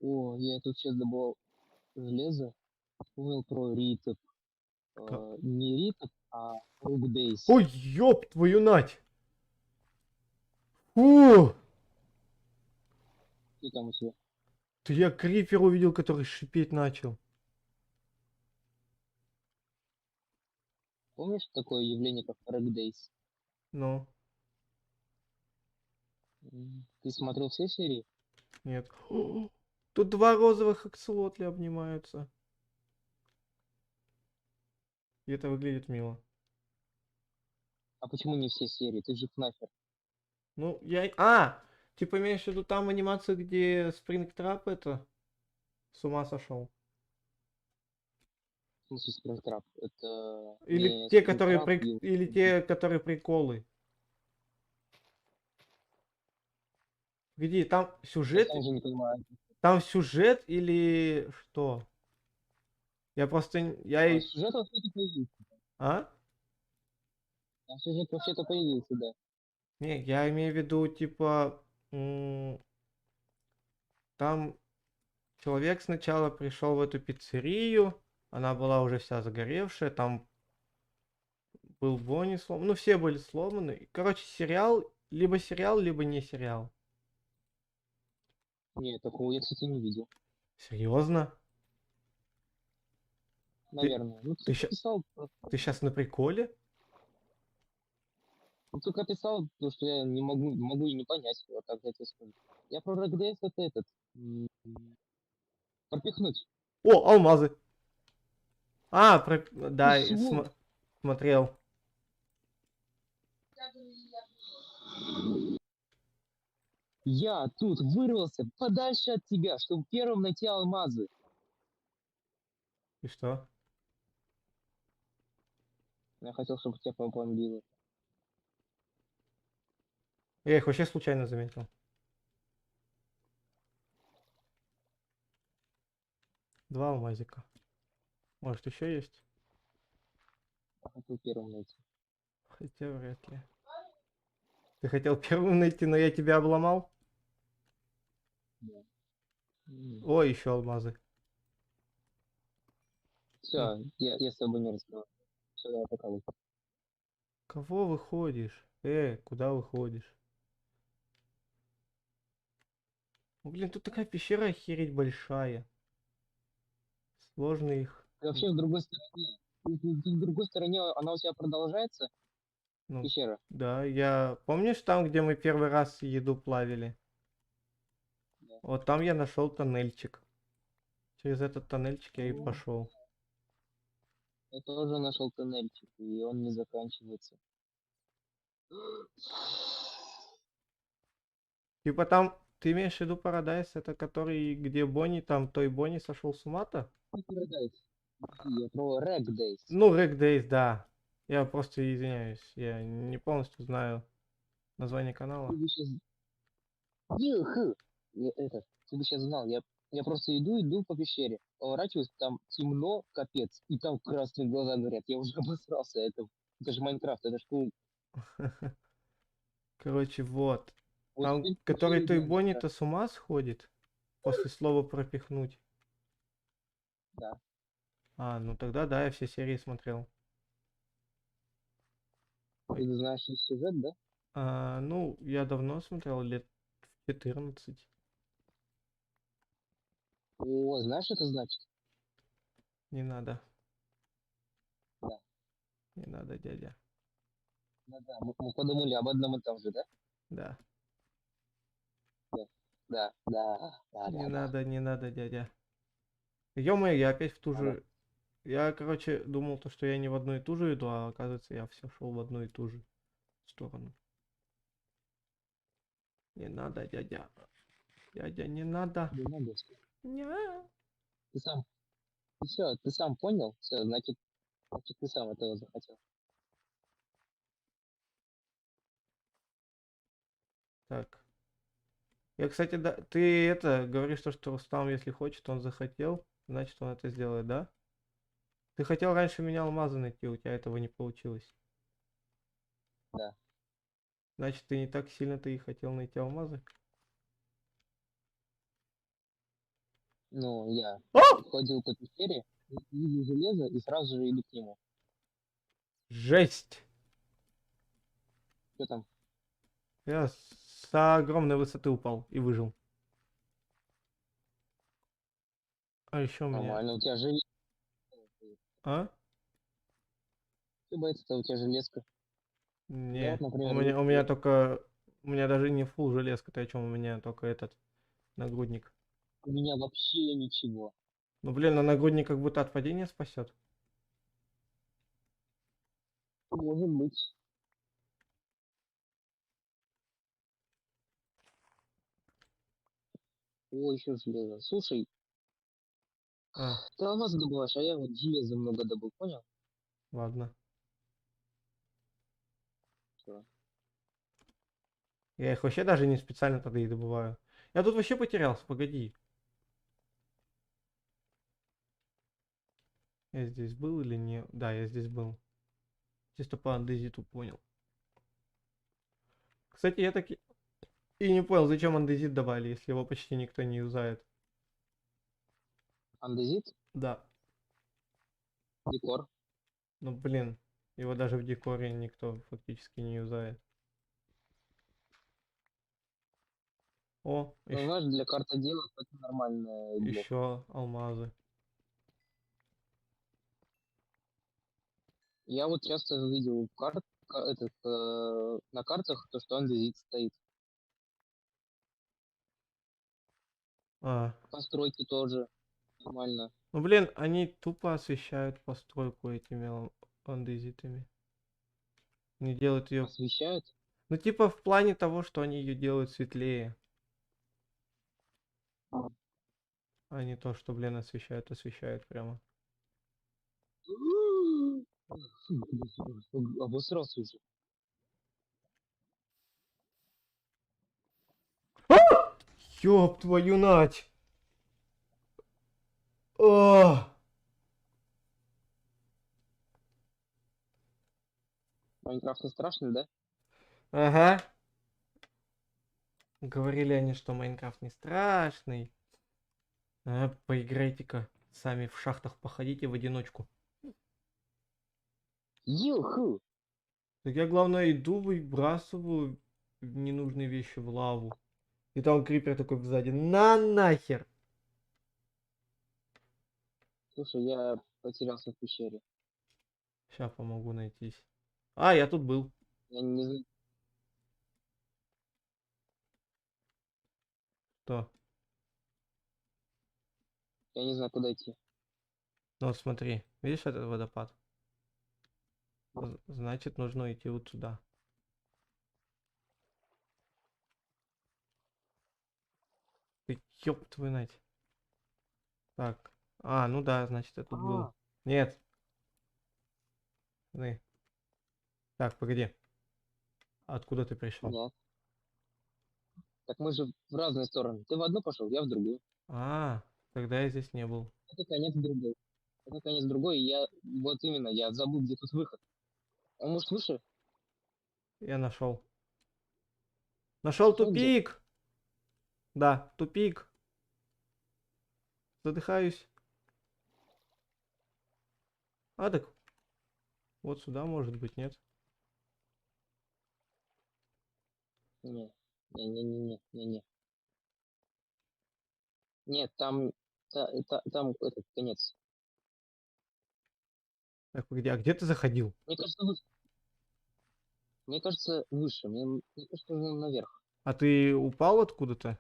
О, я тут сейчас добыл железо. Вспомнил про Ритоп. Ка- Не Ритоп, а Рукдейс. Ой, ёб твою нать! Фу! Что там у тебя? Ты я крипер увидел, который шипеть начал. Помнишь такое явление, как Рукдейс? Ну, Ты смотрел все серии? нет. О, тут два розовых аксолотля обнимаются. И это выглядит мило. А почему не все серии? Ты же кнафер. Ну, я... А! Типа имеешь в виду там анимацию, где Спрингтрап это с ума сошел? В смысле Спрингтрап? Это Или не те, которые Спрингтрап и... Или те, которые приколы. Где там Я сюжет? сам же не понимаю. Там сюжет или что? Я просто... Я и... Сюжет вообще-то появился. А? Там сюжет вообще-то появился, да. Не, я имею в виду, типа... Там человек сначала пришел в эту пиццерию, она была уже вся загоревшая, там был Бонни сломан, ну все были сломаны. Короче, сериал, либо не сериал. Нет, такого я, кстати, не видел. Серьезно? Ты, Наверное. Ну, ты, только ща- писал, ты сейчас на приколе? ну, только писал, потому что я не могу и не понять, вот так я тебе скажу. Я про Рэгдейс это этот, пропихнуть. О, алмазы! А, Ты да, сволочь! смотрел. Я тут вырвался подальше от тебя, чтобы первым найти алмазы. И что? Я хотел, чтобы тебя побомбило. Я их вообще случайно заметил. Два алмазика. Может, еще есть? Я хотел первым найти. Хотя вряд ли. Ты хотел первым найти, но я тебя обломал? Да. М. О, еще алмазы. Ну, Все, я с тобой не разговариваю. Все, давай пока. кого выходишь? Куда выходишь? Ну, блин, тут такая пещера охереть большая. Сложно их. И вообще, в другой стороне, в другой стороне она у тебя продолжается, Ну, пещера? да, я... Помнишь там, где мы первый раз еду плавили? Да. Вот там я нашел тоннельчик. Через этот тоннельчик я и О, пошел. я тоже нашел тоннельчик, и он не заканчивается. Типа там, ты имеешь в виду Парадайз, это который, где Бонни, там той Бонни сошел с ума-то? Не Paradise. Я про Рэгдейс. Ну, Рэг Дейз, да. Я просто извиняюсь, я не полностью знаю название канала. Ты бы сейчас... Ты бы сейчас знал, я просто иду по пещере, поворачиваюсь, там темно, капец, и там красные глаза горят. Я уже обосрался, это же Майнкрафт, это ж cool. Короче, вот. Вот Там, теперь в который пещере той идеально Бонни-то страшно. с ума сходит после слова пропихнуть. Да. А, ну тогда да, я все серии смотрел. Ой. Ты знаешь весь сюжет, да? Ну, я давно смотрел, лет в 14. О, знаешь, что это значит? Не надо, Да. не надо, дядя. Да, мы подумали об одном и том же, да? Да. Да, да, да, да, Не да, да. надо, не надо, дядя. Ё-моё, я опять в ту Ага. же... Я, короче, думал, то, что я не в одну и ту же иду, а оказывается, я все шел в одну и ту же сторону. Не надо, дядя. Дядя, не надо. Не надо. Ня. Ты сам, ты сам понял? Все, значит, ты сам этого захотел. Так. Я, кстати, да, ты это говоришь, что Рустам, если хочет, он захотел, значит, он это сделает, да? Ты хотел раньше меня алмазы найти, у тебя этого не получилось. Да. Значит, ты не так сильно-то и хотел найти алмазы? Ну, я А! ходил по пещере, видел железо и сразу же иду к нему. Жесть! Что там? Я с огромной высоты упал и выжил. А еще у меня... Нормально, у тебя железо. А? Что боится-то, у тебя железка. Я вот, Не, например, у меня только... У меня даже не фул железка, ты о чем? У меня только этот нагрудник. у меня вообще ничего. Ну блин, на нагрудник как будто от падения спасет. Может быть. О, еще железо. Слушай, А, ты алмаз добываешь, а я вот железа много добыл, понял? ладно. Всё. Я их вообще даже не специально тогда и добываю. Я тут вообще потерялся, погоди. Я здесь был или не? Да, я здесь был. Чисто по андезиту понял. Кстати, я так и не понял, зачем андезит добавили, если его почти никто не юзает. Андезит, Да. декор. Ну блин, его даже в декоре никто фактически не юзает. О, Ну, знаешь, для картоделов это нормальный блок. еще алмазы. Я вот часто видел на картах то, что андезит стоит. А, Постройки тоже нормально. ну блин, они тупо освещают постройку этими андезитами. Не делают ее... Освещают. Ну типа в плане того, что они ее делают светлее. А не то, что, блин, освещают прямо. Обосрался уже. Ёб твою нать! О! Майнкрафт не страшный, да? Ага. Говорили они, что Майнкрафт не страшный. А, поиграйте-ка сами в шахтах, походите в одиночку. Юху! Так я, главное, иду, выбрасываю ненужные вещи в лаву. И там крипер такой сзади. На нахер! Слушай, я потерялся в пещере. Сейчас помогу найтись. А, я тут был. Я не знаю. Что? Я не знаю, куда идти. Ну вот смотри, видишь этот водопад? Значит, нужно идти вот сюда. Ты ёб твою нать. Так. А, ну да, значит, я тут был. Нет. Смотри. Так, погоди. Откуда ты пришел? Нет. Так мы же в разные стороны. Ты в одну пошел, я в другую. А, тогда я здесь не был. Это конец другой. Это конец другой, и я вот именно, я забыл, где тут выход. А может выше? Я нашел. Нашел Нашел где? тупик! Да, тупик. Задыхаюсь. А, так вот сюда, может быть, нет? Не, не. Нет, там, там этот конец. Так, погоди, а где ты заходил? Мне кажется, выше. Мне кажется, выше. Мне кажется, нужно наверх. А ты упал откуда-то?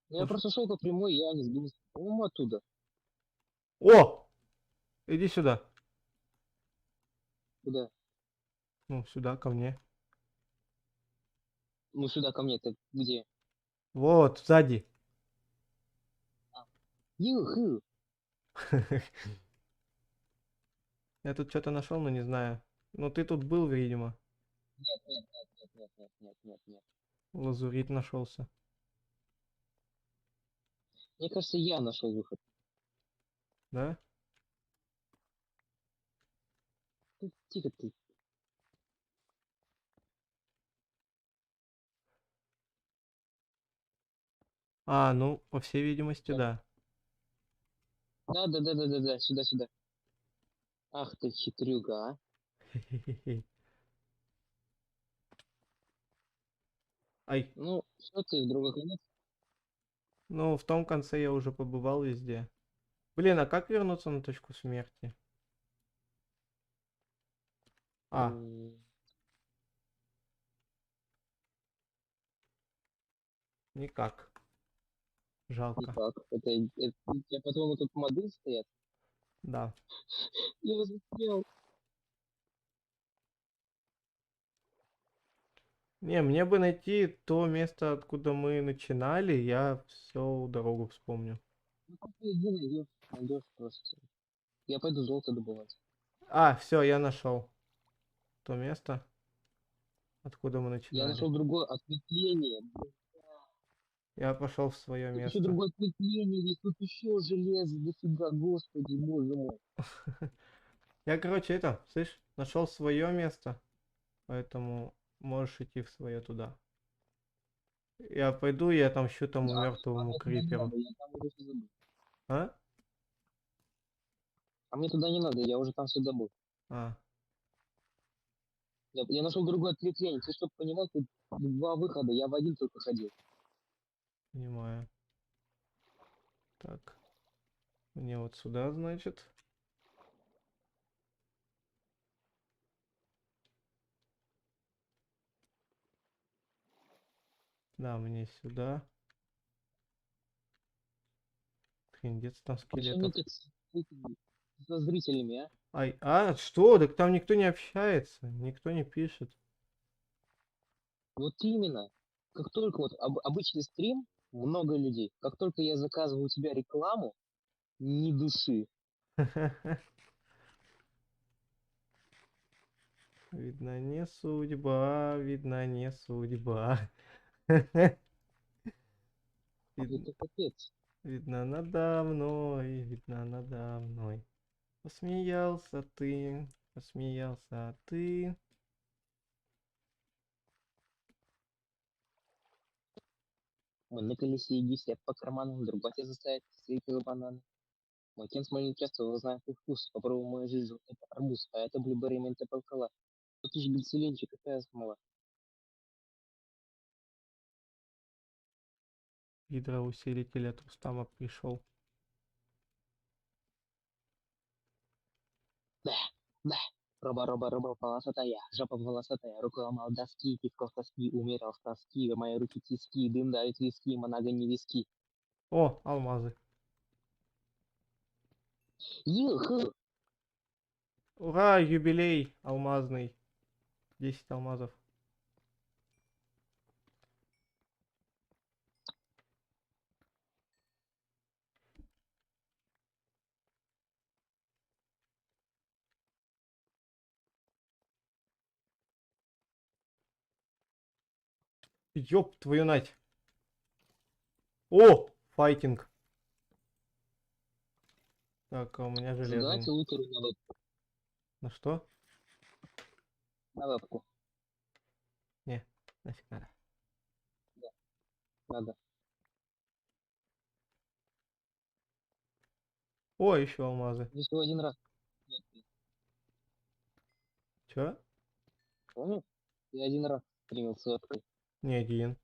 Ну, я просто шел по прямой, я не сбился. По-моему, оттуда. О! Иди сюда. Куда? Ну, сюда, ко мне. Ну, сюда ко мне. Ты где? Вот, сзади. Юху! Я тут что-то нашел, но не знаю. Ну, ты тут был, видимо. Нет, нет, нет, нет, нет. Лазурит нашелся. Мне кажется, я нашел выход. Да? Тихо ты. А, ну, по всей видимости, Всё. да. Да, да, да, да, да, да, сюда, сюда. Ах ты хитрюга, а. Хе-хе-хе. Ай, Ну, что ты в другой конец? ну, в том конце я уже побывал везде. Блин, а как вернуться на точку смерти? А, М, никак. Жалко. Никак. У тебя, по-твоему, тут моды стоят? Да. Я застрял. Не, мне бы найти то место, откуда мы начинали, я всю дорогу вспомню. Ну, как ты иди найдешь просто. Я пойду золото добывать. А, все, я нашел то место, откуда мы Я начинали. нашел другое ответвление. Я пошел в свое Тут еще место. другое ответвление есть. Тут еще железо дофига. Господи, боже мой. Я, короче, слышь, нашел свое место, поэтому можешь идти в свое туда. Я пойду и отомщу тому Да, а мертвому мне туда не криперу. надо. Я там уже все забыл. А? А мне туда не надо. Я уже там все добыл. А, Я нашел другое ответвление. Ты чтобы понимал, тут два выхода. Я в один только ходил. понимаю. Так, мне вот сюда, значит. Да, мне сюда. Трындец там Вообще не скелетов. так с этими, со зрителями, а? Ай, а, что? Так там никто не общается, никто не пишет. Вот именно. Как только вот обычный стрим, много людей. Как только я заказываю у тебя рекламу, ни души. Видно, не судьба, видно, не судьба. А Вид- это капец. Видно, видно, надо мной. Посмеялся ты. Мы на колесе иди все по карманам, друг батя заставит слепил бананы. Мой кен смольный часто узнает их вкус. Попробуй мою жизнь, это арбуз, а это блюберри менты полкала. Тут лишь глицелинчик, какая смола. Гидроусилитель от Рустама пришел. Да, да. Роба, полосатая, жопа волосатая, рука ломал доски, пивко в тоски, умирал с тоски, мои руки тиски, дым давит виски, монага не виски. О, алмазы. Юху! Ура, юбилей алмазный. 10 алмазов. Ёб твою нать. О, файтинг. Так, а у меня Задавайте железный. лутеру На что? на вебку. Не, нафиг надо. Надо. О, еще алмазы. Я всего один раз. Чё? Помню? Я один раз стримил с вебкой. Не один.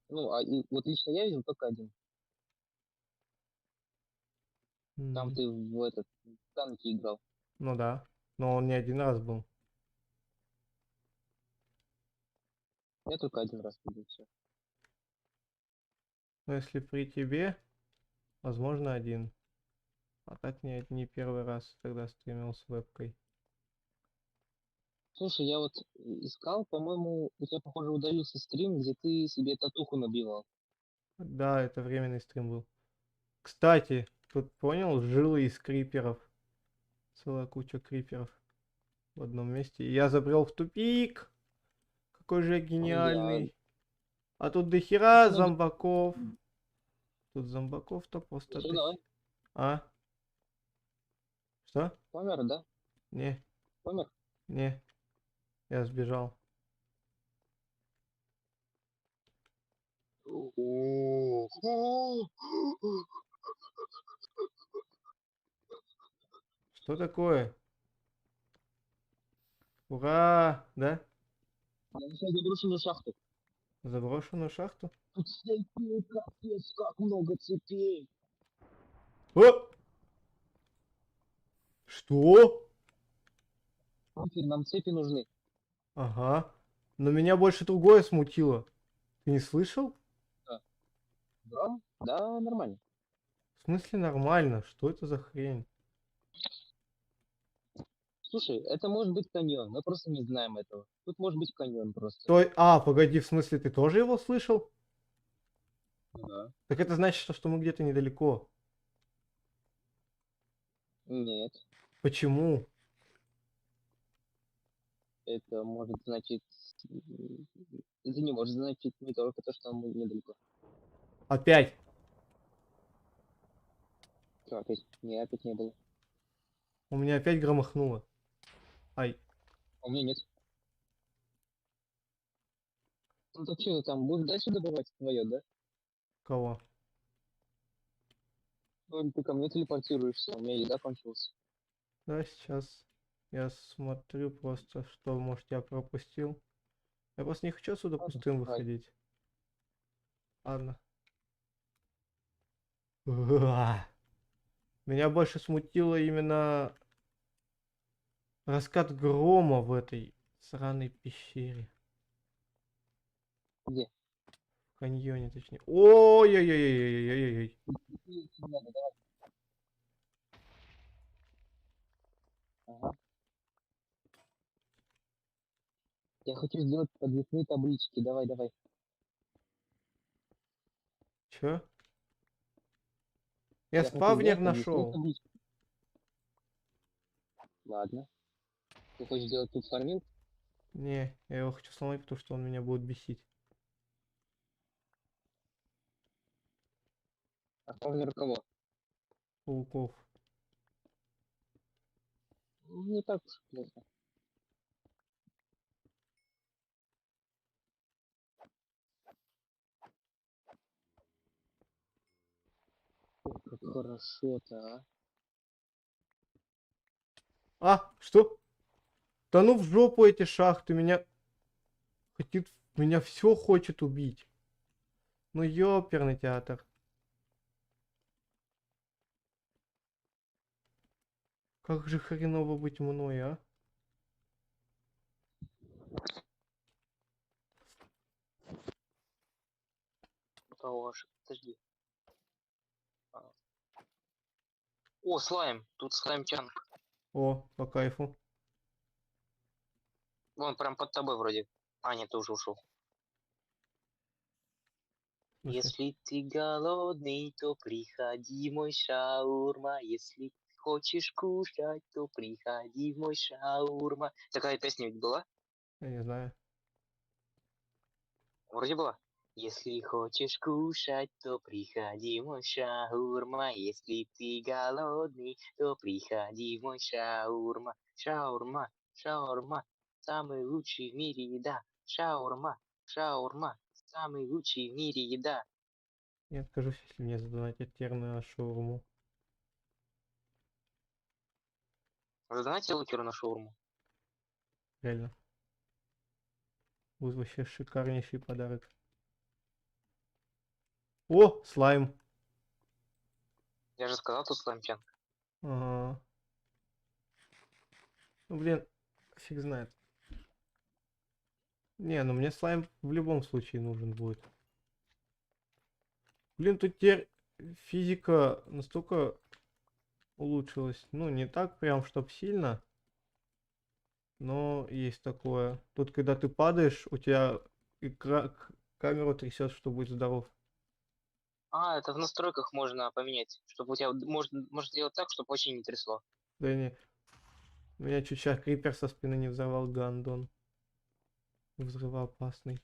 Ну, вот лично я видел только один. Там ты в этот в танки играл. Ну да. Но он не один раз был. Я только один раз видел все. Но если при тебе, возможно, один. А так не первый раз, когда стримил с вебкой. Слушай, я вот искал, по-моему, у тебя, похоже, удалился стрим, где ты себе татуху набивал. Да, это временный стрим был. Кстати, тут понял, жилы из криперов. Целая куча криперов в одном месте. И я забрел в тупик. какой же я Я- гениальный. А тут дохера Почему? зомбаков. Тут зомбаков-то просто Всё, давай. А? Что? Помер, да? Не, Помер? не, я сбежал. О, Что такое? Ура! Да? я нашел заброшенную шахту. Заброшенную шахту? Тут цепей, капец, как много цепей. О! Что? Теперь нам цепи нужны. Ага. Но меня больше другое смутило. Ты не слышал? Да? Да, нормально. В смысле нормально? Что это за хрень? Слушай, это может быть каньон, мы просто не знаем этого. Тут может быть каньон просто. Стой. А, погоди, в смысле ты тоже его слышал? Да. Так это значит, что мы где-то недалеко. Нет, Почему? это может значить... Это не может значить не только то, что мы недалеко. Опять. Что, опять? Не, опять не было. У меня опять громыхнуло. Ай. А у меня нет. Ну так что, там будешь дальше добывать твое, да? Кого? Ну, ты ко мне телепортируешься, у меня еда кончилась. Да, сейчас я смотрю просто, что, может, я пропустил. Я просто не хочу отсюда Ладно, пустым давай. выходить. Ладно. Уа. Меня больше смутило именно раскат грома в этой сраной пещере. Где? В каньоне, точнее. Ой-ой-ой-ой-ой-ой-ой. Надо, давай. Ага. Я хочу сделать подвесные таблички, давай, давай. Чё? Я Я хочу спавнер сделать подвесные нашел. таблички. Ладно. Ты хочешь сделать тут фарминг? Не, я его хочу сломать, потому что он меня будет бесить. А фармер кого? Пауков. Не так уж плохо. Ой, как хорошо-то, а. А, что? Да ну в жопу эти шахты, меня все хочет убить. Ну ёперный театр. Как же хреново быть мной, а? Кого аж? Подожди. А. О, слайм. Тут слаймчанг. О, по кайфу. Вон прям под тобой вроде. А, нет, ты уже ушел. В смысле? Если ты голодный, то приходи, мой шаурма. Если хочешь кушать, то приходи, мой шаурма. Такая песня ведь была? Я не знаю. Вроде была. Если хочешь кушать, то приходи, мой шаурма. Если ты голодный, то приходи, мой шаурма. Шаурма, шаурма, самый лучший в мире еда. Шаурма, шаурма, самый лучший в мире еда. Я откажусь, если мне задонатят терны шаурму. Задонайте лукеру на шаурму. Реально. Будет вообще шикарнейший подарок. О, слайм. Я же сказал, тут слаймчанг. Ага. Ну блин, фиг знает. Не, ну мне слайм в любом случае нужен будет. Блин, тут теперь физика настолько улучшилась. Ну, не так прям, чтоб сильно. Но есть такое. Тут, когда ты падаешь, у тебя камеру трясет, что будет здоров. А, это в настройках можно поменять, чтобы у тебя может сделать так, чтобы очень не трясло. Да не. Меня чуть сейчас крипер со спины не взорвал, гандон. Взрывоопасный.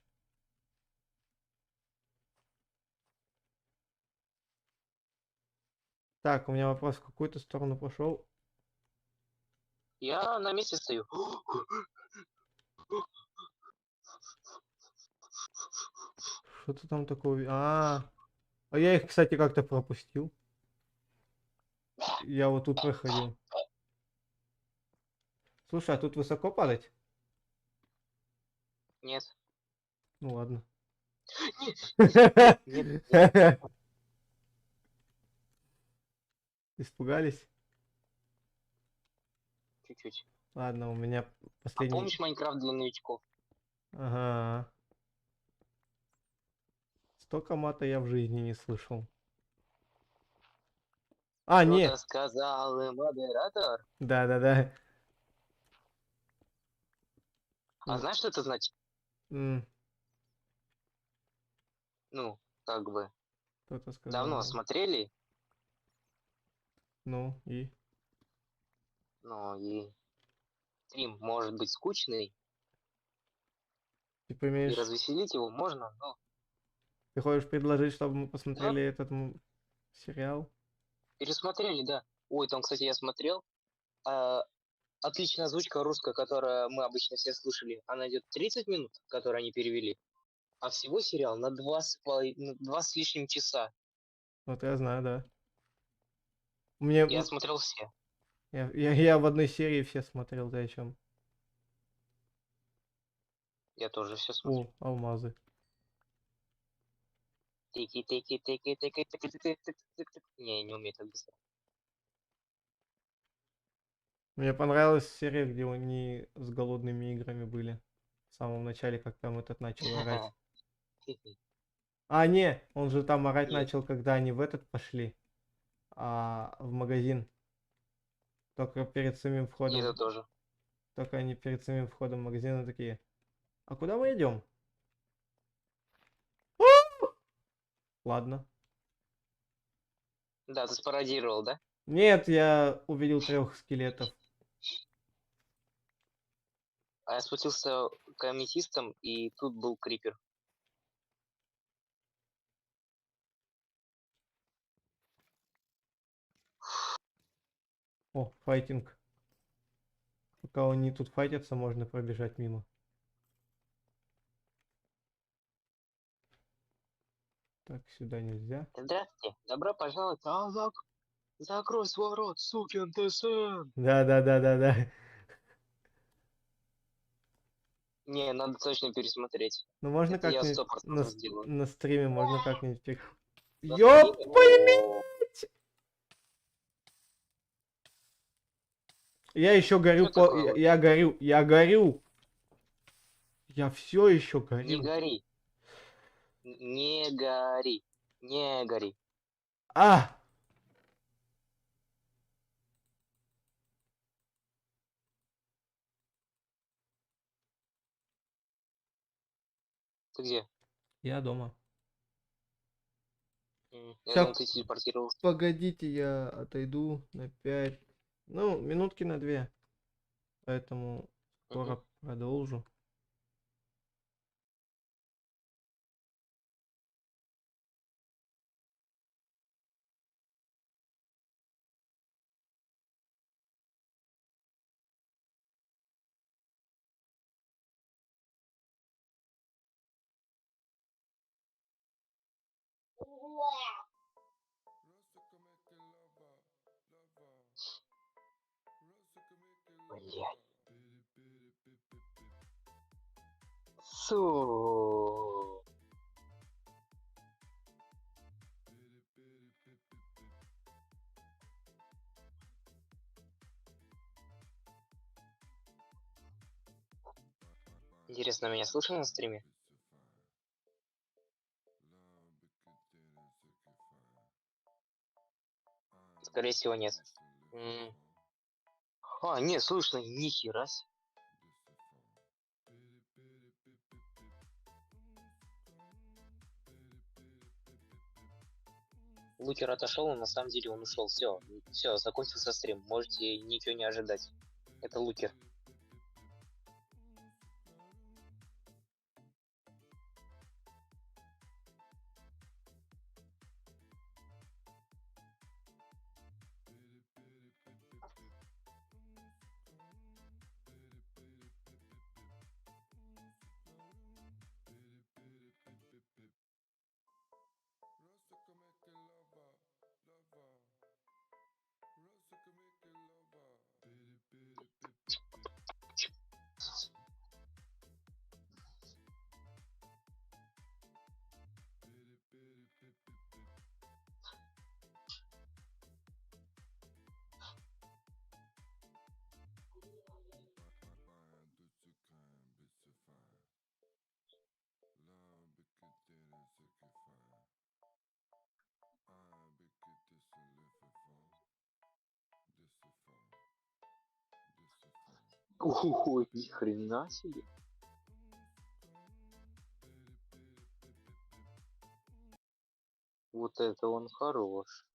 Так, у меня вопрос, в какую ты сторону пошел? Я на месте стою. Что ты там такое? А я их, кстати, как-то пропустил. Я вот тут проходил. Слушай, а тут высоко падать? Нет. Ну ладно. Нет, нет. Испугались? Чуть-чуть. Ладно, у меня А последний... помнишь Майнкрафт для новичков? Ага. Столько мата я в жизни не слышал. Что-то Не! сказал модератор. Да-да-да. А знаешь, что это значит? М, Ну, как бы, Кто-то сказал. давно смотрели, Ну, и... но и стрим может быть скучный, Типа и имеешь... развеселить его можно, но... Ты хочешь предложить, чтобы мы Да, посмотрели этот сериал? пересмотрели, да. Ой, там, кстати, я смотрел. а, Отличная озвучка русская, которая мы обычно все слышали. Она идет 30 минут, которую они перевели. А всего сериал на 2 с лишним часа. Вот я знаю, да. Мне... Я смотрел все. Я в одной серии все смотрел, ты о чем? Я тоже все смотрел. О, алмазы. Тики-тики-тики-тики-тики-тики-тики-тики. Не, не умею так быстро. Мне понравилась серия, где они с голодными играми были. В самом начале, как там этот начал орать. Не, он же там орать Нет, начал, когда они в этот пошли, в магазин. Только перед самим это входом, тоже. только они перед самим входом в магазин такие, а куда мы идем? Ладно. Да, ты спародировал, да? Нет, я увидел 3 скелетов. А я спустился к аметистам, и тут был крипер. О, файтинг. Пока они тут файтятся, можно пробежать мимо. Так, сюда нельзя. Здравствуйте, добро пожаловать. Закрой свой рот, сукин ты сын. Да. Не, надо точно пересмотреть. Ну можно Это я как-нибудь 100% сделаю. на стриме, можно как-нибудь... На Ёп стриме? твою О, мать! Я еще горю, что такое вот? я горю. Я все еще Не горю. гори. Не гори. Не гори. А! Ты где? Я дома. Я Сейчас, думал, ты телепортировался. погодите, я отойду на 5. Ну, минутки на 2. Поэтому Мгм. скоро продолжу. Блядь. Су. Интересно, меня слышно на стриме? Скорее всего, нет. Нет, слышно, нихера себе. Лукер отошел, но на самом деле он ушел. Все, закончился стрим. Можете ничего не ожидать. Это Лукер. Ой, ни хрена себе. Вот это он хорош.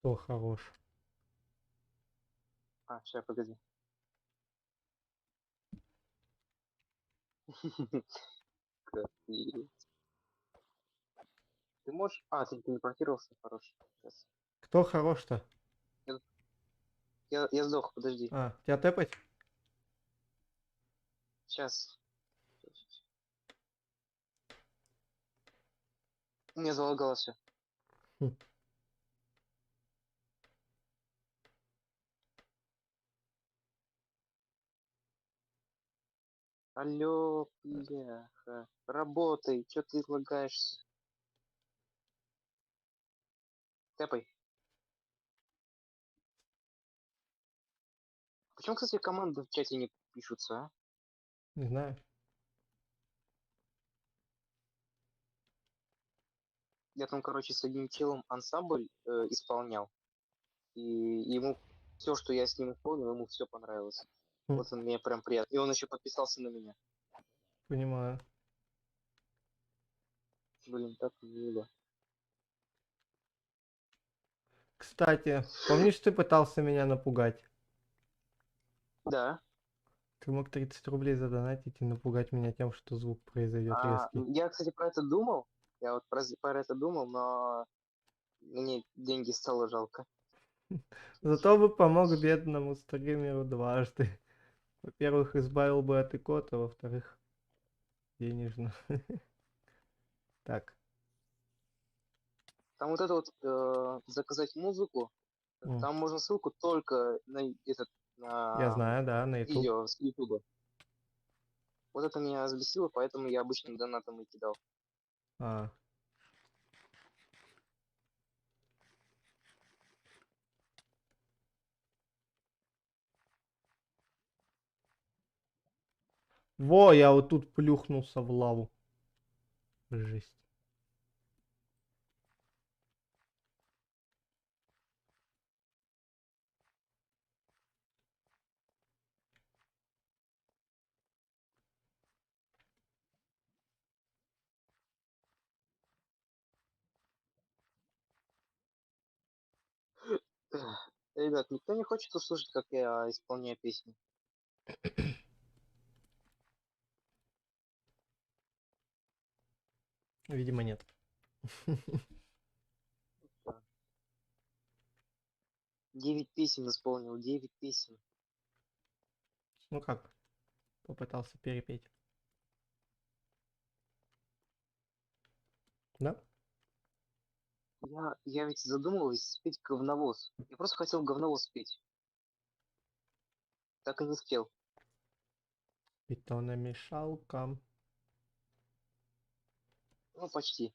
Кто хорош? Сейчас, погоди. Капец. Ты можешь... ты телепортировался, хорош. Сейчас. Кто хорош-то? Я сдох, подожди. Тебя тэпать? Сейчас. У меня залагалось все. Хм. Алло, бляха. Работай, чё ты лагаешься? Тэпай. Почему, кстати, команды в чате не пишутся, а? Не знаю. Я там, короче, с одним челом ансамбль исполнял. И ему все, что я с ним исполнил, ему все понравилось. Хм. Вот он мне прям приятно. И он еще подписался на меня. Понимаю. Блин, так мило. Кстати, помнишь, ты пытался меня напугать? Да. Ты мог 30 рублей задонатить и напугать меня тем, что звук произойдет резкий. Я, кстати, про это думал. Я вот про это думал, но мне деньги стало жалко. Зато бы помог бедному стримеру дважды. Во-первых, избавил бы от икоты, во-вторых, денежно. Так. Там вот это вот заказать музыку, м, там можно ссылку только Я на знаю, да, на YouTube. видео с Ютуба. Вот это меня взбесило, поэтому я обычным донатом и кидал. А. Во, я вот тут плюхнулся в лаву. Жесть. Ребят, никто не хочет услышать, как я исполняю песни? Видимо, нет. 9 песен исполнил, 9 песен. Ну как? Попытался перепеть. Да? Я ведь задумываюсь спеть говновоз. Я просто хотел говновоз спеть. Так и не спел. Бетономешалка. Ну, почти.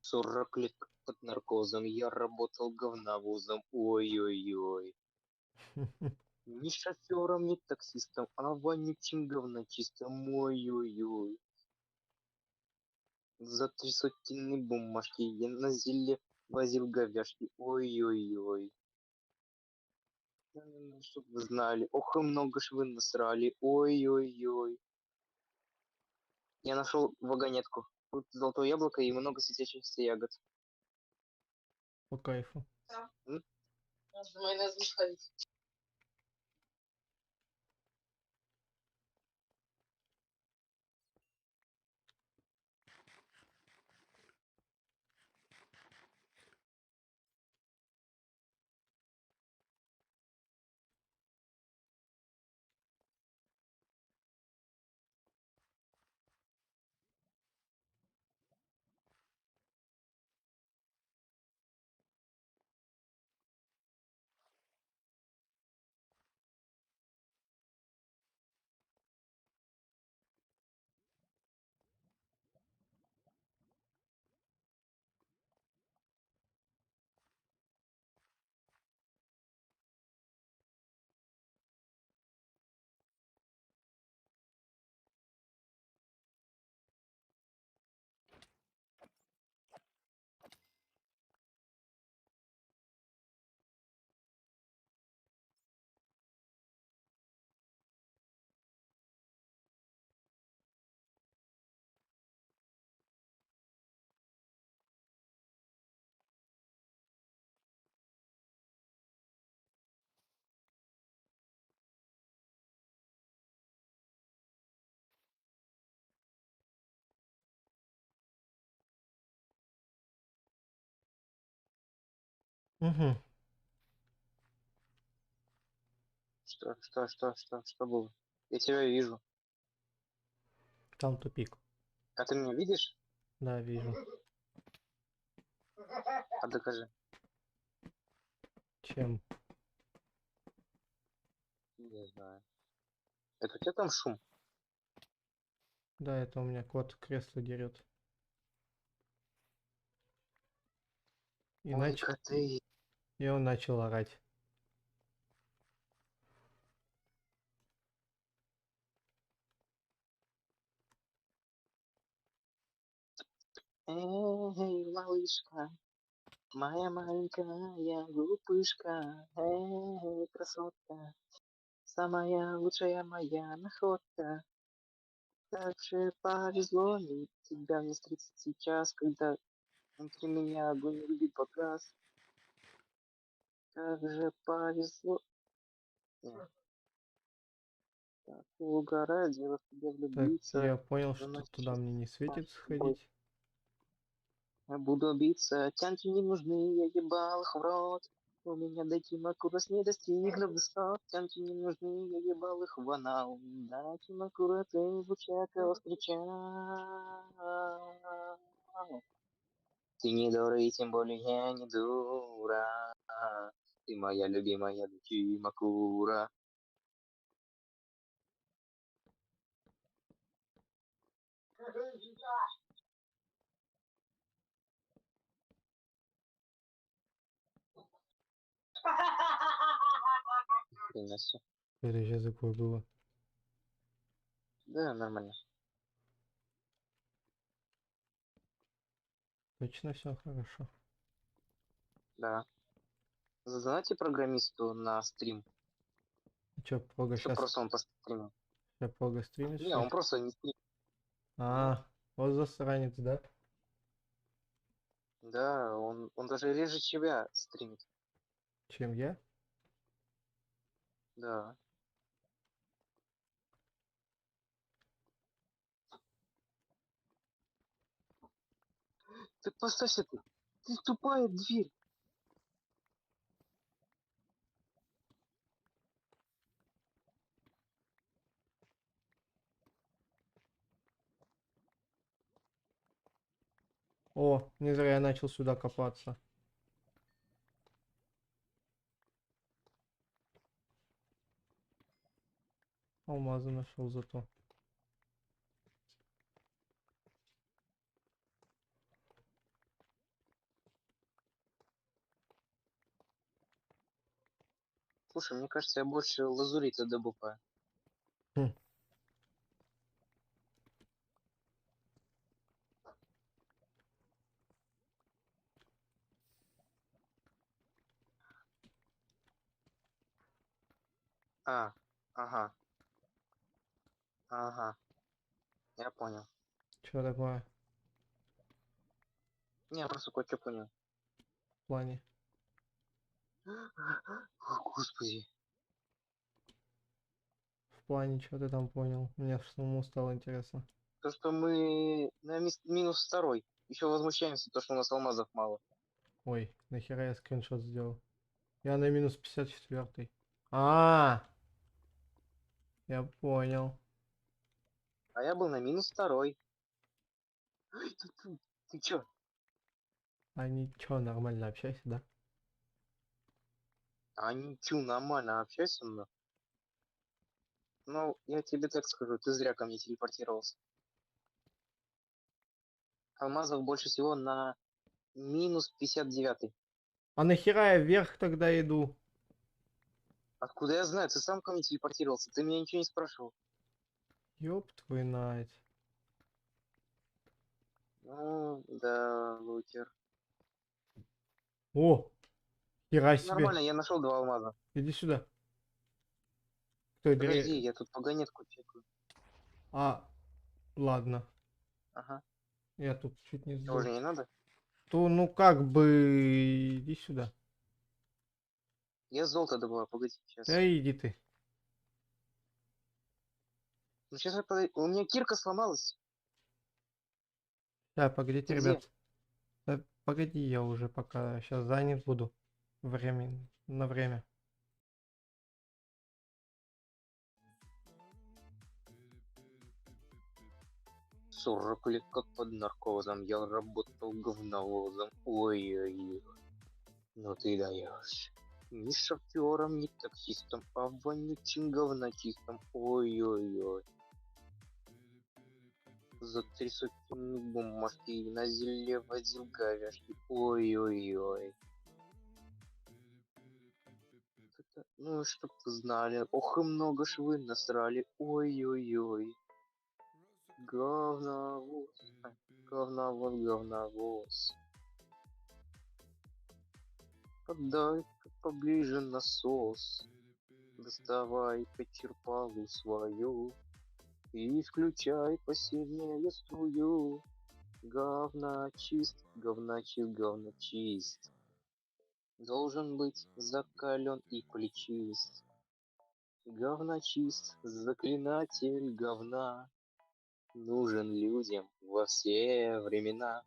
40 лет под наркозом я работал говновозом. Ой-ой-ой. Ни шофером, ни таксистом, а вонючим говночистом. Ой-ой-ой. За 300 бумажки я на зеле возил говяжки. Ой-ой-ой. Чтоб вы знали. Ох, и много ж вы насрали. Ой-ой-ой. Я нашел вагонетку. Тут золотое яблоко и много светящихся ягод. По кайфу. М? Надо майонез не сходить. Угу. Что было? Я тебя вижу. Там тупик. А ты меня видишь? Да, вижу. А докажи. Чем? Не знаю. Это у тебя там шум? Да, это у меня кот кресло дерет. И, Ой, коты. и он начал орать. Эй, малышка, моя маленькая глупышка, эй, красотка, самая лучшая моя находка. Как же повезло мне тебя мне встретить сейчас, когда внутри меня огонь любви погас. Как же повезло. Нет, так угораздило в тебя Так, влюбиться. я понял, Но что туда сейчас мне не с светит тобой сходить. я буду биться, тянки не нужны, я ебал их в рот. У меня дойти макурос не достигну высот, тянки не нужны, я ебал их в анал. Дайте макура, ты звучака встречал. Ты не дура, и тем более я не дура. Ты моя любимая Дути Макура. Хрена себе. Это сейчас такое было. Да, нормально. Точно все хорошо. Да. Задонати программисту на стрим, Че, Прога чтобы сейчас... просто он постримил. Прога стримит, Не, что он ли? просто не стрим. А, вот засранец, да? Да, он даже реже тебя стримит. Чем я? Да. Ты поставься ты. Ты тупая дверь. О, не зря я начал сюда копаться. Алмазы нашел зато. Слушай, мне кажется, я больше лазурита добупаю. Хм. А, ага, ага. Я понял. Что такое Не, я просто кое-что понял. в плане? О, господи. В плане, что ты там понял? Мне самому стало интересно. То, что мы на минус второй. Еще возмущаемся, то, что у нас алмазов мало. Ой, нахера я скриншот сделал? Я на минус 54. А, я понял. А я был на минус второй. Ты чё? А ничего, нормально общайся, да? А ничего, нормально общайся, но. Ну, я тебе так скажу, ты зря ко мне телепортировался. Алмазов больше всего на минус 59. А нахера я вверх тогда иду? Откуда я знаю? Ты сам ко мне телепортировался, ты меня ничего не спрашивал. Ёб твой найт. Ну, да, лутер. О, хера себе. Нормально, я нашел два алмаза. Иди сюда. Кто, Подожди, я тут вагонетку чекаю. А, ладно. Ага. Я тут чуть не Тоже сдох. не надо? То, ну как бы... Иди сюда. Я золото добываю, погоди, сейчас. Эй, иди ты. Ну, сейчас у меня кирка сломалась. Да, погодите, Ты где? ребят. Да, погоди, я уже пока сейчас занят буду. На время. 40 лет как под наркозом, я работал говновозом. Ой-ой-ой, ну ты даешь. Ни шофером, ни таксистом, а вонючим говночистом. Ой-ой-ой. За 3 сотни бумажки на зеле возил говяжки. Ой-ой-ой. Ну, чтоб вы знали, ох и много ж вы насрали. Ой-ой-ой. Говновоз. Говновоз, говновоз. Поддай-ка поближе насос. Доставай-ка черпалу свою. И включай посильнее струю. Говночист, говночист, говночист. Должен быть закален и плечист. Говночист, заклинатель говна. Нужен людям во все времена.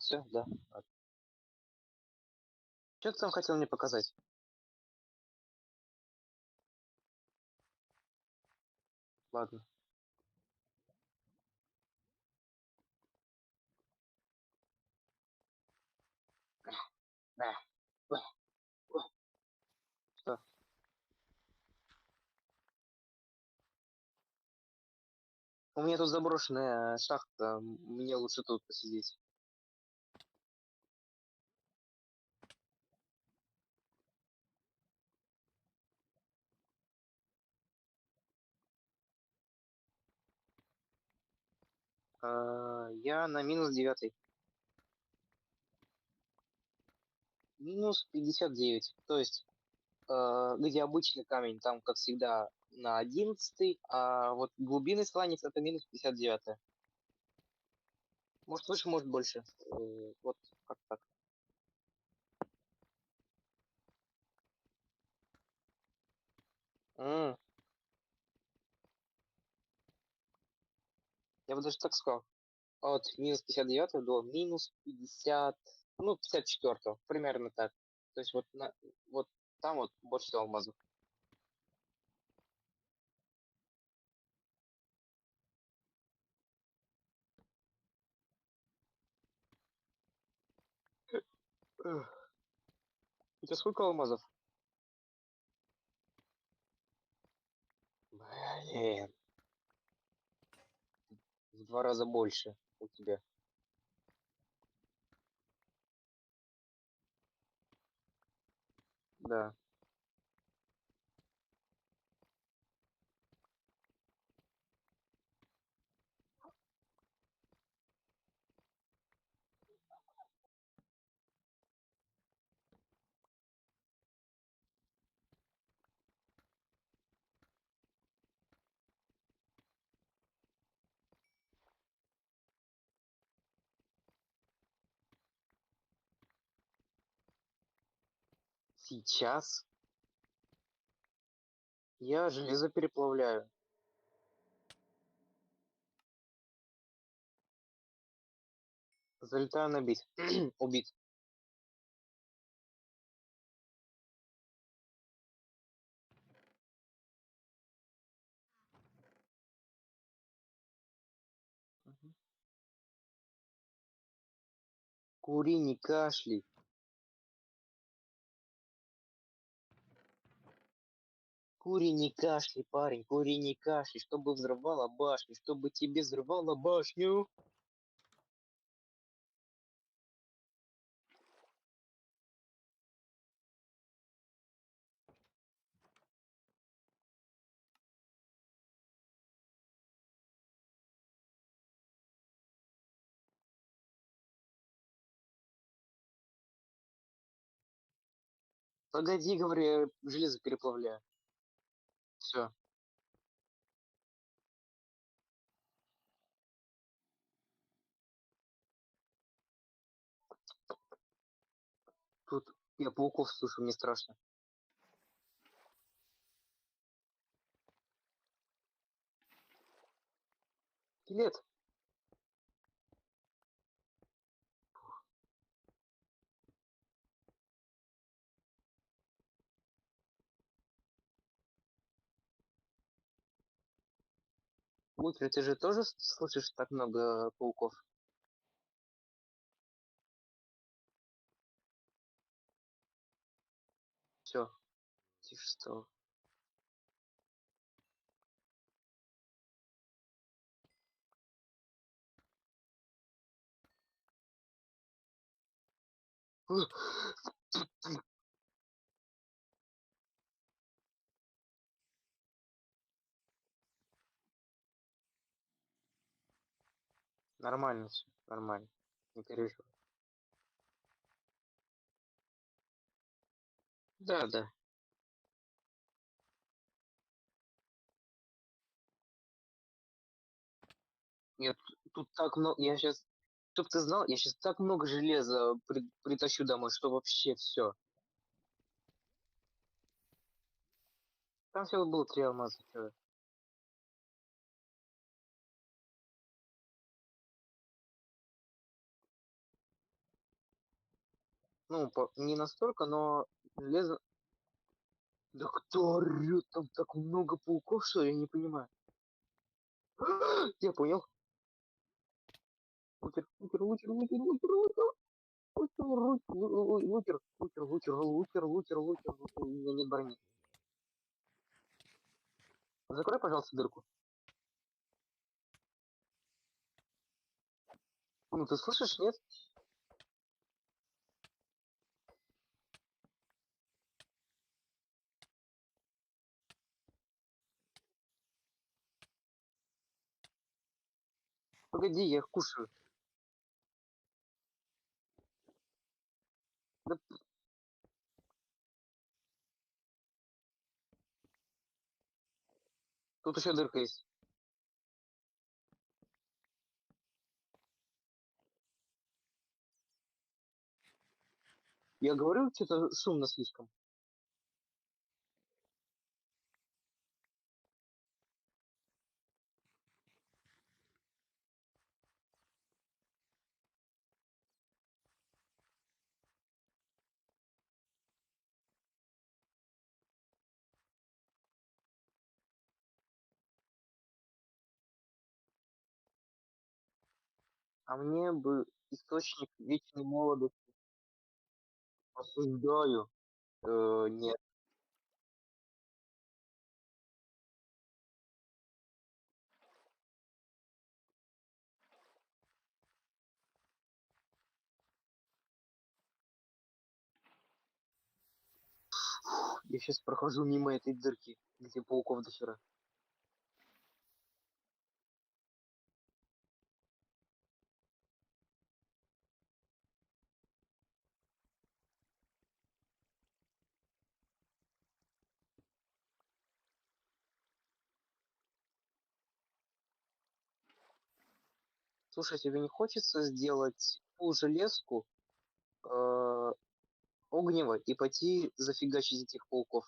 Все, да. Что ты там хотел мне показать? Ладно. Да. Что? У меня тут заброшенная шахта. Мне лучше тут посидеть. Я на -9. -59. То есть, где обычный камень, там, как всегда, на 11, а вот глубины сланец это -59. Может выше, может больше. Вот как так. М, Я бы даже так сказал. От -59 до -50, ну, 54, примерно так. То есть вот там вот больше всего алмазов. Эх, у тебя сколько алмазов? Блин, в 2 раза больше у тебя. Да. Сейчас я железо переплавляю. Залетаю на бит. Убит. Мгм. Кури, не кашляй. Кури, не кашляй, парень, кури, не кашляй, чтобы взрывала башню, чтобы тебе взрывала башню. Погоди, говорю, я железо переплавляю. Все. Тут я пауков слышу, мне страшно. Скелет. Утро, ты же тоже слышишь так много пауков? Все, тише стало. Нормально все, нормально. Не переживай. Да, да. Нет, тут так много. Я сейчас, чтоб ты знал, я сейчас так много железа притащу домой, что вообще все. Там всего было 3 алмаза, чё. Ну, не настолько, но железо. Да кто орёт? Там так много пауков, что ли? Я не понимаю. Я понял. Лутер, лутер, лутер, лутер, лутер, лутер, лутер, лутер, лутер, лутер, лутер, лутер. У меня нет брони. Закрой, пожалуйста, дырку. Ну, ты слышишь, нет? Погоди, я их кушаю. Да, тут еще дырка есть. Я говорю, что-то шумно слишком. А мне бы источник вечной молодости. Осуждаю. Нет. Я сейчас прохожу мимо этой дырки, где пауков до хера. Слушай, тебе не хочется сделать железку огнево и пойти зафигачить этих пауков?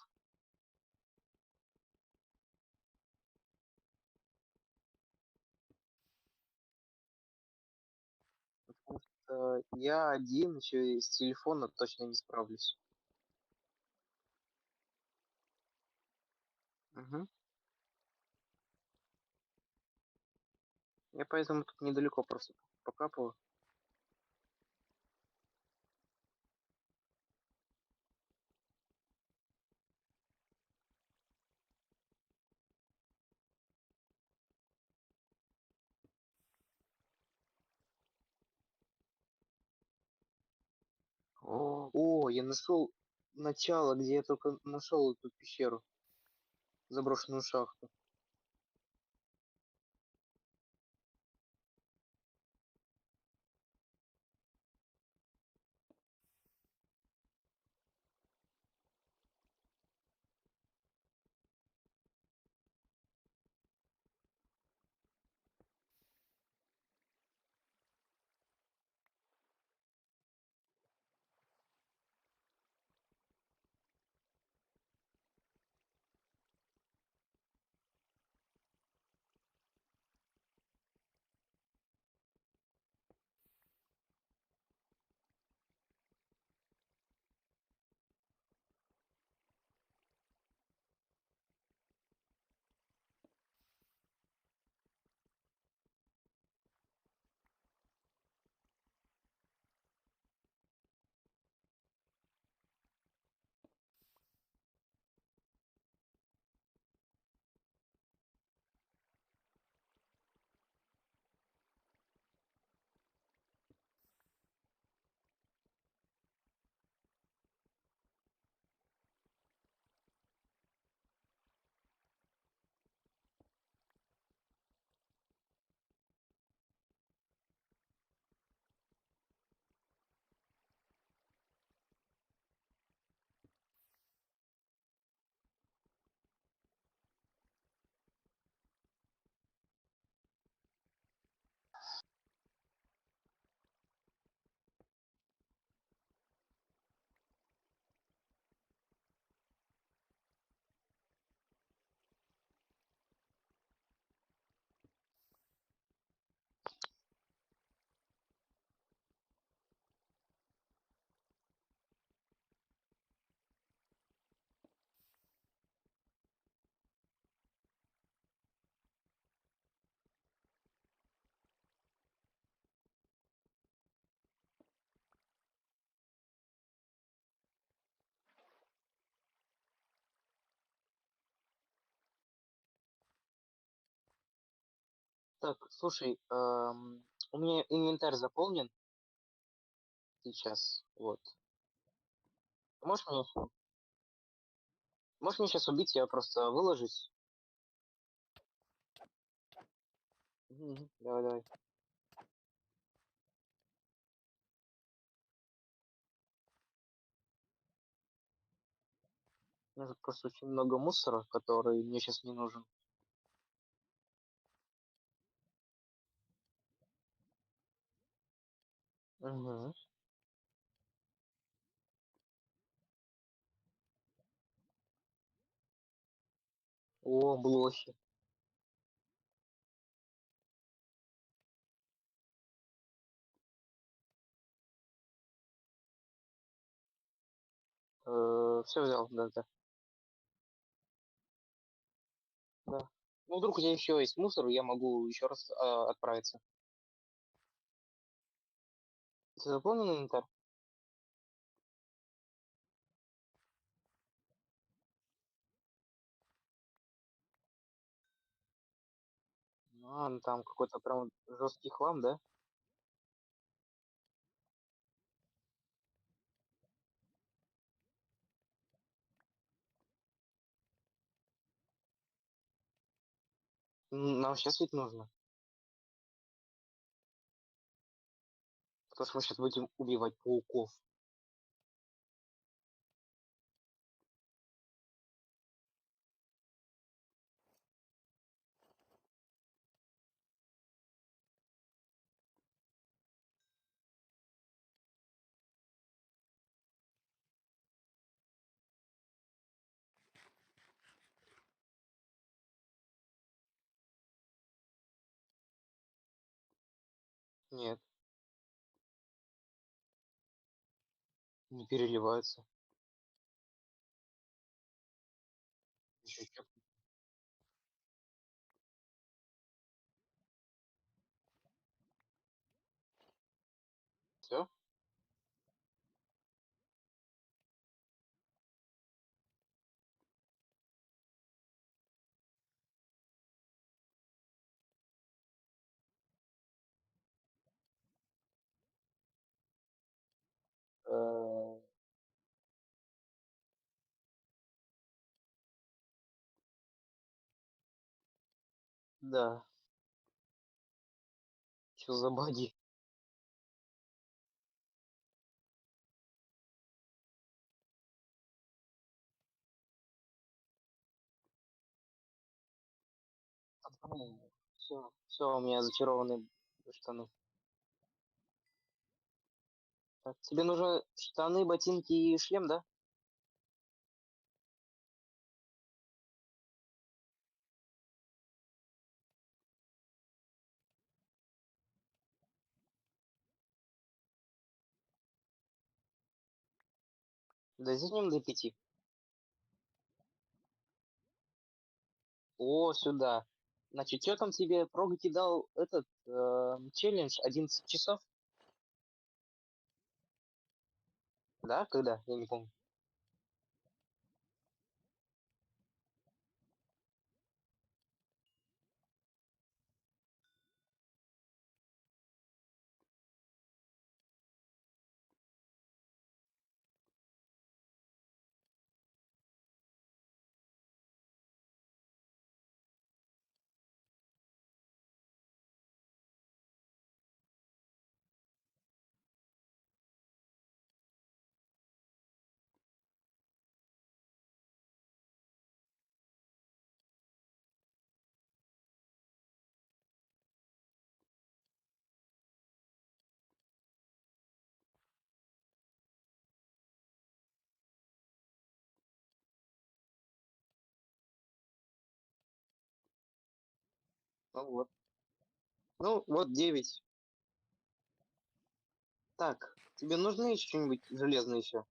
Потому что я один, еще и с телефона точно не справлюсь. Мгм. Я поэтому тут недалеко просто покапываю. О, я нашел начало, где я только нашел эту пещеру, заброшенную шахту. Так, слушай, у меня инвентарь заполнен сейчас. Вот. Можешь меня, можешь меня сейчас убить, я просто выложусь. Давай, давай. У меня тут просто очень много мусора, который мне сейчас не нужен. Угу. О, блохи. Все взял, да, да, да. Ну, вдруг у тебя еще есть мусор, я могу еще раз отправиться. Ты заполнил инвентарь? Ну, там какой-то прям жесткий хлам, да? Нам сейчас ведь нужно. Потому что мы сейчас будем убивать пауков. Нет, не переливается. Еще чё? Все? Да. Что за баги? Все, у меня зачарованные штаны. Так, тебе нужны штаны, ботинки и шлем, да? Дозинем до 5. О, сюда. Значит, что там тебе Прога кидал этот челлендж 11 часов? Да, когда? Я не помню. Ну вот. Ну, вот 9. Так, тебе нужны еще что-нибудь железное еще?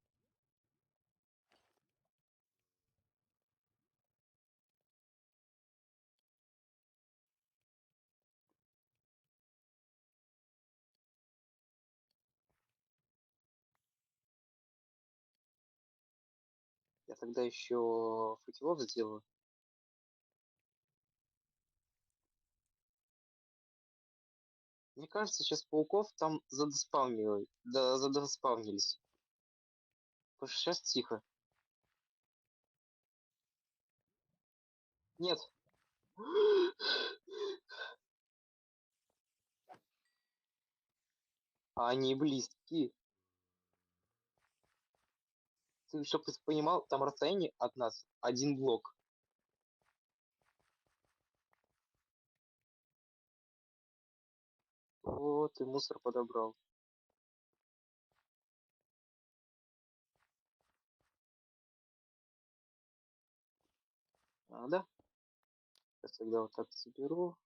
Я тогда еще футилов сделаю. Мне кажется, сейчас пауков там задоспавнивали, да, задоспавнились. Потому что сейчас тихо. Нет. Они близки. Ты, чтоб ты понимал, там расстояние от нас один блок. О, ты мусор подобрал. А, да? Сейчас тогда вот так соберу.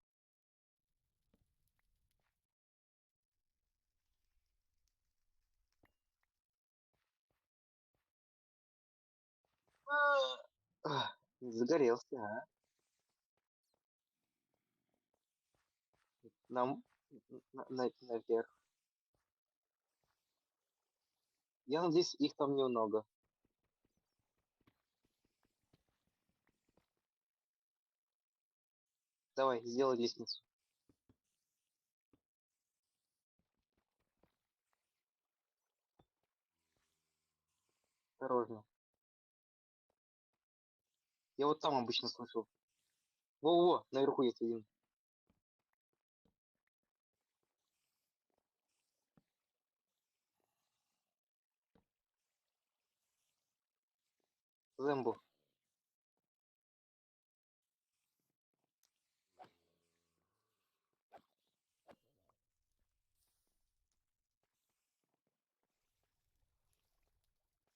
Загорелся, а? Нам наверх. Я надеюсь, их там немного. Давай, сделай лестницу. Осторожно. Я вот там обычно слышал. Во-во, наверху есть один. Зэмбо.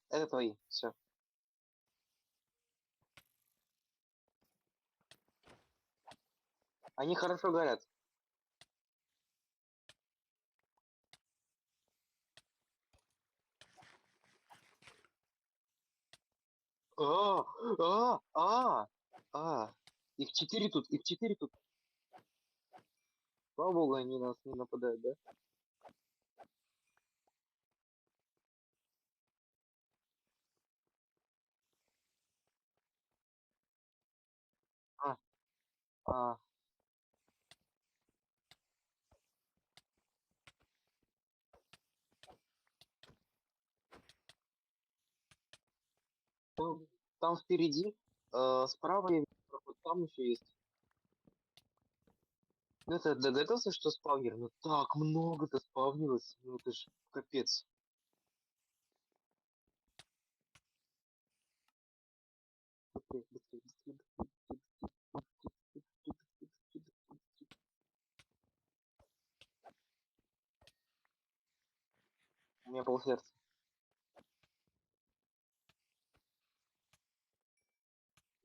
Это твои. Все. Они хорошо горят. А, а. Их четыре тут, их четыре тут. Слава богу, они нас не нападают, да? А, а. Там впереди, справа я вижу проход, там еще есть. Ну это догадался, что спавнер? Ну так много-то спавнилось. Ну это ж капец. Быстрее, быстрее, быстрее, быстрее, быстрее, быстрее, быстрее, быстрее, быстрее. У меня полсердца.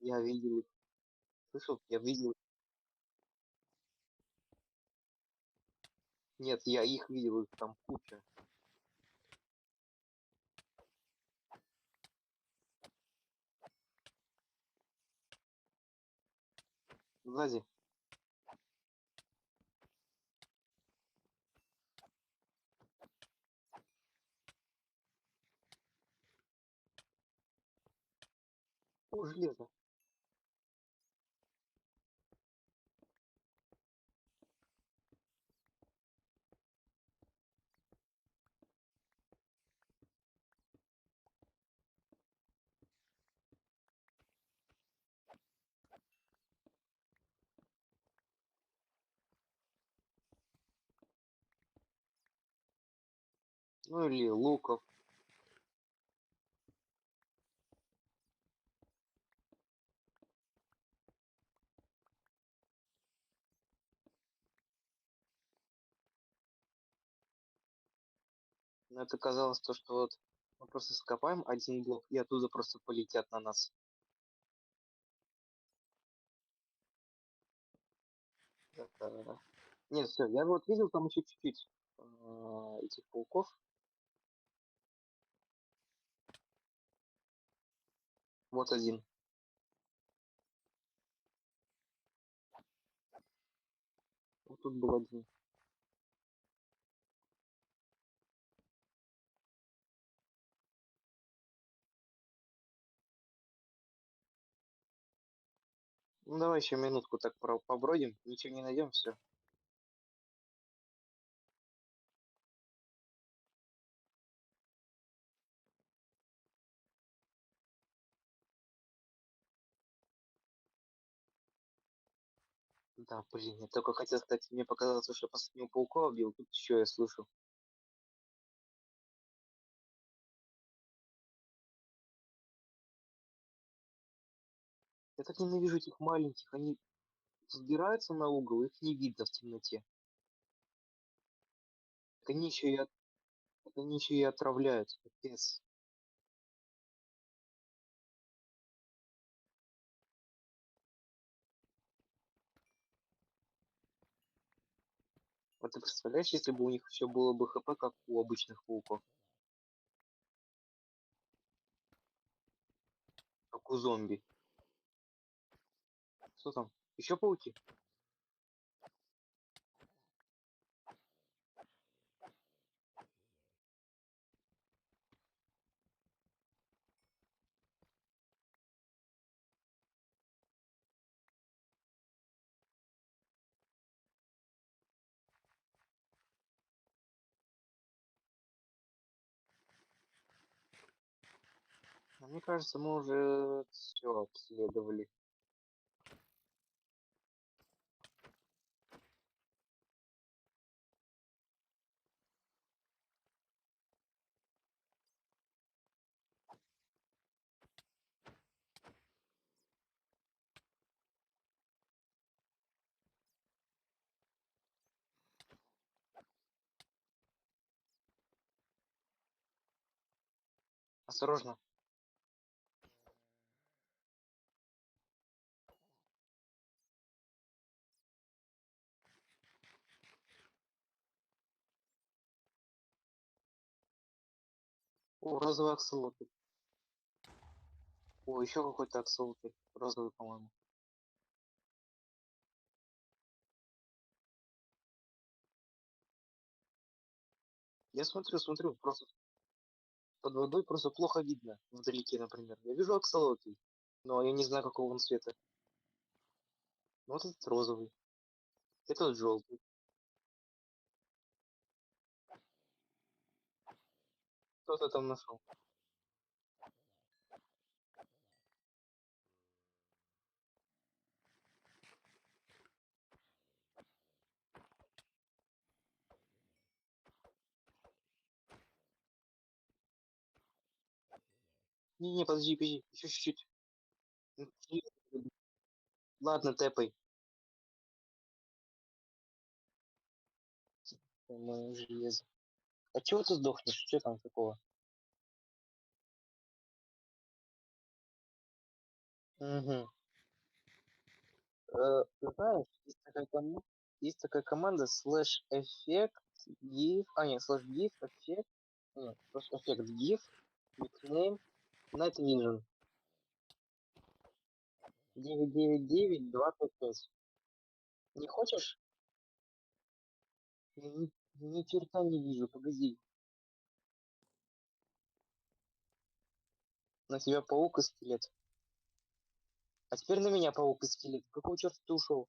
Я видел их. Слышал? Я видел. Нет, я их видел, их там куча. Сзади. О, железо. Ну или луков. Но это казалось то, что вот мы просто скопаем один блок, и оттуда просто полетят на нас. Это... Нет, все, я вот видел там еще чуть-чуть этих пауков. Вот один. Вот тут был один. Ну давай еще минутку так побродим, ничего не найдем, все. Да, блин, я только хотел сказать, мне показалось, что я последнего паука убил, тут еще я слышу. Я так ненавижу этих маленьких, они взбираются на угол, их не видно в темноте. Так они еще и, так они еще и отравляют, капец. Вот ты представляешь, если бы у них все было бы хп, как у обычных пауков, как у зомби. Что там? Еще пауки? А мне кажется, мы уже все обследовали. Осторожно. О, розовый аксолотль. О, еще какой-то аксолотль. Розовый, по-моему. Я смотрю, просто под водой просто плохо видно. Вдалеке, например. Я вижу аксолотль, но я не знаю, какого он цвета. Ну, вот этот розовый. Этот желтый. Кто ты там нашел? Не, подожди. Еще чуть-чуть. Ладно, тэпай. Мое железо. А чего ты сдохнешь? Что там такого? Угу. Ты знаешь, есть такая команда slash effect give, нет, slash give effect, нет, slash effect give nickname night vision 999-255. Не хочешь? Я ни черта не вижу, погоди. На тебя паук и скелет. А теперь на меня паук и скелет. Какого черта ты ушел?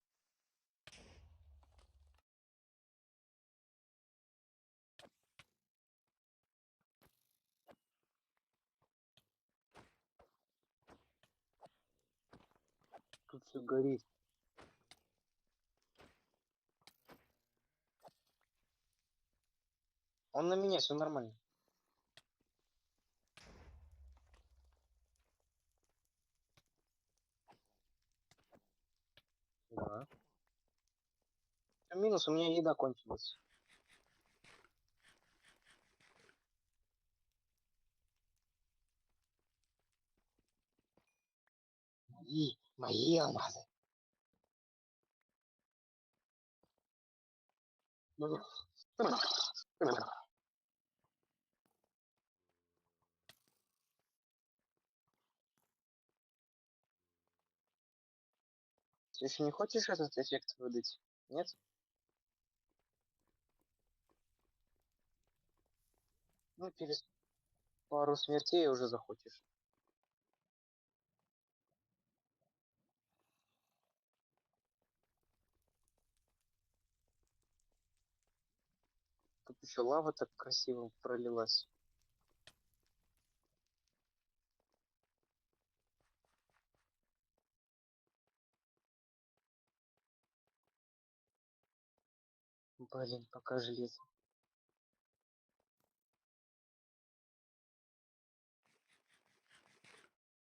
Тут все горит. Он на меня, все нормально. Да. Минус, у меня еда кончилась. Мои алмазы. Ты еще не хочешь этот эффект выдать? Нет? Ну, через пару смертей уже захочешь. Тут еще лава так красиво пролилась. Блин, пока железо.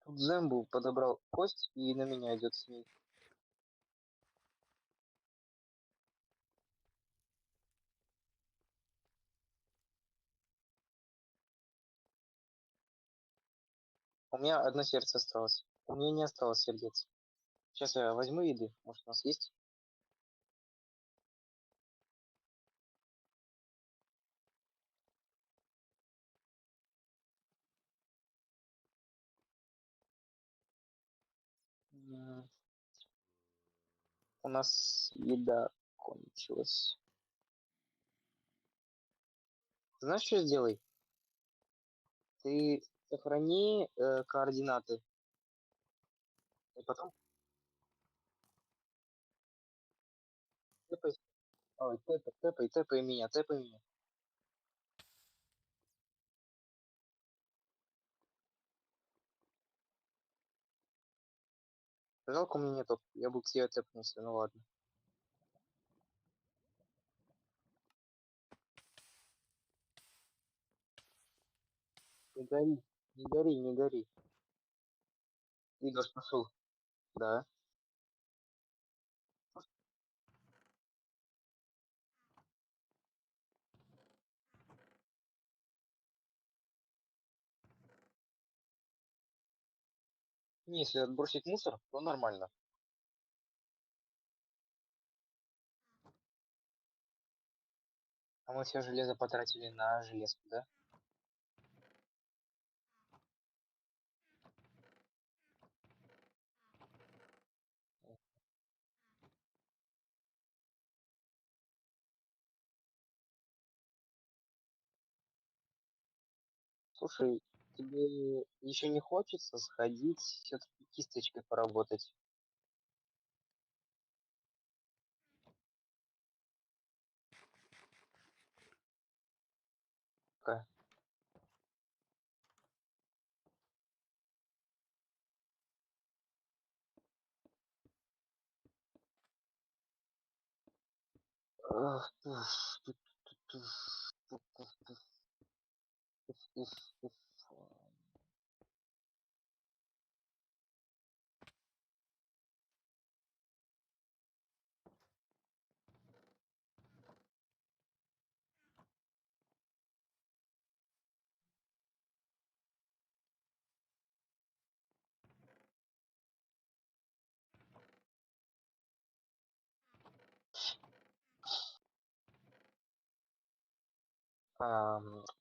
Тут Зэмбу подобрал кость и на меня идет с ней. У меня одно сердце осталось. У меня не осталось сердец. Сейчас я возьму еды. Может, у нас есть? М, У нас еда кончилась. Знаешь, что сделай? Ты сохрани координаты. И потом тэпай, ой, тэпай меня, тэпай меня. Жалко, у меня нету. Я бы к тебе тэпнулся, ну ладно. Не гори, не гори, не гори. Видос пошел. Да. Не, если отбросить мусор, то нормально. А мы все железо потратили на железку, да? Слушай, тебе еще не хочется сходить все-таки кисточкой поработать? Ка. Ах, туф, туф, туф, туф, туф, туф, туф, туф, туф, туф.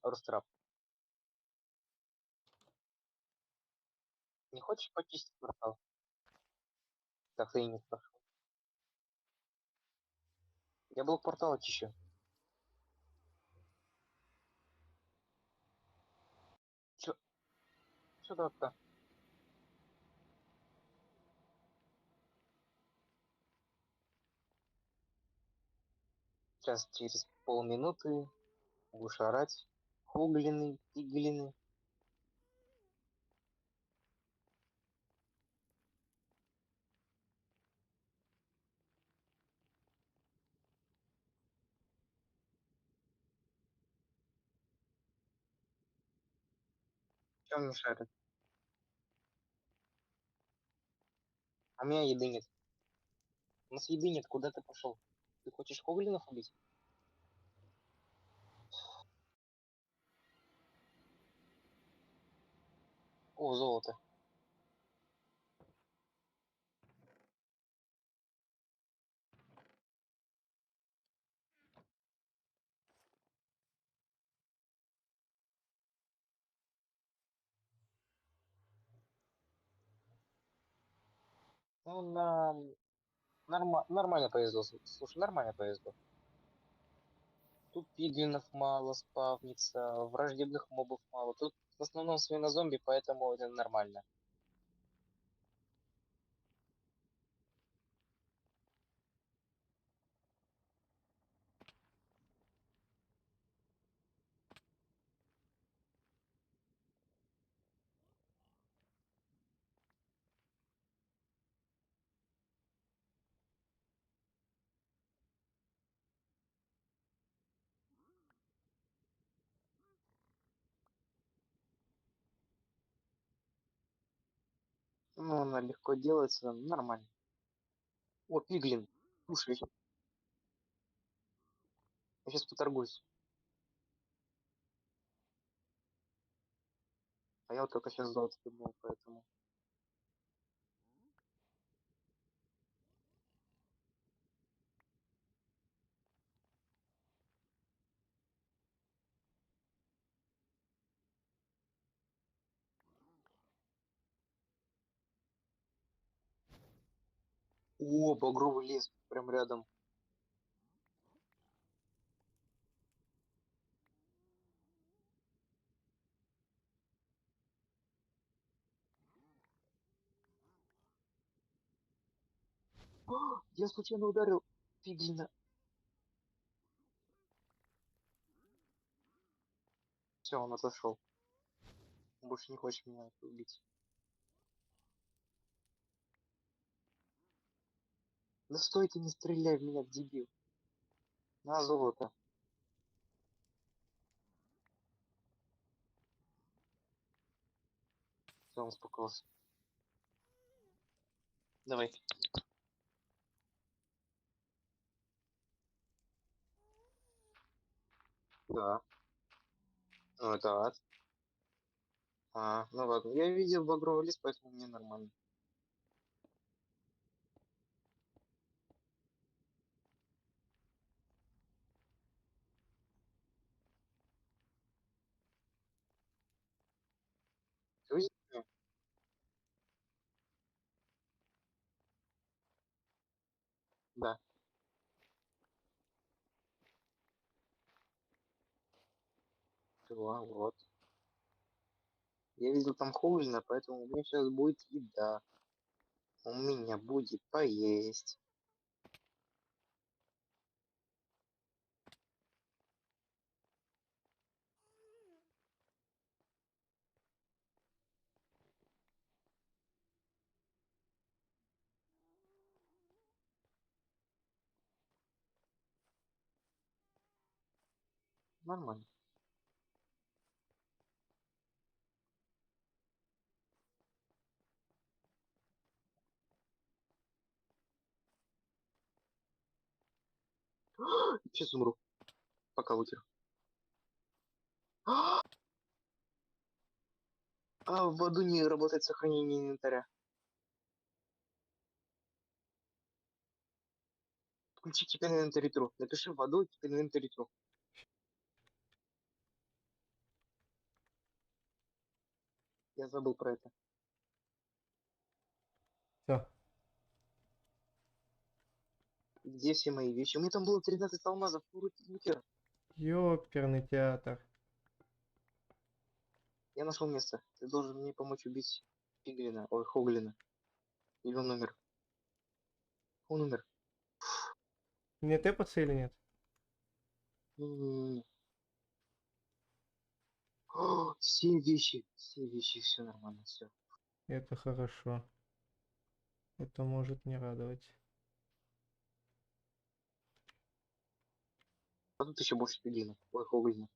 Рустрап, не хочешь почистить портал? Так ты и не спрашивал. Я был портал очищу. Чё, чё так-то? Сейчас через полминуты будешь орать. Хуглины, пиглины. Чем мешает? А у меня еды нет. У нас еды нет, куда ты пошел? Ты хочешь хоглинов убить? О, золото. Ну, нам нормально повезло. Слушай, нормально повезло. Тут пиглинов мало спавнится, враждебных мобов мало. Тут в основном свинозомби, поэтому это нормально. Ну, она легко делается, нормально. О, пиглин. Слушай, я сейчас поторгуюсь. А я вот только сейчас золото поднял, поэтому... О, багровый лес прям рядом. Я случайно ударил пиглина. Все, он отошел. Он больше не хочет меня убить. Да стой ты, не стреляй в меня, дебил. На золото. Все, он успокоился. Давай. Да. Ну, это ад. А, ну ладно. Я видел багровый лес, поэтому мне нормально. Ты видишь меня? Да. Да, вот. Я видел там Хоулина, поэтому у меня сейчас будет еда. У меня будет поесть. Нормально. Сейчас умру, пока вытер. А в аду не работает сохранение инвентаря. Включи теперь инвентарь true. Напиши в аду теперь инвентарь true. Я забыл про это. Все. Где все мои вещи? У меня там было 13 алмазов. Букер. Ёперный театр. Я нашел место. Ты должен мне помочь убить Пиглина. Ой, Хоглина. Или он умер? Он умер. Мне тэпаться или нет? Не-не-не. О, все вещи, все нормально, все. Это хорошо. Это может не радовать. А тут еще больше Пиглина. Ой, Хоглина.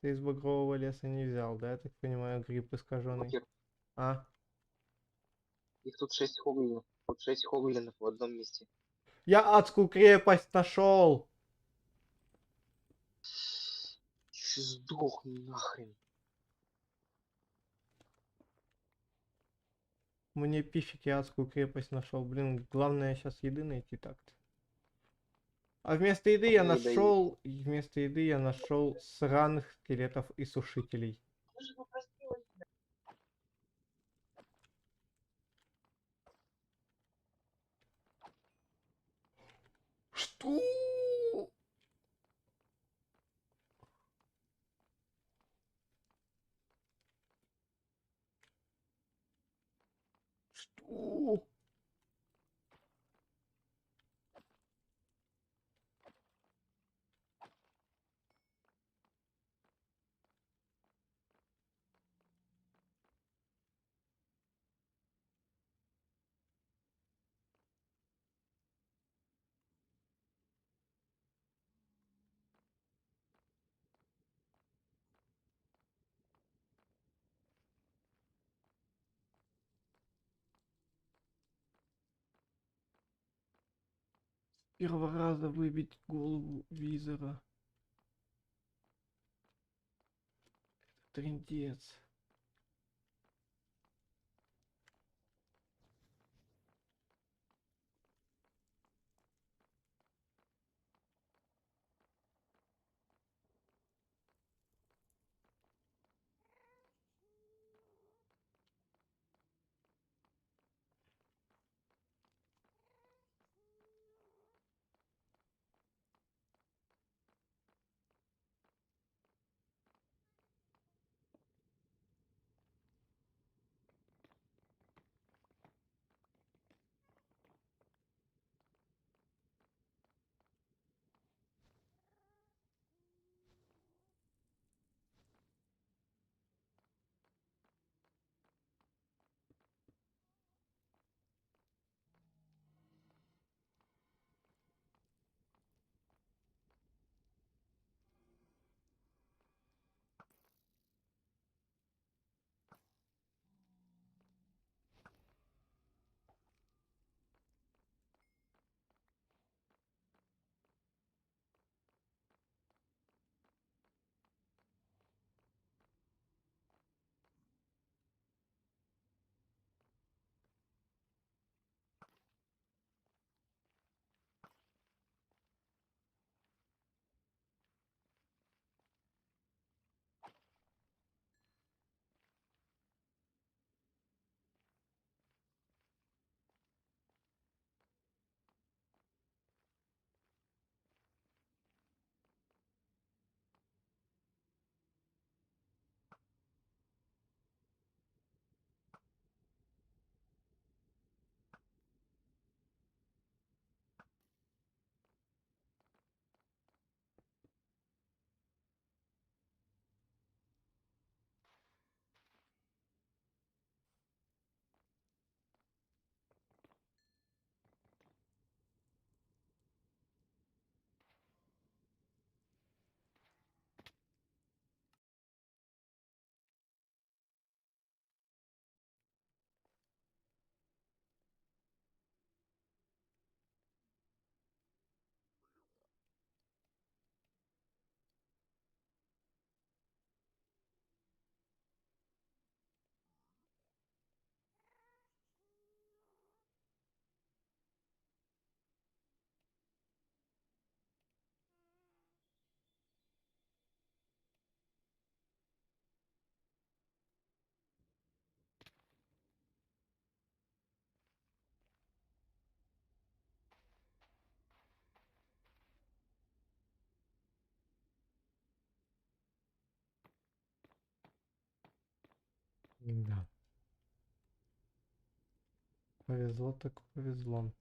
Ты из багрового леса не взял, да? Я так понимаю, гриб искаженный. Букер. А? Их тут 6 Хоглинов. Вот 6 Хоглинов в одном месте. Я адскую крепость нашел! Сдохни нахрен. Мне пифик, я адскую крепость нашел. Блин, главное сейчас еды найти так-то. А вместо еды я Не доедешь. нашел сраных скелетов и сушителей. Что? Что? первого раза выбить голову визора. Трындец. Да. Повезло так повезло.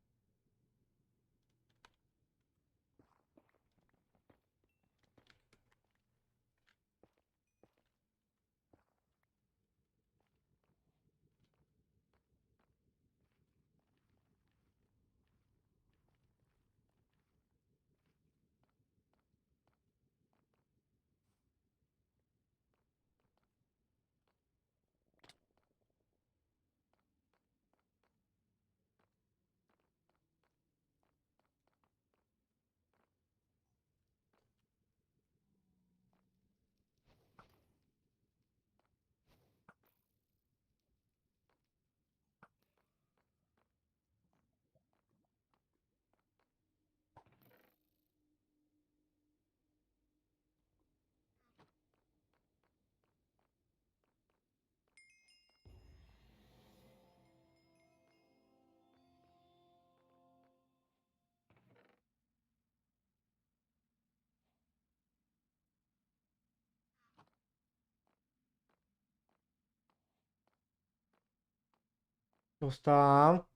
Рустам.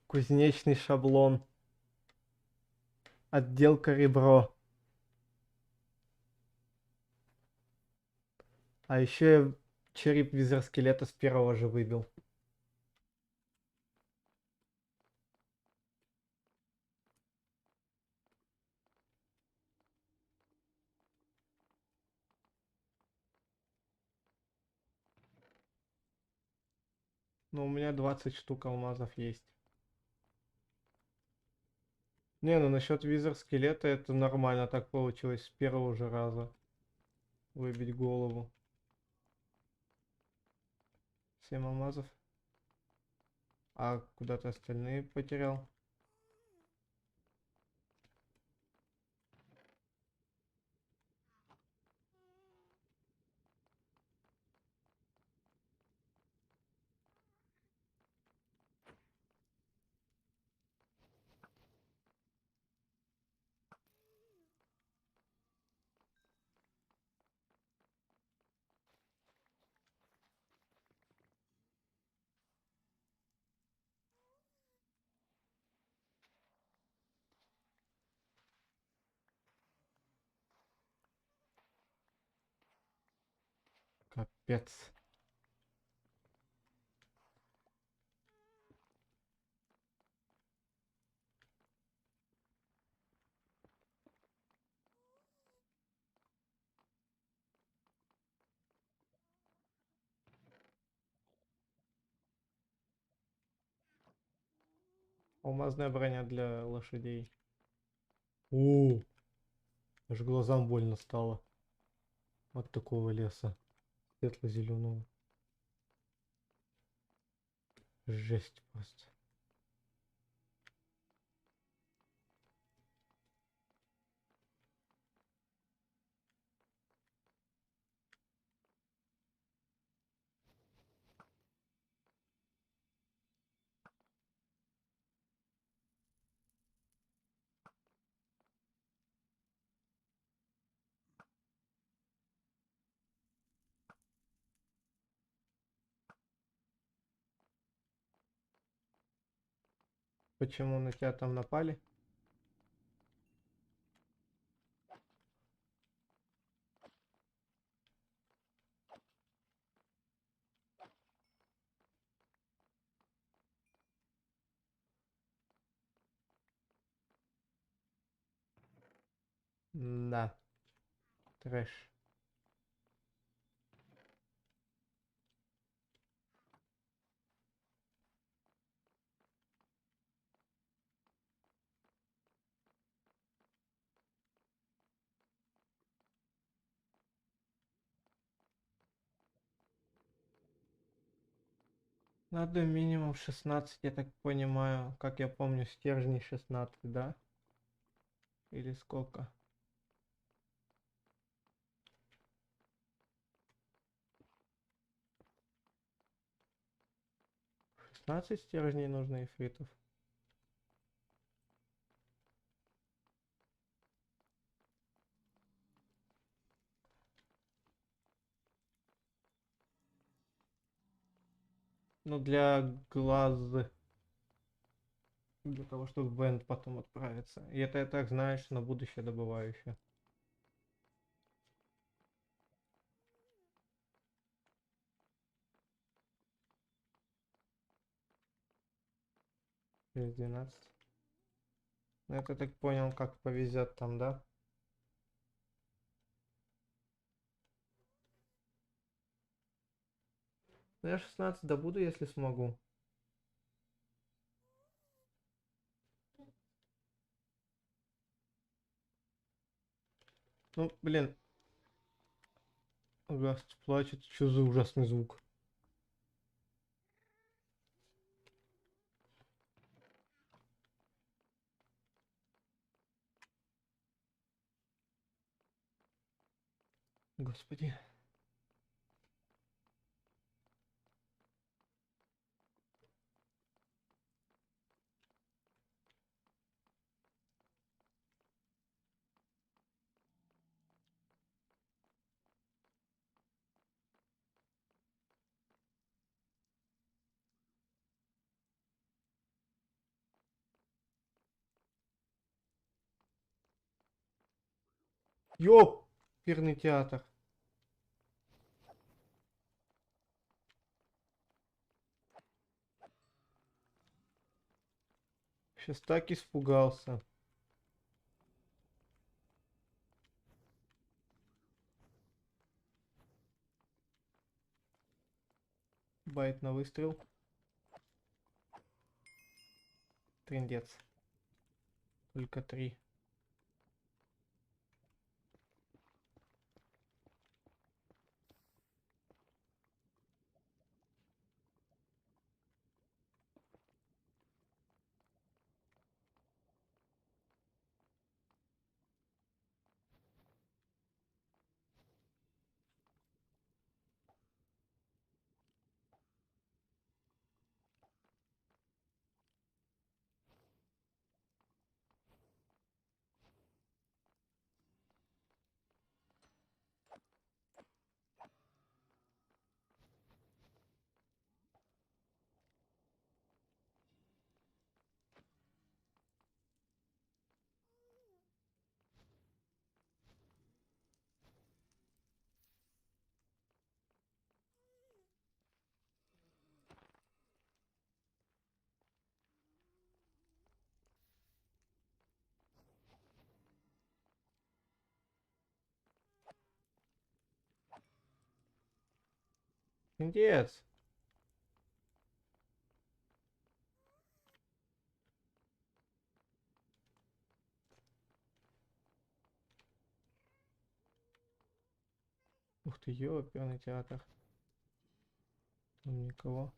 Кузнечный шаблон. Отделка ребро. А еще я череп визер-скелета с первого же выбил. Но у меня 20 штук алмазов есть. Не, ну насчет визор скелета это нормально так получилось с первого же раза. Выбить голову. 7 алмазов. А куда ты остальные потерял? Капец. Алмазная броня для лошадей. О, аж глазам больно стало. От такого леса. Светло-зеленого. Жесть просто. Почему на тебя там напали? Да, трэш. Надо минимум 16, я так понимаю. Как я помню, стержней 16, да? Или сколько? 16 стержней нужно эфритов. Ну, для глаз. Для того, чтобы в бенд потом отправиться. И это я так знаешь, на будущее добываю еще. Через 12. Ну, это так понял, как повезет там, да? Ну, я 16 добуду, если смогу. Ну, блин. Гаст плачет. Что за ужасный звук? Господи. Ёп! Пирный театр. Сейчас так испугался. Байт на выстрел. Трындец. Только 3. Трындец. Ух ты, ёперный театр. Там никого.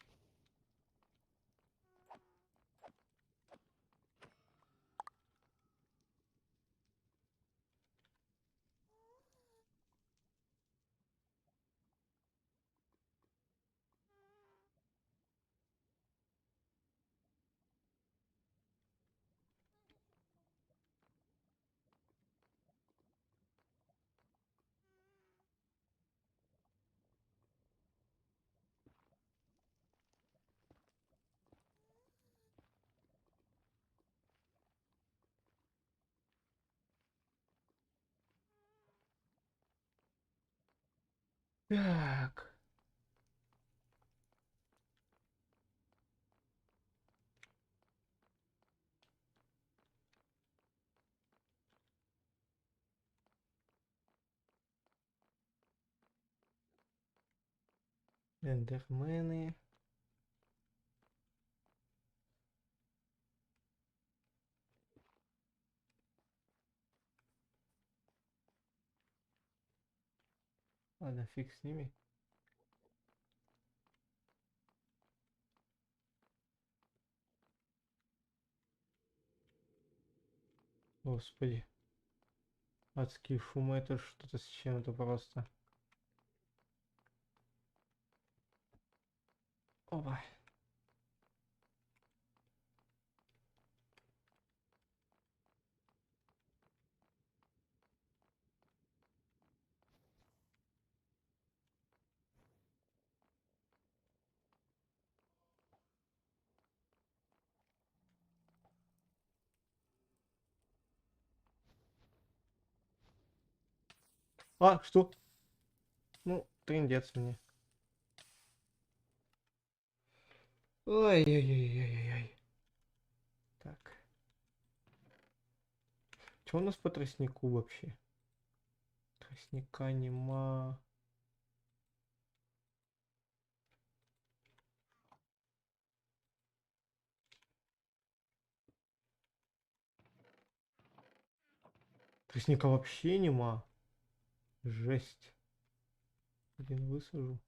Так. Эндермены. Ладно, фиг с ними. Господи. Адские шумы, это что-то с чем-то просто. Опа. А, что? Ну, трындец мне. Ой-ой-ой-ой-ой. Так. Что у нас по тростнику вообще? Тростника нема. Тростника вообще нема. Жесть. Один высажу.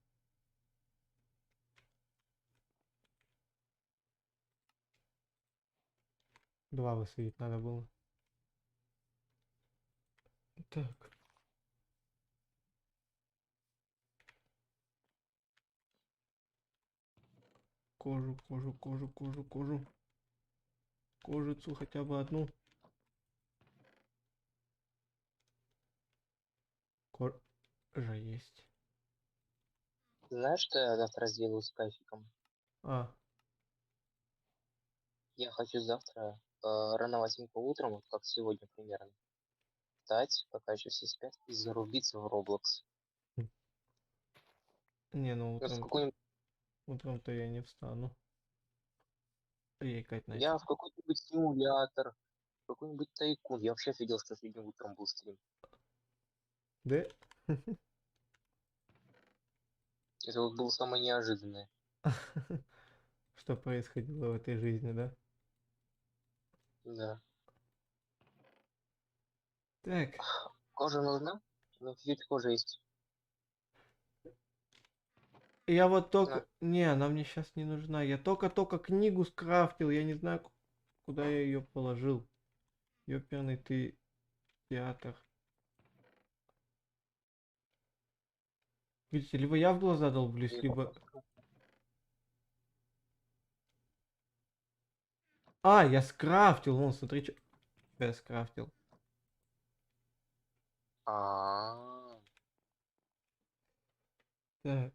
Два высадить надо было. Так. Кожу, кожу, кожу, кожу, кожу. Кожицу хотя бы одну. Кожа есть. Знаешь, что я завтра сделаю с кайфиком? А, Я хочу завтра рановатенько утром, вот как сегодня примерно, встать, пока еще все спят, и зарубиться в Roblox. не, ну Вот в утром, какой-нибудь, утром-то я не встану. Рекать я начал. в какой-нибудь симулятор, в какой-нибудь тайкун. Я вообще офигел, что сегодня утром был стрим. Да? Это вот было самое неожиданное. Что происходило в этой жизни, да? Да. Так, Кожа нужна? Ну, чуть кожа есть. я вот На. только... Не, она мне сейчас не нужна. Я только-только книгу скрафтил. Я не знаю, куда я ее положил. Ёперный ты театр. Видите, либо я в глаза долблюсь, Я либо... попрошу. А, я скрафтил. Вон, смотри, что я скрафтил. А, Так,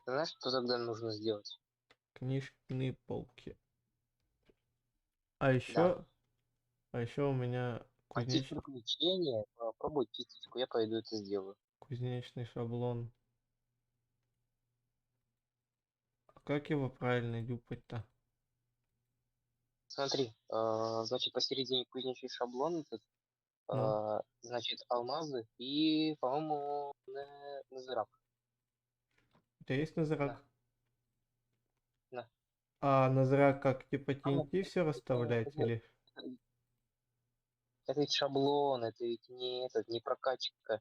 ты знаешь, что тогда нужно сделать? книжные полки. А Да. еще... А еще у меня Хотите приключения? Попробуй кисточку, я пойду это сделаю. кузнечный шаблон. А как его правильно дюпать-то? Смотри, значит, посередине кузнечный шаблон, этот, Ну, значит, алмазы и, по-моему, незерак. у тебя есть На, назрак? на. А назрак как, типа А, TNT все расставлять или... это- это ведь шаблон, это ведь не этот, не прокачка.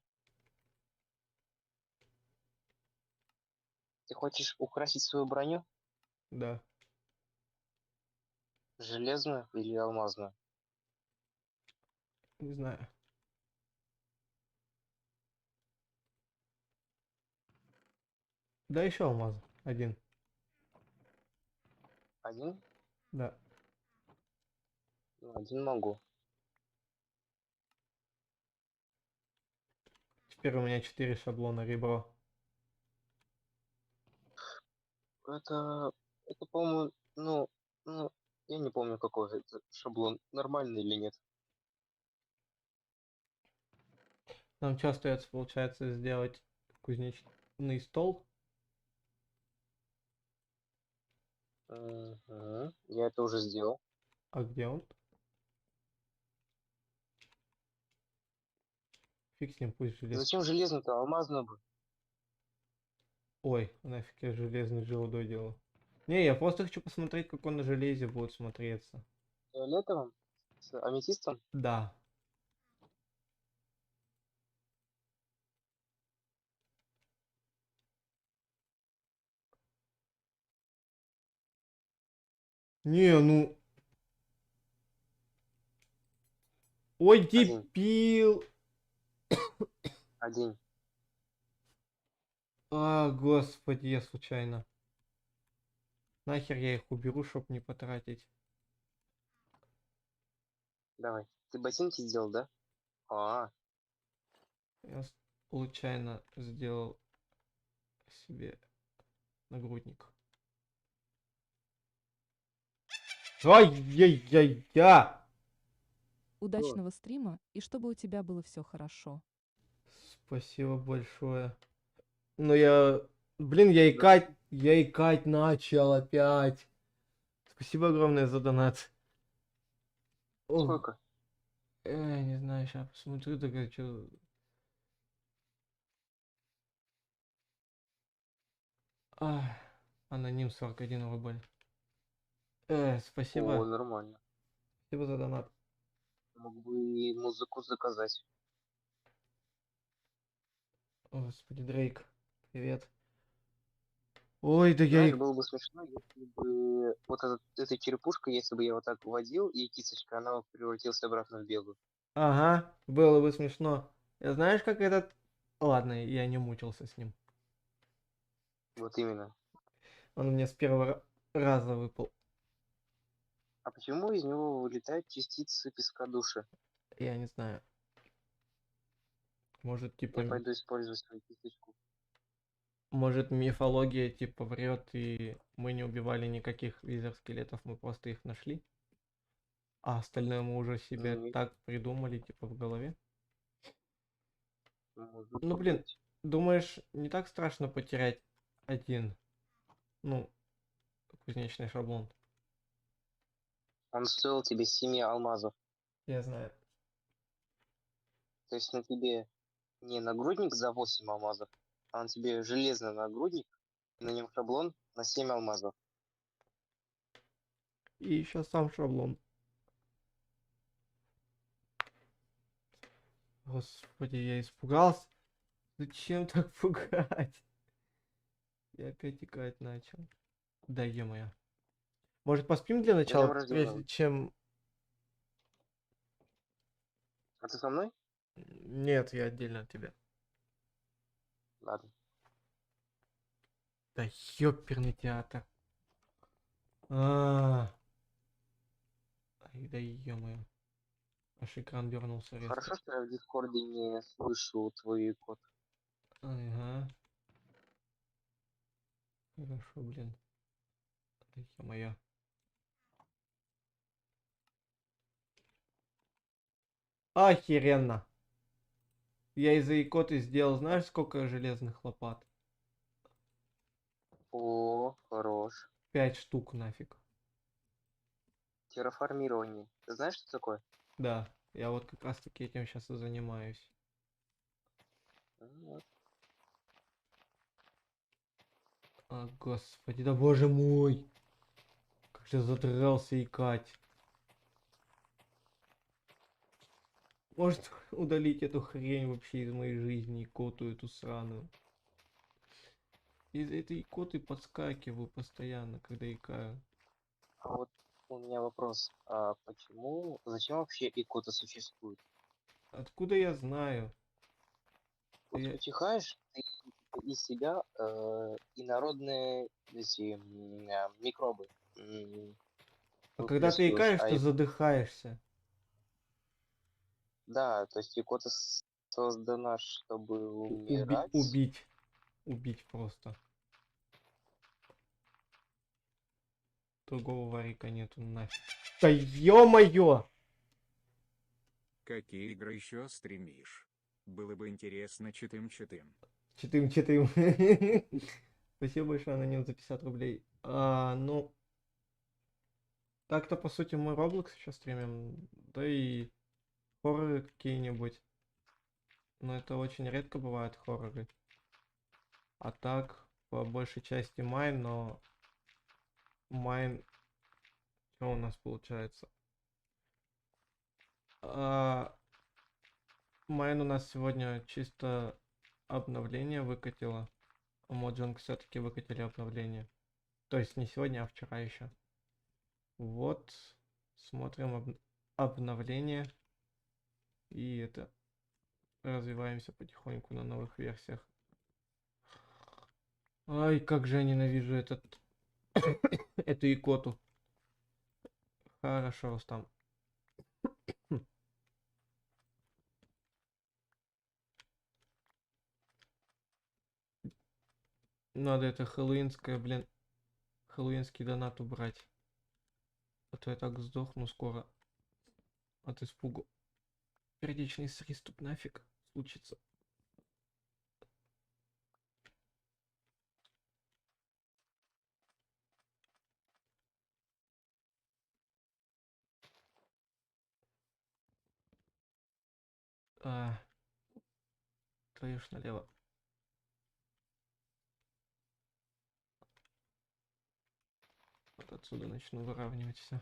Ты хочешь украсить свою броню? Да, Железную или алмазную? не знаю. Да еще алмаз. Один. Один? Да. Ну, один могу. Теперь у меня 4 шаблона ребро. Это, это, по-моему, ну, я не помню, какой это шаблон, нормальный или нет. Нам что остается, получается, сделать кузнечный стол. Мгм. Я это уже сделал. А где он? Фиг с ним, пусть желез. Зачем железную-то, алмазную бы? Ой, нафиг я железный желудой делал. Не, я просто хочу посмотреть, как он на железе будет смотреться. Фиолетовым? С аметистом? Да. Не, ну... Ой, Один. дебил! Один. А, господи, я случайно. Нахер я их уберу, чтоб не потратить. Давай. Ты ботинки сделал, да? А, Я случайно сделал себе нагрудник. Ай-яй-яй-я! что? Удачного стрима и чтобы у тебя было все хорошо. Спасибо большое. Но я... Блин, я икать начал опять. Спасибо огромное за донат. О, Сколько? не знаю, сейчас посмотрю, так что... Аноним 41 рубль. О, Спасибо. нормально. Спасибо за донат. Мог бы и музыку заказать. Господи, Дрейк, привет. Ой, да я Знаешь, и... было бы смешно, если бы вот эта черепушка, если бы я вот так водил, и кисточка, она бы превратилась обратно в белую. Ага, было бы смешно. Знаешь, как этот... Ладно, я не мучился с ним. Вот именно. Он мне с первого раза выпал. А почему из него вылетают частицы песка души? Я не знаю. Может, типа... Я пойду использовать свою кисточку. Может, мифология, типа, врет, и мы не убивали никаких визер-скелетов, мы просто их нашли? А остальное мы уже себе Нет, так придумали, типа, в голове? может Ну, блин, быть. думаешь, не так страшно потерять один, ну, кузнечный шаблон? Он стоил тебе 7 алмазов. Я знаю. То есть на тебе не нагрудник за 8 алмазов, а на тебе железный нагрудник, и на нем шаблон на 7 алмазов. И еще сам шаблон. Господи, я испугался. Зачем так пугать? Я опять икать начал. Да е-мое. Может поспим для С днем начала, рождения. прежде чем... А ты со мной? Нет, я отдельно от тебя. Ладно. Да ёперный театр. А, Ай, да ё-моё. Аж экран дернулся резко. Хорошо, что я в Дискорде не слышу твой код. Ага. Хорошо, блин. Да ё-моё. Охеренно. Я из-за икоты сделал, знаешь, сколько железных лопат? О, хорош. 5 штук нафиг. Терраформирование. Ты знаешь, что такое? Да, я вот как раз таки этим сейчас и занимаюсь. Вот. А, господи, да боже мой. Как же задрался икать. Может удалить эту хрень вообще из моей жизни, икоту эту сраную. Из этой икоты подскакиваю постоянно, когда икаю. А вот у меня вопрос. А почему, зачем вообще икота существует? Откуда я знаю? Вот Я- чихаешь, ты из себя инородные эти микробы А когда ты выплескиваешь. икаешь, ты задыхаешься. Да, то есть икота создана, чтобы умирать. Убить. Убить просто. Другого варика нету нафиг. Да ё-моё! Какие игры еще стримишь? Было бы интересно читым-читым. Читым-читым. Спасибо большое, Аноним, за 50 рублей. Ну, так-то, по сути, мы Roblox сейчас стримим. Да и хорроры какие-нибудь. Но это очень редко бывают хорроры. А так, по большей части Майн, но Майн... Что у нас получается? Майн у нас сегодня чисто обновление выкатило. А Моджонг все-таки выкатили обновление. То есть не сегодня, а вчера еще. Вот. Смотрим обновление. И это... Развиваемся потихоньку на новых версиях. Ай, как же я ненавижу эту икоту. Хорошо, Рустам. Хм. Надо это хэллоуинское, блин, хэллоуинский донат убрать. А то я так сдохну скоро от испугу. Сердечный приступ нафиг случится. А, твою ж налево. Вот отсюда начну выравнивать все.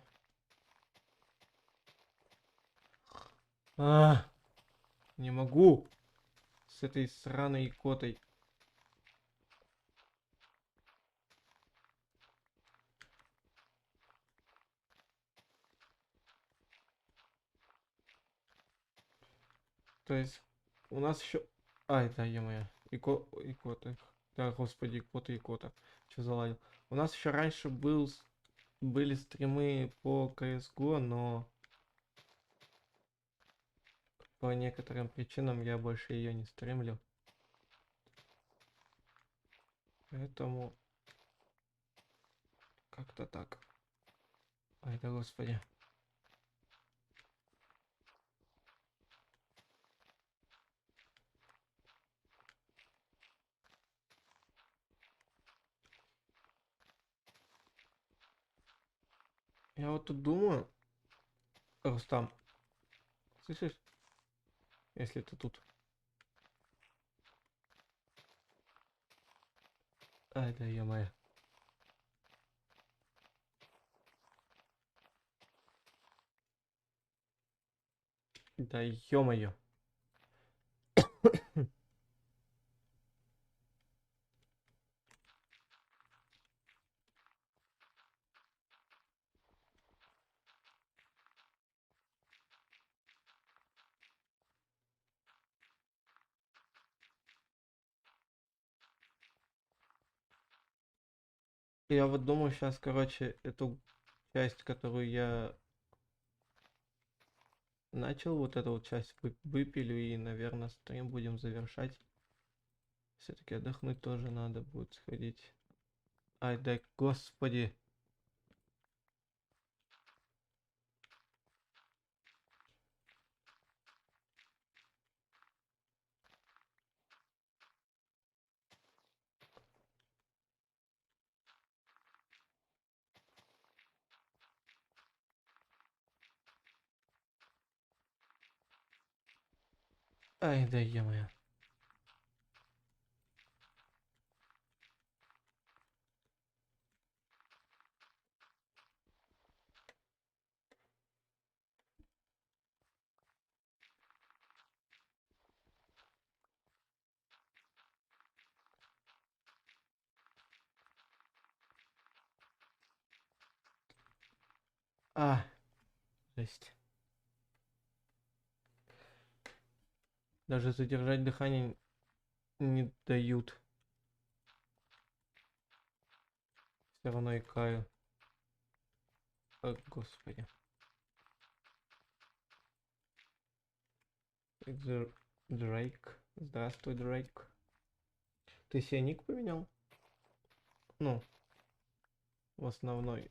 Не могу с этой сраной икотой. То есть у нас еще... Ай, да, е-моё. Икота. Да, господи, икота. Что заладил? У нас еще раньше были стримы по CSGO, но по некоторым причинам я больше ее не стримлю. Поэтому как-то так. Ай, да господи. Я вот тут думаю, Рустам, слышишь, если ты тут. Ай, да е-мое. Да ё-моё. Я вот думаю сейчас, короче, эту часть, которую я начал, вот эту вот часть выпилю и, наверное, стрим будем завершать. Все-таки отдохнуть тоже надо будет сходить. Ай, да господи. Ай, да ё-моё. А, жесть. Даже задержать дыхание не дают. Все равно икаю. О, господи. Дрейк. Здравствуй, Дрейк. Ты себе ник поменял? Ну, в основной.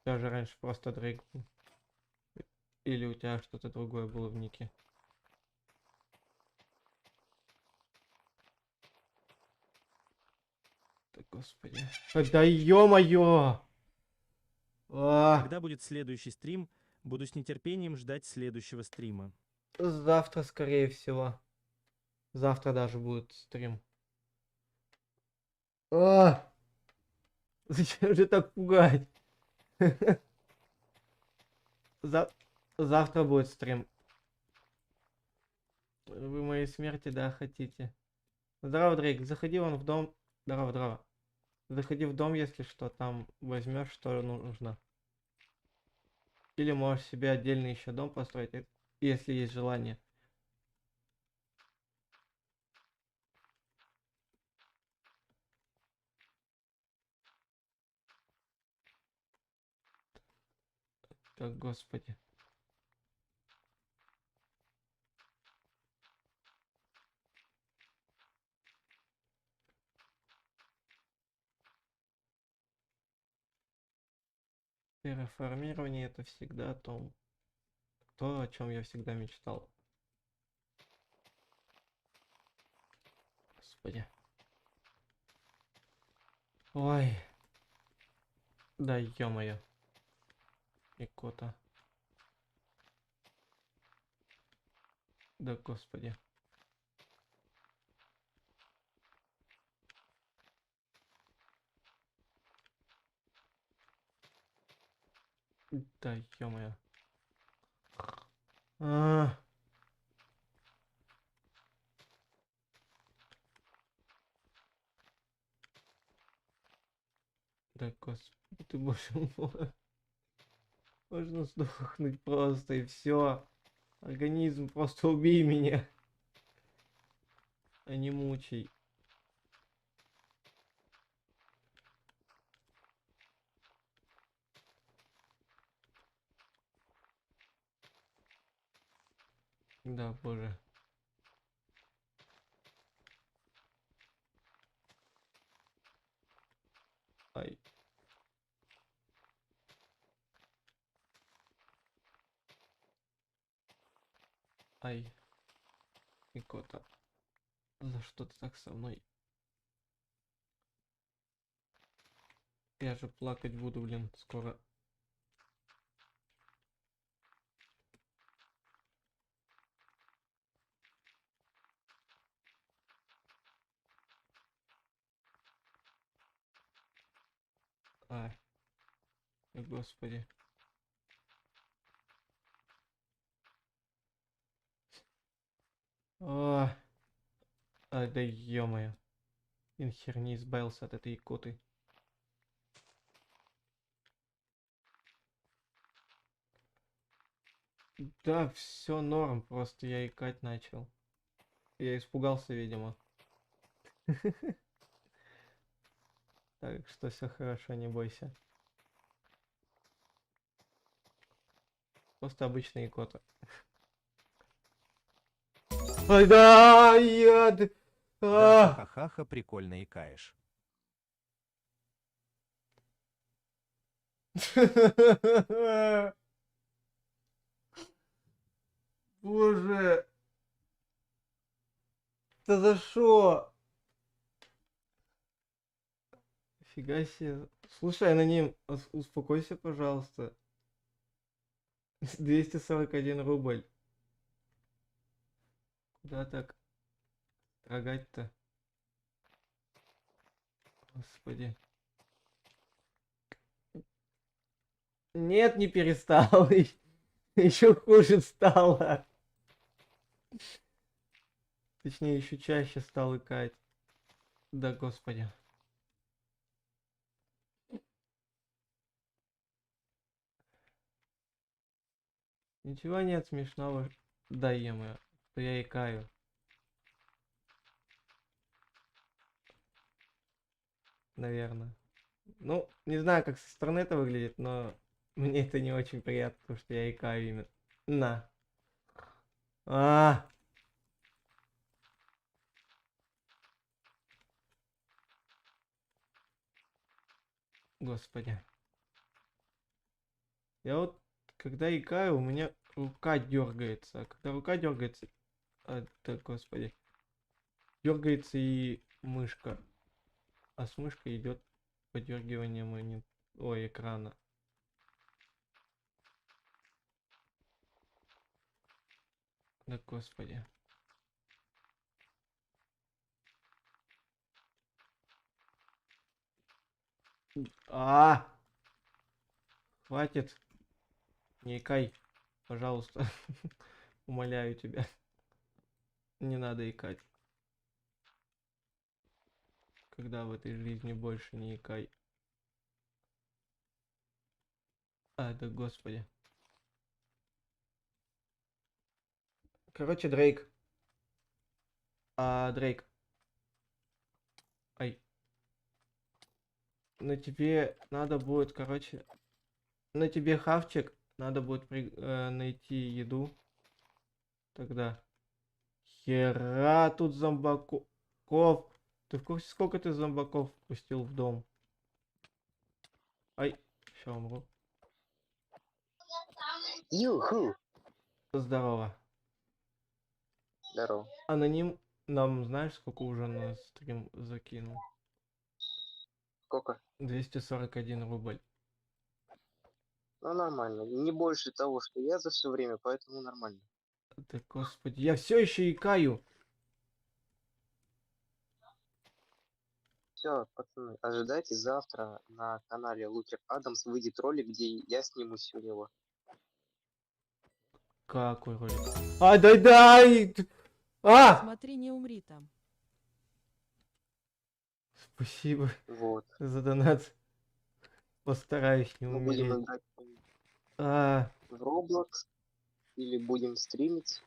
Я же раньше просто Дрейк был. Или у тебя что-то другое было в нике? Да господи. Да ё-моё! Когда будет следующий стрим, буду с нетерпением ждать следующего стрима. Завтра, скорее всего. Завтра даже будет стрим. А! Зачем же так пугать? Завтра будет стрим. Вы моей смерти, да, хотите. Здорово, Дрейк, заходи вон в дом. Здорово, здорово. Заходи в дом, если что, там возьмешь, что нужно. Или можешь себе отдельный еще дом построить, если есть желание. Так, господи. Терраформирование это всегда то, о чем я всегда мечтал. Господи. Ой. Да ё-моё. Икота. Да господи. Да ё-моё. А, да господи, ты боже мой. Можно сдохнуть просто и все. Организм, просто убей меня. А не мучай. Да, боже. Ай. Ай. Икота. За что ты так со мной? Я же плакать буду, блин, скоро. Ай. Господи. О, ай, да ё-моё. Блин, хер не избавился от этой икоты. Да, все норм, просто я икать начал. Я испугался, видимо. Так что все хорошо, не бойся. Просто обычная икота. Ай, да, яд! Да, А! ха-ха-ха, прикольно икаешь. Боже, это за что? Фига себе. Слушай, аноним, успокойся, пожалуйста. 241 рубль. Куда так строгать-то? Господи. Нет, не перестал. Еще хуже стало. Точнее, еще чаще стал икать. Да, господи. Ничего нет смешного. Да, ё-моё, что я икаю. Наверное. Ну, не знаю, как со стороны это выглядит, но мне это не очень приятно, потому что я икаю именно. На. А, господи. Я вот, когда икаю, у меня рука дергается. А когда рука дергается, да, господи, дергается и мышка. А с мышкой идет подергивание ой, экрана. Да, господи. А, хватит. Не икай, пожалуйста. Умоляю тебя. Не надо икать. Когда в этой жизни больше не икай. Да, господи. Короче, Дрейк. Дрейк. Ай. На тебе надо будет, короче... На тебе хавчик. Надо будет найти еду. Тогда. Хера тут зомбаков. Ты в курсе, сколько ты зомбаков пустил в дом? Ай, все, умру. Юху! Здорово. Здорово. Аноним, нам знаешь, сколько уже на стрим закинул? Сколько? 241 рубль. Ну, нормально. Не больше того, что я за все время, поэтому нормально. Да, господи, я все еще икаю. Все, пацаны, ожидайте завтра на канале Лукер Адамс выйдет ролик, где я снимусь у него. Какой ролик? Дай! Смотри, не умри там. Спасибо Вот. за донат. Постараюсь не Мы будем умереть. играть А, в Roblox или будем стримить.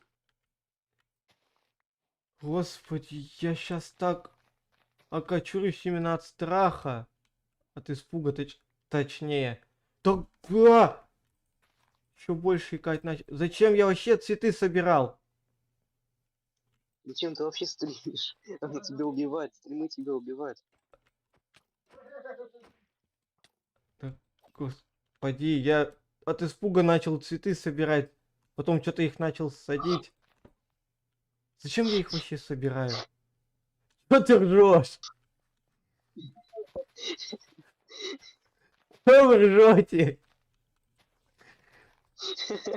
Господи, я сейчас так окочурюсь именно от страха. От испуга, точнее. Да, еще больше икать начал. Зачем я вообще цветы собирал? Зачем ты вообще стримишь? Она тебя убивает, стримы тебя убивают. Да, господи, я от испуга начал цветы собирать. Потом что-то их начал садить. Зачем я их вообще собираю? Что ты ржешь? Что вы ржете?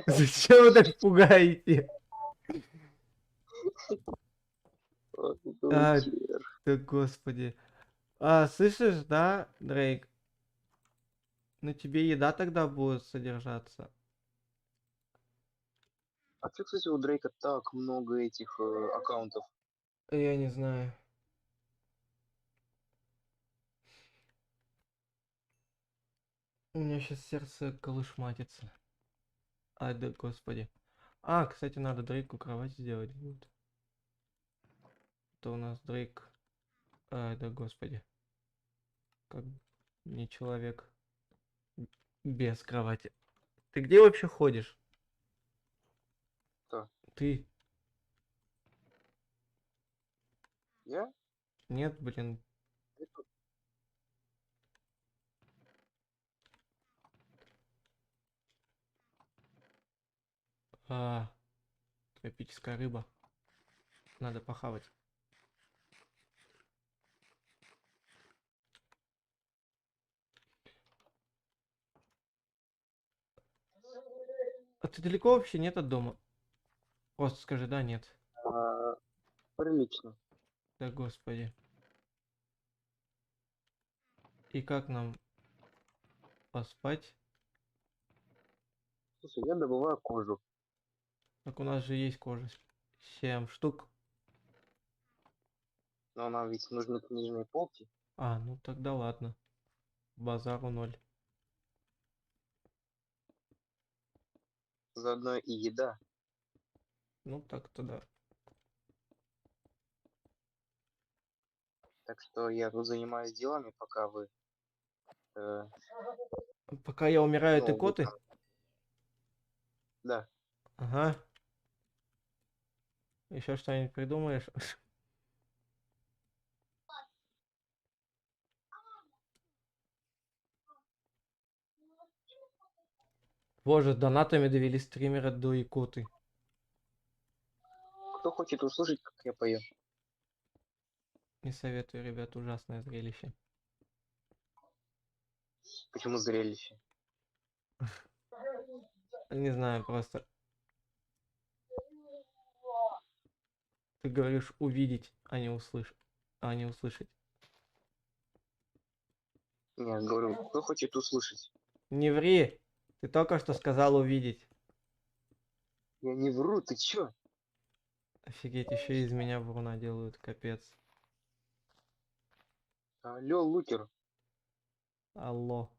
Зачем вы так пугаете? Вот это А, Лукер. да господи. Слышишь, да, Дрейк? На тебе еда тогда будет содержаться. А что, кстати, у Дрейка так много этих аккаунтов? Я не знаю. У меня сейчас сердце колышматится. Ай да господи. А, кстати, надо Дрейку кровать сделать будет. Это у нас Дрейк. Ай да господи. Как не человек без кровати. Ты где вообще ходишь? Кто? Ты? Я? Нет, блин. Это- А, тропическая рыба. Надо похавать. А ты далеко вообще нет от дома? Просто скажи, да, нет. а, Прилично. Да господи. И как нам поспать? Слушай, я добываю кожу. Так у нас же есть кожа. 7 штук. Но нам ведь нужны книжные полки. А, ну тогда ладно. Базару 0. Заодно и еда. Ну так-то да. Так что я тут занимаюсь делами, пока вы... э, Пока я умираю, ты ну, вы коты? там... Да. Ага. Еще что-нибудь придумаешь? Боже, донатами довели стримера до икоты. Кто хочет услышать, как я пою? Не советую, ребят, ужасное зрелище. Почему зрелище? Не знаю, просто. Ты говоришь увидеть, а не услышать. А не услышать. Я говорю, кто хочет услышать? Не ври! Ты только что сказал увидеть. Я не вру, ты чё? Офигеть, еще из меня вруна делают, капец. Алло, Лукер, Алло.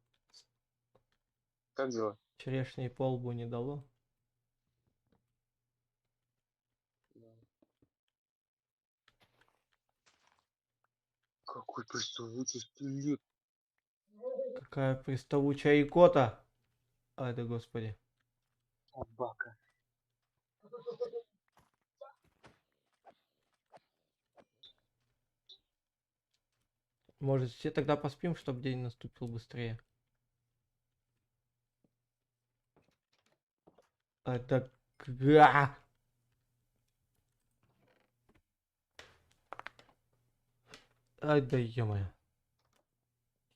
как дела? Черешней по лбу не дало? Какой приставучий скелет. Какая приставучая икота! Ай да господи. Собака. Может, все тогда поспим, чтобы день наступил быстрее? Это... Ай да ё-моё.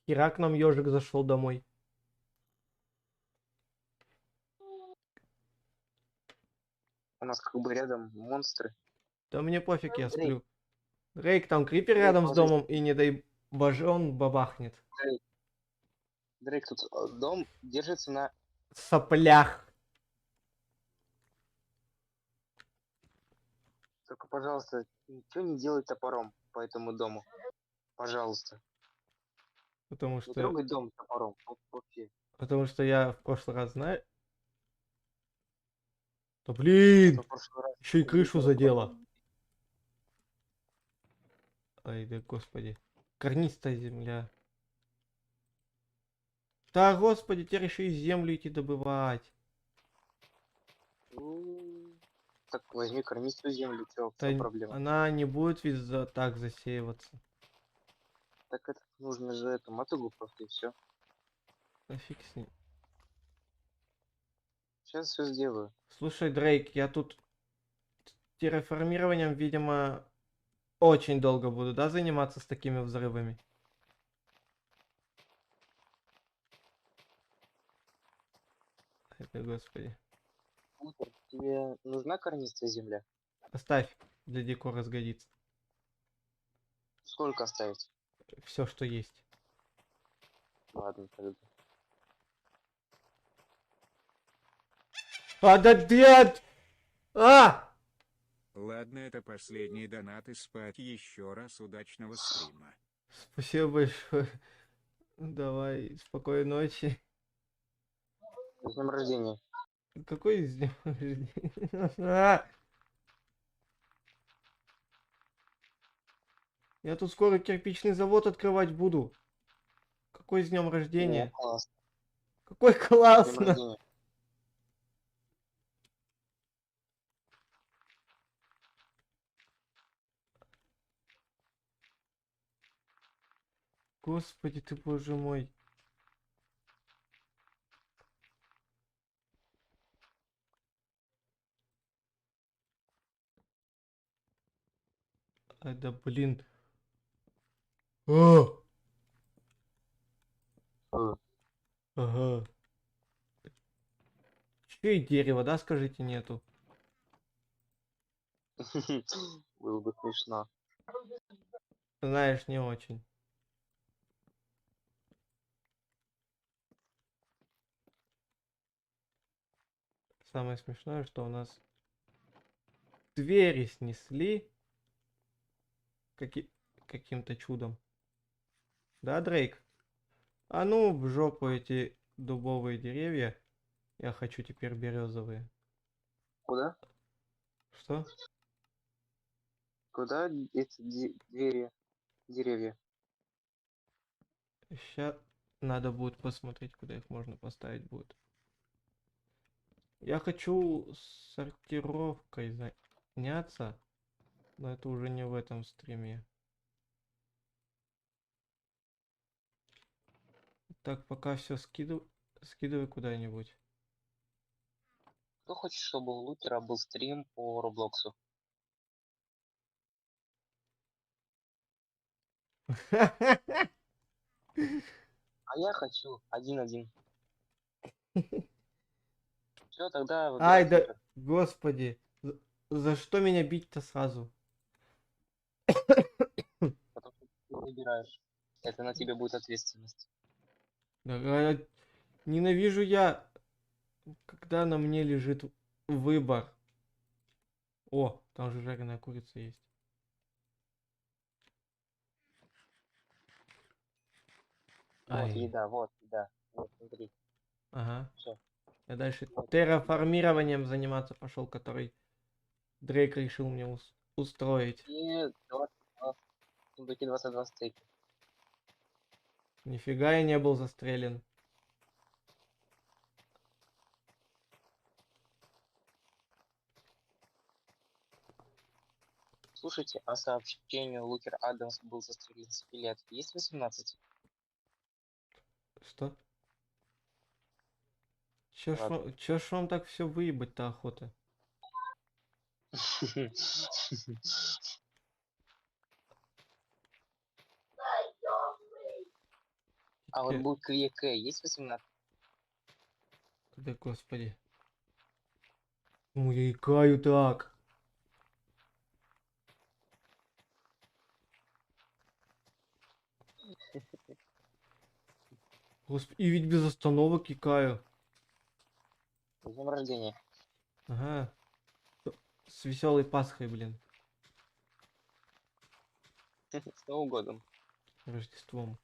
Хера к нам ежик зашел домой. У нас как бы рядом монстры. Да мне пофиг, я Дрейк. сплю. Дрейк, там крипер Дрейк, рядом с ложись. домом, и не дай боже, он бабахнет. Дрейк, тут дом держится на... Соплях. Только, пожалуйста, ничего не делай топором по этому дому. Пожалуйста. Потому Не что... трогай дом топором. Вот вообще. Потому что я в прошлый раз знаю... Да А то блин! в прошлый раз Еще и ты крышу топором- задело. Ай да господи. Корнистая земля. Да господи, теперь еще и землю идти добывать. Так возьми корнистую землю, чё, в Да чём проблема? она не будет ведь так засеиваться. Так это нужно же эту мотыгу просто и все. Да фиг с ним. Сейчас все сделаю. Слушай, Дрейк, я тут терраформированием, видимо, очень долго буду, да, заниматься с такими взрывами? Это господи. Утро, тебе нужна корнистая земля? Оставь, для декора сгодится. Сколько оставить? Все, что есть. Ладно, тогда. А, да нет! А! Ладно, это последний донат и спать еще раз удачного стрима. Спасибо большое. Давай, спокойной ночи. С днем рождения. Какой из днем рождения? А! Я тут скоро кирпичный завод открывать буду. Какой с днем О, рождения? класс. Какой С днем классно! рождения. Господи ты, боже мой. А, да блин. А! Э, Ага. Чё и дерева, да, скажите, нету? Было бы смешно. Знаешь, не очень. Самое смешное, что у нас двери снесли каки- каким-то чудом. Да, Дрейк? А ну, в жопу эти дубовые деревья. Я хочу теперь березовые. Куда? Что? Куда эти двери, деревья? Сейчас надо будет посмотреть, куда их можно поставить будет. Я хочу сортировкой заняться, но это уже не в этом стриме. Так, пока все скидывай куда-нибудь. Кто хочет, чтобы у Лукера был стрим по Роблоксу? А я хочу 1-1. Все, тогда Ай, выбирай да, Лукер. господи, за что меня бить-то сразу? Потому что ты выбираешь. Это на тебе будет ответственность. Да, ненавижу я, когда на мне лежит выбор. О, там же жареная курица есть. Вот Ай, еда, вот еда. Вот, смотри. ага. Все. Я дальше Вот, терраформированием заниматься пошел, который Дрейк решил мне устроить. и 22, сундуки 22 стейка. Нифига я не был застрелен. Слушайте, а сообщению Лукер Адамс был застрелен с лет. Есть 18? Что? Чё ж Ладно. чё ж вам так все выебать-то охота? А вот Э, был КЕК, есть 18? Да господи. Ну я икаю так. Господи, и ведь без остановок икаю. С днем рождения. Ага. С веселой Пасхой, блин. С Новым годом. Рождеством.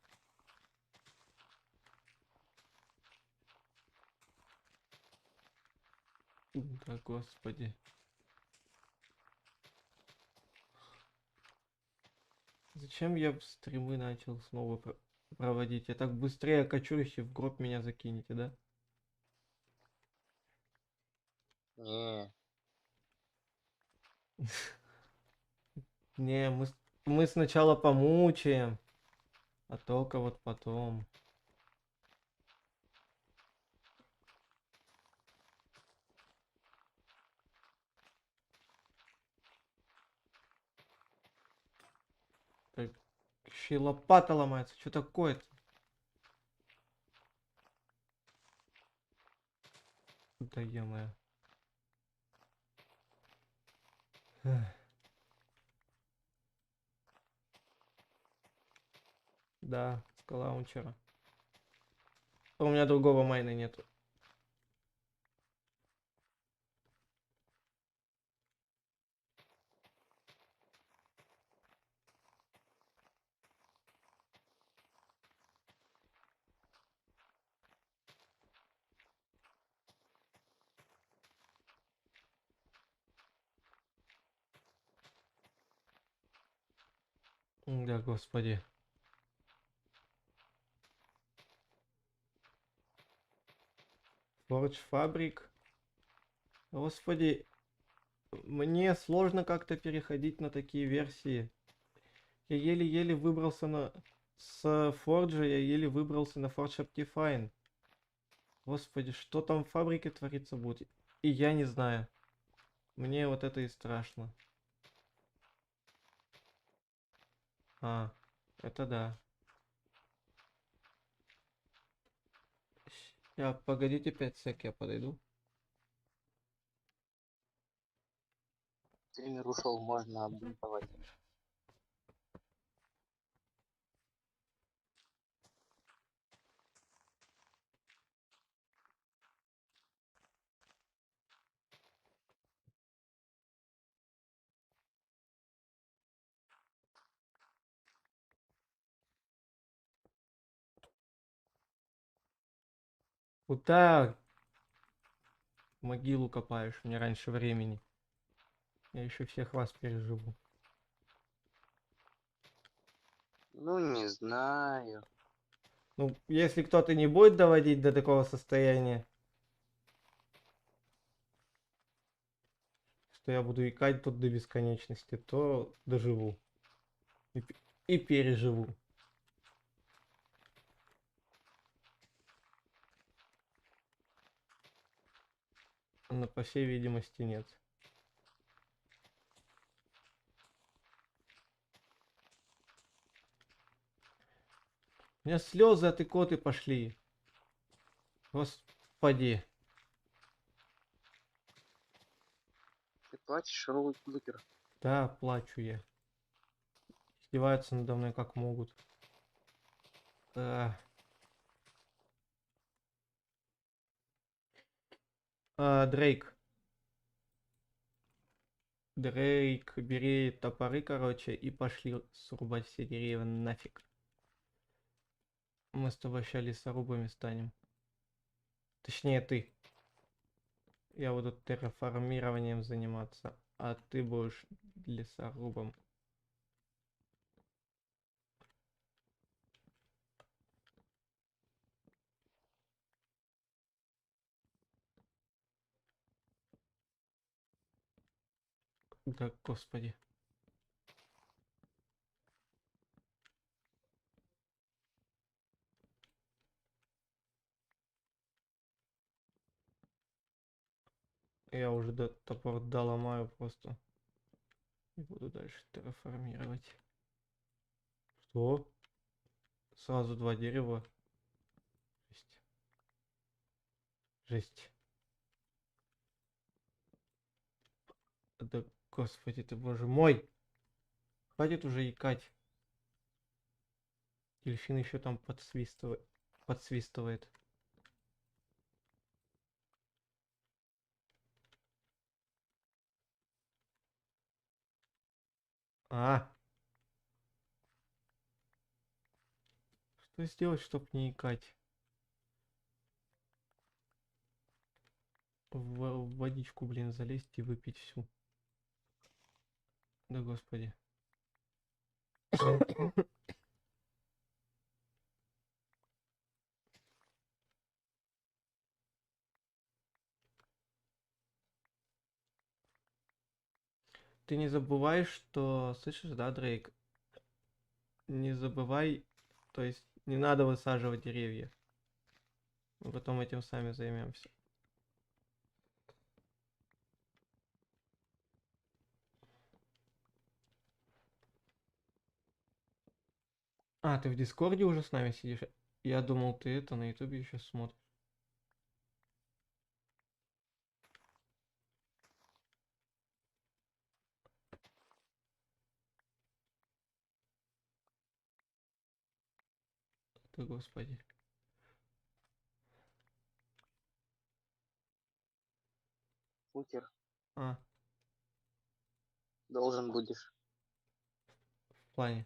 Да господи. Зачем я стримы начал снова проводить? Я так быстрее окочурюсь и в гроб меня закинете, да? Не, Не, мы сначала помучаем, а только вот потом. Так, еще и лопата ломается. Что такое-то? Да е-мое. Да, с лаунчера. У меня другого майна нету. Да, господи. Forge Fabric. Господи, мне сложно как-то переходить на такие версии. Я еле-еле выбрался с Forge, я еле выбрался на Forge Optifine. Господи, что там в фабрике творится будет? И я не знаю. Мне вот это и страшно. А, это да. Погодите 5 сек, я подойду. Тренер ушел, можно оббинтовать. Куда могилу копаешь мне раньше времени? Я еще всех вас переживу. Ну, не знаю. Ну, если кто-то не будет доводить до такого состояния, что я буду икать тут до бесконечности, то доживу. И переживу. Но по всей видимости нет. У меня слезы от икоты пошли. Господи. Ты плачешь, Ролл Лукер? Да, плачу я. Издеваются надо мной как могут. Дрейк. Дрейк, бери топоры, короче, и пошли срубать все деревья нафиг. Мы с тобой ща лесорубами станем. Точнее, ты. Я буду терраформированием заниматься, а ты будешь лесорубом. Да, господи. Я уже топор доломаю просто. И буду дальше терраформировать. Что? Сразу 2 дерева. Жесть. Жесть. Да, господи ты, боже мой. Хватит уже икать. Дельфин еще там подсвистывает. Что сделать, чтоб не икать? В водичку, блин, залезть и выпить всю. Да, господи. Ты не забывай, что... Слышишь, да, Дрейк? Не забывай, то есть не надо высаживать деревья. Мы потом этим сами займемся. Ты в Дискорде уже с нами сидишь? Я думал, ты это на Ютубе еще смотришь. Да, господи. Лукер, В должен будешь. плане.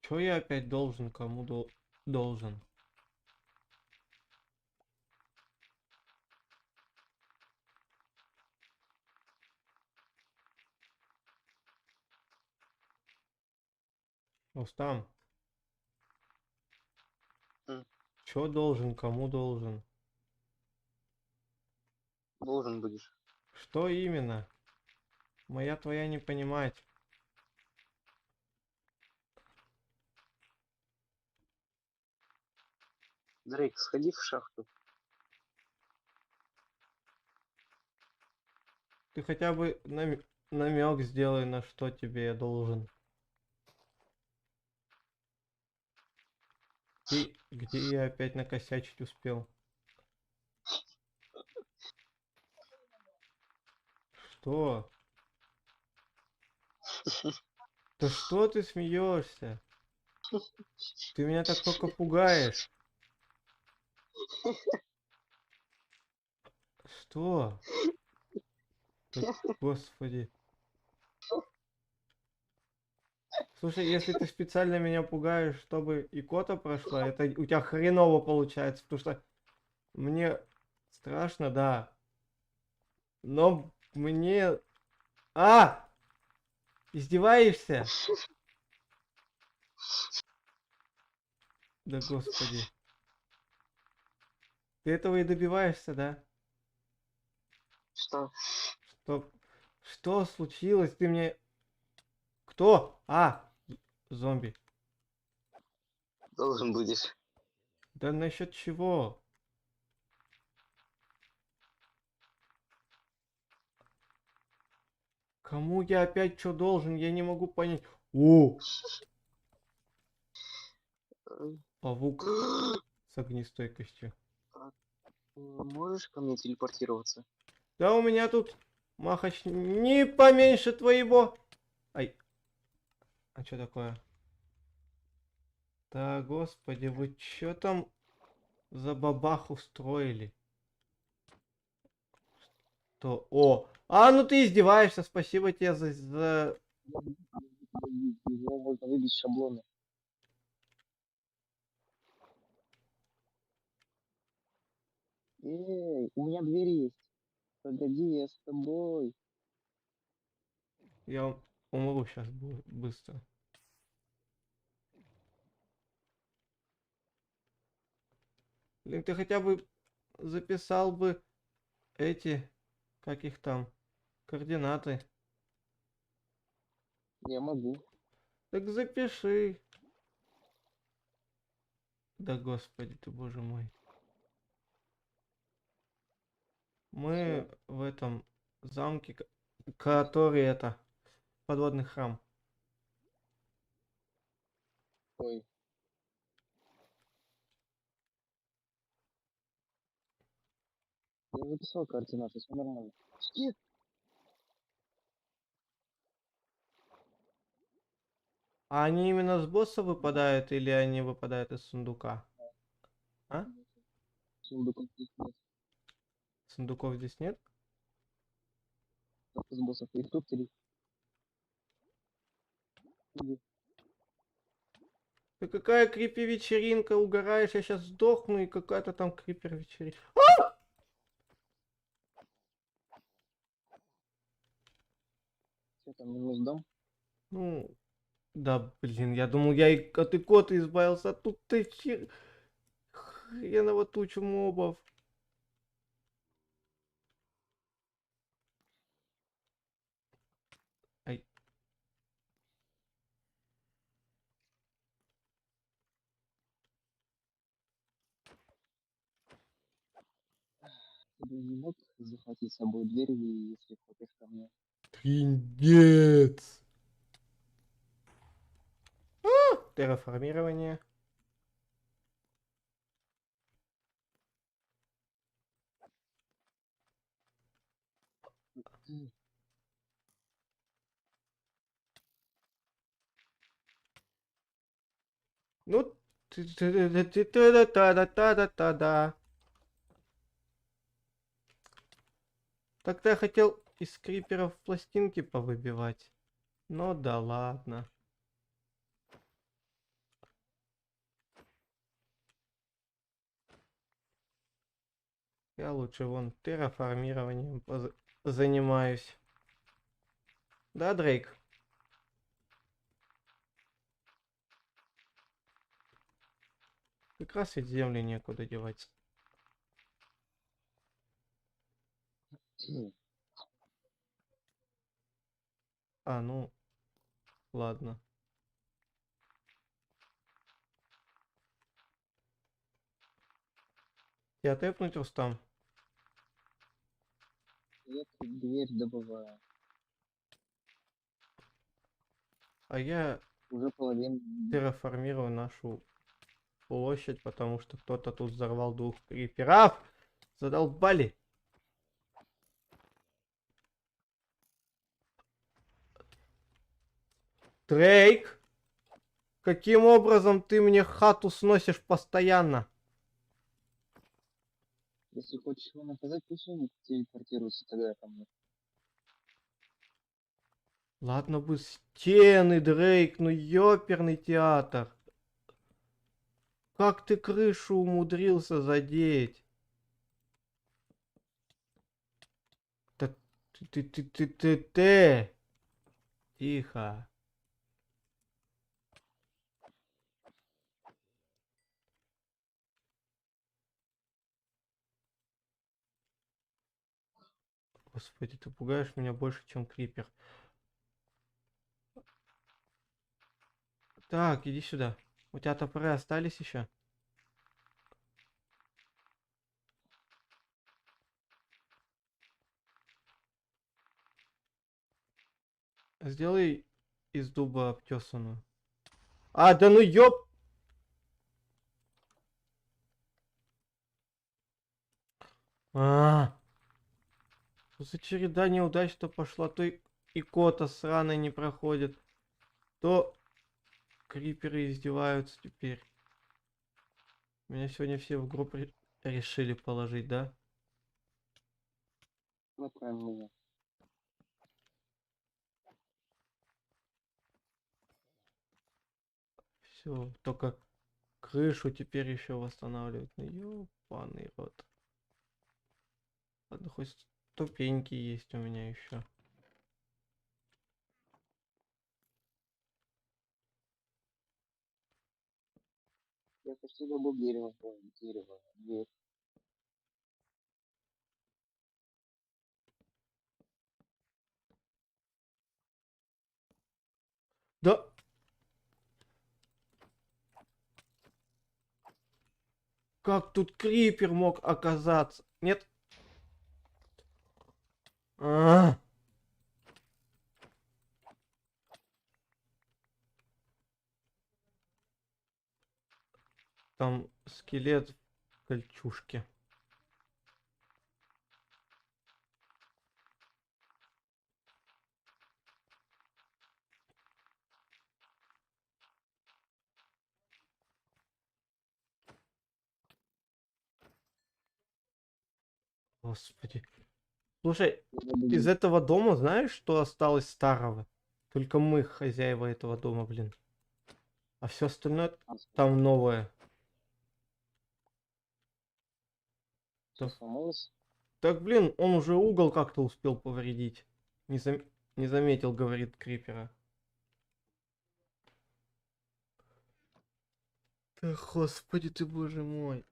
Чё я опять должен? Кому должен? Рустам, М. чё должен, кому должен? Должен будешь. Что именно? Моя твоя не понимать. Дрейк, сходи в шахту. Ты хотя бы намек сделай, на что тебе я должен. Где я опять накосячить успел? Что? Да что ты смеешься? Ты меня так только пугаешь. Что? Да, господи. Слушай, если ты специально меня пугаешь, чтобы икота прошла, это у тебя хреново получается, потому что мне страшно, да. Но мне... А! Издеваешься? Да господи. Ты этого и добиваешься, да? Что? Что? Что случилось? Ты мне... Кто? А! Зомби. Должен будешь. Да насчет чего? Кому я опять что должен? Я не могу понять. О! Павук с огнестойкостью. Можешь ко мне телепортироваться? Да у меня тут махач не поменьше твоего. Ай. А что такое? Да, господи, вы что там за бабах устроили? То, о, а ну ты издеваешься, спасибо тебе за... Его можно выбить с шаблона. Эй, у меня дверь есть. Погоди, я с тобой. Я умру сейчас быстро. Блин, ты хотя бы записал бы эти, как их там, координаты. Я могу. Так запиши. Да господи ты, боже мой. Мы в этом замке, который это, подводный храм. Ой. Я записал координаты, все нормально. Нет. А они именно с босса выпадают или они выпадают из сундука? А? Сундуков здесь нет. Сундуков здесь нет? Только с боссов. Их тут 3. Да какая крипи вечеринка, угораешь, я сейчас сдохну и какая-то там крипер вечеринка. Что там, минус дом? Ну, да, блин, я думал, я и от икоты избавился, а тут ты хреново тучу мобов. Ай. Ты бы не мог захватить с собой дверь, если хочешь ко мне? Пиндец. Терраформирование. Ну, та-да-та-да-та-да-та-да. Так-то я хотел из криперов пластинки повыбивать. Ну да ладно. Я лучше вон терраформированием занимаюсь. Да, Дрейк? Как раз ведь земли некуда девать. А, ну, ладно. Я тэпнуть Рустам. Я тут дверь добываю. А я Уже половина. терраформирую нашу площадь, потому что кто-то тут взорвал 2 криперов. Задолбали. Дрейк, каким образом ты мне хату сносишь постоянно? Если хочешь его наказать, пусть он телепортируется тогда ко мне. Ладно бы стены, Дрейк, ну ёперный театр. Как ты крышу умудрился задеть? Да ты. Тихо. Господи, ты пугаешь меня больше, чем крипер. Так, иди сюда. У тебя топоры остались еще? Сделай из дуба обтесанную. А, да ну ёп! Что за череда неудач-то пошла? То и кота сраный не проходит, то криперы издеваются теперь. Меня сегодня все в группу решили положить, да? Отправим меня. Все, только крышу теперь еще восстанавливать. Ну ёбаный рот. Ладно, хоть ступеньки есть у меня еще. Я почти забыл дерево. Ой, дерево. Дверь. Да! Как тут крипер мог оказаться? Нет? А, там скелет в кольчужке. Господи. Слушай, из этого дома знаешь, что осталось старого? Только мы хозяева этого дома, блин. А все остальное там новое. Что сломалось? Так, блин, он уже угол как-то успел повредить. Не заметил, говорит Крипера. Да господи ты, боже мой.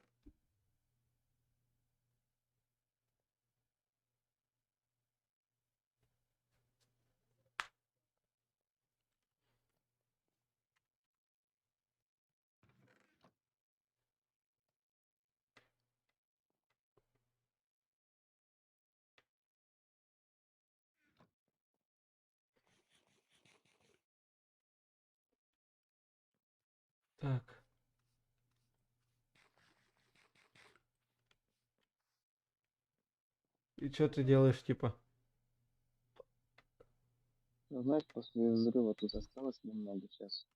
Так. И что ты делаешь, типа? Ну, знаешь, после взрыва тут осталось немного сейчас.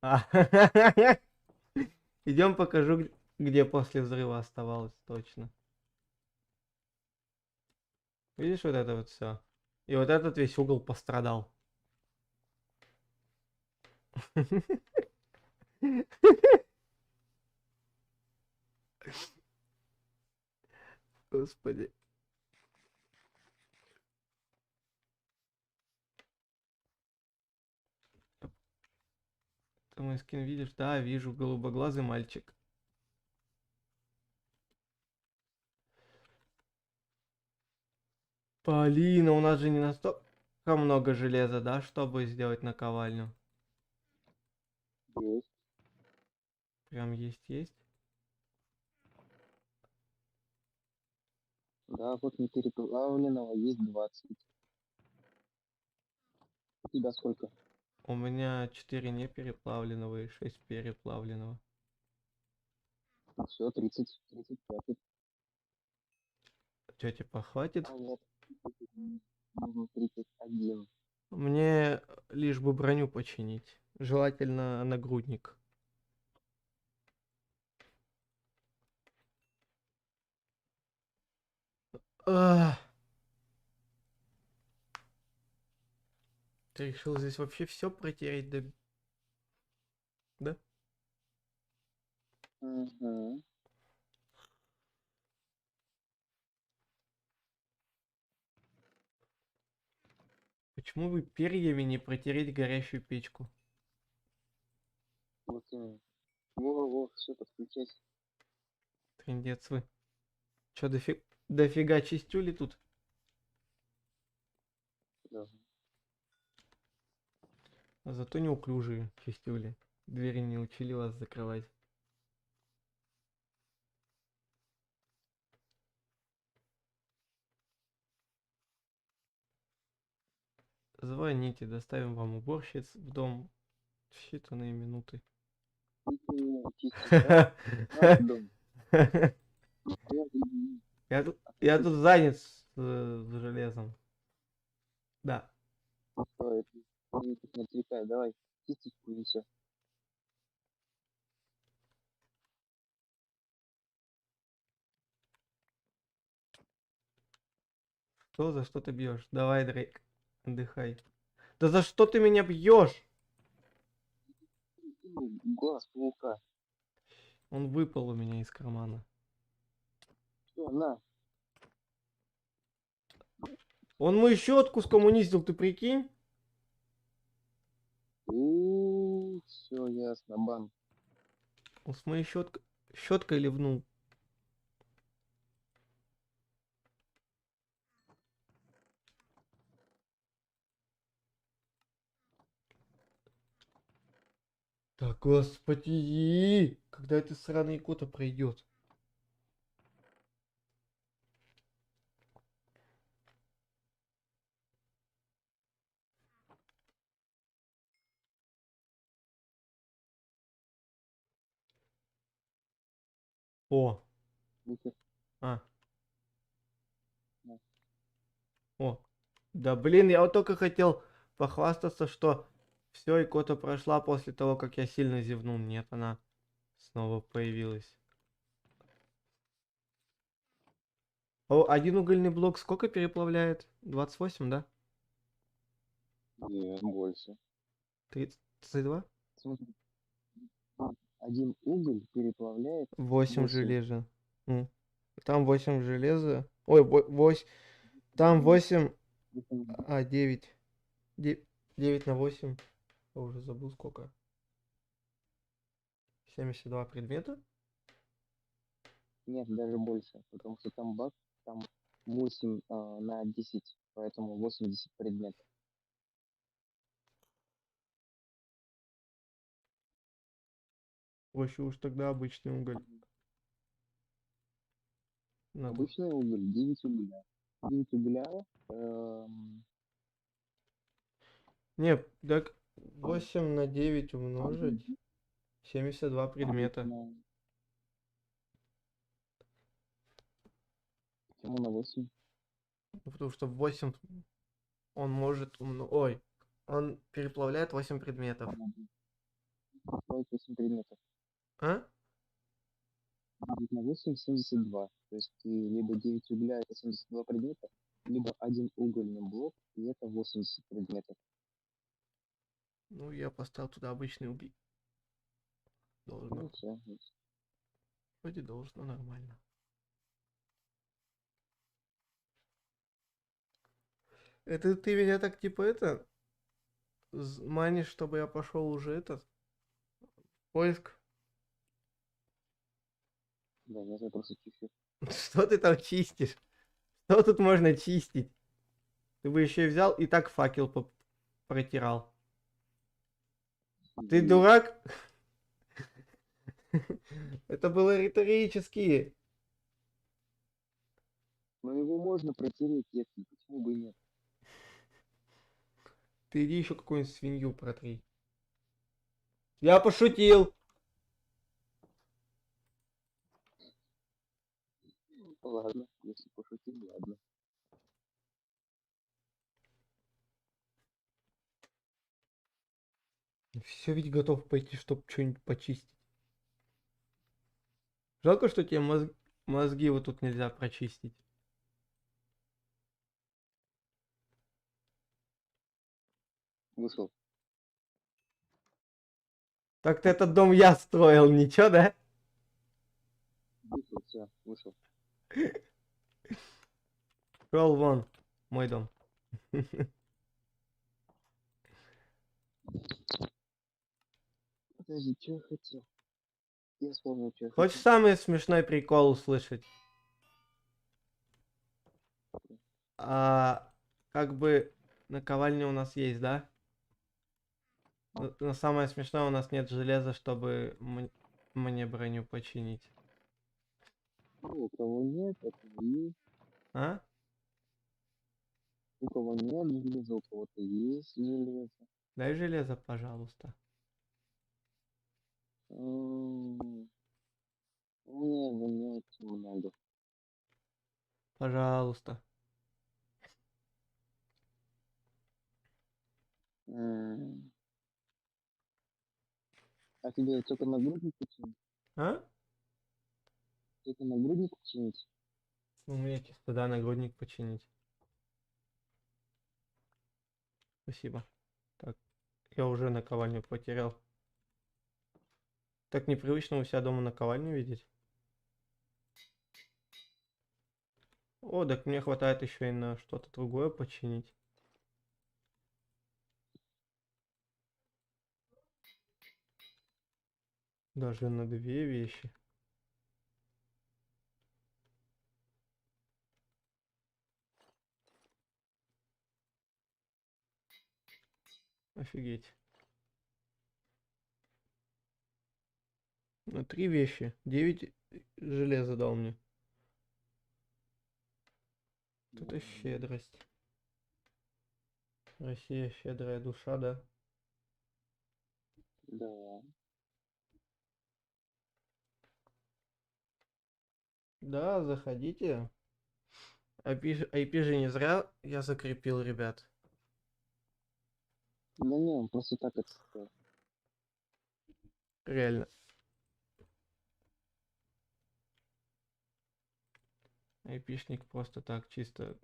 Идем покажу, где после взрыва оставалось точно. Видишь вот это вот все? И вот этот весь угол пострадал. Господи. Ты мой скин видишь? Да, вижу, голубоглазый мальчик. Полина, у нас же не настолько много железа, да, чтобы сделать наковальню. Есть. Прям есть. Да, вот непереплавленного есть 20. У тебя сколько? У меня 4 непереплавленного и 6 переплавленного. Все, 30. 30 хватит. Чё, типа, хватит? А нет. Нужно 31. Мне лишь бы броню починить. Желательно нагрудник. Ах. Ты решил здесь вообще все протереть, да? Да? Угу. Почему бы перьями не протереть горящую печку? Вот именно. Во, все, подключайся. Трындец вы. Чё, дофига чистюли тут? Да. А зато неуклюжие чистюли. Двери не учили вас закрывать. Звоните, доставим вам уборщиц в дом в считанные минуты. Чистить, да? Наш дом. Я тут занят с железом. Да. Что это? Я тут не отвлекаю. Давай, чистить и все. Что за что ты бьешь? Давай, Дрейк, отдыхай. Да за что ты меня бьешь? Глаз паука. Он выпал у меня из кармана. Что, на. Он мою щетку скоммунистил, ты прикинь? Все ясно, бан. Он с моей щеткой ливнул. Да господи! Когда это сраный кота пройдет? О, Нихер. а, Да. о. Да блин, я вот только хотел похвастаться, что все, икота прошла после того, как я сильно зевнул. Нет, она снова появилась. О, один угольный блок сколько переплавляет? 28, да? Нет, больше. 32? Смотри, один уголь переплавляет 8 8. железа. Там 8 железа. Ой, 8. Там 8, 9. 9 на 8. Я уже забыл сколько. 72 предмета. Нет, даже больше. Потому что там бак, там 8 на 10. Поэтому 80 предметов. Проще уж тогда обычный уголь. Надо. Обычный уголь 9 угля. 9 угля. Не, так 8 на 9 умножить. 72 предмета. Почему на 8? Потому что 8 он может Ой, он переплавляет 8 предметов. 8 предметов. А? 9 на 8 72. То есть ты либо 9 угля это 72 предмета, либо один угольный блок и это 80 предметов. Ну, я поставил туда обычный уголь. Должно. Ну, все. Вроде должно нормально. Это ты меня так типа это манишь, чтобы я пошел уже этот поиск. Да, нет, я просто чищу. Что ты там чистишь? Что тут можно чистить? Ты бы еще и взял и так факел протирал. Ты дурак? Это было риторически. Но его можно протереть, если почему бы и нет. Ты иди еще какую-нибудь свинью протри. Я пошутил. Ладно, если пошутил, ладно. Все ведь готов пойти, чтобы что-нибудь почистить. Жалко, что тебе мозги вот тут нельзя прочистить. Вышел. Так-то этот дом я строил, ничего, да? Вышел, все, вышел. Шел вон, мой дом. Подожди, что я хотел? Я вспомнил, что я Хочешь хотел. самый смешной прикол услышать? Как бы наковальня у нас есть, да? Но самое смешное, у нас нет железа, чтобы мне броню починить. Ну, у кого нет, это есть. А? У кого нет железа, у кого-то есть железо. Дай железо, пожалуйста. Мне его нет много. Пожалуйста. А тебе только нагрудник починить? А? Только нагрудник починить? Ну, мне чисто, да, нагрудник починить. Спасибо. Так, я уже наковальню потерял. Так непривычно у себя дома наковальню видеть. О, так мне хватает еще и на что-то другое починить. Даже на 2 вещи. Офигеть. На 3 вещи. 9 железа дал мне. Вот это щедрость. Россия щедрая душа, да? Да. Да, заходите. IP же не зря я закрепил, ребят. Да не, он просто так это сказал. Реально. IP-шник просто так, чисто,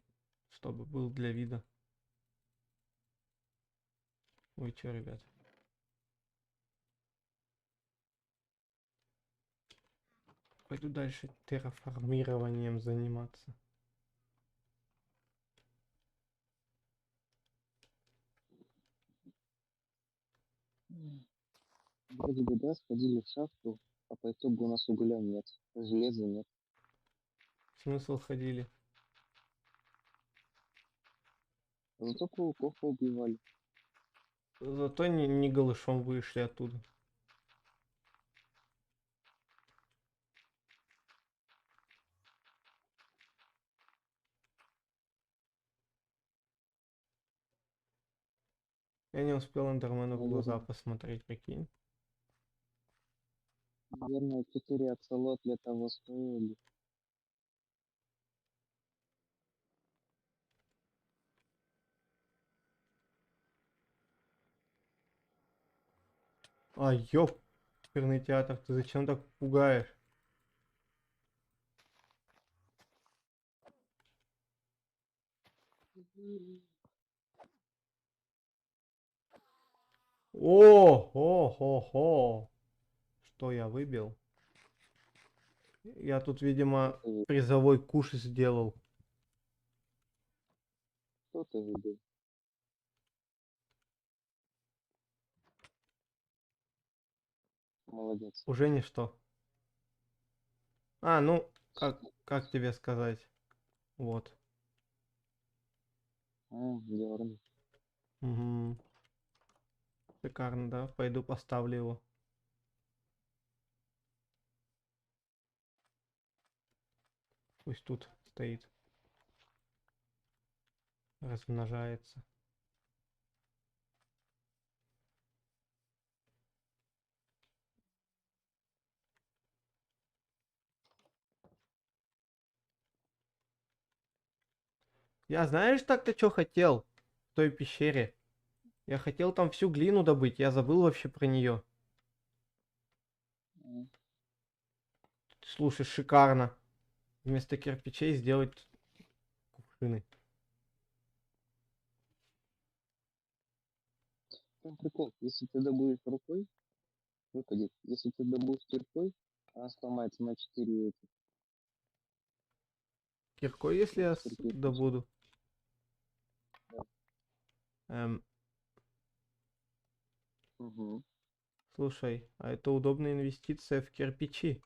чтобы был для вида. Ой, чё, ребят? Пойду дальше терраформированием заниматься. Вроде бы, да, сходили в шахту, а по итогу у нас угля нет, железа нет. Смысл ходили? Зато пауков поубивали. Зато не голышом вышли оттуда. Я не успел Эндермену в глаза Наверное, посмотреть, прикинь. наверное, 4 аксолотля того стоили. А, ёперный театр, ты зачем так пугаешь? О-хо-хо-хо. Что я выбил? Я тут, видимо, Кто-то призовой куш сделал. кто-то выбил. Молодец. Уже ничто. А, ну, как тебе сказать? Вот. Дёрн. Угу. Шикарно, да? Пойду поставлю его. Пусть тут стоит. Размножается. Я знаешь так-то что хотел в той пещере? Я хотел там всю глину добыть, я забыл вообще про нее. М. Слушай, шикарно. Вместо кирпичей сделать кувшины. Там прикол, если ты добудешь рукой, выпадет. Если ты добудешь киркой, она сломается на 4 эти. Киркой, если я Кирки. добуду. Да. Эм, Угу. слушай, а это удобная инвестиция в кирпичи.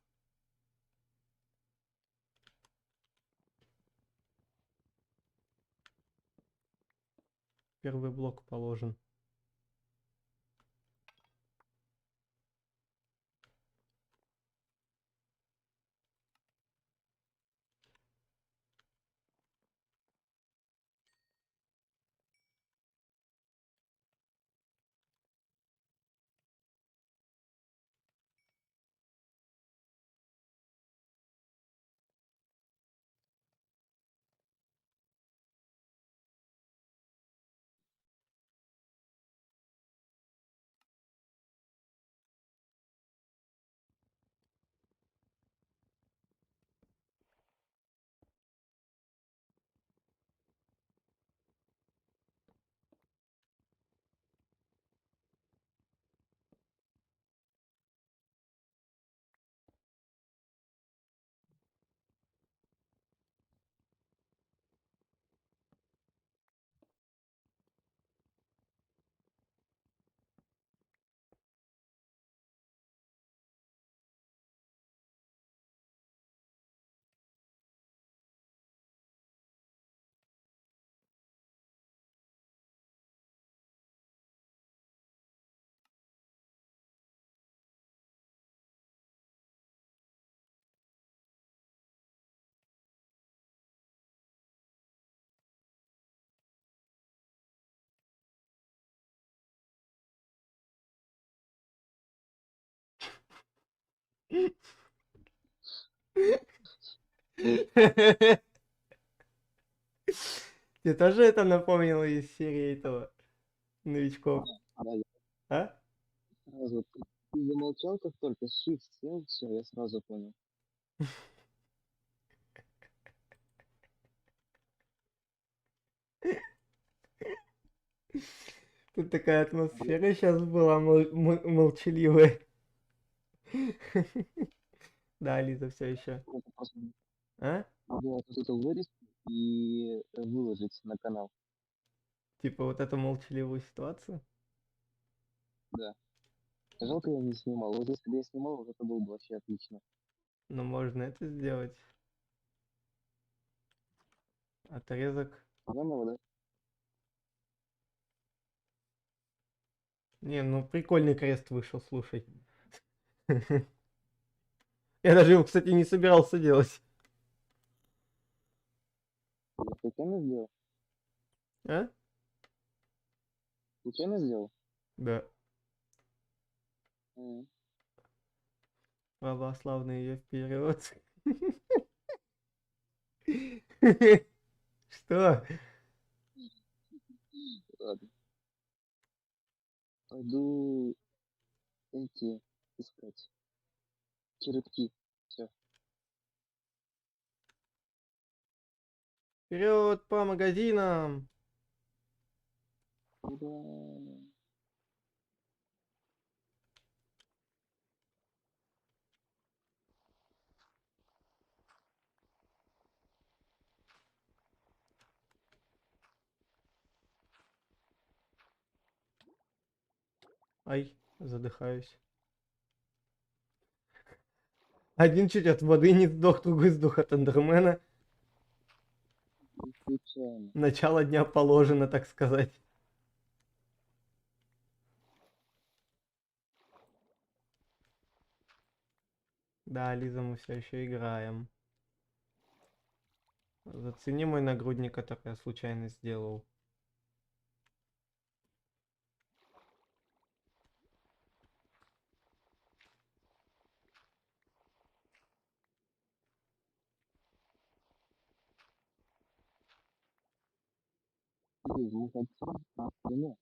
Первый блок положен. Тебе тоже это напомнило из серии этого новичков? Да, я А? сразу. Ты замолчал, как только shift сел, все, я сразу понял. Тут такая атмосфера сейчас была молчаливая. Да, Лиза, все еще. Это просто А? надо вот это вырезать и выложить на канал. Типа вот эту молчаливую ситуацию? Да. Жалко, я не снимал. Вот если бы я снимал, вот это было бы вообще отлично. Но можно это сделать. Отрезок. Заново, да? Не, ну прикольный крест вышел, слушай. Я даже его, кстати, не собирался делать. Я случайно сделал? А? Случайно сделал? Да. М. Православный ее вперед. Что? Ладно. Пойду эти искать. Черепки. Все. Вперед по магазинам! Ура! Ай, задыхаюсь. Один чуть от воды не сдох, другой сдох от эндермена. Чуть случайно. Начало дня положено, так сказать. Да, Лиза, мы все еще играем. Зацени мой нагрудник, который я случайно сделал. Лиз, мы хотим на стриме,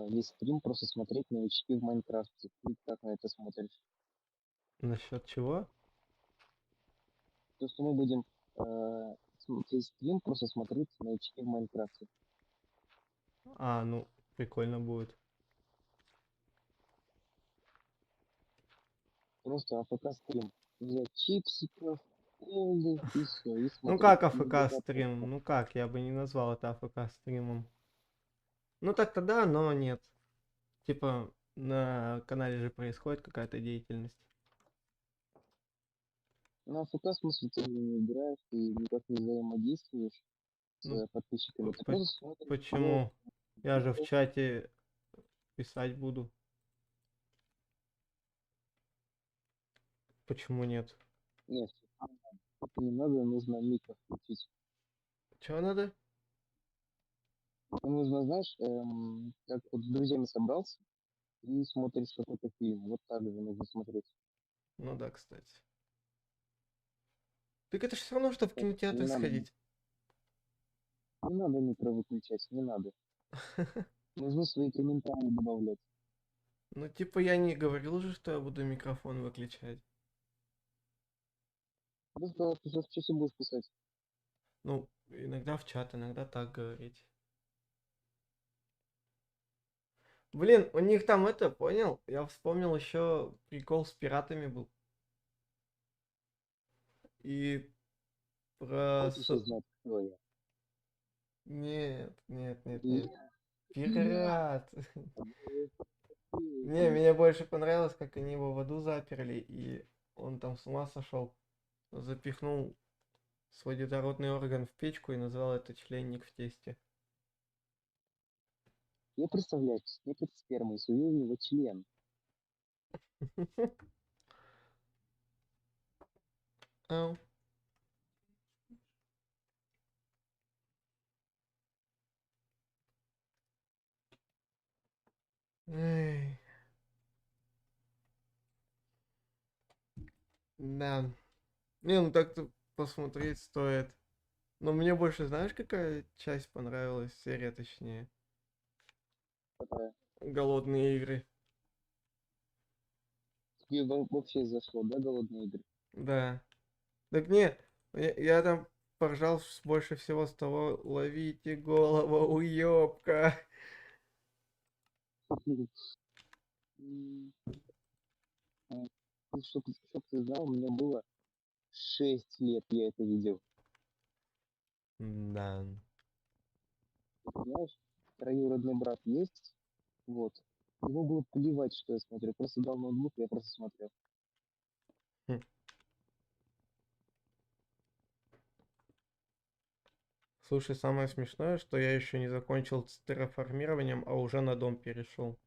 весь стрим просто смотреть новички в Майнкрафте. Ты как на это смотришь? Насчет чего? То, что мы будем весь стрим просто смотреть новички в Майнкрафте. А, ну, прикольно будет. Просто АФК стрим. Взять чипсиков, колы и все, и Ну смотреть. как АФК стрим? Ну как, я бы не назвал это АФК стримом. Ну так-то да, но нет. Типа на канале же происходит какая-то деятельность. На АФК смысл ты не играешь, ты никак не взаимодействуешь с Ну, подписчиками. Ты по- просто смотришь почему? Я же в чате писать буду. Почему нет? Нет, не надо, нужно микро включить. Чего надо? Нужно, знаешь, как вот с друзьями собрался и смотришь какой-то фильм. Вот так же нужно смотреть. Ну да, кстати. Так это же все равно, что в Так что кинотеатр сходить. не надо микро выключать, не надо. Нужно свои комментарии добавлять. Ну типа я не говорил же, что я буду микрофон выключать. Ты сказал, ты сейчас в часе будешь писать. Ну, иногда в чат, иногда так говорить. Блин, у них там это, понял? Я вспомнил еще прикол с пиратами был. И про... Хочешь узнать, кто я? Нет, нет, нет, нет. Я. Пират. Не, Я. мне больше понравилось, как они его в аду заперли, и он там с ума сошел. Запихнул свой детородный орган в печку и назвал это членник в тесте. Я представляю, я под спермой сую в него член. Ау. Эй. Да. Не, ну так-то посмотреть стоит. Но мне больше, знаешь, какая часть понравилась? Серия, точнее. Которая Голодные игры. тебе вообще зашло, да, голодные игры? Да. Так не, я там поржал больше всего с того, ловите голову, уёбка. М, чтоб ты знал, мне было 6 лет, я это видел. Да. Ты знаешь, троюродный брат есть, вот. Ему было плевать, что я смотрю. Просто дал ноутбук, я просто смотрел. Хм. Слушай, самое смешное, что я еще не закончил с терраформированием, а уже на дом перешел.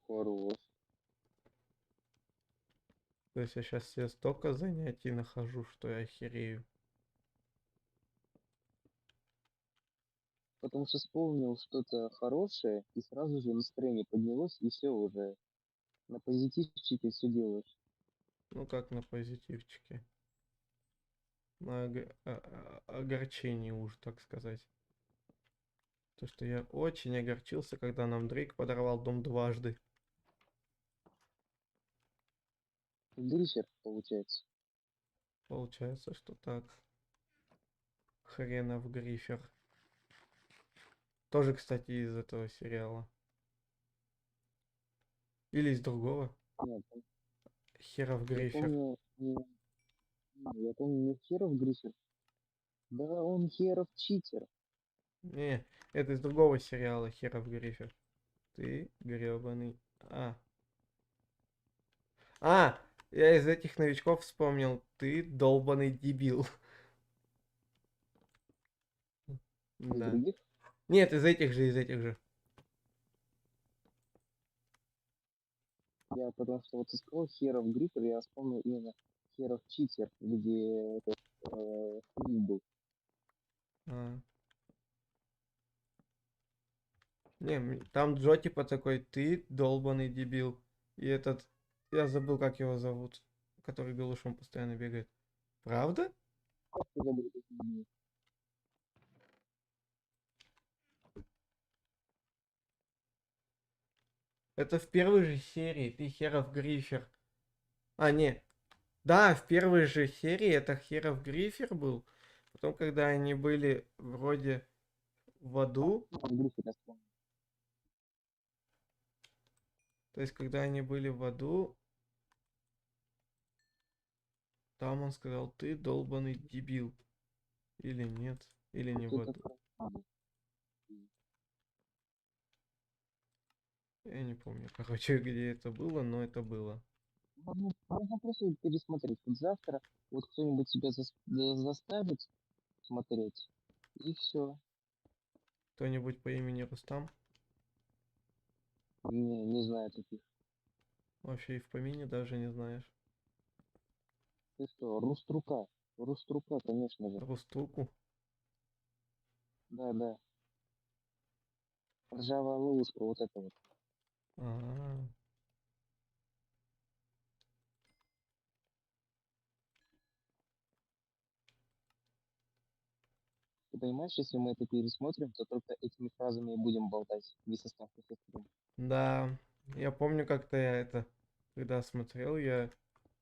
Хорош. То есть я сейчас себе столько занятий нахожу, что я охерею. Потому что вспомнил что-то хорошее, и сразу же настроение поднялось, и все уже. На позитивчике все делаешь. Ну как на позитивчике. На огорчении уж, так сказать. То, что я очень огорчился, когда нам Дрейк подорвал дом дважды. Гришер, получается. Получается, что так. Хренов Грифер. Тоже, кстати, из этого сериала. Или из другого. Нет, Херов я Грифер. помню, я помню не Херов Гришер. Да, он Херов читер. Не, это из другого сериала Херов Грифер. Ты гребаный. Я из этих новичков вспомнил. Ты долбаный дебил. Из Да. других? Нет, из этих же, из этих же. Я потому что вот ты сказал Херов Гриппер, я вспомнил именно Херов Читер, где этот фильм был. А. Не, там Джо типа такой, ты долбанный дебил. И этот, я забыл, как его зовут, который голышом постоянно бегает. Правда? Как ты забыл это имя? Это в первой же серии, ты Херов Грифер. А, не. Да, в первой же серии это Херов Грифер был. Потом, когда они были вроде в аду, Гриффин, я вспомнил. то есть, когда они были в аду, там он сказал, ты долбанный дебил. Или нет, или не в Вот это аду. правда. Я не помню, короче, где это было, но это было. Можно просто пересмотреть. Вот завтра вот кто-нибудь тебя заставит смотреть, и все. Кто-нибудь по имени Рустам? Не знаю таких. Вообще и в помине даже не знаешь. Ты что, Руструка? Руструка, конечно же. Рустуку? Да, да. Ржавая ловушка, вот это вот. А, Ты понимаешь, если мы это пересмотрим, то только этими фразами и будем болтать весь оставшийся стрим. да, я помню, как-то я это, когда смотрел, я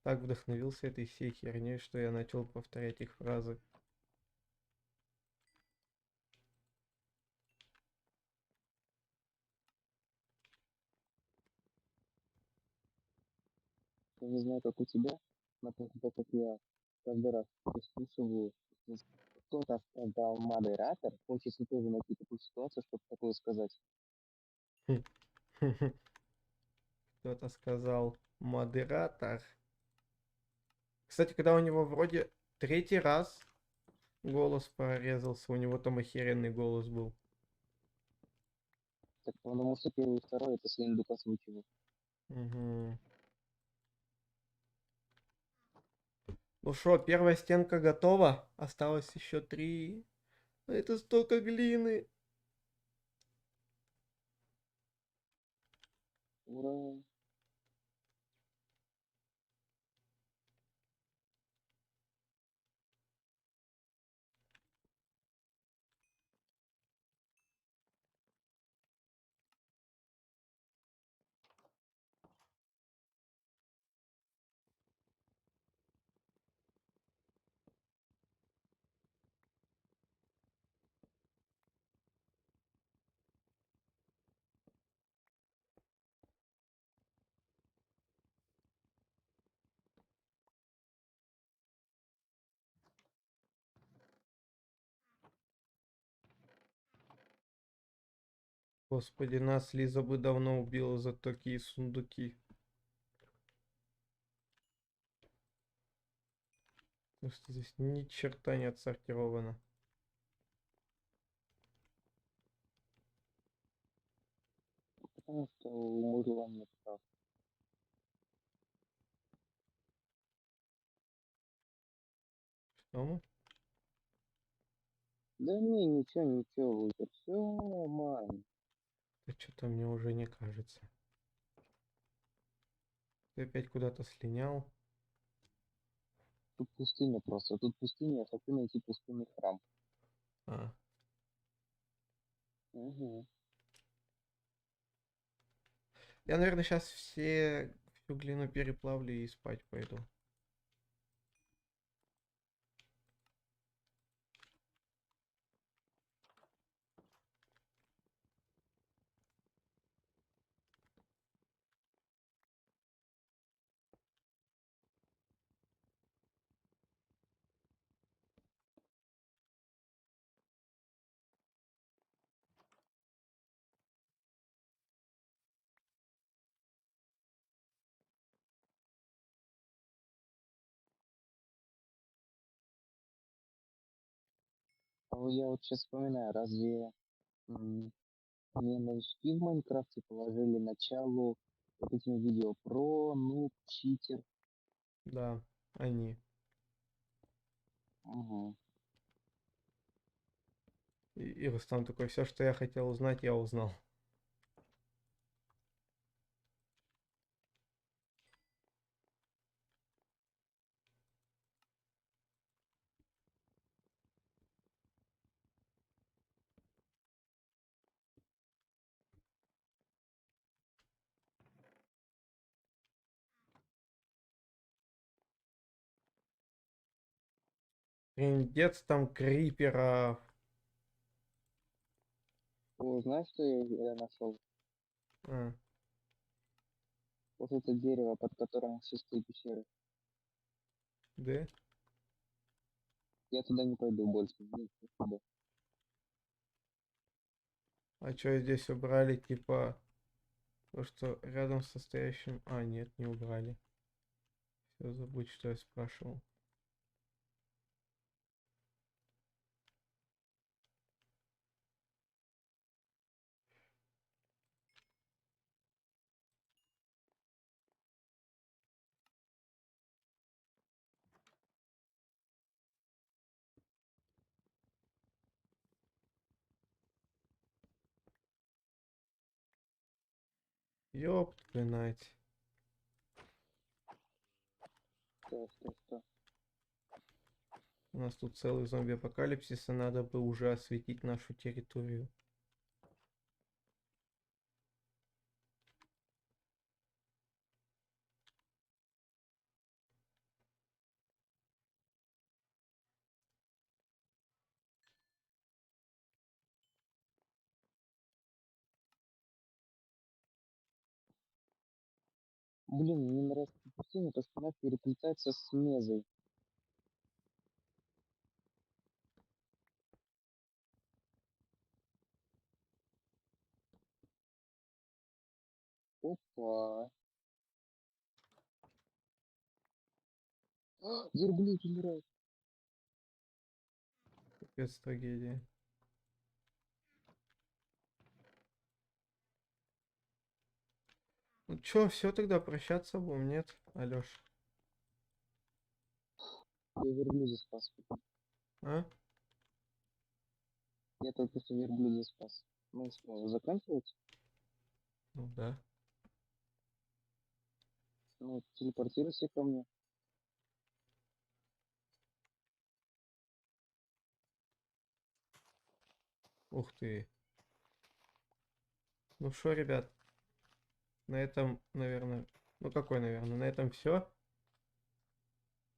так вдохновился этой всей херней, что я начал повторять их фразы. Я не знаю, как у тебя, но как я каждый раз прислушиваю, если кто-то сказал модератор, хочется тоже найти такую ситуацию, чтобы такое сказать. Кто-то сказал модератор. Кстати, когда у него вроде третий раз голос прорезался, у него там охеренный голос был. Так, потому что первый и второй это Слендук озвучивал. Угу. Ну что, первая стенка готова? Осталось еще 3. Это столько глины. Ура! Господи, нас Лиза бы давно убила за такие сундуки. Потому что здесь ни черта не отсортировано. Потому что умерла мне прав. Что мы? Да не, ничего, Витер, все нормально. Да что-то мне уже не кажется. Ты опять куда-то слинял. Тут пустыня просто, тут пустыня, я хочу найти пустынный храм. А, Угу. я, наверное, сейчас всю глину переплавлю и спать пойду. Я вот сейчас вспоминаю, разве м, не новички в Майнкрафте положили началу вот этим видео про нуб, читер? Да, они. Ага. И Рустам такой, все, что я хотел узнать, я узнал. Трындец там криперов. О, знаешь, что я нашел? А, Вот это дерево, под которым шестые пещеры. да? Я туда не пойду больше. Нет, спасибо. А что здесь убрали, типа, то, что рядом с стоящим... А, нет, не убрали. Все, забудь, что я спрашивал. Ёб твою мать. Что? У нас тут целый зомби-апокалипсис, и надо бы уже осветить нашу территорию. Блин, мне не нравится допустимо, то, что она переплетается с мезой. Опа. Верблюд умирает. Капец, трагедия. Ну чё, все тогда прощаться будем, нет, Алёш? Я верблюда спас. А? Я только что верблюда спас. Ну что, заканчивать? Ну да. Ну, телепортируйся ко мне. Ух ты. Ну что, ребят, на этом, наверное... Ну какой, наверное, на этом все.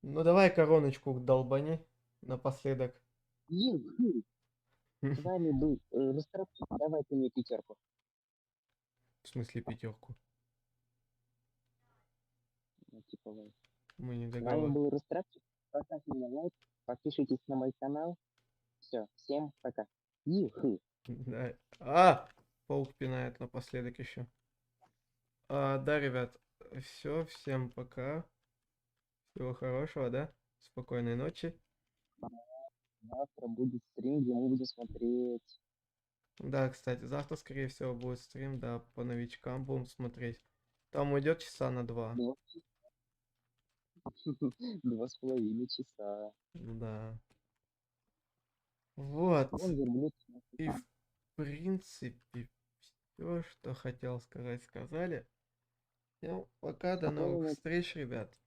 Ну давай короночку долбани напоследок. С вами был Растратчик. Давай ты мне пятерку. В смысле пятерку. Ну, типа, лайк. Мы не С вами договор. был Растратчик. Поставьте мне лайк. Подпишитесь на мой канал. Все, всем пока. Юху. Да. А! Паук пинает напоследок еще. Да, ребят, все, всем пока. Всего хорошего, да? Спокойной ночи. Завтра будет стрим, где мы будем смотреть. Да, кстати, завтра, скорее всего, будет стрим, да, по новичкам будем смотреть. Там уйдет часа на 2. 2,5 часа. Да. Вот. Вон верблюд. И в принципе все, что хотел сказать, сказали. Всем пока, до новых Спокойной ночи. встреч, ребят.